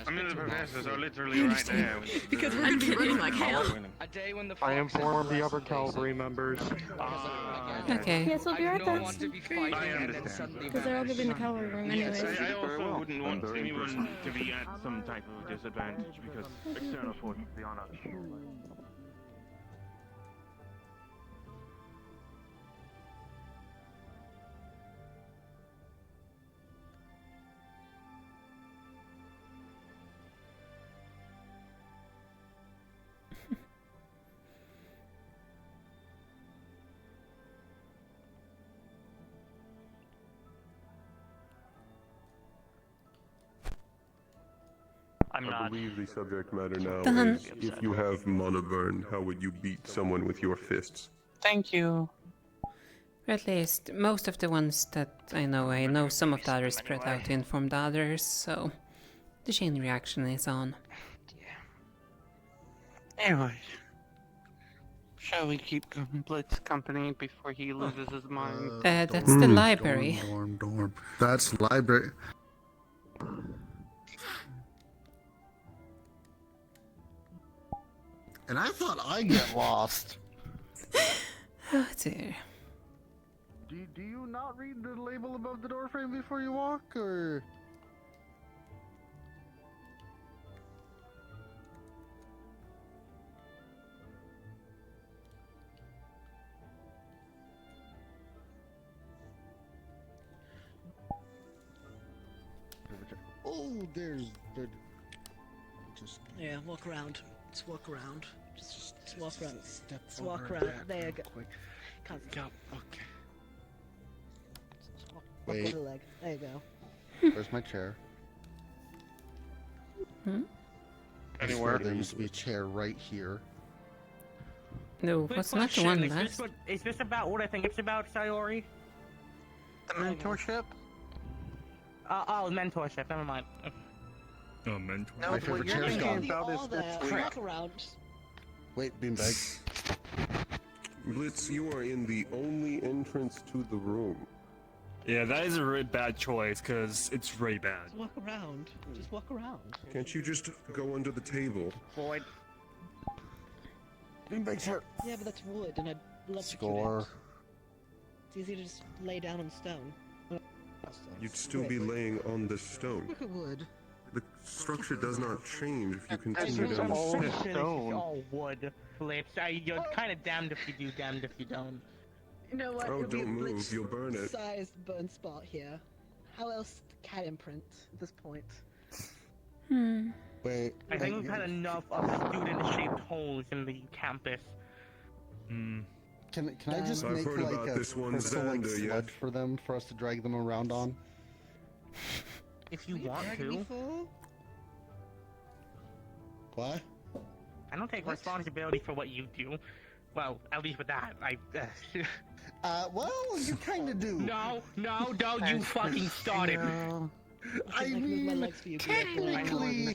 E: I mean, the professors are literally right there.
Q: Because we're gonna be running like hell.
F: I informed the other cavalry members.
L: Okay.
D: Yes, we'll be right there.
E: I understand.
D: Because they're all gonna be in the cavalry room anyways.
E: I also wouldn't want anyone to be at some type of disadvantage because external forces beyond us.
J: I believe the subject matter now
L: Done.
J: is, if you have monoburn, how would you beat someone with your fists?
B: Thank you.
L: Or at least most of the ones that I know some of the others spread out to inform the others, so the chain reaction is on.
B: Anyway. Shall we keep Blitz company before he loses his mind?
L: That's the library.
M: Dorm. That's library. And I thought I'd get lost.
L: Oh dear.
F: Do you not read the label above the doorframe before you walk, or? Oh, there's the. Just.
G: Yeah, walk around. Just walk around. Just walk around.
M: Step
G: Just walk
M: over
G: around.
M: that
G: There you
M: real
G: go.
M: quick.
G: Go.
M: Okay.
G: Walk
M: Wait.
G: with the leg. There you go.
M: Where's my chair?
L: Hmm?
M: Anywhere. There used to be a chair right here.
L: No,
K: Quick
L: what's not the
K: question,
L: one
K: is is this about what I think it's about, Sayori?
B: The mentorship?
K: Oh, mentorship, never mind.
H: Oh, mentor.
B: No, what you're thinking about is the trick.
M: Wait, beanbag.
J: Blitz, you are in the only entrance to the room.
I: Yeah, that is a really bad choice, because it's really bad.
N: Just walk around. Just walk around.
J: Can't you just go under the table?
K: Void.
M: Beanbag chair.
N: Yeah, but that's wood, and I'd love
M: Score.
N: to shoot it. It's easy to just lay down on stone.
J: You'd still be laying on the stone.
N: Look at wood.
J: The structure does not change if you continue
K: It's
J: down the
K: all
J: stone.
K: stone. All wood, Flips. You're kind of damned if you do, damned if you don't.
N: You know what?
J: Oh,
N: It'll be
J: don't
N: a
J: move,
N: blitz
J: you'll burn it.
N: Sized burn spot here. How else cat imprint at this point?
M: Wait.
K: I think we've had enough of student-shaped holes in the campus.
M: Can I just
J: I've
M: make
J: heard
M: like
J: about
M: a
J: this one,
M: crystal like
J: Xander,
M: sled
J: yes.
M: for them for us to drag them around on?
K: If you want to.
M: What?
K: I don't take responsibility for what you do. Well, at least with that,
M: well, you kinda do.
K: No, you fucking started.
M: I mean, technically,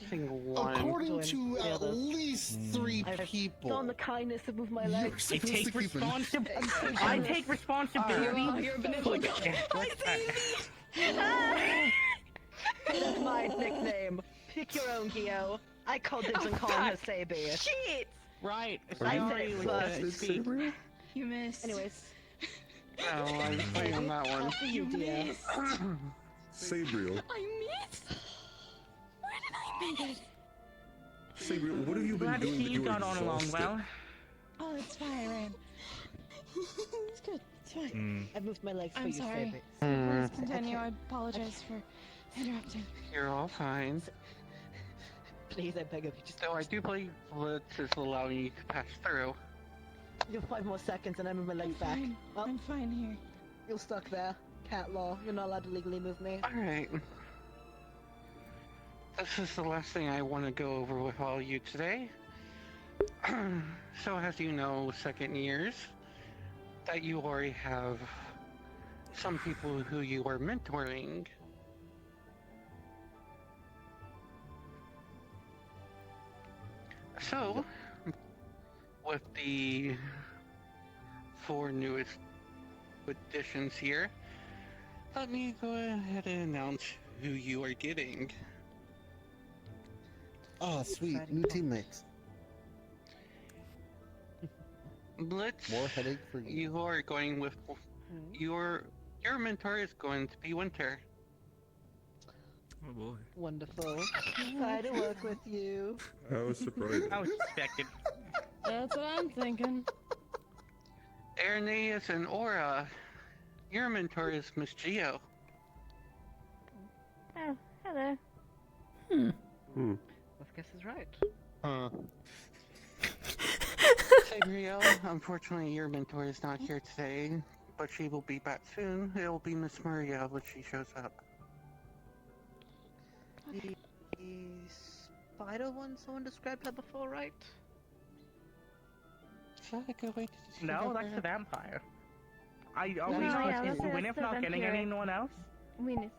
M: according to at least 3 people.
N: On the kindness of move my legs.
K: I take responsibility. I take responsibility.
N: You're That's my nickname. Pick your own, Gio. I call dibs and call her Sabi.
K: Shit! Right.
N: I said it first.
Q: You missed.
N: Anyways.
B: Oh, I was playing on that one.
N: After you, dear.
J: Sabriel.
Q: I missed. Where did I miss?
J: Sabriel, what have you been
K: Glad to
J: doing
K: see
J: that
K: you
J: you're
K: got on along
J: exhausted?
K: well.
Q: Oh, it's fine, I ran.
N: It's good. It's fine. I've moved my legs for
Q: I'm
N: you,
Q: sorry.
N: Sabi.
Q: Please continue. I apologize for interrupting.
B: You're all fine.
N: Please, I beg of you, just
B: So I do believe Blitz is allowing you to pass through.
N: you have 5 more seconds and I move my legs back.
Q: Fine. I'm fine here.
N: You're stuck there. Cat law. You're not allowed to legally move me.
B: Alright. This is the last thing I want to go over with all you today. So as you know, second years, that you already have some people who you are mentoring. So, with the 4 newest additions here, let me go ahead and announce who you are getting.
M: Oh, sweet. New teammates.
B: Blitz,
M: More headache for you.
B: you are going with your mentor is going to be Winter.
H: Oh boy.
N: Wonderful. Excited to work with you.
J: I was surprised.
K: I was expected.
Q: That's what I'm thinking.
B: Irenaeus and Aura, your mentor is Miss Geo.
D: Oh, hello.
N: Let's guess is right.
B: Gabrielle, unfortunately your mentor is not here today, but she will be back soon. It will be Miss Maria when she shows up.
N: The spider one, someone described her before, right?
B: Is that a good way to
K: No, that's the vampire. Are we
D: No,
K: not
D: yeah,
K: is
D: that's
K: Gwyneth
D: the
K: not getting
D: vampire.
K: anyone else?
D: Venus.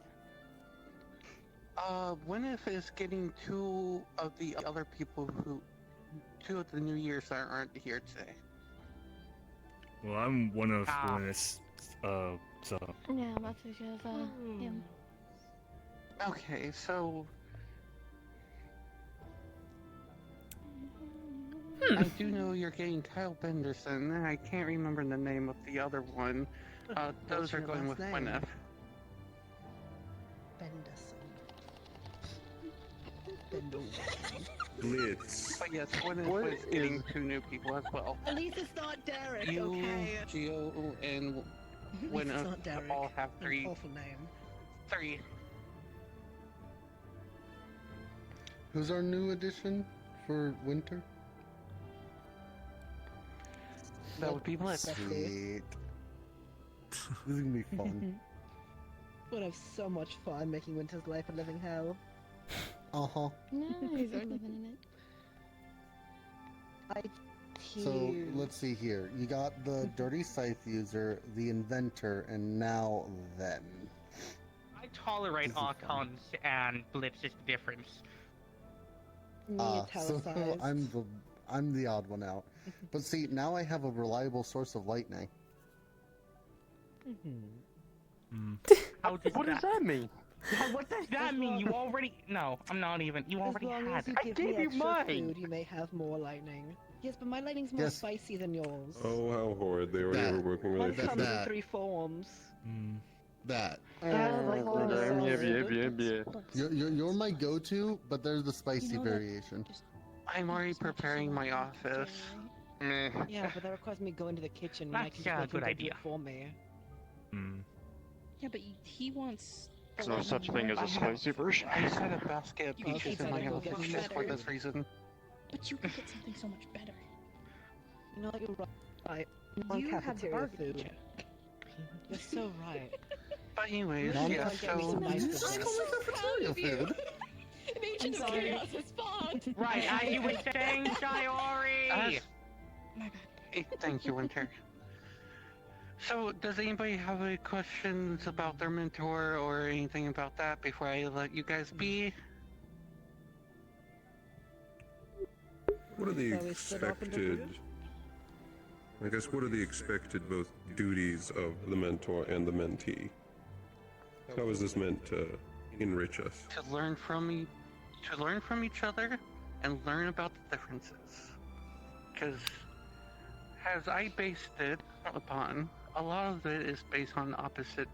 B: Gwyneth is getting 2 of the other people who... 2 of the New Year's that aren't here today.
I: Well, I'm one of Gwyneth's, so...
D: Yeah, that's because, him.
B: Okay, so... I do know you're getting Kyle Benderson. I can't remember the name of the other one. Those are
N: your
B: going
N: last
B: with
N: name?
B: Gwyneth.
J: Blitz.
B: But yes, Gwyneth is getting 2 new people as well.
N: At least it's not Derek,
B: You,
N: okay?
B: Geo, and
N: It's
B: Gwyneth
N: not Derek.
B: all have
N: An
B: 3.
N: awful name.
B: 3.
M: Who's our new addition for winter?
B: That would be Blitz.
M: Sweet. This is gonna be fun.
N: Would have so much fun making Winter's life a living hell.
M: Uh-huh.
D: No, he's living in it.
M: So let's see here. You got the dirty scythe user, the inventor, and now them.
K: I tolerate Archons and Blitz is the difference.
M: So I'm the odd one out. But see, now I have a reliable source of lightning.
K: What does that mean? Yeah, what does that mean? You already... No, I'm not even... You already had it.
N: I gave you mine! Food, you may have more lightning. Yes, but my lightning's more spicy than yours.
J: Oh, how horrid. They already have a working
N: Mine
J: relationship.
N: comes in 3 forms.
M: That. You're my go-to, but there's the spicy variation.
B: I'm already preparing my office.
N: Yeah, but that requires me going to the kitchen when I can just
K: good
N: let him
K: idea.
N: do it for me.
Q: Yeah, but he wants.
O: There's no such thing as a spicy version.
B: I set a basket of
Q: You can
B: peaches
Q: get
B: in my
Q: something
B: office just for this reason.
Q: But you can get something so much better.
N: You know, you're right.
Q: You have
N: Cafeteria
Q: bargaining
N: food. You're so right.
B: But anyways,
N: Mom,
B: yeah,
N: get me some nice food.
Q: An agent of chaos has spawned.
K: Right, as you were saying, Shiori!
B: Thank you, Winter. So, does anybody have any questions about their mentor or anything about that before I let you guys be?
J: What are the expected... I guess what are the expected both duties of the mentor and the mentee? How is this meant to enrich us?
B: To learn from each other and learn about the differences. Because as I based it upon, a lot of it is based on opposite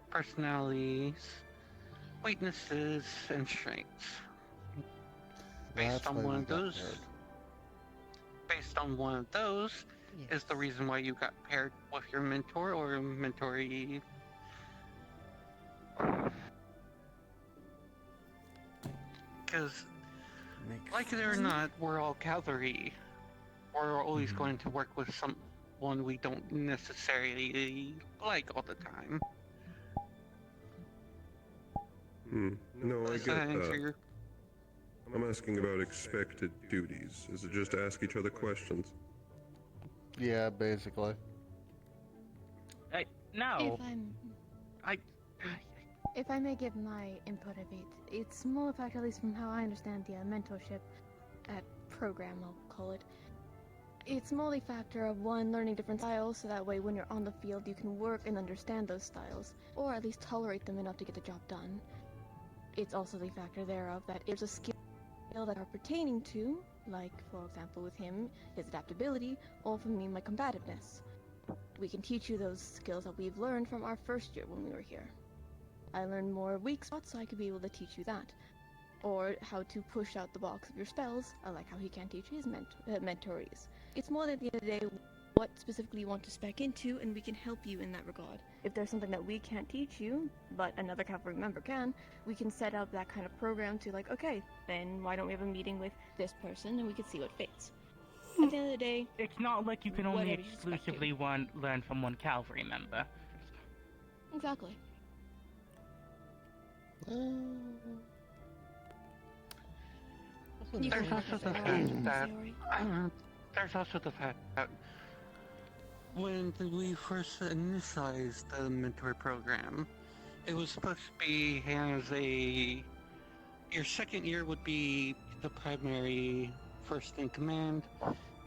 B: personalities, weaknesses, and strengths. Based on one of those is the reason why you got paired with your mentor or mentoree. Because, like it or not, we're all cavalry. We're always going to work with someone we don't necessarily like all the time.
J: No, I
B: Does that
J: get
B: answer
J: that.
B: your...
J: I'm asking about expected duties. Is it just to ask each other questions?
M: Yeah, basically.
K: No.
A: If I may give my input of it, it's more a fact, at least from how I understand the mentorship program, I'll call it. It's more the factor of one, learning different styles, so that way when you're on the field you can work and understand those styles, or at least tolerate them enough to get the job done. It's also the factor thereof that there's a skill that are pertaining to, like for example with him, his adaptability, or for me, my combativeness. We can teach you those skills that we've learned from our first year when we were here. I learned more weak spots, so I could be able to teach you that. Or how to push out the box of your spells, I like how he can teach his mentorees. It's more than at the end of the day, what specifically you want to spec into, and we can help you in that regard. If there's something that we can't teach you, but another cavalry member can, we can set up that kind of program to like, okay, then why don't we have a meeting with this person and we can see what fits. At the end of the day,
K: it's not like you can only
A: whatever you spec
K: exclusively learn from one cavalry member.
A: Exactly.
B: There's also the fact that when we first initialized the mentor program, it was supposed to be as your second year would be the primary first in command,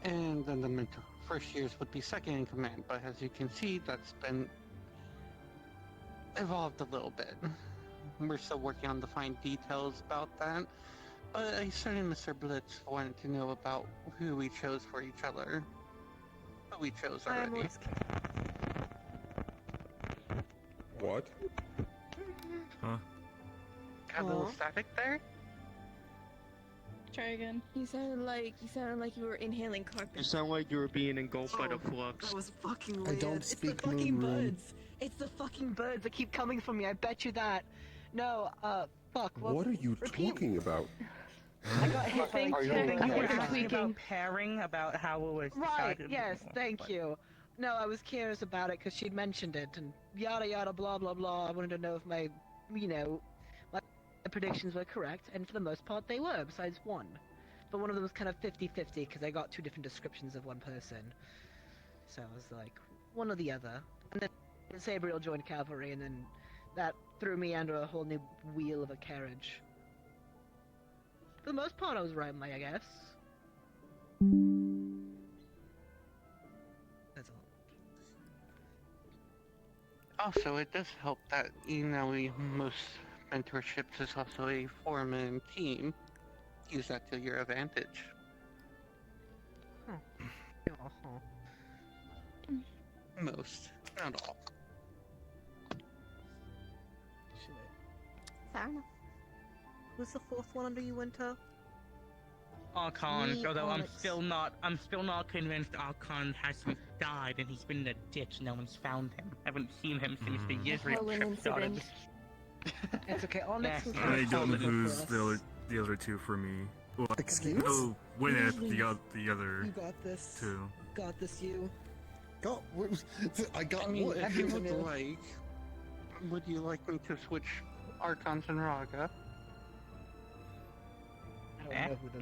B: and then the first years would be second in command. But as you can see, that's been evolved a little bit. We're still working on the fine details about that. But I certain Mr. Blitz wanted to know about who we chose for each other. Who we chose already.
J: What?
H: Huh?
B: Got a little static there?
Q: Try again.
A: You sounded like you were inhaling carpet.
K: You sound like you were being engulfed by the flux.
N: That was fucking
M: I
N: weird.
M: don't
N: It's
M: speak
N: the fucking
M: moon room.
N: birds. It's the fucking birds that keep coming for me. I bet you that. No, fuck.
J: What are you talking about?
N: I got hit by
K: You
N: two.
K: were asking about pairing, about how it was
N: Right,
K: decided.
N: yes, thank you. No, I was curious about it because she'd mentioned it and yada yada blah blah blah. I wanted to know if my predictions were correct, and for the most part they were, besides one. but one of them was kind of 50-50 because I got two different descriptions of one person. So I was like, one or the other. And then Sabriel joined cavalry, and then that threw me under a whole new wheel of a carriage. For the most part, I was right, I guess. That's all.
B: Also, it does help that, most mentorships is also a four-man team. Use that to your advantage. Most, not all.
A: Fair enough.
N: Who's the fourth one under you, Winter?
K: Archon,
N: Me,
K: although
N: Onyx.
K: I'm still not convinced Archon hasn't died and he's been in a ditch. No one's found him. I haven't seen him since the Israel trip started.
N: It's okay. Onyx was
H: I don't know who's the other two for me. Well,
M: Excuse?
H: Oh, Gwyneth, the other
N: You got this.
H: two.
N: Got this, you.
M: Got what? I got
B: I mean,
M: what?
B: if you would like me to switch Archons and Raga?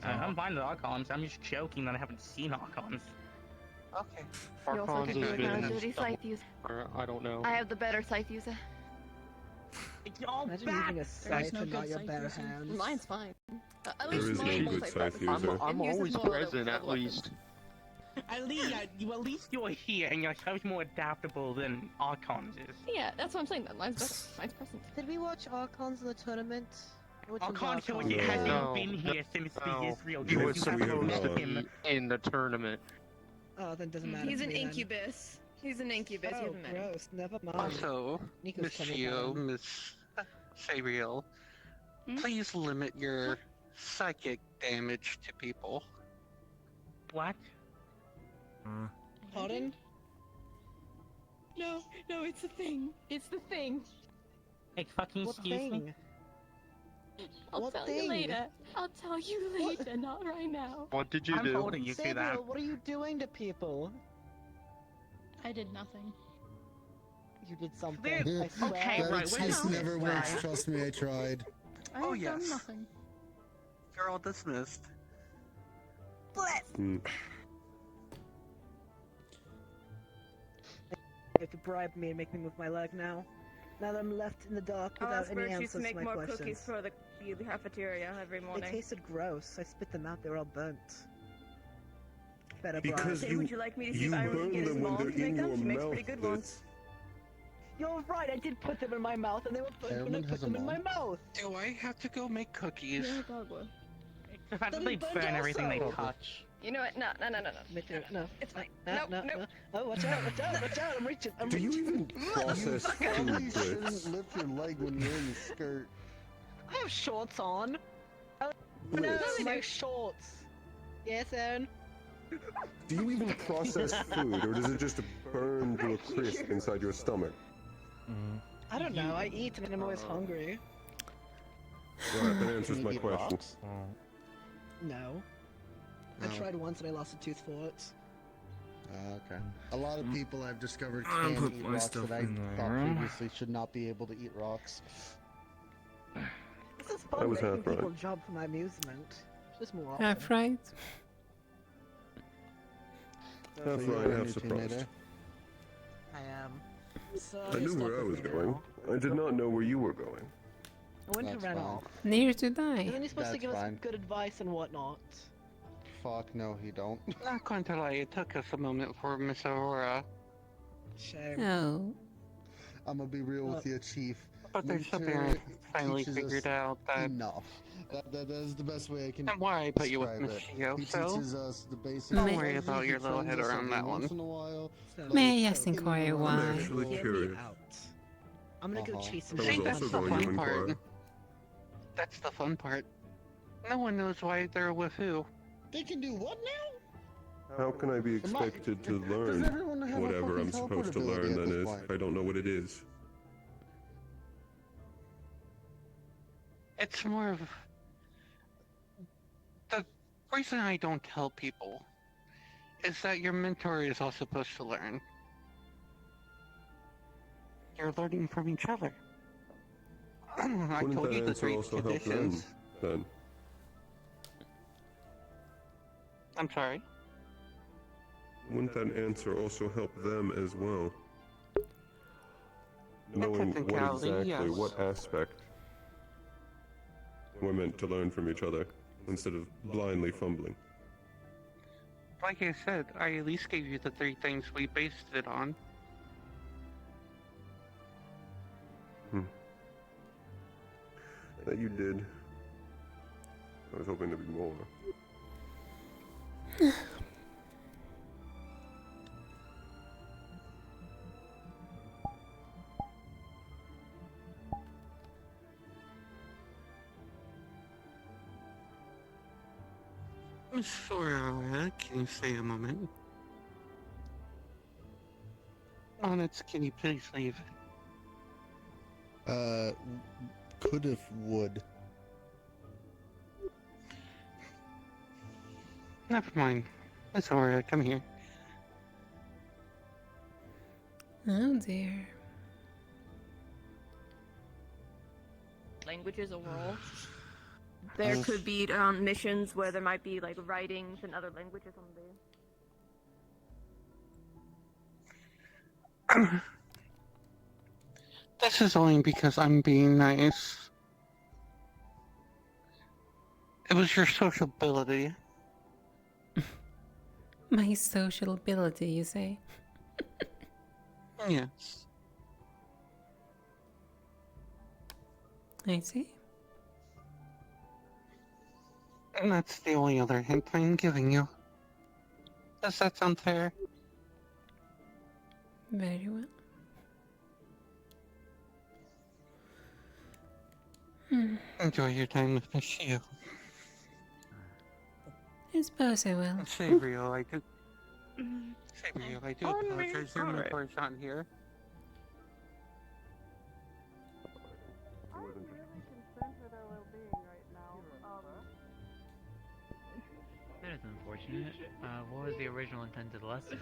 K: I'm fine with Archons. I'm just joking that I haven't seen Archons.
B: Okay.
A: You also
U: Archons
A: can
U: has
A: do
U: been
A: accountability scythe user.
U: Or, I don't know.
A: I have the better scythe user.
K: It's all
N: Imagine
K: bad.
N: using a scythe and not your bare hands.
A: Mine's fine. At
J: There
A: least
J: is
A: mine
J: no good
A: multi-purpose.
J: scythe user.
I: I'm
A: It uses
I: always
A: more
I: present, at
A: weapons.
I: least.
K: At least you're here and you're so much more adaptable than Archons is.
A: Yeah, that's what I'm saying. That mine's better. Mine's present.
N: Did we watch Archons in the tournament? Which one's
K: Archon so
N: Archon?
K: he hasn't
I: No.
K: been here since the Israel
I: He
K: trip.
I: was
K: You have to
I: supposed to
K: met him.
I: be in the tournament.
N: Oh, then it doesn't matter.
A: He's
N: to
A: an
N: me then.
A: incubus. He's an incubus.
N: Oh,
A: He hasn't met him.
N: gross. Never mind.
B: Also,
N: Nico's
B: Miss
N: coming
B: Gio,
N: home.
B: Miss Sabriel, please limit your psychic damage to people.
K: What?
N: Pardon?
A: No, it's the thing. It's the thing.
K: Like fucking
N: What
K: excuse me?
N: thing?
A: I'll
N: What
A: tell
N: thing?
A: you later. I'll tell you later, not right now.
I: What did you
K: I'm
I: do?
K: holding you to that.
N: Sabriel, what are you doing to people?
Q: I did nothing.
N: You did something.
K: There-
N: I swear.
K: okay,
M: That
K: right,
M: excuse
K: we're
M: never
K: not-
M: works. Trust me, I tried.
Q: I
B: Oh,
Q: have done
B: yes.
Q: nothing.
B: You're all dismissed.
J: Hmm.
N: You have to bribe me and make me move my leg now. Now that I'm left in the dark
A: I'll
N: without
A: ask
N: any
A: Virtue
N: answers
A: to
N: to
A: make
N: my
A: more
N: questions.
A: cookies for the cafeteria every
N: They
A: morning.
N: tasted gross. I spit them out. They were all burnt. Better
J: Because
N: bribe.
A: Say, would you like me to see
J: you
A: if I
J: burn
A: can get his
J: them when
A: mom to
J: they're
A: make
J: in
A: them?
J: your
A: She makes
J: mouth.
A: pretty good ones.
N: You're right. I did put them in my mouth, and they were burnt when I
M: Aaron
N: put
M: has a
N: them in my
M: mom.
N: mouth.
B: Do I have to go make cookies?
A: Yeah, dog will.
K: The fact that
N: Then
K: they
N: he burned
K: burn everything they
N: also.
K: touch.
A: You know what? No.
N: No.
A: It's fine.
N: No,
A: No.
N: Oh, watch out, watch out, watch out. I'm reaching.
J: Do you even process
M: Probably
J: food, Blitz?
M: shouldn't lift your leg when you're in the skirt.
N: I have shorts on. No,
J: Blitz,
N: my shorts. Yes, Aaron.
J: do you even process food, or does it just burn to a crisp inside your stomach?
N: I don't know. I eat and I'm always hungry.
J: Alright, that answers
M: Can you
J: my
M: eat
J: question.
M: rocks?
N: No. I tried once and I lost a tooth for it.
M: Okay. A lot of people I've discovered
H: I'll
M: can
H: put
M: eat
H: my
M: rocks
H: stuff
M: that I
H: in the
M: thought
H: room.
M: previously should not be able to eat rocks.
N: This is
J: I
N: fun
J: was
N: making
J: half right.
N: people jump for my amusement. Just more often.
L: Half right.
J: Half
M: So
J: right,
M: you're a
J: half
M: new
J: surprised.
M: teenager?
N: I am. So
J: I
N: you're
J: knew
N: stuck
J: where I
N: with
J: was
N: me
J: going.
N: now.
J: I did not know where you were going.
N: I went to
M: That's
N: ran
M: fine.
N: off.
L: Near to
N: And
L: die.
N: then you're supposed to
M: That's
N: give us
M: fine.
N: good advice and whatnot.
M: Fuck no, he don't.
B: Not going to lie, it took us a moment for Miss Aurora.
N: Shame.
L: Oh.
M: I'm gonna be real with you, Chief.
B: But there's
M: Winter
B: something I finally
M: teaches
B: figured
M: us
B: out that
M: enough. That is the best way I can
B: and why I put you with
M: describe
B: Miss
M: it.
B: Gio,
M: He
B: so
M: teaches us the basic
B: don't
L: May-
B: worry
M: strategy,
B: about
M: he
B: your little
M: trains
B: head
M: us
B: around
M: every
B: that
M: once
B: one.
M: in a while.
L: May I ask
M: Like,
L: inquire
J: I'm
L: why?
J: actually
N: Get me
J: curious.
N: out. I'm gonna go
M: Uh-huh.
N: chase some
J: I was
N: shit.
B: that's
J: also
B: the
J: going to
B: fun part.
J: inquire.
B: That's the fun part. No one knows why they're with who.
M: They can do what now?
J: How can I be expected to
M: Does
J: learn
M: everyone have a
J: whatever
M: fucking
J: I'm supposed to
M: teleport
J: learn,
M: ability at
J: then,
M: this
J: if
M: point?
J: I don't know what it is?
B: It's more of the reason I don't tell people is that your mentor is all supposed to learn. You're learning from each other. I
J: Wouldn't
B: told
J: that
B: you the
J: answer
B: three
J: also help them,
B: conditions.
J: then?
B: I'm sorry?
J: Wouldn't that answer also help them as well? Knowing what
B: technicality,
J: exactly,
B: yes.
J: what aspect we're meant to learn from each other, instead of blindly fumbling.
B: Like I said, I at least gave you the 3 things we based it on.
J: That you did. I was hoping to be more.
B: Miss Flora, can you stay a moment? Honest, can you please leave?
M: Could if would.
B: Never mind. Miss Flora, come here.
L: Oh dear.
S: Languages overall. There could be missions where there might be like writings in other languages on there.
B: This is only because I'm being nice. It was your social ability.
L: My social ability, you say?
B: Yes.
L: I see.
B: And that's the only other hint I'm giving you. Does that sound fair?
L: Very well.
B: Enjoy your time with Miss Shio.
L: I suppose I will.
B: Sabriel, I do apologize. Your mentor's not here.
T: That is unfortunate. What was the original intent of the lesson?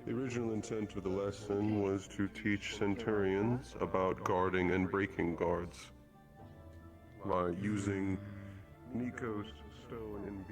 J: The original intent of the lesson was to teach Centurions about guarding and breaking guards by using Nico's stone and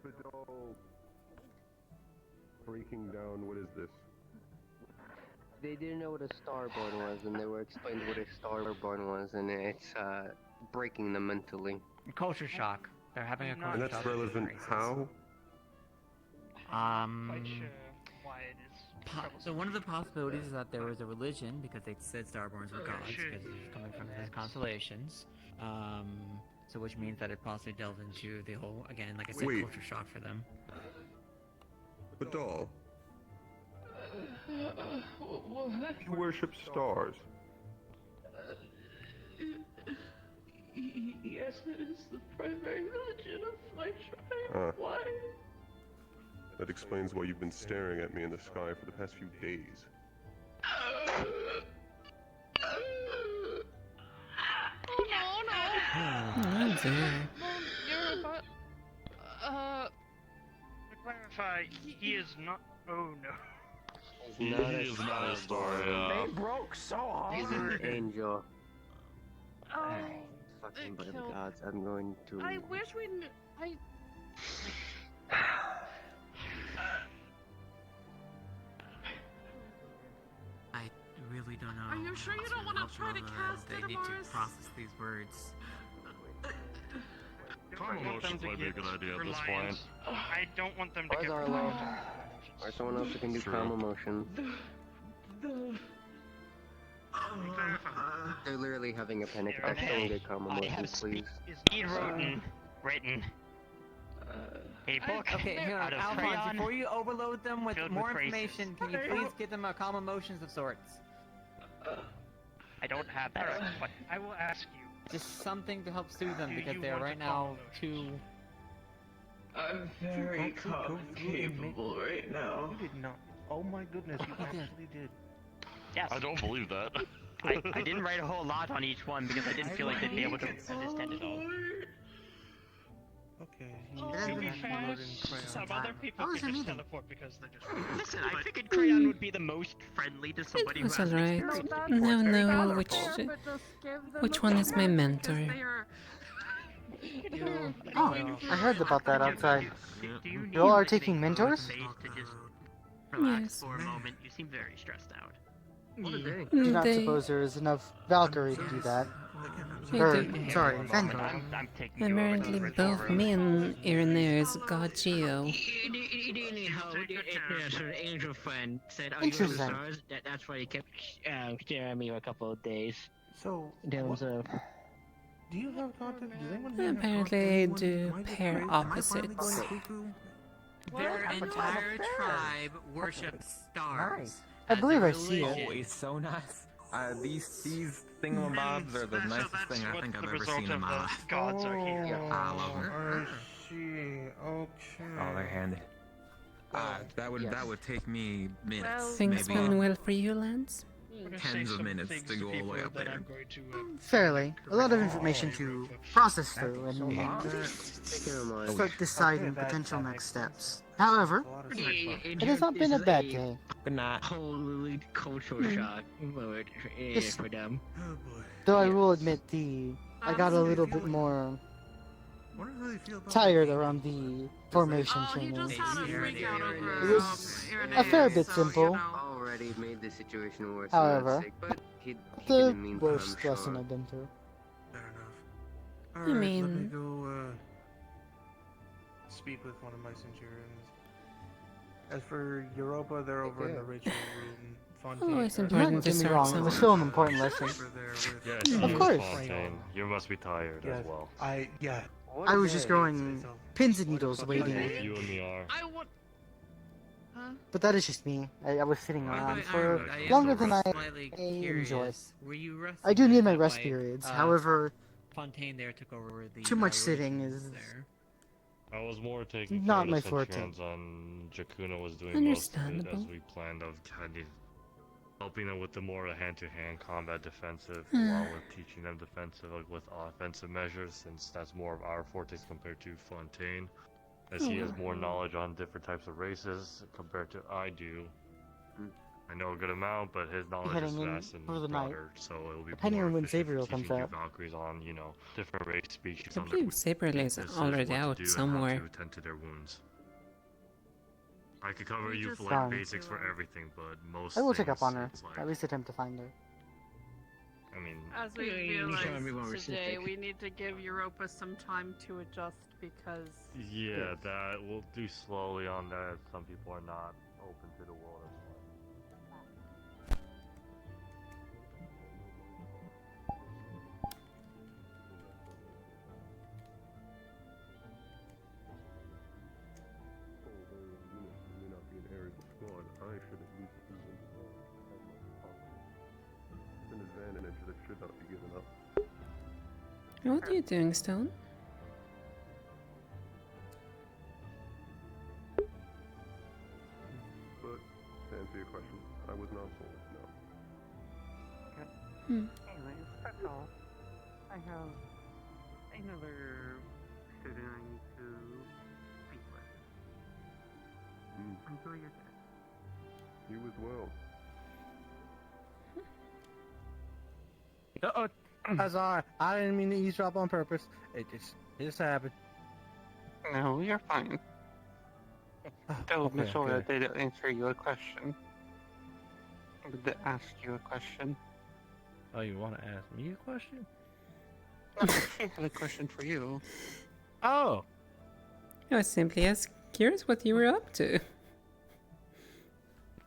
J: Vidal breaking down, what is this?
W: They didn't know what a starborn was, and they were explained what a starborn was, and it's breaking them mentally.
T: Culture shock. They're having a culture shock.
J: And that's relevant how?
T: So one of the possibilities is that there was a religion, because they said starborns were gods, because they're coming from these constellations. So which means that it possibly delved into the whole, again, like I said, culture shock for them.
J: Vidal, you worship stars.
X: Yes, it is the primary religion of my tribe. Why?
J: That explains why you've been staring at me in the sky for the past few days.
L: Oh dear.
Y: To clarify, he is not. Oh no.
W: He is not a star.
X: They broke so hard.
W: He's an angel.
S: Oh,
W: Fucking by the
S: killed.
W: gods, I'm going to.
S: I wish we knew.
T: I really don't know.
S: Are you sure you don't want to try to cast
T: They
S: it,
T: need
S: Mars?
T: to process these words.
O: Common motions might be a good idea at this point.
Y: I don't want them to
W: Where's
Y: get
W: Arlo? Or someone else who can do calm emotions. They're literally having a panic attack. Someone get calm emotions, please.
Y: Speed written. A book
T: Okay, here,
Y: out of
T: Alphonse,
Y: crayon.
T: before you overload them with
Y: filled
T: more
Y: with phrases.
T: information, can you please give them a calm emotions of sorts?
Y: I don't have that, but I will ask you.
T: Just something to help soothe them,
Y: Do
T: because
Y: you
T: they're
Y: want
T: right
Y: to calm
T: now too...
X: I'm very calm and capable right now.
F: You did not. Oh my goodness, you actually did.
Y: Yes.
O: I don't believe that.
Y: I didn't write a whole lot on each one because I didn't feel like they'd be able to understand it all.
F: Okay.
Y: To be fair, some other people
N: How is
Y: could
N: it
Y: just
N: meeting?
Y: teleport because they're just. Listen, I figured Crayon would be the most friendly to somebody
L: It
Y: who
L: was
Y: has
L: alright. Now know which one is my mentor.
C: Oh, I heard about that outside. You all are taking mentors?
L: Yes.
Y: For a moment, you seem very stressed out.
W: What a day.
C: Do not
L: They-
C: suppose there is enough Valkyrie to do that.
L: They
C: Or,
L: do.
C: sorry, Vendor.
Y: I'm taking you over to
L: Apparently
Y: the ritual
L: both
Y: room.
L: me and Irenaeus got Geo.
G: Anyhow, sort of angel friend said, "Oh, you know the stars?" That's why he kept staring at me for a couple of days.
F: So, do you have contact? Does anyone here have
L: Apparently they do pair opposites.
T: Their entire tribe worships stars.
C: I believe I see
T: religion.
C: it.
E: Oh, it's so nice. These thingamabobs are the nicest thing I think I've ever seen in my life.
Y: Gods are here.
E: I love them.
F: I see. Okay.
E: Oh, they're handy. That would take me minutes,
L: Things
E: maybe
L: going well for you, Lance?
E: tens of minutes to go all the way up there.
C: Fairly. A lot of information to process through and start deciding potential next steps. However, it has not been a bad day.
E: Good night.
G: Holy cultural shock
C: Yes.
G: for them.
C: Though I will admit I got a little bit more tired around the formation training. It was a fair bit simple.
W: Already made the situation worse.
C: However,
W: but he
C: the
W: didn't mean
C: worst
W: to, I'm
C: lesson
W: sure.
C: I've been through.
L: I mean,
F: go speak with one of my centurions. As for Europa, they're over in the ritual room. Fontaine.
L: oh, it's
C: Don't
L: important to
C: get me
L: start
C: wrong, it was
L: somewhere.
C: still an important lesson.
U: Yes,
C: Of course.
U: Fontaine. You must be tired as well.
C: I was just going pins and needles waiting.
U: You and me are.
Y: I want.
C: But that is just me. I was sitting
T: By the
C: around
T: way,
C: for
T: I am
C: longer than I
T: slightly
C: enjoy.
T: curious. Were you resting
C: I do need my
T: that
C: rest
T: way?
C: periods. However,
T: Fontaine there took over the
C: too much sitting is
T: there.
U: I was more taking
C: not
U: care
C: my
U: of the
C: forte.
U: Centurions on Jakuna was doing most of it as
L: Understandable.
U: we planned of kind of helping them with the more hand-to-hand combat defensive
L: Hmm.
U: along with teaching them defensive like with offensive measures since that's more of our forte compared to Fontaine as he has more knowledge on different types of races compared to I do. I know a good amount, but his knowledge is
C: Heading in
U: vast and
C: for the night.
U: broader, so it'll be
C: Depending
U: more
C: on when
U: efficient
C: Sabriel
U: teaching
C: comes
U: you
C: out.
U: Valkyries on, you know, different race species
L: I
U: on
L: believe Saberly is
U: weaknesses,
L: already
U: what to
L: out
U: do,
L: somewhere.
U: And how to tend to their wounds. I could cover you for like
C: Fine.
U: basics for everything, but most
C: I will check
U: things,
C: up on her.
U: it's like,
C: At least attempt to find her.
U: I mean,
D: As we realized today, we need to give Europa some time to adjust because...
U: yeah, that we'll do slowly on that. Some people are not open to the world.
J: I should at least be involved as much as possible. It's an advantage that should not be given up.
L: What are you doing, Stone?
J: But to answer your question, I was not sold, no.
B: Anyways, that's all. I have another student I need to speak with. Enjoy your day.
J: You as well.
F: That's alright. I didn't mean to eavesdrop on purpose. It just happened.
B: No, you're fine. Though
F: Okay,
B: Miss Ora
F: good.
B: did answer your question. Did ask you a question.
F: Oh, you want to ask me a question?
B: No, she had a question for you.
F: Oh!
L: I was simply as curious what you were up to.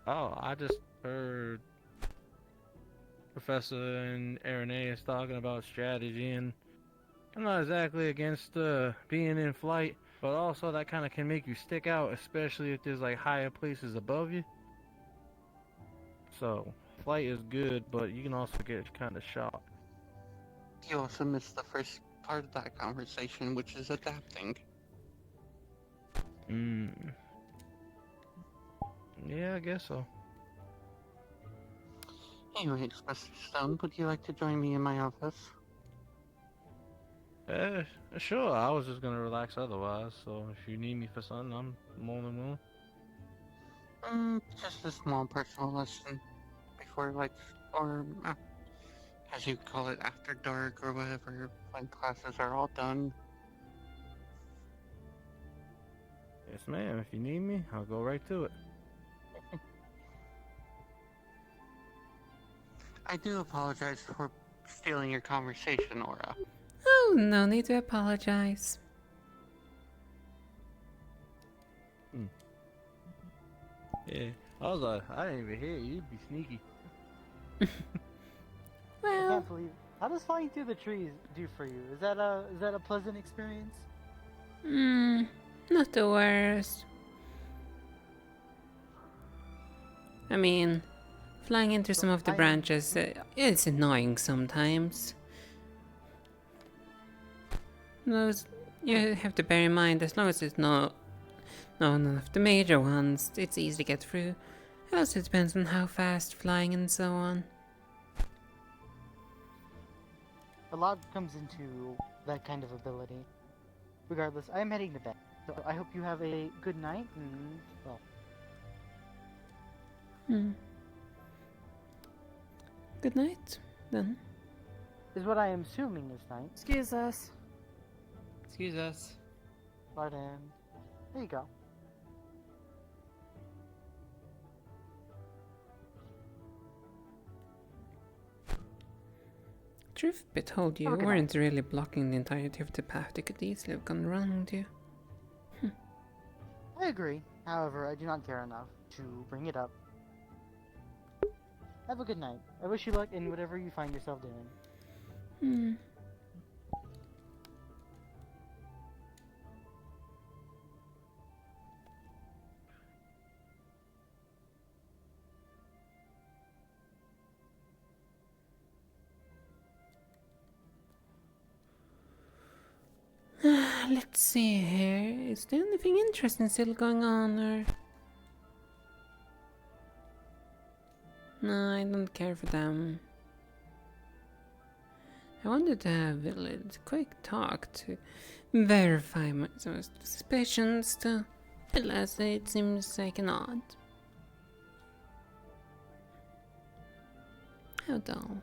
I: Oh, I just heard Professor and Irenaeus talking about strategy, and I'm not exactly against being in flight, but also that kind of can make you stick out, especially if there's like higher places above you. So, flight is good, but you can also get kind of shot.
B: You also missed the first part of that conversation, which is adapting.
I: Yeah, I guess so.
B: Anyways, Mr. Stone, would you like to join me in my office?
I: Sure, I was just gonna relax otherwise, so if you need me for something, I'm more than willing.
B: Just a small personal lesson before, or as you call it, after dark or whatever, when classes are all done.
I: Yes, ma'am, if you need me, I'll go right to it.
B: I do apologize for stealing your conversation, Aura.
L: Oh, no need to apologize.
I: Yeah, I didn't even hear you. You'd be sneaky.
C: I can't believe. How does flying through the trees do for you? Is that a pleasant experience?
L: Not the worst. I mean, flying into some of the branches, it's annoying sometimes. Those, you have to bear in mind, as long as it's none of the major ones, it's easy to get through. It also depends on how fast flying and so on.
C: A lot comes into that kind of ability. Regardless, I am heading to bed, so I hope you have a good night, and, well...
L: Good night, then.
C: Is what I am assuming is night.
A: Excuse us.
T: Excuse us.
C: Pardon. There you go.
L: Truth be told, you weren't really blocking the entirety of the path. They could easily have gone around you.
C: I agree. However, I do not care enough to bring it up. Have a good night. I wish you luck in whatever you find yourself doing.
L: Let's see here. Is there anything interesting still going on, or? No, I don't care for them. I wanted to have a little quick talk to verify my suspicions, to alas, it seems I cannot. How dull.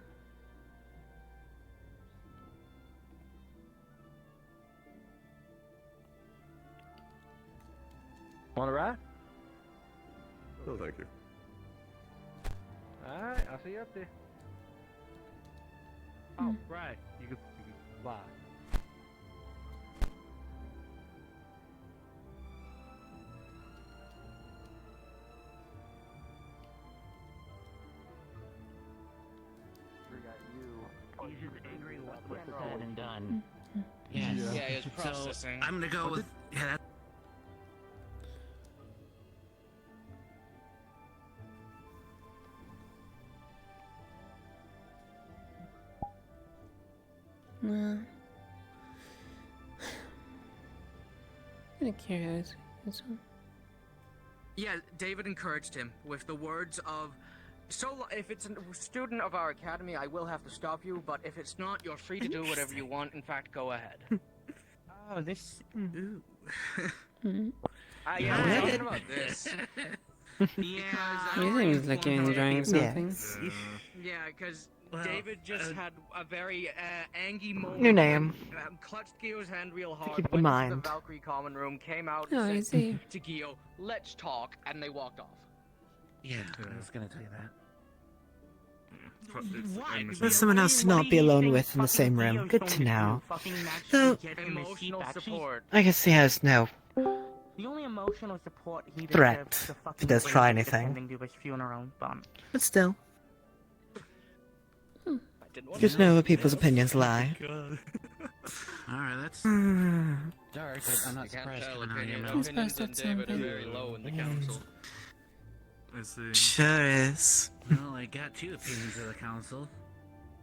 I: Want to ride?
J: No, thank you.
I: Alright, I'll see you up there. Oh, right. You can fly.
G: He's just angry what's said and done.
K: Yes.
G: Yeah,
K: he was processing.
G: So,
K: I'm gonna go with... Yeah, that...
L: I'm curious.
P: Yeah, David encouraged him with the words of, "So if it's a student of our academy, I will have to stop you, but if it's not, you're free to do whatever you want. In fact, go ahead."
K: Oh, this... Ooh.
P: Yeah, I'm talking about this.
L: Yeah, you seem like you're enjoying something.
P: Yeah, because David just had a very angry moment.
Q: New name.
P: Clutched Gio's hand real hard.
Q: Keep in
P: went
Q: mind.
P: into the Valkyrie common room, came out
L: Oh, I
P: and
L: see.
P: said to Gio, "Let's talk," and they walked off.
K: Yeah, I was gonna tell you that.
Q: There's someone else to not be alone with in the same room. Good to know. So,
P: Emotional support.
Q: I guess he has no
K: The only emotional support he
Q: Threat,
K: deserves to
Q: if he does try anything.
K: attending to his funeral, but...
Q: But still. Just know where people's opinions lie.
H: Alright, that's
Q: Dark,
H: but I'm not surprised.
L: Opinions on David are very low in the council.
H: I see.
Q: Sure is.
H: Well, I got 2 opinions of the council.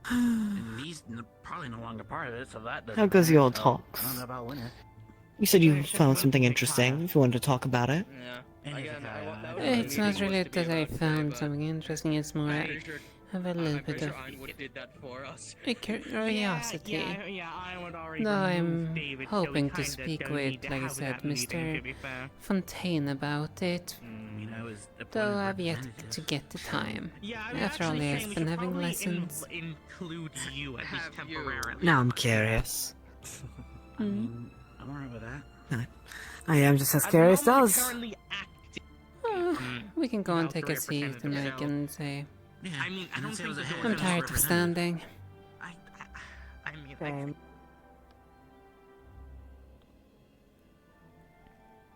H: And he's probably no longer part of it, so that doesn't
Q: How goes the old
H: matter.
Q: talks?
H: I don't know about winner.
Q: You said you found something interesting, if you wanted to talk about it.
L: It's not really that I found something interesting, it's more I have a little bit of a curiosity. Though I'm hoping to speak with, like I said, Mr. Fontaine about it. Though I've yet to get the time. After all, he has been having lessons.
Q: Now I'm curious.
H: I'm alright with that.
Q: I am just as curious as.
L: We can go and take a seat and I can say,
H: Yeah, I mean, I don't think
L: I'm tired of standing.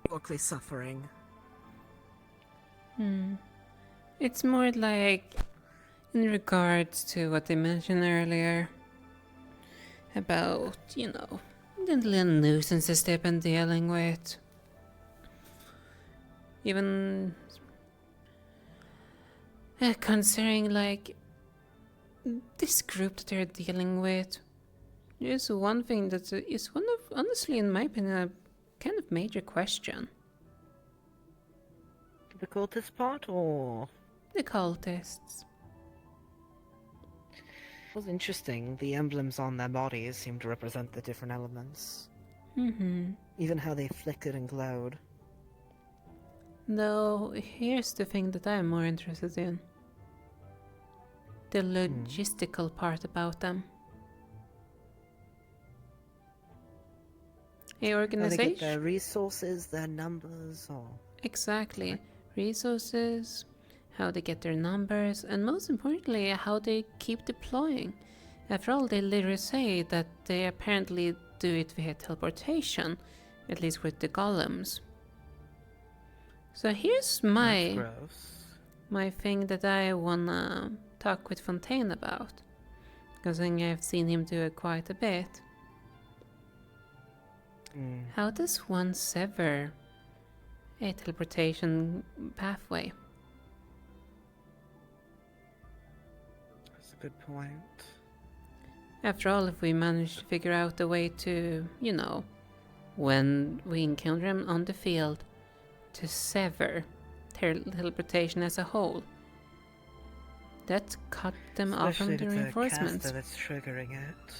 Q: Vocally suffering.
L: It's more like in regards to what they mentioned earlier about, you know, the little nuisances they've been dealing with. Even considering like this group that they're dealing with is one thing that is one of, honestly in my opinion, a kind of major question.
C: The cultist part, or
L: the cultists?
C: It was interesting. The emblems on their bodies seem to represent the different elements. Even how they flickered and glowed.
L: Though, here's the thing that I'm more interested in. The logistical part about them. A organization?
C: How they get their resources, their numbers, or...
L: Exactly. Resources, how they get their numbers, and most importantly, how they keep deploying. After all, they literally say that they apparently do it via teleportation, at least with the golems. So here's my thing that I wanna talk with Fontaine about, because I think I've seen him do it quite a bit. How does one sever a teleportation pathway?
C: That's a good point.
L: After all, if we manage to figure out a way to, you know, when we encounter them on the field, to sever teleportation as a whole, that cut them off from the reinforcements.
C: Especially if it's a caster that's triggering it.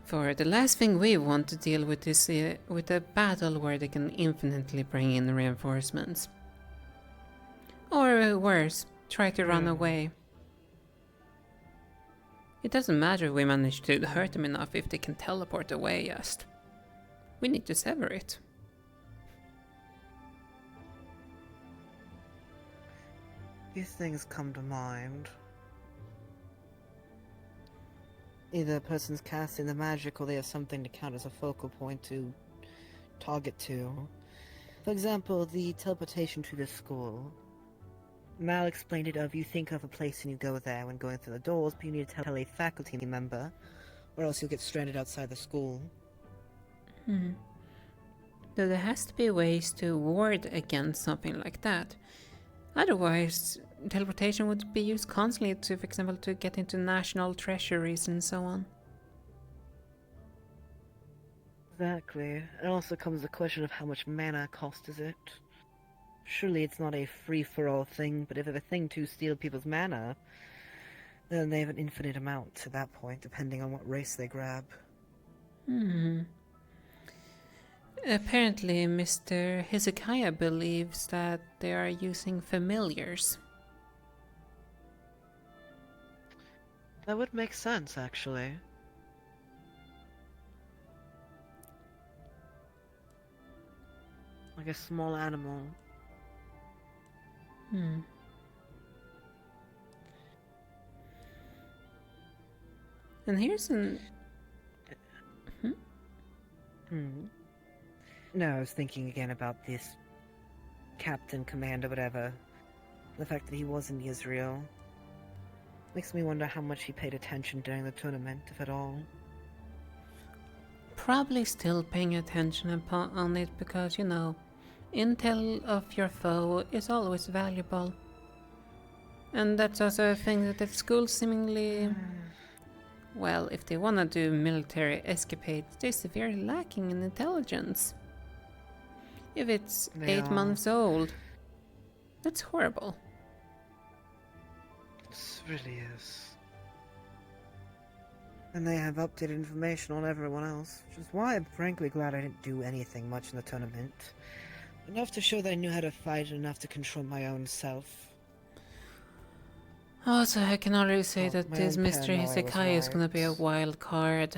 L: For the last thing we want to deal with is with a battle where they can infinitely bring in reinforcements. Or worse, try to run away. It doesn't matter if we manage to hurt them enough if they can teleport away just. We need to sever it.
C: These things come to mind. Either a person's casting the magic or they have something to count as a focal point to target to. For example, the teleportation to the school. Mal explained it of you think of a place and you go there when going through the doors, but you need to tell a faculty member, or else you'll get stranded outside the school.
L: Though there has to be ways to ward against something like that. Otherwise, teleportation would be used constantly to, for example, to get into national treasuries and so on.
C: Exactly. It also comes the question of how much mana cost is it. Surely it's not a free-for-all thing, but if it's a thing to steal people's mana, then they have an infinite amount at that point, depending on what race they grab.
L: Apparently, Mr. Hezekiah believes that they are using familiars.
C: That would make sense, actually. Like a small animal.
L: And here's an...
C: No, I was thinking again about this captain, commander, whatever. The fact that he was in Israel. Makes me wonder how much he paid attention during the tournament, if at all.
L: Probably still paying attention on it because, you know, intel of your foe is always valuable. And that's also a thing that the school seemingly... Well, if they wanna do military escapades, they're severely lacking in intelligence. If it's 8 months old, that's horrible.
C: It really is. And they have updated information on everyone else, which is why I'm frankly glad I didn't do anything much in the tournament. Enough to show that I knew how to fight and enough to control my own self.
L: Also, I can already say that this Mr. Hisekai is gonna be a wild card.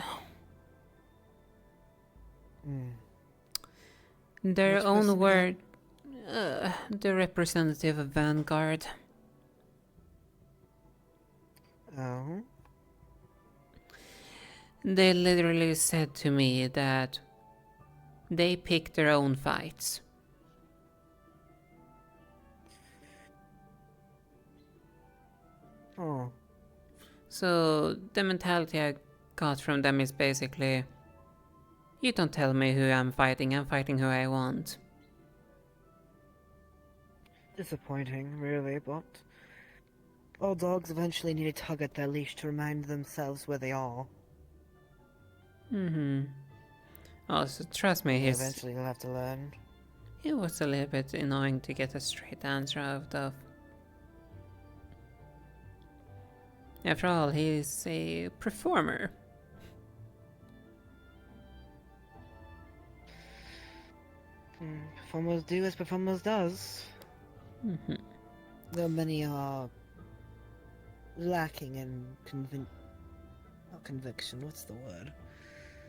L: Their own word, the representative of Vanguard.
C: Oh?
L: They literally said to me that they pick their own fights.
C: Oh.
L: So the mentality I got from them is basically, you don't tell me who I'm fighting who I want.
C: Disappointing, really, but all dogs eventually need a tug at their leash to remind themselves where they are.
L: Also, trust me,
C: eventually they'll have to learn.
L: It was a little bit annoying to get a straight answer out of. After all, he's a performer.
C: Performers do as performers does. Though many are lacking in not conviction, what's the word?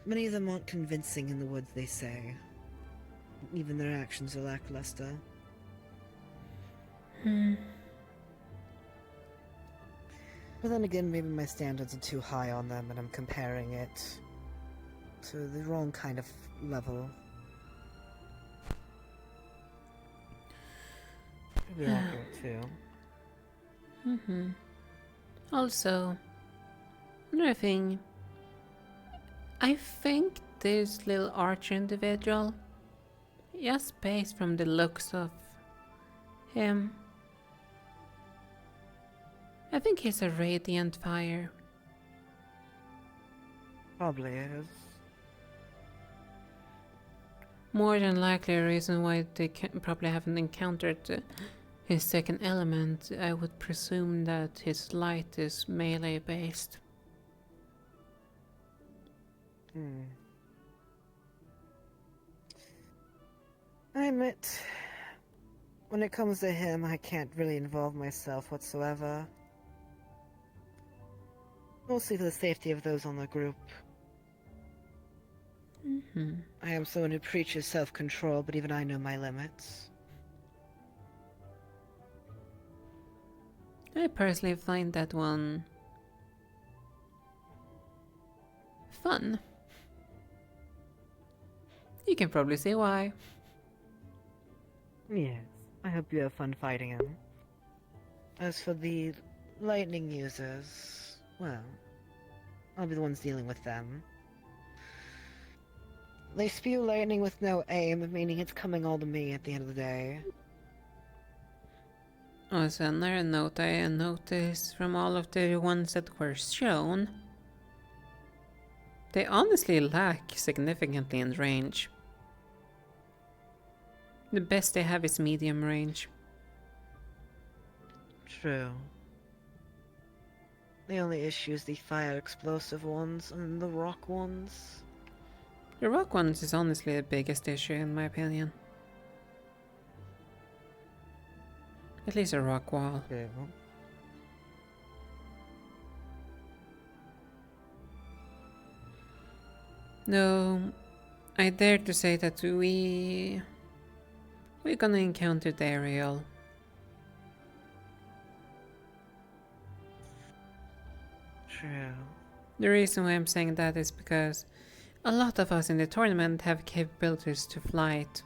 C: Many of them aren't convincing in the words they say. Even their actions are lackluster. But then again, maybe my standards are too high on them and I'm comparing it to the wrong kind of level. Maybe accurate too.
L: Also, another thing, I think this little archer individual, just based from the looks of him, I think he's a radiant fire.
C: Probably is.
L: More than likely a reason why they probably haven't encountered his second element. I would presume that his light is melee based.
C: I admit, when it comes to him, I can't really involve myself whatsoever. Mostly for the safety of those on the group. I am someone who preaches self-control, but even I know my limits.
L: I personally find that one fun. You can probably see why.
C: Yes, I hope you have fun fighting him. As for the lightning users, well, I'll be the ones dealing with them. They spew lightning with no aim, meaning it's coming all to me at the end of the day.
L: Also, another note I noticed from all of the ones that were shown, they honestly lack significantly in range. The best they have is medium range.
C: True. The only issue is the fire explosive ones and the rock ones.
L: The rock ones is honestly the biggest issue in my opinion. At least a rock wall.
C: Okay, well.
L: No, I dare to say that we're gonna encounter the aerial.
C: True.
L: The reason why I'm saying that is because A lot of us in the tournament have capabilities to flight.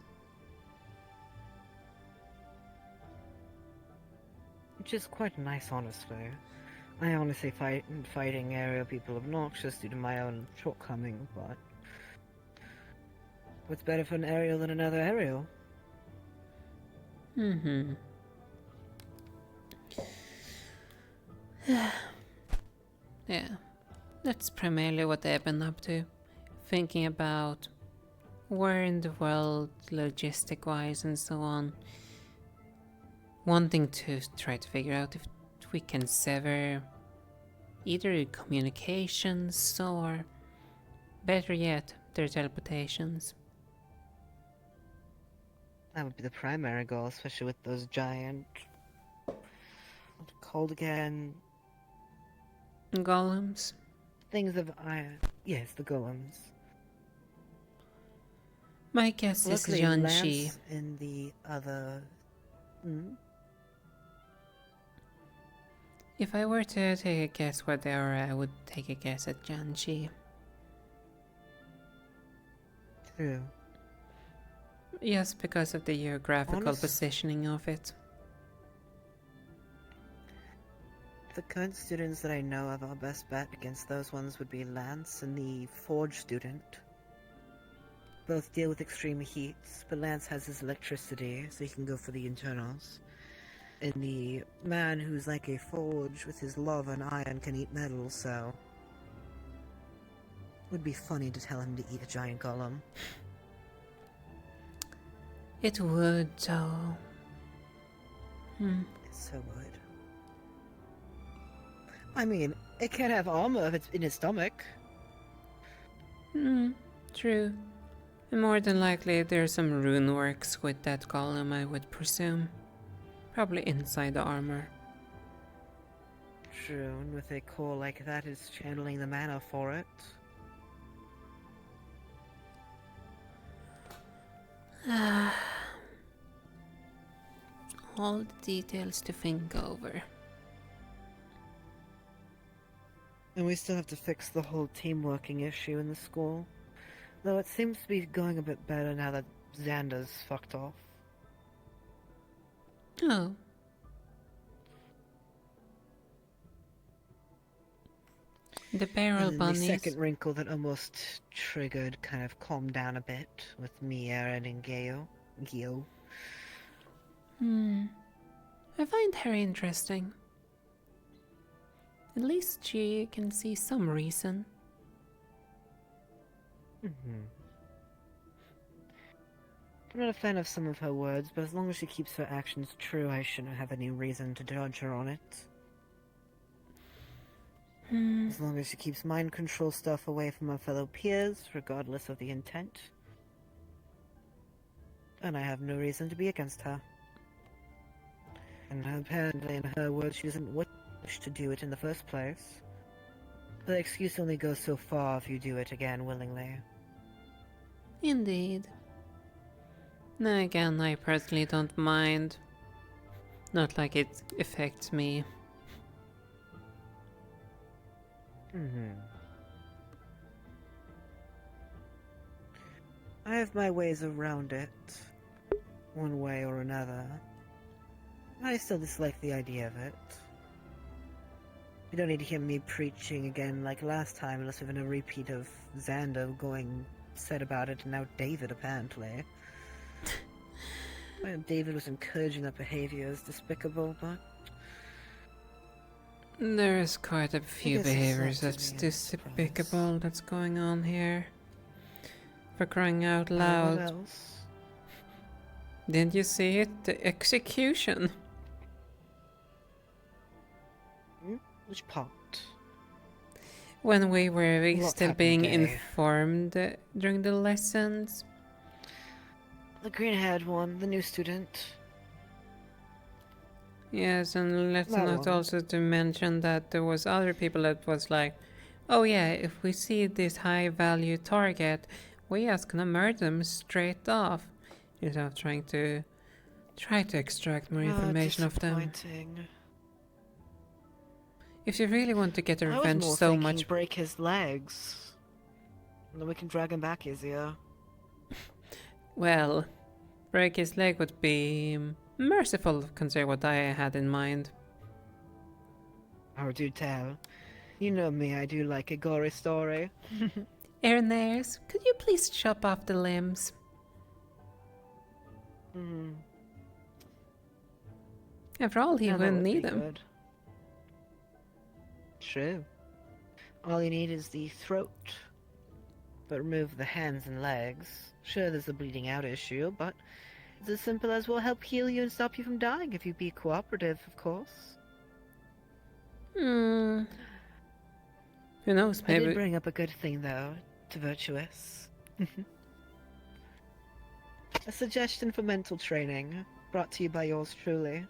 C: Which is quite nice, honestly. I honestly fighting aerial people obnoxious due to my own shortcoming, but what's better for an aerial than another aerial?
L: Mm-hmm. Yeah, that's primarily what I've been up to. Thinking about where in the world, logistic-wise and so on. Wanting to try to figure out if we can sever either communications or, better yet, their teleportations.
C: That would be the primary goal, especially with those giant... what's it called again?
L: Golems?
C: Things of iron. Yes, the golems.
L: My guess is Janshi.
C: Lance in the other...
L: If I were to take a guess what they are, I would take a guess at Janshi.
C: True.
L: Yes, because of the geographical positioning of it.
C: The current students that I know of, our best bet against those ones would be Lance and the Forge student. Both deal with extreme heats, but Lance has his electricity, so he can go for the internals. And the man who's like a forge with his lava and iron can eat metal, so... it would be funny to tell him to eat a giant golem.
L: It would, though.
C: It so would. I mean, it can't have armor if it's in his stomach.
L: True. And more than likely there's some rune works with that golem, I would presume. Probably inside the armor.
C: True, and with a core like that, it's channeling the mana for it.
L: All the details to think over.
C: And we still have to fix the whole teamworking issue in the school. Though it seems to be going a bit better now that Xander's fucked off.
L: Oh. The barrel bunnies.
C: The second wrinkle that almost triggered kind of calmed down a bit with me, Aaron, and Gio.
L: I find her interesting. At least she can see some reason.
C: I'm not a fan of some of her words, but as long as she keeps her actions true, I shouldn't have any reason to judge her on it. As long as she keeps mind control stuff away from her fellow peers, regardless of the intent. And I have no reason to be against her. And apparently, in her words, she doesn't wish to do it in the first place. The excuse only goes so far if you do it again willingly.
L: Indeed. Then again, I personally don't mind. Not like it affects me.
C: I have my ways around it, one way or another. I still dislike the idea of it. You don't need to hear me preaching again like last time unless we're in a repeat of Xander going said about it and now David apparently. Well, David was encouraging that behavior is despicable, but...
L: There's quite a few behaviors that's despicable that's going on here. For crying out loud.
C: What else?
L: Didn't you see it? The execution.
C: Which part?
L: When we were still being informed during the lessons.
C: The green-haired one, the new student.
L: Yes, and let's not also to mention that there was other people that was like, oh yeah, if we see this high-value target, we just gonna murder them straight off. Instead of trying to extract more information of them. If you really want to get a revenge so much,
C: break his legs. Then we can drag him back easier.
L: Well, break his leg would be merciful considering what I had in mind.
C: Oh, do tell. You know me, I do like a gory story.
L: Ernest, could you please chop off the limbs? After all, he wouldn't need them.
C: Good. True. All you need is the throat. But remove the hands and legs. Sure, there's a bleeding out issue, but it's as simple as we'll help heal you and stop you from dying if you be cooperative, of course.
L: Who knows, maybe...
C: I did bring up a good thing, though, to Virtuous. A suggestion for mental training, brought to you by yours truly.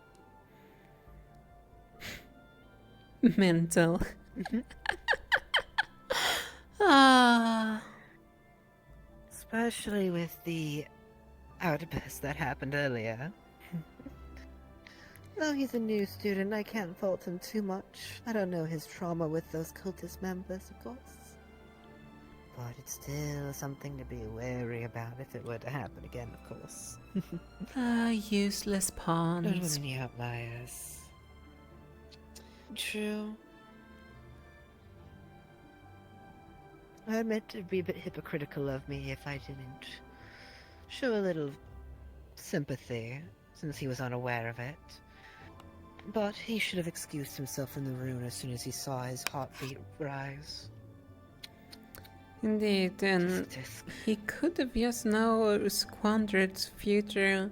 L: Mental. Ah.
C: Especially with the outburst that happened earlier. Though he's a new student, I can't fault him too much. I don't know his trauma with those cultist members, of course. But it's still something to be wary about if it were to happen again, of course.
L: Useless pawns.
C: Don't want any outliers. True. I admit it'd be a bit hypocritical of me if I didn't show a little sympathy, since he was unaware of it. But he should have excused himself from the room as soon as he saw his heartbeat rise.
L: Indeed, and he could have just now squandered future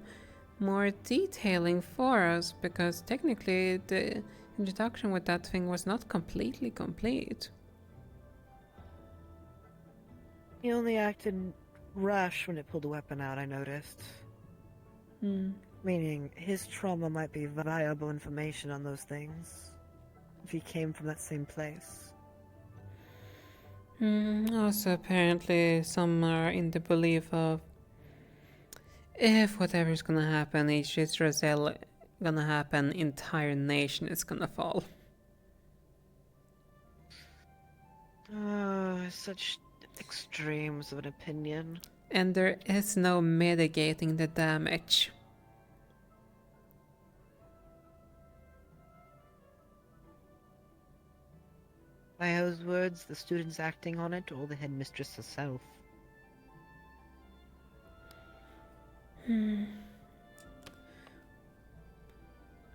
L: more detailing for us, because technically the introduction with that thing was not completely complete.
C: He only acted rash when it pulled the weapon out, I noticed. Meaning, his trauma might be valuable information on those things, if he came from that same place.
L: Also, apparently, some are in the belief of if whatever's gonna happen, each Israel gonna happen, entire nation is gonna fall.
C: Such extremes of an opinion.
L: And there is no mitigating the damage.
C: By those words, the students acting on it, or the headmistress herself?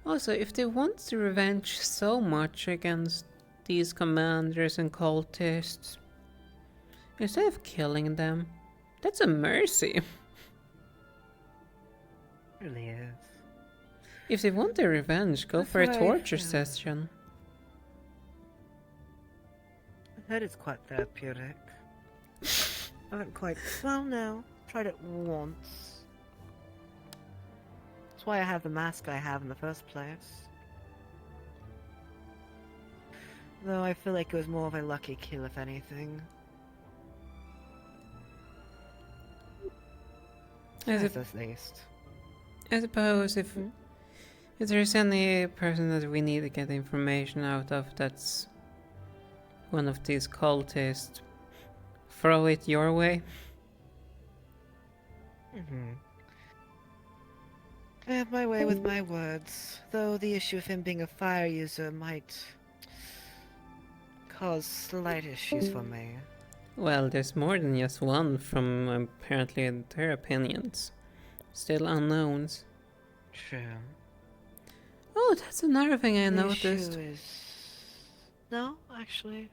L: Also, if they want to revenge so much against these commanders and cultists, instead of killing them, that's a mercy.
C: It really is.
L: If they want their revenge, go for a torture session.
C: I heard it's quite therapeutic. I haven't quite... well, no. Tried it once. That's why I have the mask I have in the first place. Though I feel like it was more of a lucky kill, if anything. At least.
L: I suppose if there's any person that we need to get information out of that's one of these cultists, throw it your way.
C: I have my way with my words, though the issue of him being a fire user might cause slight issues for me.
L: Well, there's more than just one from apparently their opinions. Still unknowns.
C: True.
L: Oh, that's another thing I
C: The
L: noticed.
C: issue is... no, actually.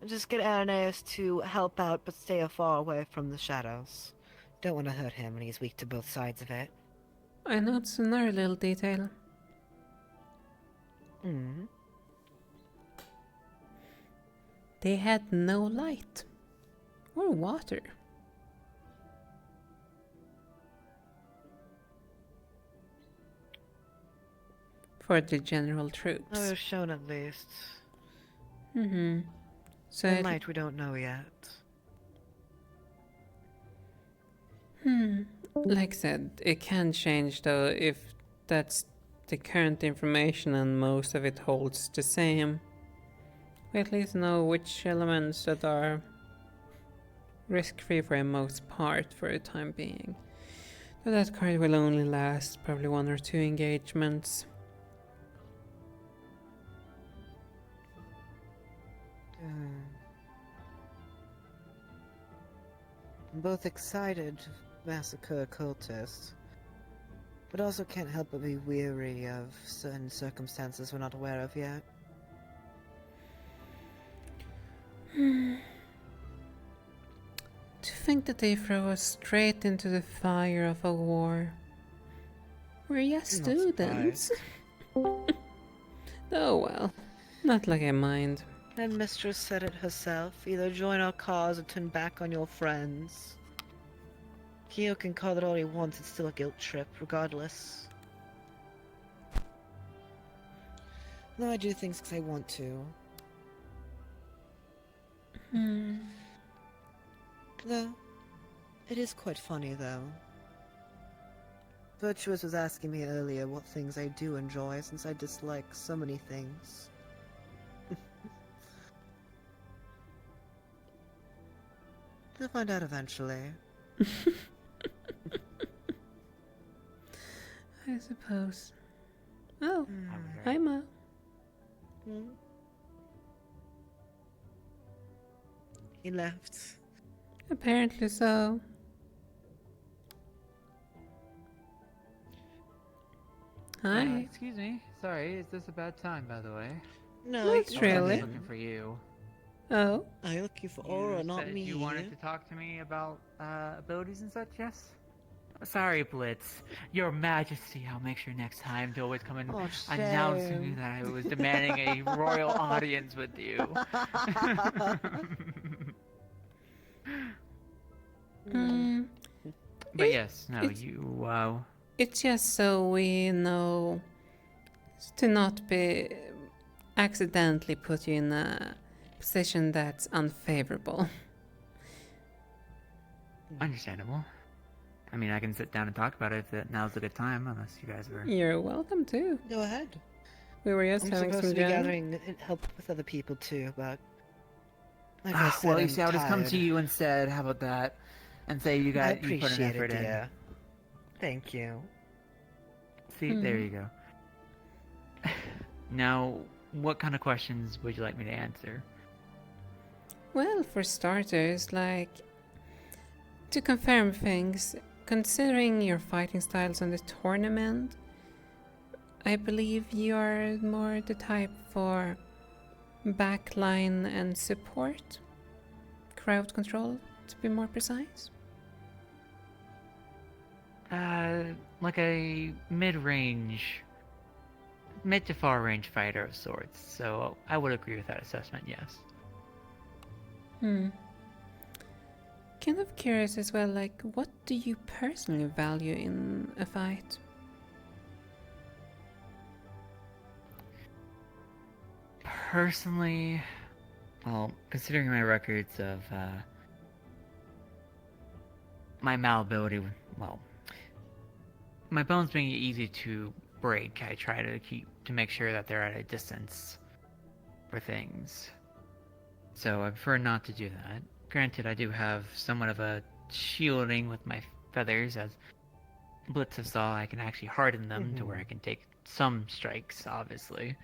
C: Just get Ananias to help out but stay far away from the shadows. Don't want to hurt him when he's weak to both sides of it.
L: I noticed another little detail. They had no light. Or water. For the general troops.
C: Oh, shown at least.
L: So
C: the light we don't know yet.
L: Like I said, it can change though if that's the current information and most of it holds the same. We at least know which elements that are risk-free for the most part for the time being. So that card will only last probably 1 or 2 engagements.
C: I'm both excited to massacre a cultist, but also can't help but be weary of certain circumstances we're not aware of yet.
L: To think that they throw us straight into the fire of a war. We're just students. Oh well, not like I mind.
C: And Mistress said it herself, either join our cause or turn back on your friends. Kyo can call it all he wants, it's still a guilt trip, regardless. Though I do things because I want to. Though, it is quite funny though. Virtuous was asking me earlier what things I do enjoy since I dislike so many things. They'll find out eventually.
L: I suppose. Oh, hi Ma.
C: He left.
L: Apparently so. Hi.
T: Excuse me. Sorry, is this a bad time, by the way?
C: No,
L: Not
C: you
L: really.
T: I was looking for you.
L: Oh.
C: Are you looking for Aura, not me?
T: You wanted to talk to me about abilities and such, yes? Sorry, Blitz. Your Majesty, I'll make sure next time to always come and announce to me that I was demanding a royal audience with you. But yes, no, you,
L: It's just so we know to not be accidentally put you in a position that's unfavorable.
T: Understandable. I mean, I can sit down and talk about it if now's a good time, unless you guys were...
L: You're welcome to.
C: Go ahead.
L: We were just
C: I'm
L: having
C: supposed
L: some
C: to be
L: jam.
C: gathering help with other people too, but... Like
T: Ah,
C: I said,
T: well, you
C: I'm
T: see, I'll just come to
C: tired.
T: you instead. How about that? And say you
C: I
T: put an
C: appreciate
T: effort
C: it,
T: in.
C: dear. Thank you.
T: See, there you go. Now, what kind of questions would you like me to answer?
L: Well, for starters, like, to confirm things, considering your fighting styles on the tournament, I believe you are more the type for backline and support, crowd control, to be more precise.
T: Like a mid-range, mid to far-range fighter of sorts. So I would agree with that assessment, yes.
L: Kind of curious as well, like, what do you personally value in a fight?
T: Personally, well, considering my records of my malleability, well, my bones being easy to break, I try to make sure that they're at a distance for things. So I prefer not to do that. Granted, I do have somewhat of a shielding with my feathers, as Blitz have saw. I can actually harden them to where I can take some strikes, obviously.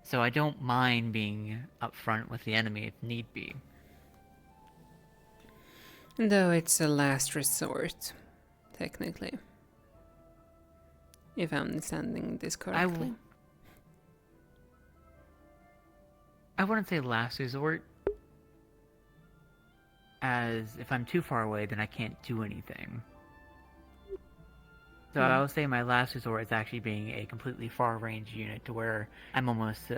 T: So I don't mind being upfront with the enemy if need be.
L: Though it's a last resort, technically. If I'm understanding this correctly.
T: I wouldn't say last resort, as if I'm too far away, then I can't do anything. So I would say my last resort is actually being a completely far-range unit, to where I'm almost,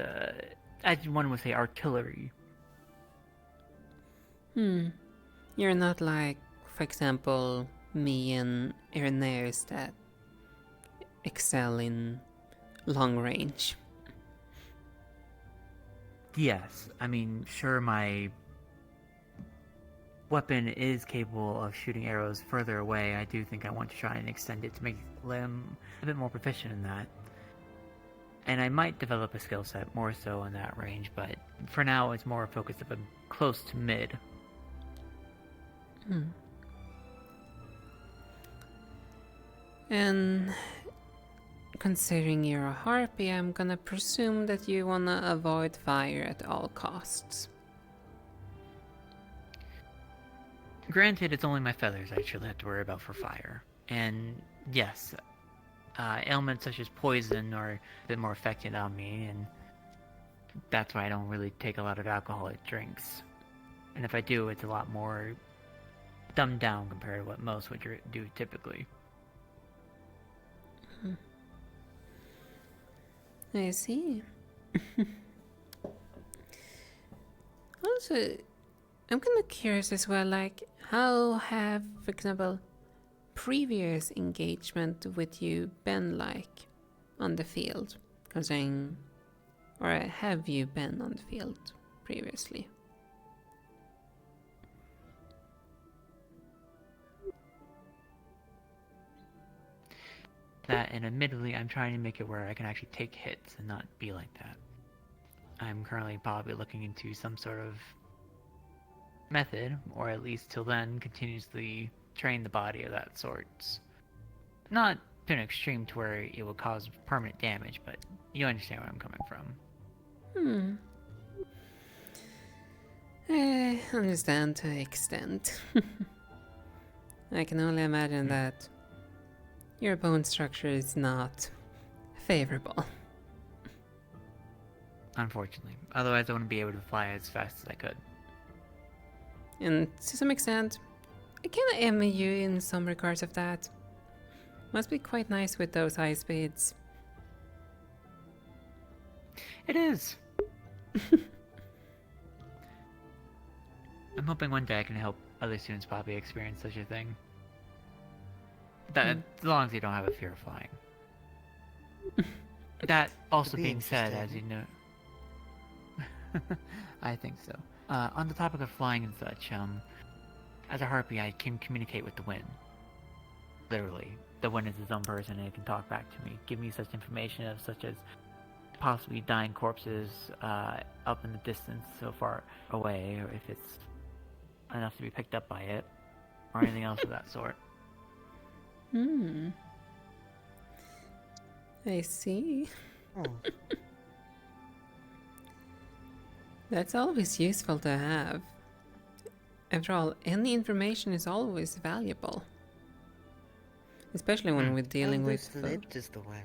T: as one would say, artillery.
L: You're not like, for example, me and Irenaeus that excel in long range.
T: Yes, I mean, sure, my weapon is capable of shooting arrows further away. I do think I want to try and extend it to make them a bit more proficient in that. And I might develop a skill set more so in that range, but for now it's more focused of a close to mid.
L: And considering you're a harpy, I'm gonna presume that you wanna avoid fire at all costs.
T: Granted, it's only my feathers I actually have to worry about for fire. And yes, ailments such as poison are a bit more affected on me, and that's why I don't really take a lot of alcoholic drinks. And if I do, it's a lot more dumbed down compared to what most would do typically.
L: I see. Also, I'm kind of curious as well, like, how have, for example, previous engagement with you been like on the field? Considering, or have you been on the field previously?
T: That, and admittedly, I'm trying to make it where I can actually take hits and not be like that. I'm currently probably looking into some sort of method, or at least till then, continuously train the body of that sort. Not to an extreme to where it will cause permanent damage, but you understand where I'm coming from.
L: I understand to an extent. I can only imagine that your bone structure is not favorable.
T: Unfortunately. Otherwise I wouldn't be able to fly as fast as I could.
L: And to some extent, I kinda envy you in some regards of that. Must be quite nice with those high speeds.
T: It is! I'm hoping one day I can help other students probably experience such a thing. That, as long as you don't have a fear of flying. That also being said, as you know... I think so. On the topic of flying and such, as a harpy I can communicate with the wind. Literally. The wind is its own person and it can talk back to me. Give me such information of such as possibly dying corpses up in the distance so far away, or if it's enough to be picked up by it, or anything else of that sort.
L: I see.
C: Oh.
L: That's always useful to have. After all, any information is always valuable. Especially when we're dealing with food.
C: Is the wind?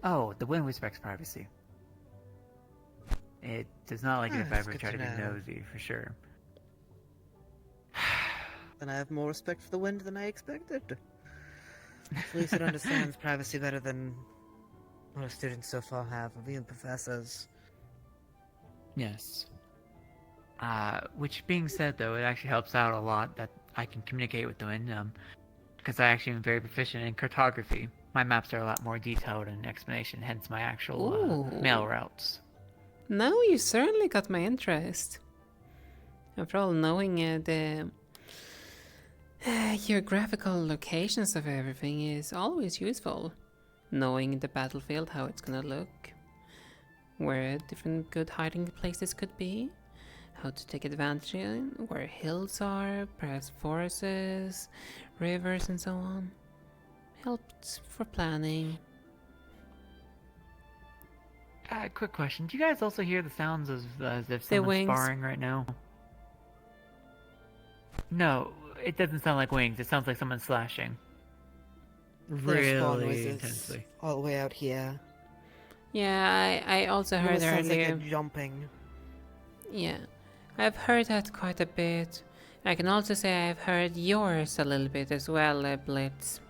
T: Oh, the wind respects privacy. It does not like it if I ever try to be nosy, for sure.
C: Then I have more respect for the wind than I expected. At least it understands privacy better than most students so far have, or even professors.
T: Yes. Which being said, though, it actually helps out a lot that I can communicate with the wind, because I actually am very proficient in cartography. My maps are a lot more detailed in explanation, hence my actual mail routes.
L: Now you certainly got my interest. After all, knowing the geographical locations of everything is always useful. Knowing the battlefield, how it's gonna look, where different good hiding places could be, how to take advantage of, where hills are, perhaps forests, rivers and so on. Helps for planning.
T: Quick question. Do you guys also hear the sounds of as if someone's sparring right now? No, it doesn't sound like wings. It sounds like someone's slashing. Really intensely.
C: All the way out here.
L: Yeah, I also heard earlier.
C: Like jumping.
L: Yeah, I've heard that quite a bit. I can also say I've heard yours a little bit as well, Blitz.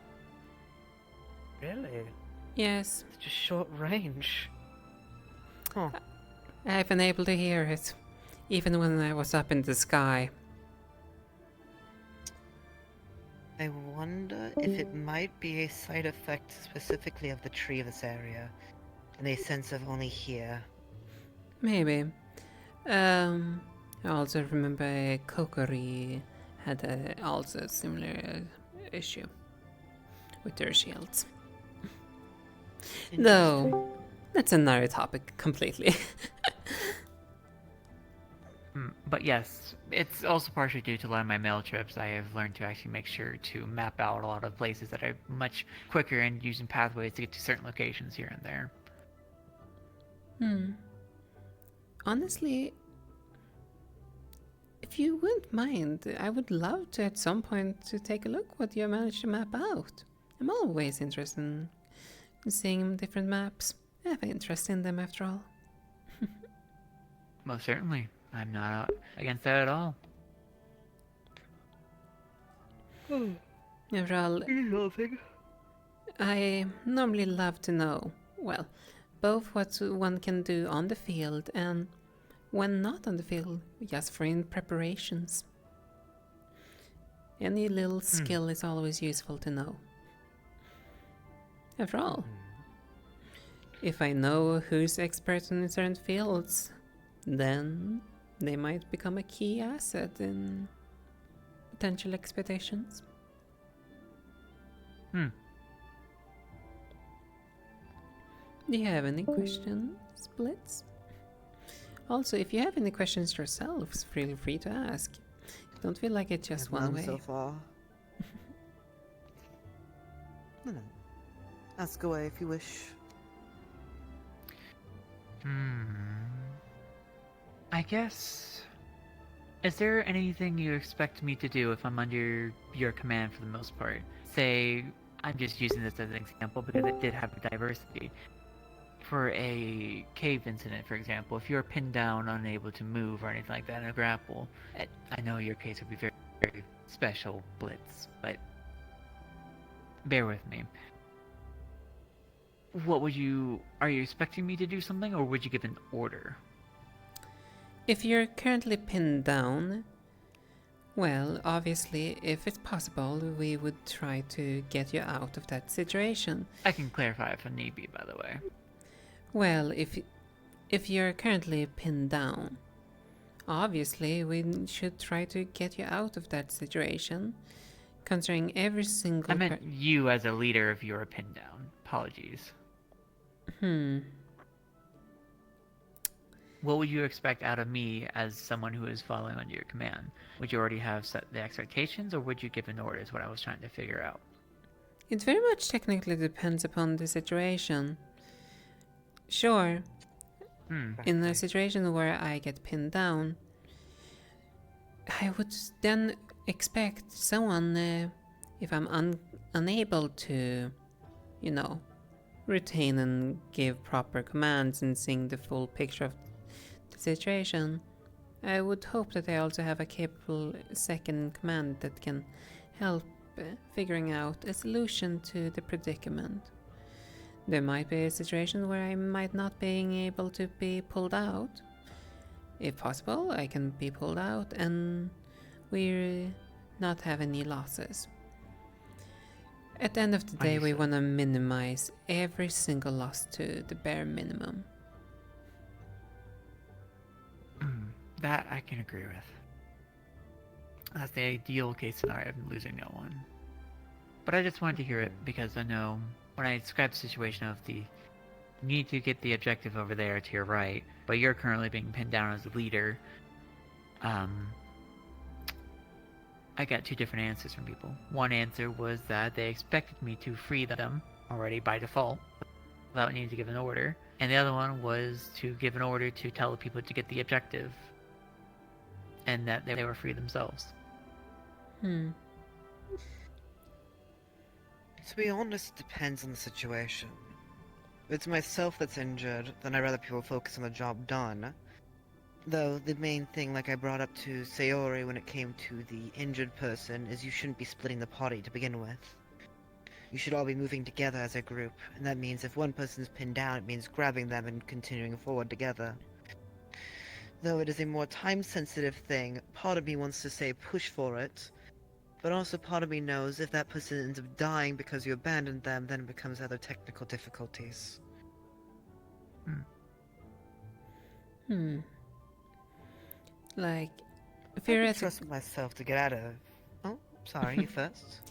C: Really?
L: Yes.
C: It's just short range. Huh.
L: I've been able to hear it, even when I was up in the sky.
C: I wonder if it might be a side effect specifically of the tree of this area, in a sense of only here.
L: Maybe. I also remember Kuragari had also a similar issue with their shields. Though, that's another topic completely.
M: But yes, it's also partially due to a lot of my mail trips. I have learned to actually make sure to map out a lot of places that are much quicker and using pathways to get to certain locations here and there.
L: Honestly, if you wouldn't mind, I would love to at some point to take a look what you managed to map out. I'm always interested in seeing different maps. I have interest in them after all.
M: Most certainly. I'm not against that at all.
L: After all, I normally love to know, well, both what one can do on the field and when not on the field, just for in preparations. Any little skill is always useful to know. After all, if I know who's expert in certain fields, then they might become a key asset in potential expeditions. Do you have any questions, Blitz? Also, if you have any questions yourselves, feel free to ask. Don't feel like it's just one way.
C: So far. No. Ask away if you wish.
M: I guess... Is there anything you expect me to do if I'm under your command for the most part? Say, I'm just using this as an example because it did have a diversity. For a cave incident, for example, if you're pinned down, unable to move or anything like that in a grapple, I know your case would be very, very special, Blitz, but bear with me. Are you expecting me to do something, or would you give an order?
L: If you're currently pinned down, well, obviously, if it's possible, we would try to get you out of that situation.
M: I can clarify if need be, by the way.
L: Well, if you're currently pinned down, obviously we should try to get you out of that situation, considering every single...
M: I meant you as a leader if you're pinned down. Apologies. What would you expect out of me as someone who is following under your command? Would you already have set the expectations, or would you give an order is what I was trying to figure out.
L: It very much technically depends upon the situation. Sure. In a situation where I get pinned down, I would then expect someone, if I'm unable to, retain and give proper commands and seeing the full picture of the situation, I would hope that I also have a capable second command that can help figuring out a solution to the predicament. There might be a situation where I might not being able to be pulled out. If possible, I can be pulled out and we not have any losses. At the end of the day, we want to minimize every single loss to the bare minimum.
M: That I can agree with. That's the ideal case scenario of losing no one. But I just wanted to hear it because I know when I described the situation of you need to get the objective over there to your right, but you're currently being pinned down as the leader, I got two different answers from people. One answer was that they expected me to free them already by default, without needing to give an order. And the other one was to give an order to tell the people to get the objective, and that they were free themselves.
C: To be honest, it depends on the situation. If it's myself that's injured, then I'd rather people focus on the job done. Though the main thing, like I brought up to Sayori when it came to the injured person, is you shouldn't be splitting the party to begin with. You should all be moving together as a group, and that means if one person's pinned down, it means grabbing them and continuing forward together. Though it is a more time-sensitive thing, part of me wants to say push for it, but also part of me knows if that person ends up dying because you abandoned them, then it becomes other technical difficulties.
L: Like,
C: I trust myself to get out of... Oh, sorry, you first.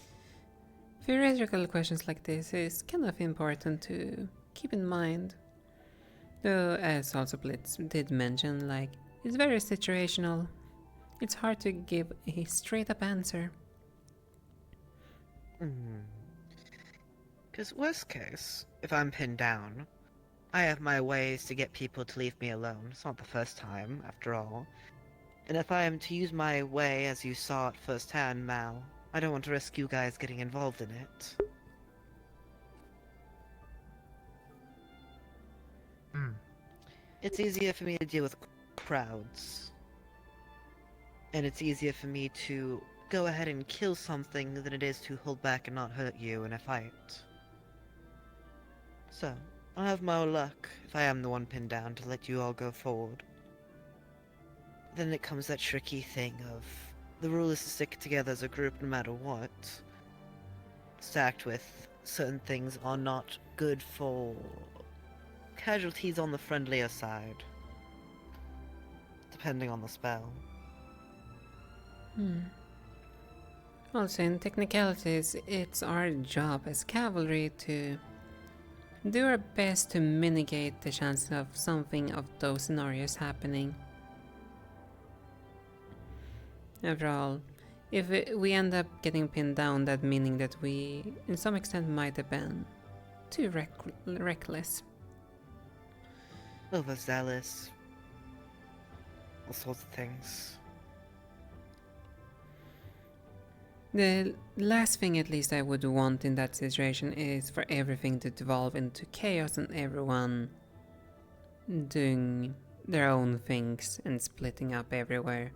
L: Theoretical questions like this is kind of important to keep in mind. Though, as also Blitz did mention, like, it's very situational. It's hard to give a straight-up answer.
C: Because worst case, if I'm pinned down, I have my ways to get people to leave me alone. It's not the first time, after all. And if I am to use my way as you saw it firsthand, Mal, I don't want to risk you guys getting involved in it. It's easier for me to deal with crowds. And it's easier for me to go ahead and kill something than it is to hold back and not hurt you in a fight. So, I'll have my luck if I am the one pinned down to let you all go forward. Then it comes that tricky thing of the rule is to stick together as a group no matter what. Stacked with certain things are not good for casualties on the friendlier side. Depending on the spell.
L: Also, in technicalities, it's our job as cavalry to do our best to mitigate the chances of something of those scenarios happening. After all, if we end up getting pinned down, that meaning that we, in some extent, might have been too reckless.
C: Overzealous. All sorts of things.
L: The last thing, at least, I would want in that situation is for everything to devolve into chaos and everyone doing their own things and splitting up everywhere.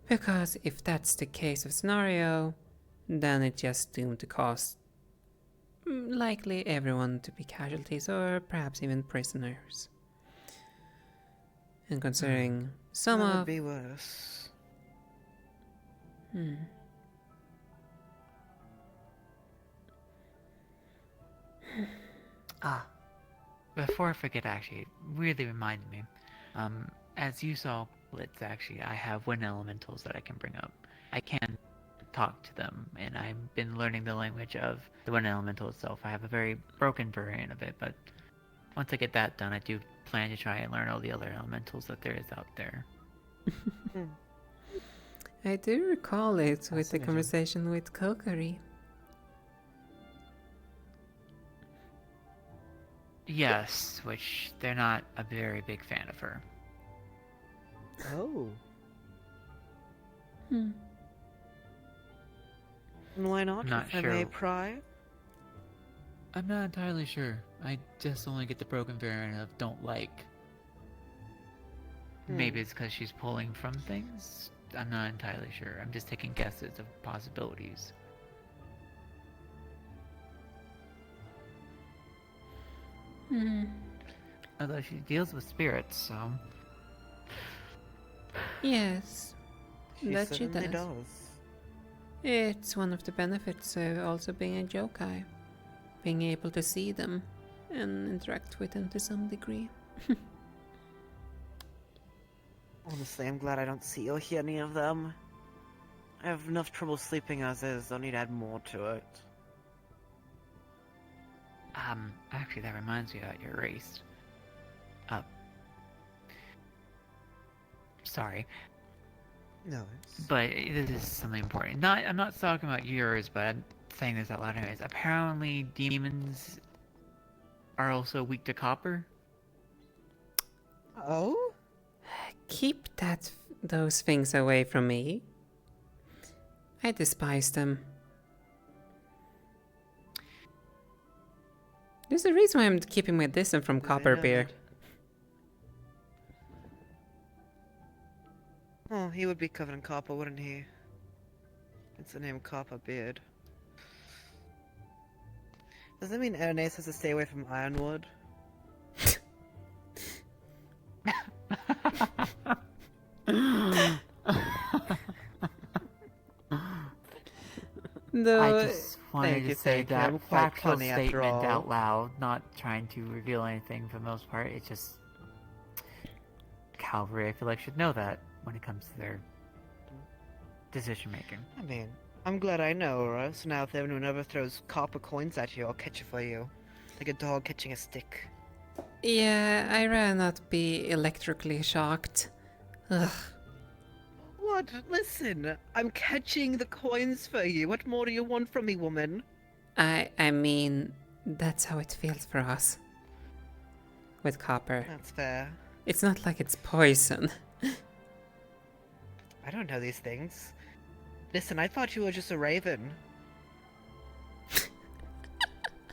L: Because if that's the case of scenario, then it's just doomed to cause likely everyone to be casualties or perhaps even prisoners. And considering some
C: that
L: of...
C: would be worse.
M: Before I forget, actually, it really reminded me. As you saw, Blitz, actually, I have wind elementals that I can bring up. I can talk to them, and I've been learning the language of the wind elemental itself. I have a very broken variant of it, but once I get that done, I do plan to try and learn all the other elementals that there is out there.
L: I do recall it with the conversation with Kuragari.
M: Yes, which they're not a very big fan of her.
C: Oh.
L: Hmm.
C: And why not,
M: Not
C: if I
M: sure.
C: may pry?
M: I'm not entirely sure. I just only get the broken variant of don't like. Maybe it's because she's pulling from things? I'm not entirely sure. I'm just taking guesses of possibilities. Although she deals with spirits, so...
L: Yes, that she
C: certainly
L: does. It's one of the benefits of also being a yokai. Being able to see them and interact with them to some degree.
C: Honestly, I'm glad I don't see or hear any of them. I have enough trouble sleeping as is, don't need to add more to it.
M: Actually that reminds me about your race. Sorry.
C: No,
M: But this is something important. I'm not talking about yours, but I'm saying this out loud anyways. Apparently demons are also weak to copper.
C: Oh?
L: Keep those things away from me. I despise them. There's a reason why I'm keeping my distance from copper beer.
C: Oh, he would be covered in copper, wouldn't he? It's the name Copper Beard. Does that mean Ernest has to stay away from Ironwood?
L: No,
M: I just wanted to say that factual statement out loud, not trying to reveal anything for the most part. It's just Calvary, I feel like, should know that when it comes to their decision making.
C: I mean, I'm glad I know, Aura, so now if anyone ever throws copper coins at you, I'll catch it for you. like a dog catching a stick.
L: Yeah, I'd rather not be electrically shocked. Ugh.
C: What? Listen, I'm catching the coins for you. What more do you want from me, woman?
L: I mean, that's how it feels for us. With copper.
C: That's fair.
L: It's not like it's poison.
C: I don't know these things. Listen, I thought you were just a raven.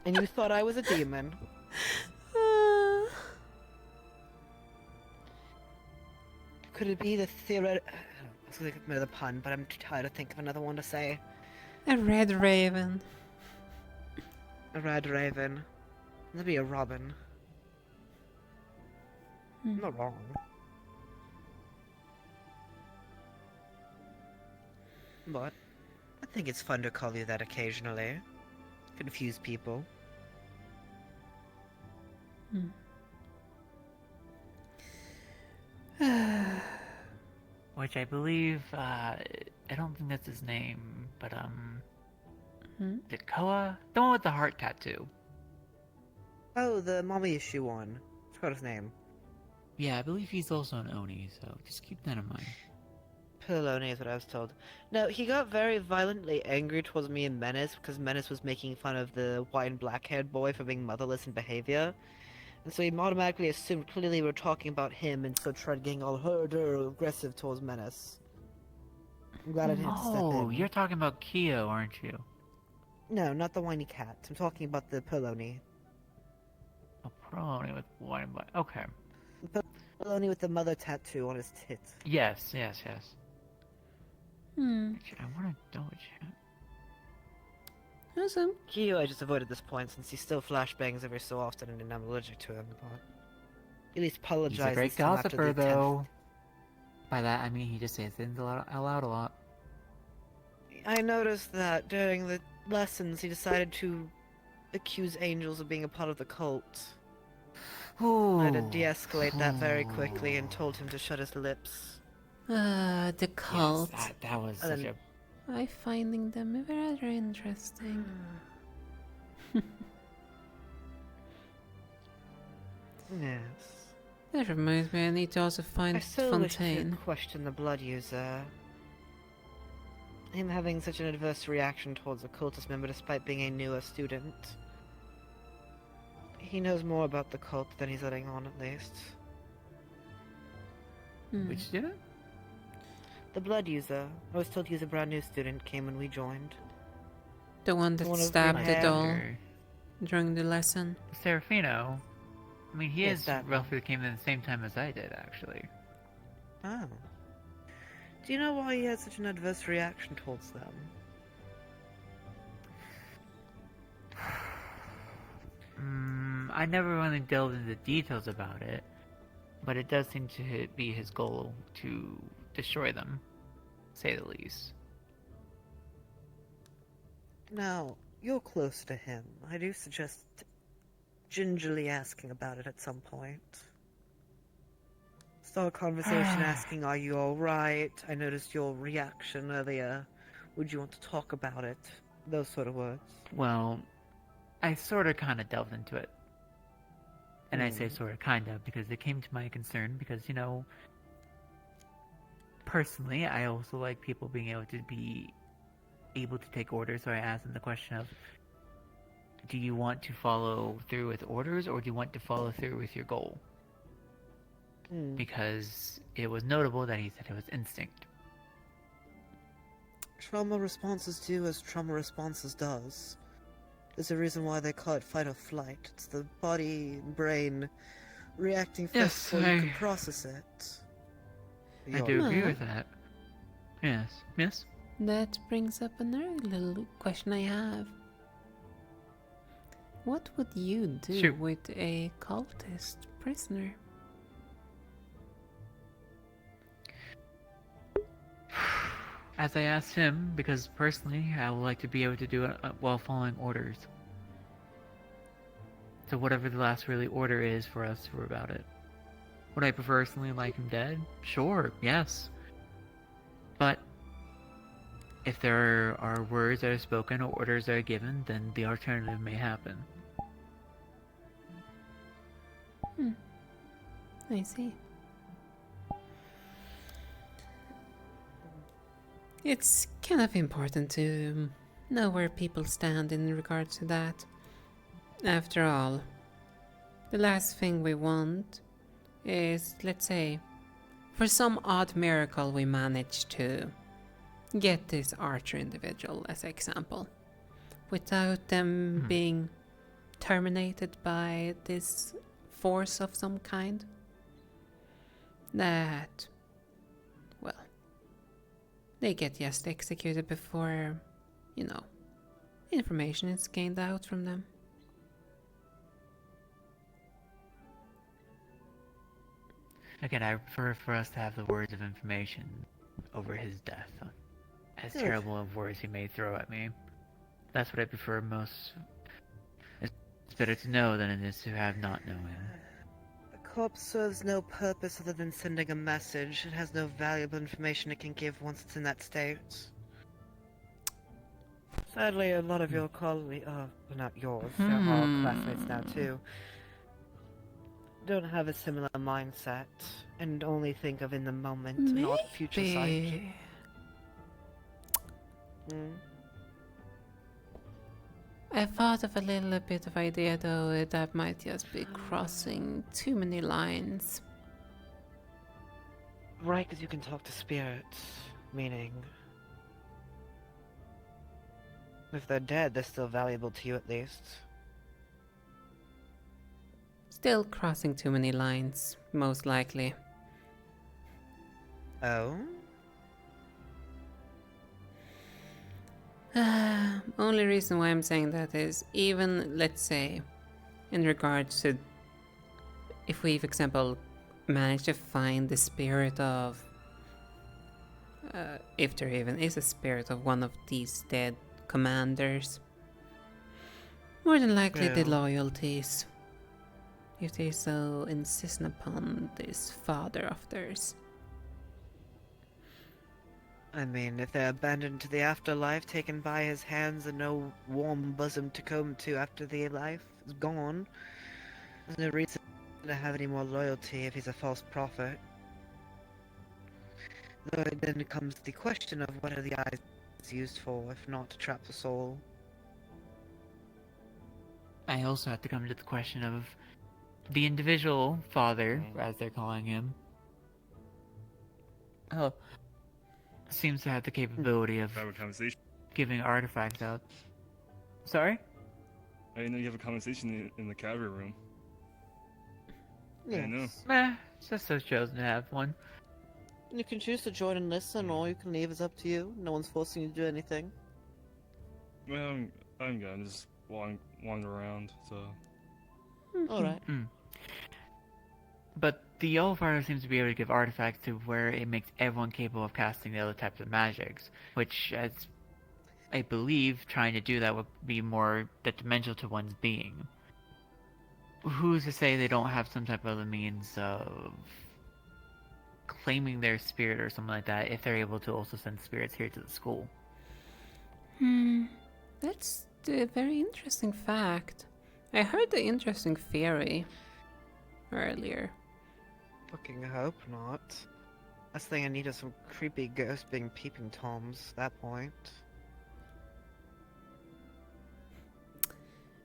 C: And you thought I was a demon. Could it be the theoret... I was going to commit the pun, but I'm too tired to think of another one to say.
L: A red raven.
C: A red raven. That'd be a robin. I'm not wrong. But I think it's fun to call you that occasionally. Confuse people.
M: Which I believe, I don't think that's his name, but is it Koa? The one with the heart tattoo.
C: Oh, the mommy issue one. I forgot his name.
M: Yeah, I believe he's also an Oni, so just keep that in mind.
C: Piloni is what I was told. No, he got very violently angry towards me and Menace because Menace was making fun of the white and black haired boy for being motherless in behavior. And so he automatically assumed clearly we were talking about him and so tried getting all hurt or aggressive towards Menace. I'm glad I didn't have to step in.
M: Oh, you're talking about Kyo, aren't you?
C: No, not the whiny cat. I'm talking about the Piloni.
M: A Piloni with white and black. Okay.
C: The Piloni with the mother tattoo on his tit.
M: Yes. Actually, I want to double check.
L: Awesome.
C: Kyo, I just avoided this point since he still flashbangs every so often and I'm allergic to him, but at least apologizes.
M: He's a great gossiper, though. By that, I mean he just says things out loud a lot.
C: I noticed that during the lessons he decided to accuse angels of being a part of the cult. I had to de-escalate that very quickly and told him to shut his lips.
L: The cult.
M: Yes, that was such a...
L: I finding them rather interesting.
C: Yes.
L: That reminds me, I need to also find
C: I still wish
L: Fontaine.
C: to question the blood user. Him having such an adverse reaction towards a cultist member despite being a newer student. He knows more about the cult than he's letting on, at least.
M: Which student?
C: The blood user. I was told he was a brand new student, came when we joined.
L: The one that stabbed the doll during the lesson.
M: Serafino. I mean, he
C: Yes,
M: is
C: that
M: roughly came in the same time as I did, actually.
C: Oh. Do you know why he had such an adverse reaction towards them?
M: I never really delved into details about it, but it does seem to be his goal to destroy them, say the least.
C: Now, you're close to him. I do suggest gingerly asking about it at some point. Start a conversation asking, are you alright? I noticed your reaction earlier. Would you want to talk about it? Those sort of words.
M: Well, I sort of kind of delved into it. And I say sort of kind of because it came to my concern because, you know, personally, I also like people being able to take orders, so I asked them the question of, do you want to follow through with orders or do you want to follow through with your goal? Because it was notable that he said it was instinct.
C: Trauma responses do as trauma responses does. There's a reason why they call it fight or flight. It's the body, brain, reacting first before you can process it.
M: I do agree with that. Yes.
L: That brings up another little question I have. What would you do with a cultist prisoner?
M: As I asked him, because personally, I would like to be able to do it while following orders. So whatever the last really order is for us, we're about it. Would I personally like him dead? Sure, yes. But if there are words that are spoken or orders that are given, then the alternative may happen.
L: I see. It's kind of important to know where people stand in regards to that. After all, the last thing we want is, let's say, for some odd miracle we manage to get this archer individual as example, without them being terminated by this force of some kind. That, well, they get just executed before, you know, information is gained out from them.
M: Again, I prefer for us to have the words of information over his death. As terrible of words he may throw at me. That's what I prefer most. It's better to know than it is to have not knowing.
C: A corpse serves no purpose other than sending a message. It has no valuable information it can give once it's in that state. Sadly, a lot of your colleagues, well, not yours, there are classmates now too, don't have a similar mindset and only think of in the moment, not future sight.
L: I thought of a little bit of idea though that might just be crossing too many lines.
C: Right, because you can talk to spirits, meaning if they're dead, they're still valuable to you at least.
L: Still crossing too many lines, most likely.
C: Oh?
L: Only reason why I'm saying that is even, let's say, in regards to if we, for example, manage to find the spirit of, if there even is a spirit of one of these dead commanders, more than likely the loyalties, if they so insist upon this father of theirs.
C: I mean, if they're abandoned to the afterlife, taken by his hands and no warm bosom to come to after the life is gone, there's no reason to have any more loyalty if he's a false prophet. Though then comes the question of what are the eyes used for, if not to trap the soul.
M: I also have to come to the question of the individual father, as they're calling him. Oh, seems to have the capability of giving artifacts out. Sorry?
U: I know you have a conversation in the cavalry room.
C: Yes.
U: I know.
M: Just so chosen to have one.
C: You can choose to join and listen, or you can leave. It's up to you. No one's forcing you to do anything.
U: Well, I'm gonna just wander around, so...
C: Alright.
M: But the Allfather seems to be able to give artifacts to where it makes everyone capable of casting the other types of magics, which, as I believe, trying to do that would be more detrimental to one's being. Who's to say they don't have some type of other means of claiming their spirit or something like that if they're able to also send spirits here to the school?
L: That's a very interesting fact. I heard the interesting theory earlier.
C: Fucking hope not. Last thing I need is some creepy ghost being peeping toms at that point.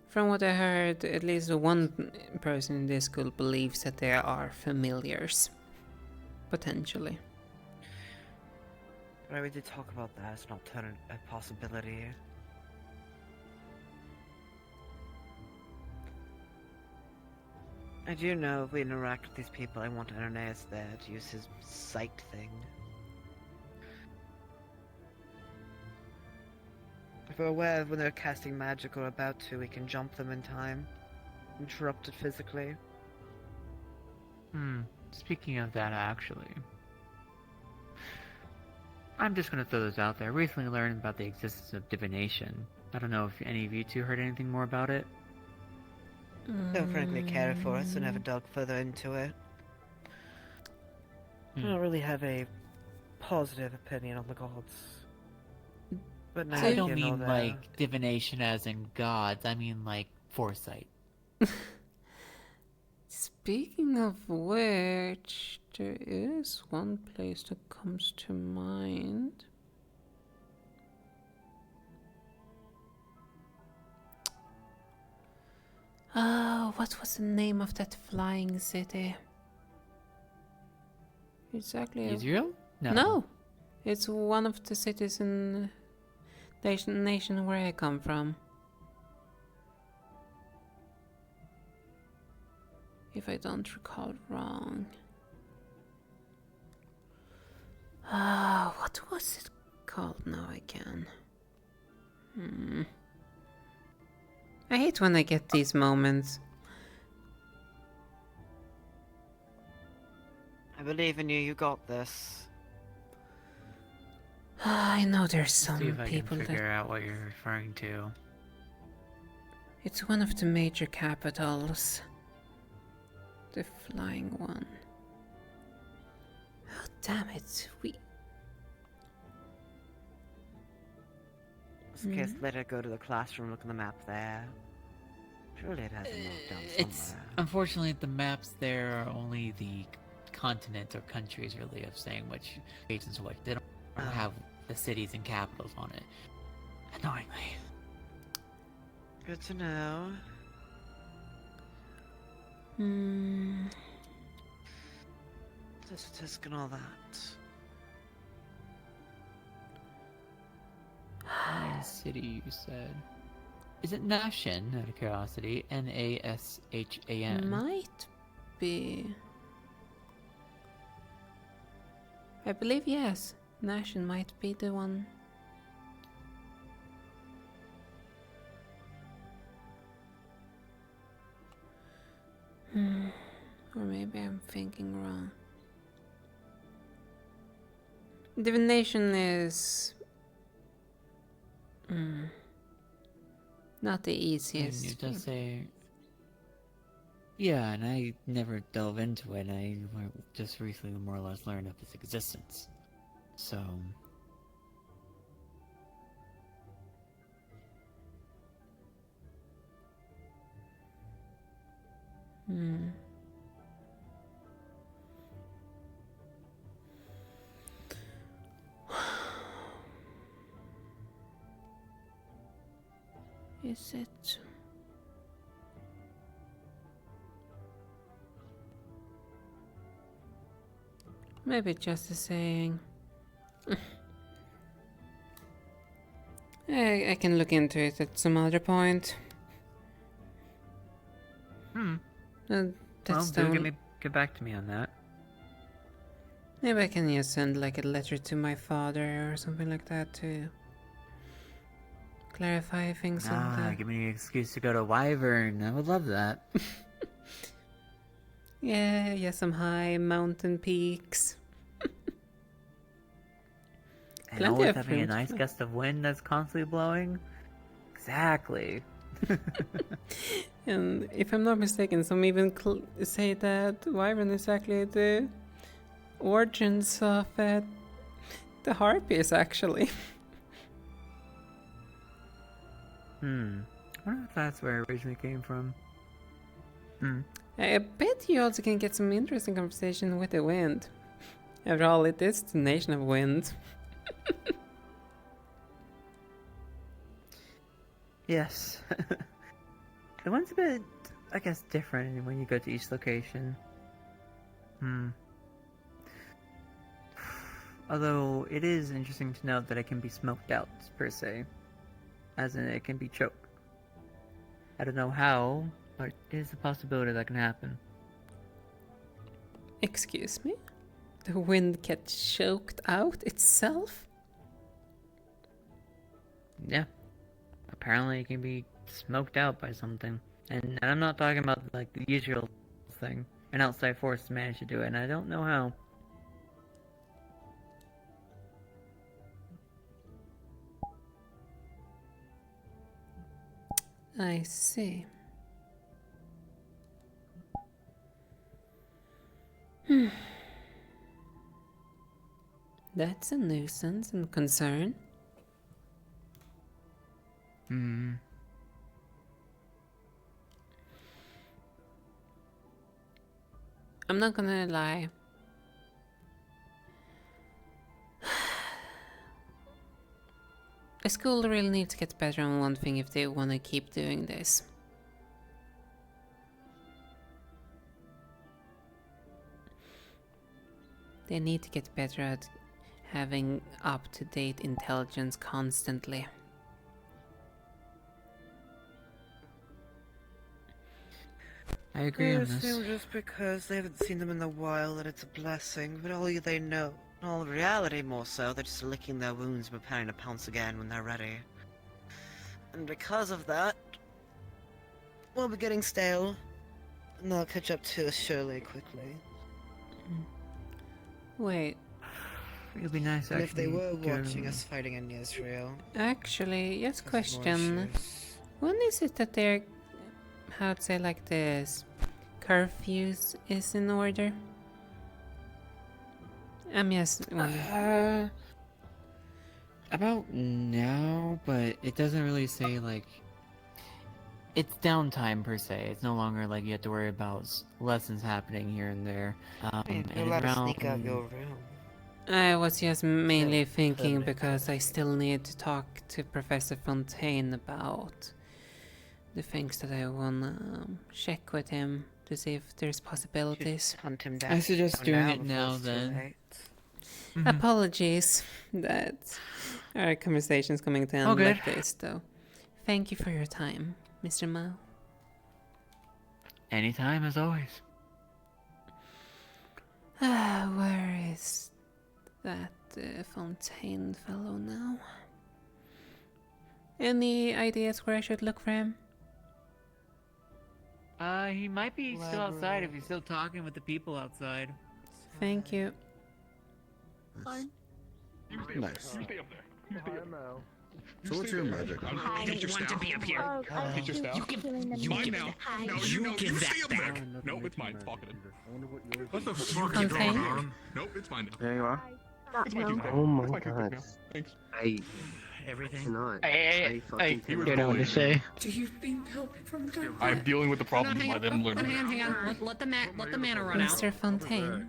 L: From what I heard, at least one person in this school believes that there are familiars. Potentially.
C: But we did talk about that, it's not a possibility. I do know if we interact with these people, I want Ananias there to use his sight thing. If we're aware of when they're casting magic or about to, we can jump them in time. Interrupt it physically.
M: Speaking of that, actually, I'm just gonna throw this out there. I recently learned about the existence of divination. I don't know if any of you two heard anything more about it.
C: Don't frankly care for it, so never dug further into it. I don't really have a positive opinion on the gods. But now
M: I don't mean like divination as in gods, I mean like foresight.
L: Speaking of which, there is one place that comes to mind. Oh, what was the name of that flying city? Exactly.
M: Israel? No.
L: No. It's one of the cities in the nation where I come from. If I don't recall wrong. What was it called? Now I can. I hate when I get these moments.
C: I believe in you, you got this.
L: I know there's some
M: See if I
L: people
M: can figure
L: that...
M: out what you're referring to.
L: It's one of the major capitals. The flying one. Oh, damn it.
C: Just let her go to the classroom, look on the map there. Surely it has a note down somewhere.
M: Unfortunately, the maps there are only the continents or countries, really, of saying which regions which. They don't have the cities and capitals on it. Annoyingly.
C: Good to know. Tisk and all that.
M: Flying city, you said. Is it Nashan, out of curiosity? Nashan?
L: Might be. I believe yes. Nashan might be the one. Or maybe I'm thinking wrong. Divination is not the easiest.
M: It does say... Yeah, and I never delve into it. I just recently more or less learned of its existence. So...
L: Is it? Maybe just a saying. I can look into it at some other point. That's
M: well, get back to me on that.
L: Maybe I can just send like a letter to my father or something like that to clarify things on that.
M: Give me an excuse to go to Wyvern. I would love that.
L: Yeah, some high mountain peaks.
M: And always having a nice gust of wind that's constantly blowing. Exactly.
L: And if I'm not mistaken, some even say that Wyvern is actually the origins of the harpies, actually.
M: I wonder if that's where it originally came from.
L: I bet you also can get some interesting conversation with the wind. After all, it is the nation of wind.
M: Yes. The one's a bit, I guess, different when you go to each location. Although, it is interesting to note that it can be smoked out, per se. As in, it can be choked. I don't know how, but it is a possibility that can happen.
L: Excuse me? The wind gets choked out itself?
M: Yeah. Apparently it can be smoked out by something. And I'm not talking about like the usual thing. An outside force managed to do it, and I don't know how.
L: I see. That's a nuisance and concern. I'm not gonna lie. The school really needs to get better on one thing if they want to keep doing this. They need to get better at having up-to-date intelligence constantly.
T: I agree on
C: I
T: this.
C: assume just because they haven't seen them in a while that it's a blessing, but all they know, in all reality more so, they're just licking their wounds and preparing to pounce again when they're ready. And because of that, we'll be getting stale, and they'll catch up to us surely quickly.
L: Wait.
T: It would be nice
C: And
T: actually.
C: if they were watching us fighting in Israel...
L: Actually, yes, question. When is it that they're, how to say, like this, curfews is in order? I'm just wondering.
T: About now, but it doesn't really say like it's downtime per se. It's no longer like you have to worry about lessons happening here and there.
C: You're allowed to sneak out your room.
L: I was just mainly thinking because I still need to talk to Professor Fontaine about the things that I wanna check with him to see if there's possibilities.
C: Hunt him down.
T: I suggest doing it now then.
L: Apologies that our conversation's coming to end like this, though. Thank you for your time, Mr. Mao.
T: Anytime, as always.
L: Where is that Fontaine fellow now? Any ideas where I should look for him?
T: He might be still outside if he's still talking with the people outside.
L: Thank you.
F: Nice.
E: Stay up there. You stay up there.
F: So what's your magic?
K: I don't want to be up here.
E: Get your staff.
K: You give
E: Mine now. No,
K: you give
E: stay
K: that
E: up there.
K: back.
E: Nope, it's mine. Pocketed. What the fuck
L: is going
E: on? Nope, it's mine now.
F: There you are.
E: It's my Tuesday.
W: Oh my
E: It's my Tuesday
W: god.
E: now. Thanks.
W: Everything? Cannot.
K: Hey,
W: fucking
K: you know what to say.
W: Do you think help from God?
E: I'm dealing with the problem by them learning.
K: Hang on. Let the mana run out.
L: Mr. Fontaine.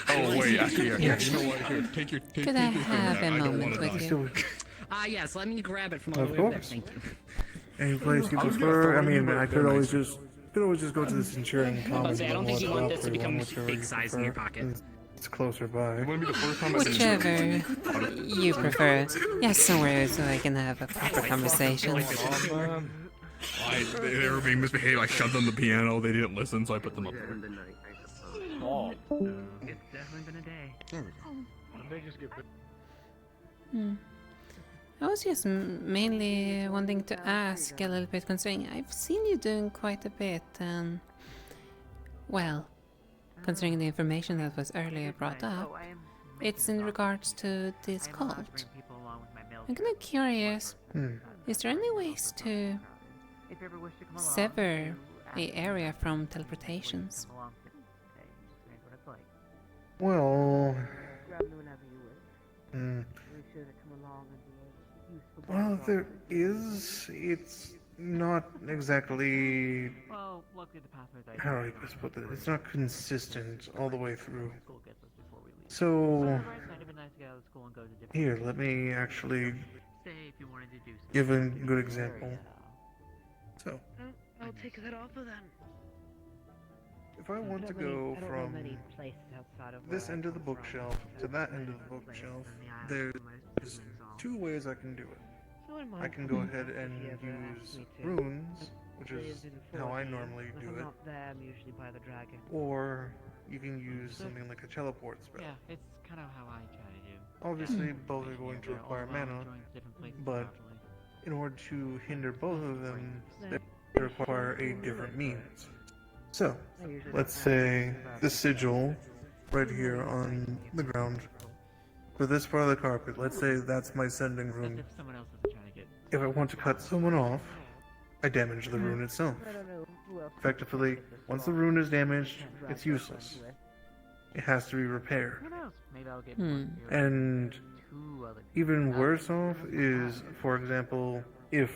E: Oh wait, actually, yeah. You know what? Here, take your
L: Could I have a moment with you?
K: Yes, let me grab it from all
O: Of
K: the way over there.
O: course.
K: Thank you.
O: Any place you prefer? I mean, I could always just go to the Centurion
K: I
O: Commons.
K: don't think you want this to become
O: whichever
K: big
O: you
K: size in your
O: prefer.
K: pocket.
O: It's closer by.
L: Whichever you prefer. Yes, somewhere so I can have a proper conversation.
E: They were being misbehaved. I shoved them the piano. They didn't listen, so I put them up there.
T: Oh. It's definitely been a day.
F: There we go.
L: I was just mainly wanting to ask a little bit considering I've seen you doing quite a bit and, well, considering the information that was earlier brought up, it's in regards to this cult. I'm kind of curious, is there any ways to sever the area from teleportations?
O: Well, well, there is. It's not exactly.
T: Well, luckily the pathways I
O: How do I best put this? It's not consistent all the way through. So, here, let me actually give a good example. So,
N: I'll take that offer then.
O: if I want to go from this end of the bookshelf to that end of the bookshelf, there's two ways I can do it. I can go ahead and use runes, which is how I normally do it, or you can use something like a teleport spell.
T: Yeah, it's kind of how I try to do.
O: Obviously, both are going to require mana, but in order to hinder both of them, they require a different means. So, let's say the sigil right here on the ground. For this part of the carpet, let's say that's my sending rune. If I want to cut someone off, I damage the rune itself. Effectively, once the rune is damaged, it's useless. It has to be repaired. And even worse off is, for example, if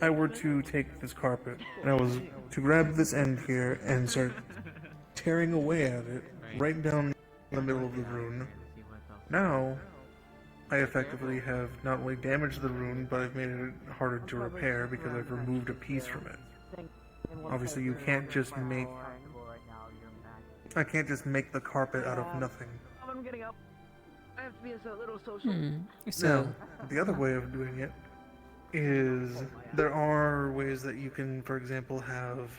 O: I were to take this carpet, and I was to grab this end here and start tearing away at it, right down the middle of the rune, now I effectively have not only damaged the rune, but I've made it harder to repair because I've removed a piece from it. Obviously, you can't just make... I can't just make the carpet out of nothing.
N: I'm getting up. I have to be a little social.
O: Now, the other way of doing it is there are ways that you can, for example, have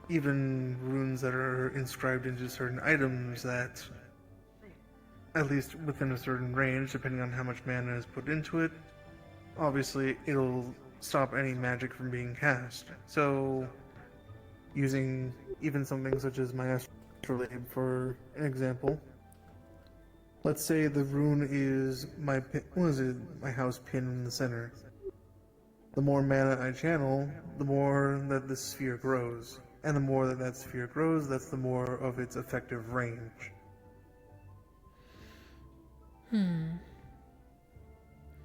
O: even runes that are inscribed into certain items that, at least within a certain range, depending on how much mana is put into it, obviously it'll stop any magic from being cast. So, using even something such as my Astrolabe for an example, let's say the rune is my my house pin in the center. The more mana I channel, the more that the sphere grows. And the more that sphere grows, that's the more of its effective range. Keep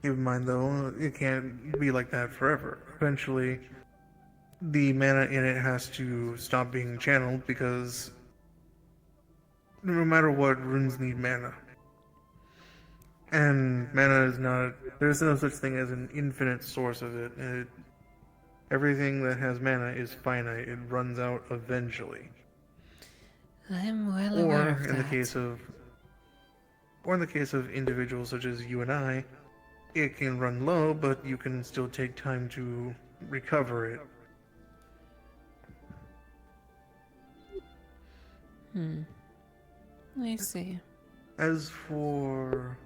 O: in mind though, it can't be like that forever. Eventually, the mana in it has to stop being channeled because no matter what, runes need mana. And mana is not... there's no such thing as an infinite source of it. Everything that has mana is finite. It runs out eventually.
L: I'm well aware of that.
O: Or in the case of individuals such as you and I, it can run low, but you can still take time to recover it.
L: I see.
O: As for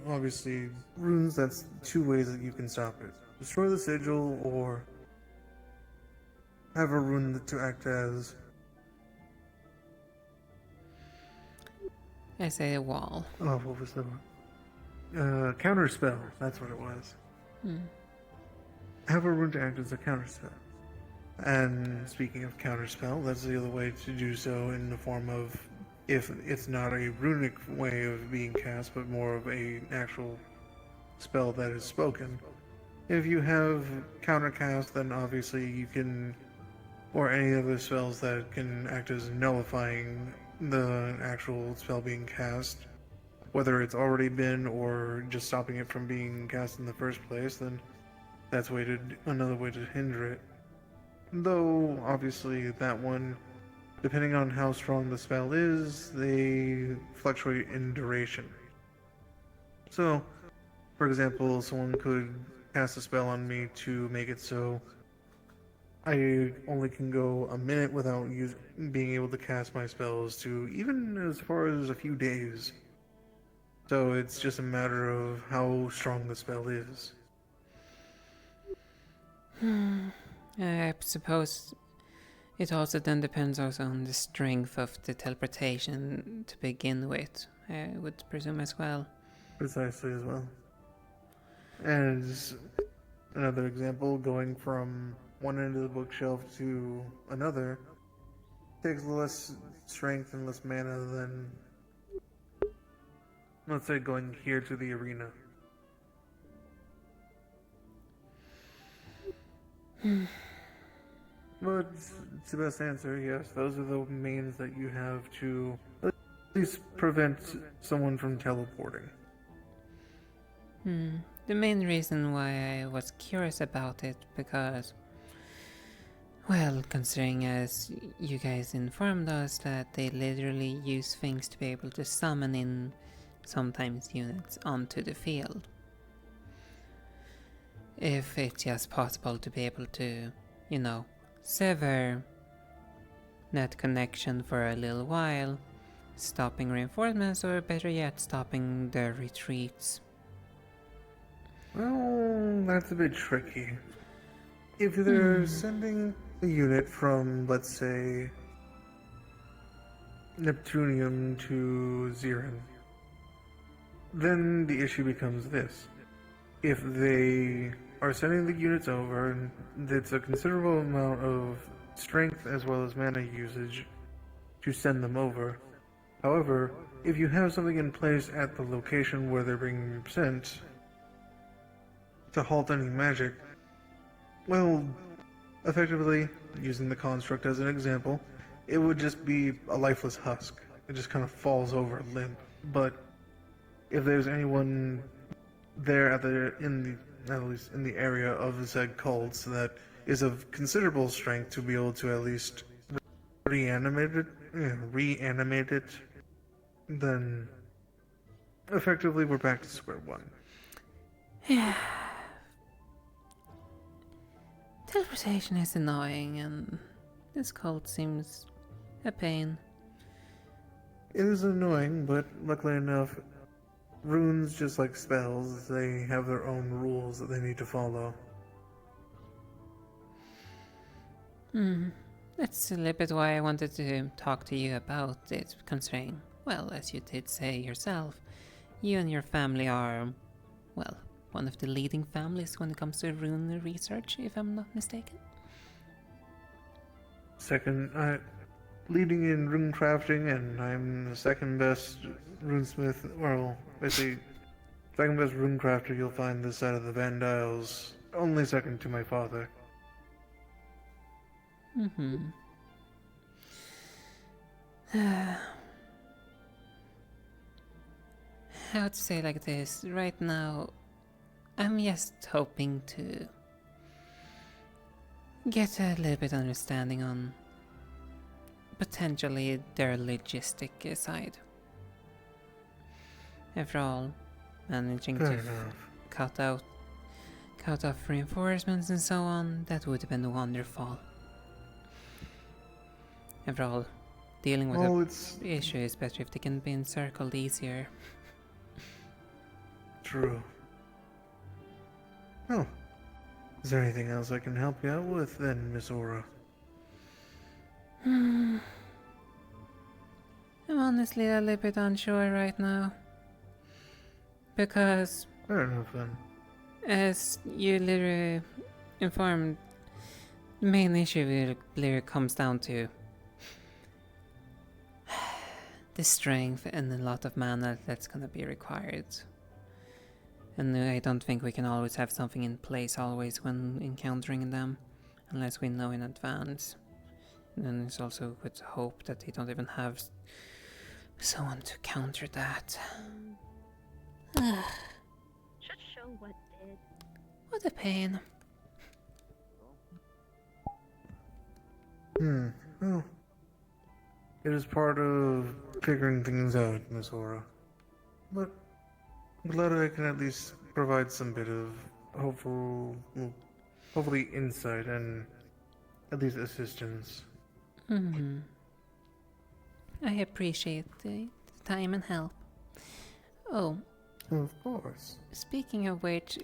O: obviously runes, that's two ways that you can stop it. Destroy the sigil, or have a rune to act as...
L: I say a wall.
O: Oh, what was the one? Counterspell, that's what it was. Have a rune to act as a counterspell. And speaking of counterspell, that's the other way to do so in the form of, if it's not a runic way of being cast, but more of an actual spell that is spoken. If you have countercast, then obviously you can, or any other spells that can act as nullifying the actual spell being cast, whether it's already been or just stopping it from being cast in the first place, then that's another way to hinder it. Though, obviously, that one, depending on how strong the spell is, they fluctuate in duration. So, for example, someone could cast a spell on me to make it so I only can go a minute without being able to cast my spells, to even as far as a few days. So it's just a matter of how strong the spell is.
L: I suppose it also then depends also on the strength of the teleportation to begin with, I would presume as well.
O: Precisely as well. As another example, going from one end of the bookshelf to another takes less strength and less mana than, let's say, going here to the arena. But it's the best answer, yes. Those are the means that you have to at least prevent someone from teleporting.
L: The main reason why I was curious about it, because, well, considering as you guys informed us that they literally use things to be able to summon in sometimes units onto the field. If it's just possible to be able to, you know, sever that connection for a little while, stopping reinforcements, or better yet, stopping their retreats.
O: Well, that's a bit tricky. If they're sending a unit from, let's say, Neptunium to Xeran, then the issue becomes this. If they are sending the units over, and it's a considerable amount of strength as well as mana usage to send them over. However, if you have something in place at the location where they're being sent to halt any magic, well, effectively, using the construct as an example, it would just be a lifeless husk. It just kind of falls over limp. But if there's anyone there at least in the area of the said cults that is of considerable strength to be able to at least reanimate it, then effectively we're back to square one.
L: Teleportation is annoying, and this cult seems a pain.
O: It is annoying, but luckily enough, runes, just like spells, they have their own rules that they need to follow.
L: That's a little bit why I wanted to talk to you about it, considering, well, as you did say yourself, you and your family are, well, one of the leading families when it comes to rune research, if I'm not mistaken.
O: Second, leading in rune crafting, and I'm the second best runesmith, well, basically, second best rune crafter you'll find this side of the Vandiles, only second to my father.
L: How to say like this, right now, I'm just hoping to get a little bit understanding on potentially their logistic side. After all, managing to cut off reinforcements and so on, that would have been wonderful. After all, dealing with the issue is better if they can be encircled easier.
O: True. Oh. Is there anything else I can help you out with then, Miss Aura?
L: I'm honestly a little bit unsure right now. Because,
O: fair enough then.
L: As you literally informed, the main issue literally comes down to the strength and a lot of mana that's gonna be required. And I don't think we can always have something in place always when encountering them, unless we know in advance. And then it's also with hope that they don't even have someone to counter that.
R: Should show what did.
L: What a pain.
O: Well, it is part of figuring things out, Miss Aura. But I'm glad I can at least provide some bit of hopefully insight and at least assistance.
L: I appreciate the time and help. Oh.
O: Of course.
L: Speaking of which,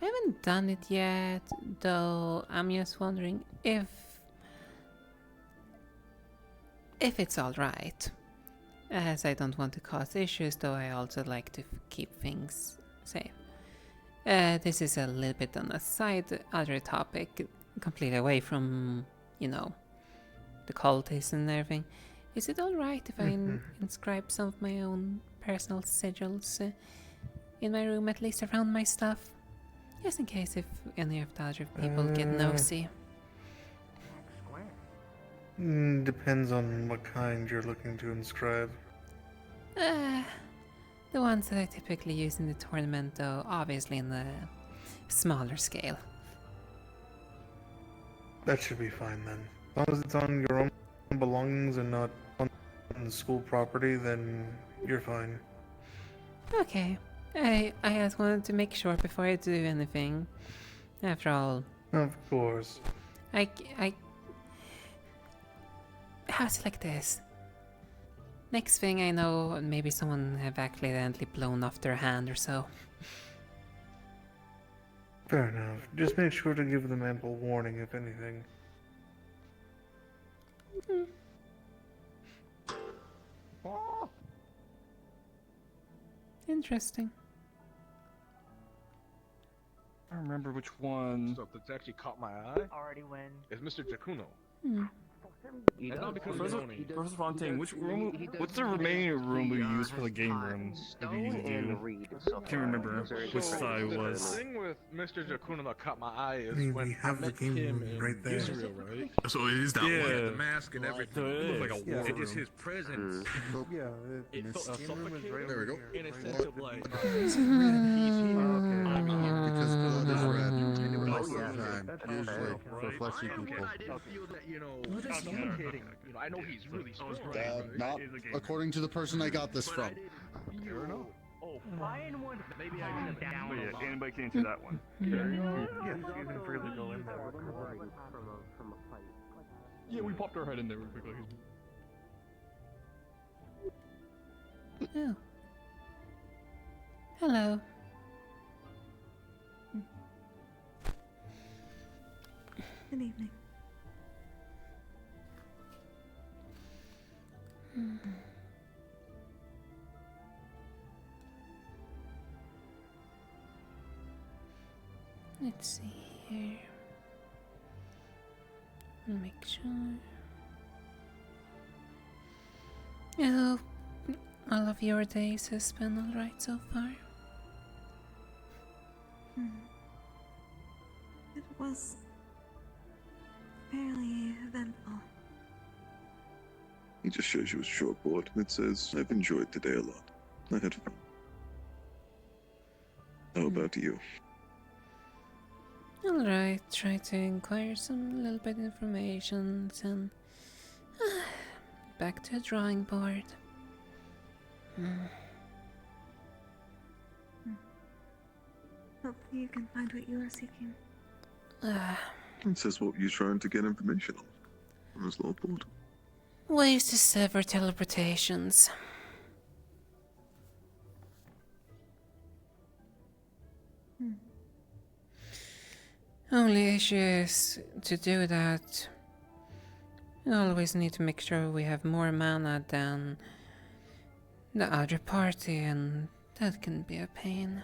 L: I haven't done it yet, though I'm just wondering if it's alright. As I don't want to cause issues, though I also like to keep things safe. This is a little bit on a side, other topic, completely away from, you know, the cultists and everything. Is it alright if I inscribe some of my own personal sigils in my room, at least around my stuff? Just in case if any of the other people get nosy.
O: Depends on what kind you're looking to inscribe.
L: The ones that I typically use in the tournament, though, obviously in the smaller scale.
O: That should be fine then. As long as it's on your own belongings and not on the school property, then you're fine.
L: Okay. I just wanted to make sure before I do anything. After all...
O: Of course.
L: How's it like this? Next thing I know, maybe someone have accidentally blown off their hand or so.
O: Fair enough. Just make sure to give them ample warning if anything.
L: Interesting.
E: I remember which one.
S: Stuff that's actually caught my eye.
R: Already win.
S: Is Mr. Jakuno.
D: Professor Fontaine, what's the remaining room we used for the game room that we usually do? Can't remember which side it was.
F: The thing with Mr. Jakuna that caught my eye is
O: We
F: when
O: have
F: I
O: the
F: met
O: game
F: him
O: room
F: in
O: right there.
F: Israel, right?
D: So it is that one.
F: Yeah, the mask and everything.
D: So
F: it looked like a
D: is.
F: war
D: It is
F: room.
D: his presence.
F: It felt suffocating.
D: There we go.
F: In a sense of like,
O: Is it red?
F: he's here.
O: Okay.
F: Because blood is red.
O: Most of the
F: time, usually for fleshy people.
K: I didn't feel that, suffocating. I know he's really strong.
S: Not according to the person I got this from.
K: Oh, fine one. Maybe I can down a lot.
D: Anybody can into that one.
O: Yes, you can freely go in there.
D: Yeah, we popped our head in there real quickly.
L: Oh. Hello.
V: Good evening.
L: Let's see here. Make sure. Oh, all of your days has been alright so far.
V: It was fairly eventful.
X: He just shows you a short board and it says, I've enjoyed today a lot. I had fun. How about you?
L: Alright, try to inquire some little bit information and back to the drawing board.
V: Hopefully you can find what you are seeking.
X: It says what you're trying to get information on this little board.
L: Ways to sever teleportations. Only issue is, to do that, we always need to make sure we have more mana than the other party, and that can be a pain.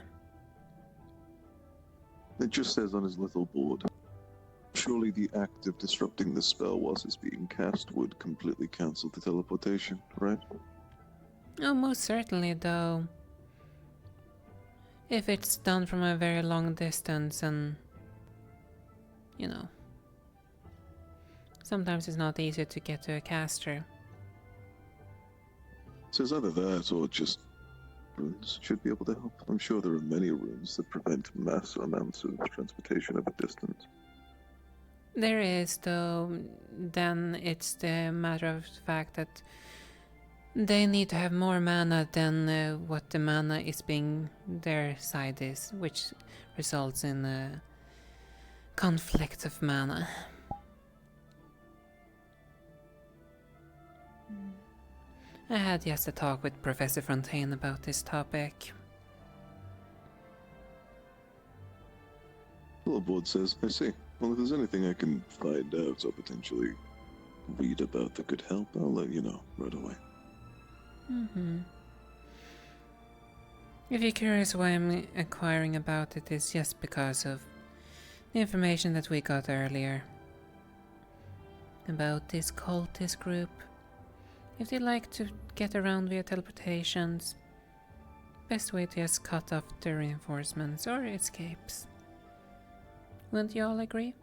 X: It just says on his little board. Surely the act of disrupting the spell whilst it's being cast would completely cancel the teleportation, right?
L: Oh, most certainly, though. If it's done from a very long distance and, you know, sometimes it's not easy to get to a caster.
X: It says either that or just runes should be able to help. I'm sure there are many runes that prevent mass amounts of transportation over distance.
L: There is, though. Then it's the matter of fact that they need to have more mana than what the mana is being their side is, which results in a conflict of mana. I had just a talk with Professor Fontaine about this topic.
X: The little board says, I see. Well, if there's anything I can find out or potentially read about that could help, I'll let you know right away.
L: If you're curious why I'm inquiring about it, it's just because of the information that we got earlier about this cultist group. If they like to get around via teleportations, best way to just cut off the reinforcements or escapes. Wouldn't you all agree?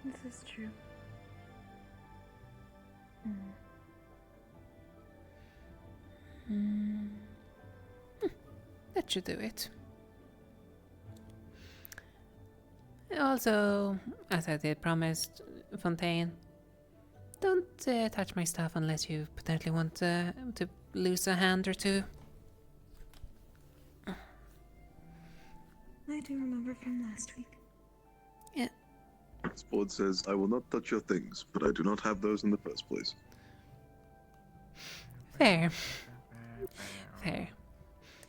V: This is true.
L: That should do it. Also, as I did promise, Fontaine, don't touch my stuff unless you potentially want to lose a hand or two.
V: I do remember from last week.
L: Yeah.
X: This board says, I will not touch your things, but I do not have those in the first place.
L: Fair. Fair.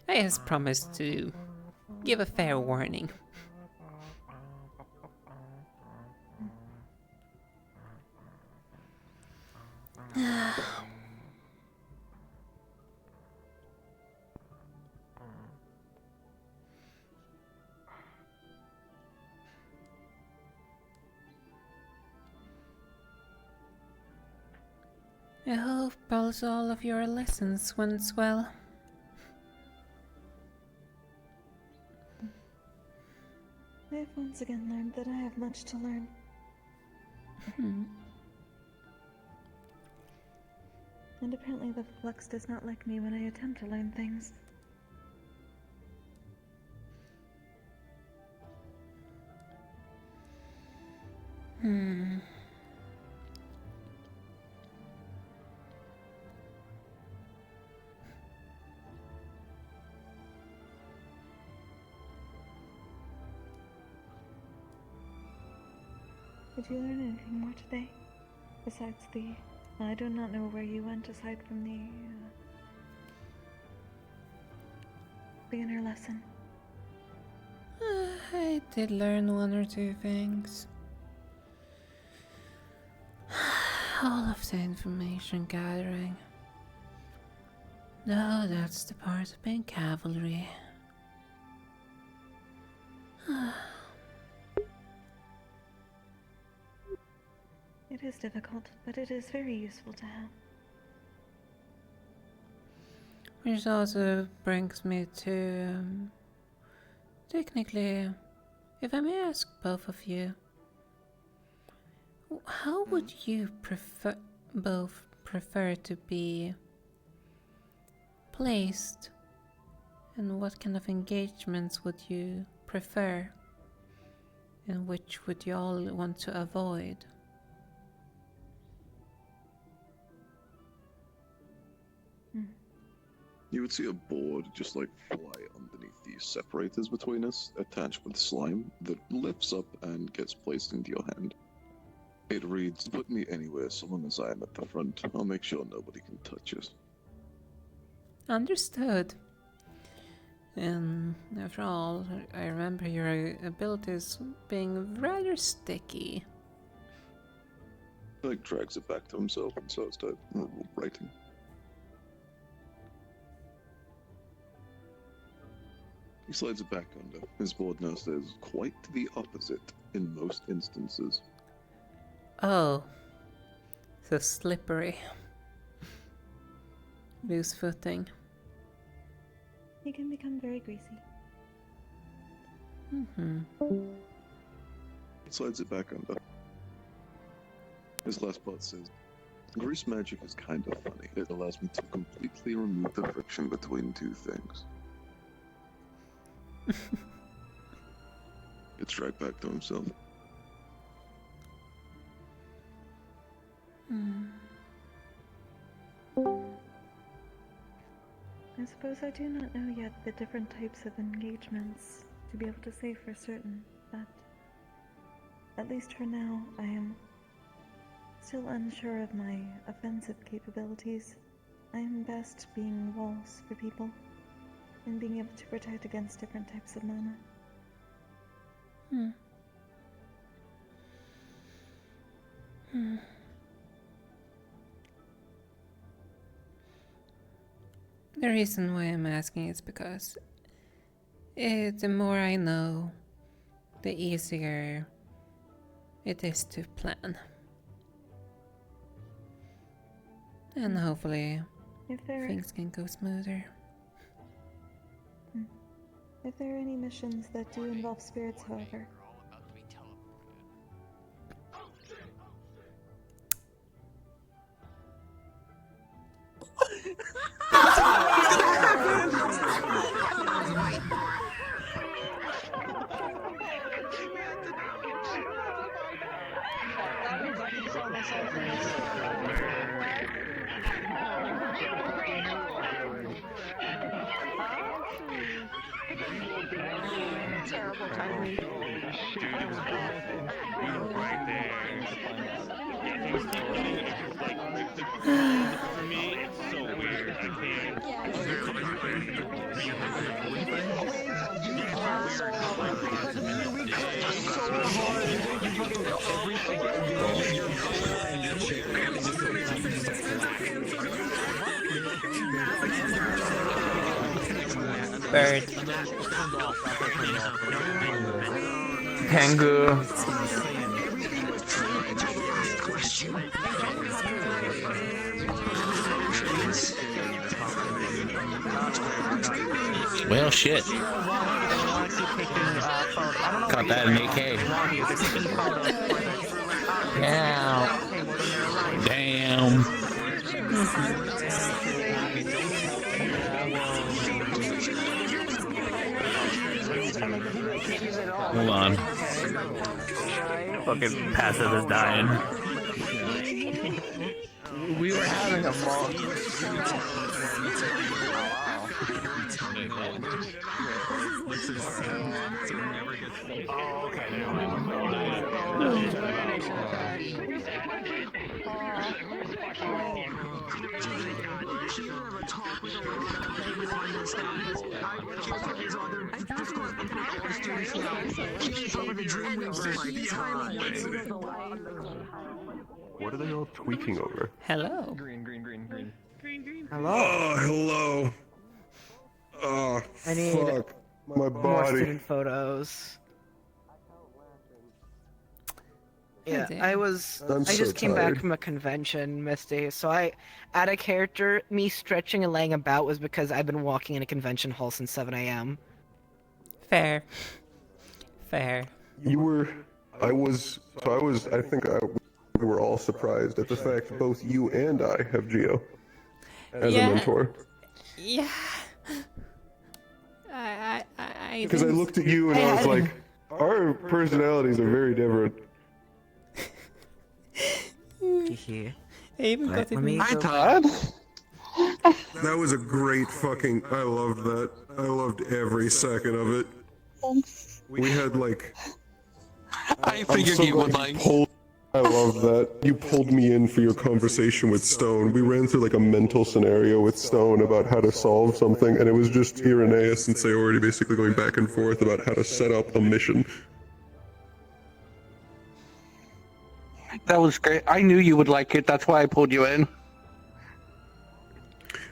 L: I just promised to give a fair warning. I hope also all of your lessons went well.
V: I have once again learned that I have much to learn. And apparently the Flux does not like me when I attempt to learn things. Did you learn anything more today? Besides I do not know where you went aside from the beginner lesson.
L: I did learn one or two things. All of the information gathering. No, that's the part of being cavalry.
V: It is difficult, but it is very useful to have.
L: Which also brings me to... technically, if I may ask both of you, how would you both prefer to be placed? And what kind of engagements would you prefer? And which would you all want to avoid?
X: You would see a board just like fly underneath the separators between us, attached with slime, that lifts up and gets placed into your hand. It reads, "Put me anywhere so long as I am at the front. I'll make sure nobody can touch us."
L: Understood. And after all, I remember your abilities being rather sticky.
X: He like drags it back to himself and starts to writing. He slides it back under. His board now says quite the opposite in most instances.
L: Oh, so slippery. Loose footing.
V: He can become very greasy.
X: He slides it back under. His last part says, "Grease magic is kind of funny. It allows me to completely remove the friction between two things." Gets right back to himself.
V: I suppose I do not know yet the different types of engagements to be able to say for certain, but at least for now, I am still unsure of my offensive capabilities. I am best being walls for people and being able to protect against different types of mana.
L: The reason why I'm asking is because the more I know, the easier it is to plan. And hopefully things can go smoother.
V: If there are any missions that do involve spirits, however,
P: Terrible timing.
D: Dude, it was awful. We were right there. Yeah, he was keeping saying it was like, for me, it's so weird. I can't.
L: Bird.
A: Kangaroo. Well, shit. Caught that in 8K. Damn. Hold on. Fucking passive is dying.
B: We were having a moment.
I: What are they all tweaking over?
L: Hello.
E: Green.
C: Hello.
I: Oh, hello. Oh,
C: I need
I: fuck. My
C: more
I: body.
C: student photos. Yeah,
L: damn.
C: I
I: I'm
C: just
I: so
C: came back
I: tired.
C: from a convention, Misty. So I, out of character, me stretching and laying about was because I've been walking in a convention hall since 7 a.m.
L: Fair. Fair.
I: You were. I think we were all surprised at the fact both you and I have Geo as a mentor.
L: Yeah.
I: Because I looked at you and I was like, our personalities are very different.
L: I even got it.
I: Hi, Todd. That was a great fucking. I loved that. I loved every second of it. We had like.
B: I figured you would like.
I: I love that. You pulled me in for your conversation with Stone. We ran through like a mental scenario with Stone about how to solve something, and it was just Irenaeus and Sayori basically going back and forth about how to set up a mission.
B: That was great. I knew you would like it. That's why I pulled you in.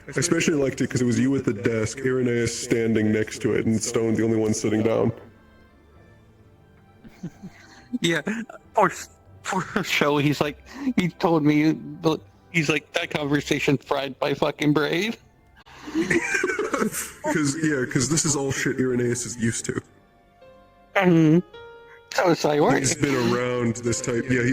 I: I especially liked it because it was you at the desk, Irenaeus standing next to it, and Stone the only one sitting down.
B: Yeah, for show, he told me, he's like, that conversation fried my fucking brain.
I: Because this is all shit Irenaeus is used to.
B: So is Sayori.
I: He's been around this type, yeah, he's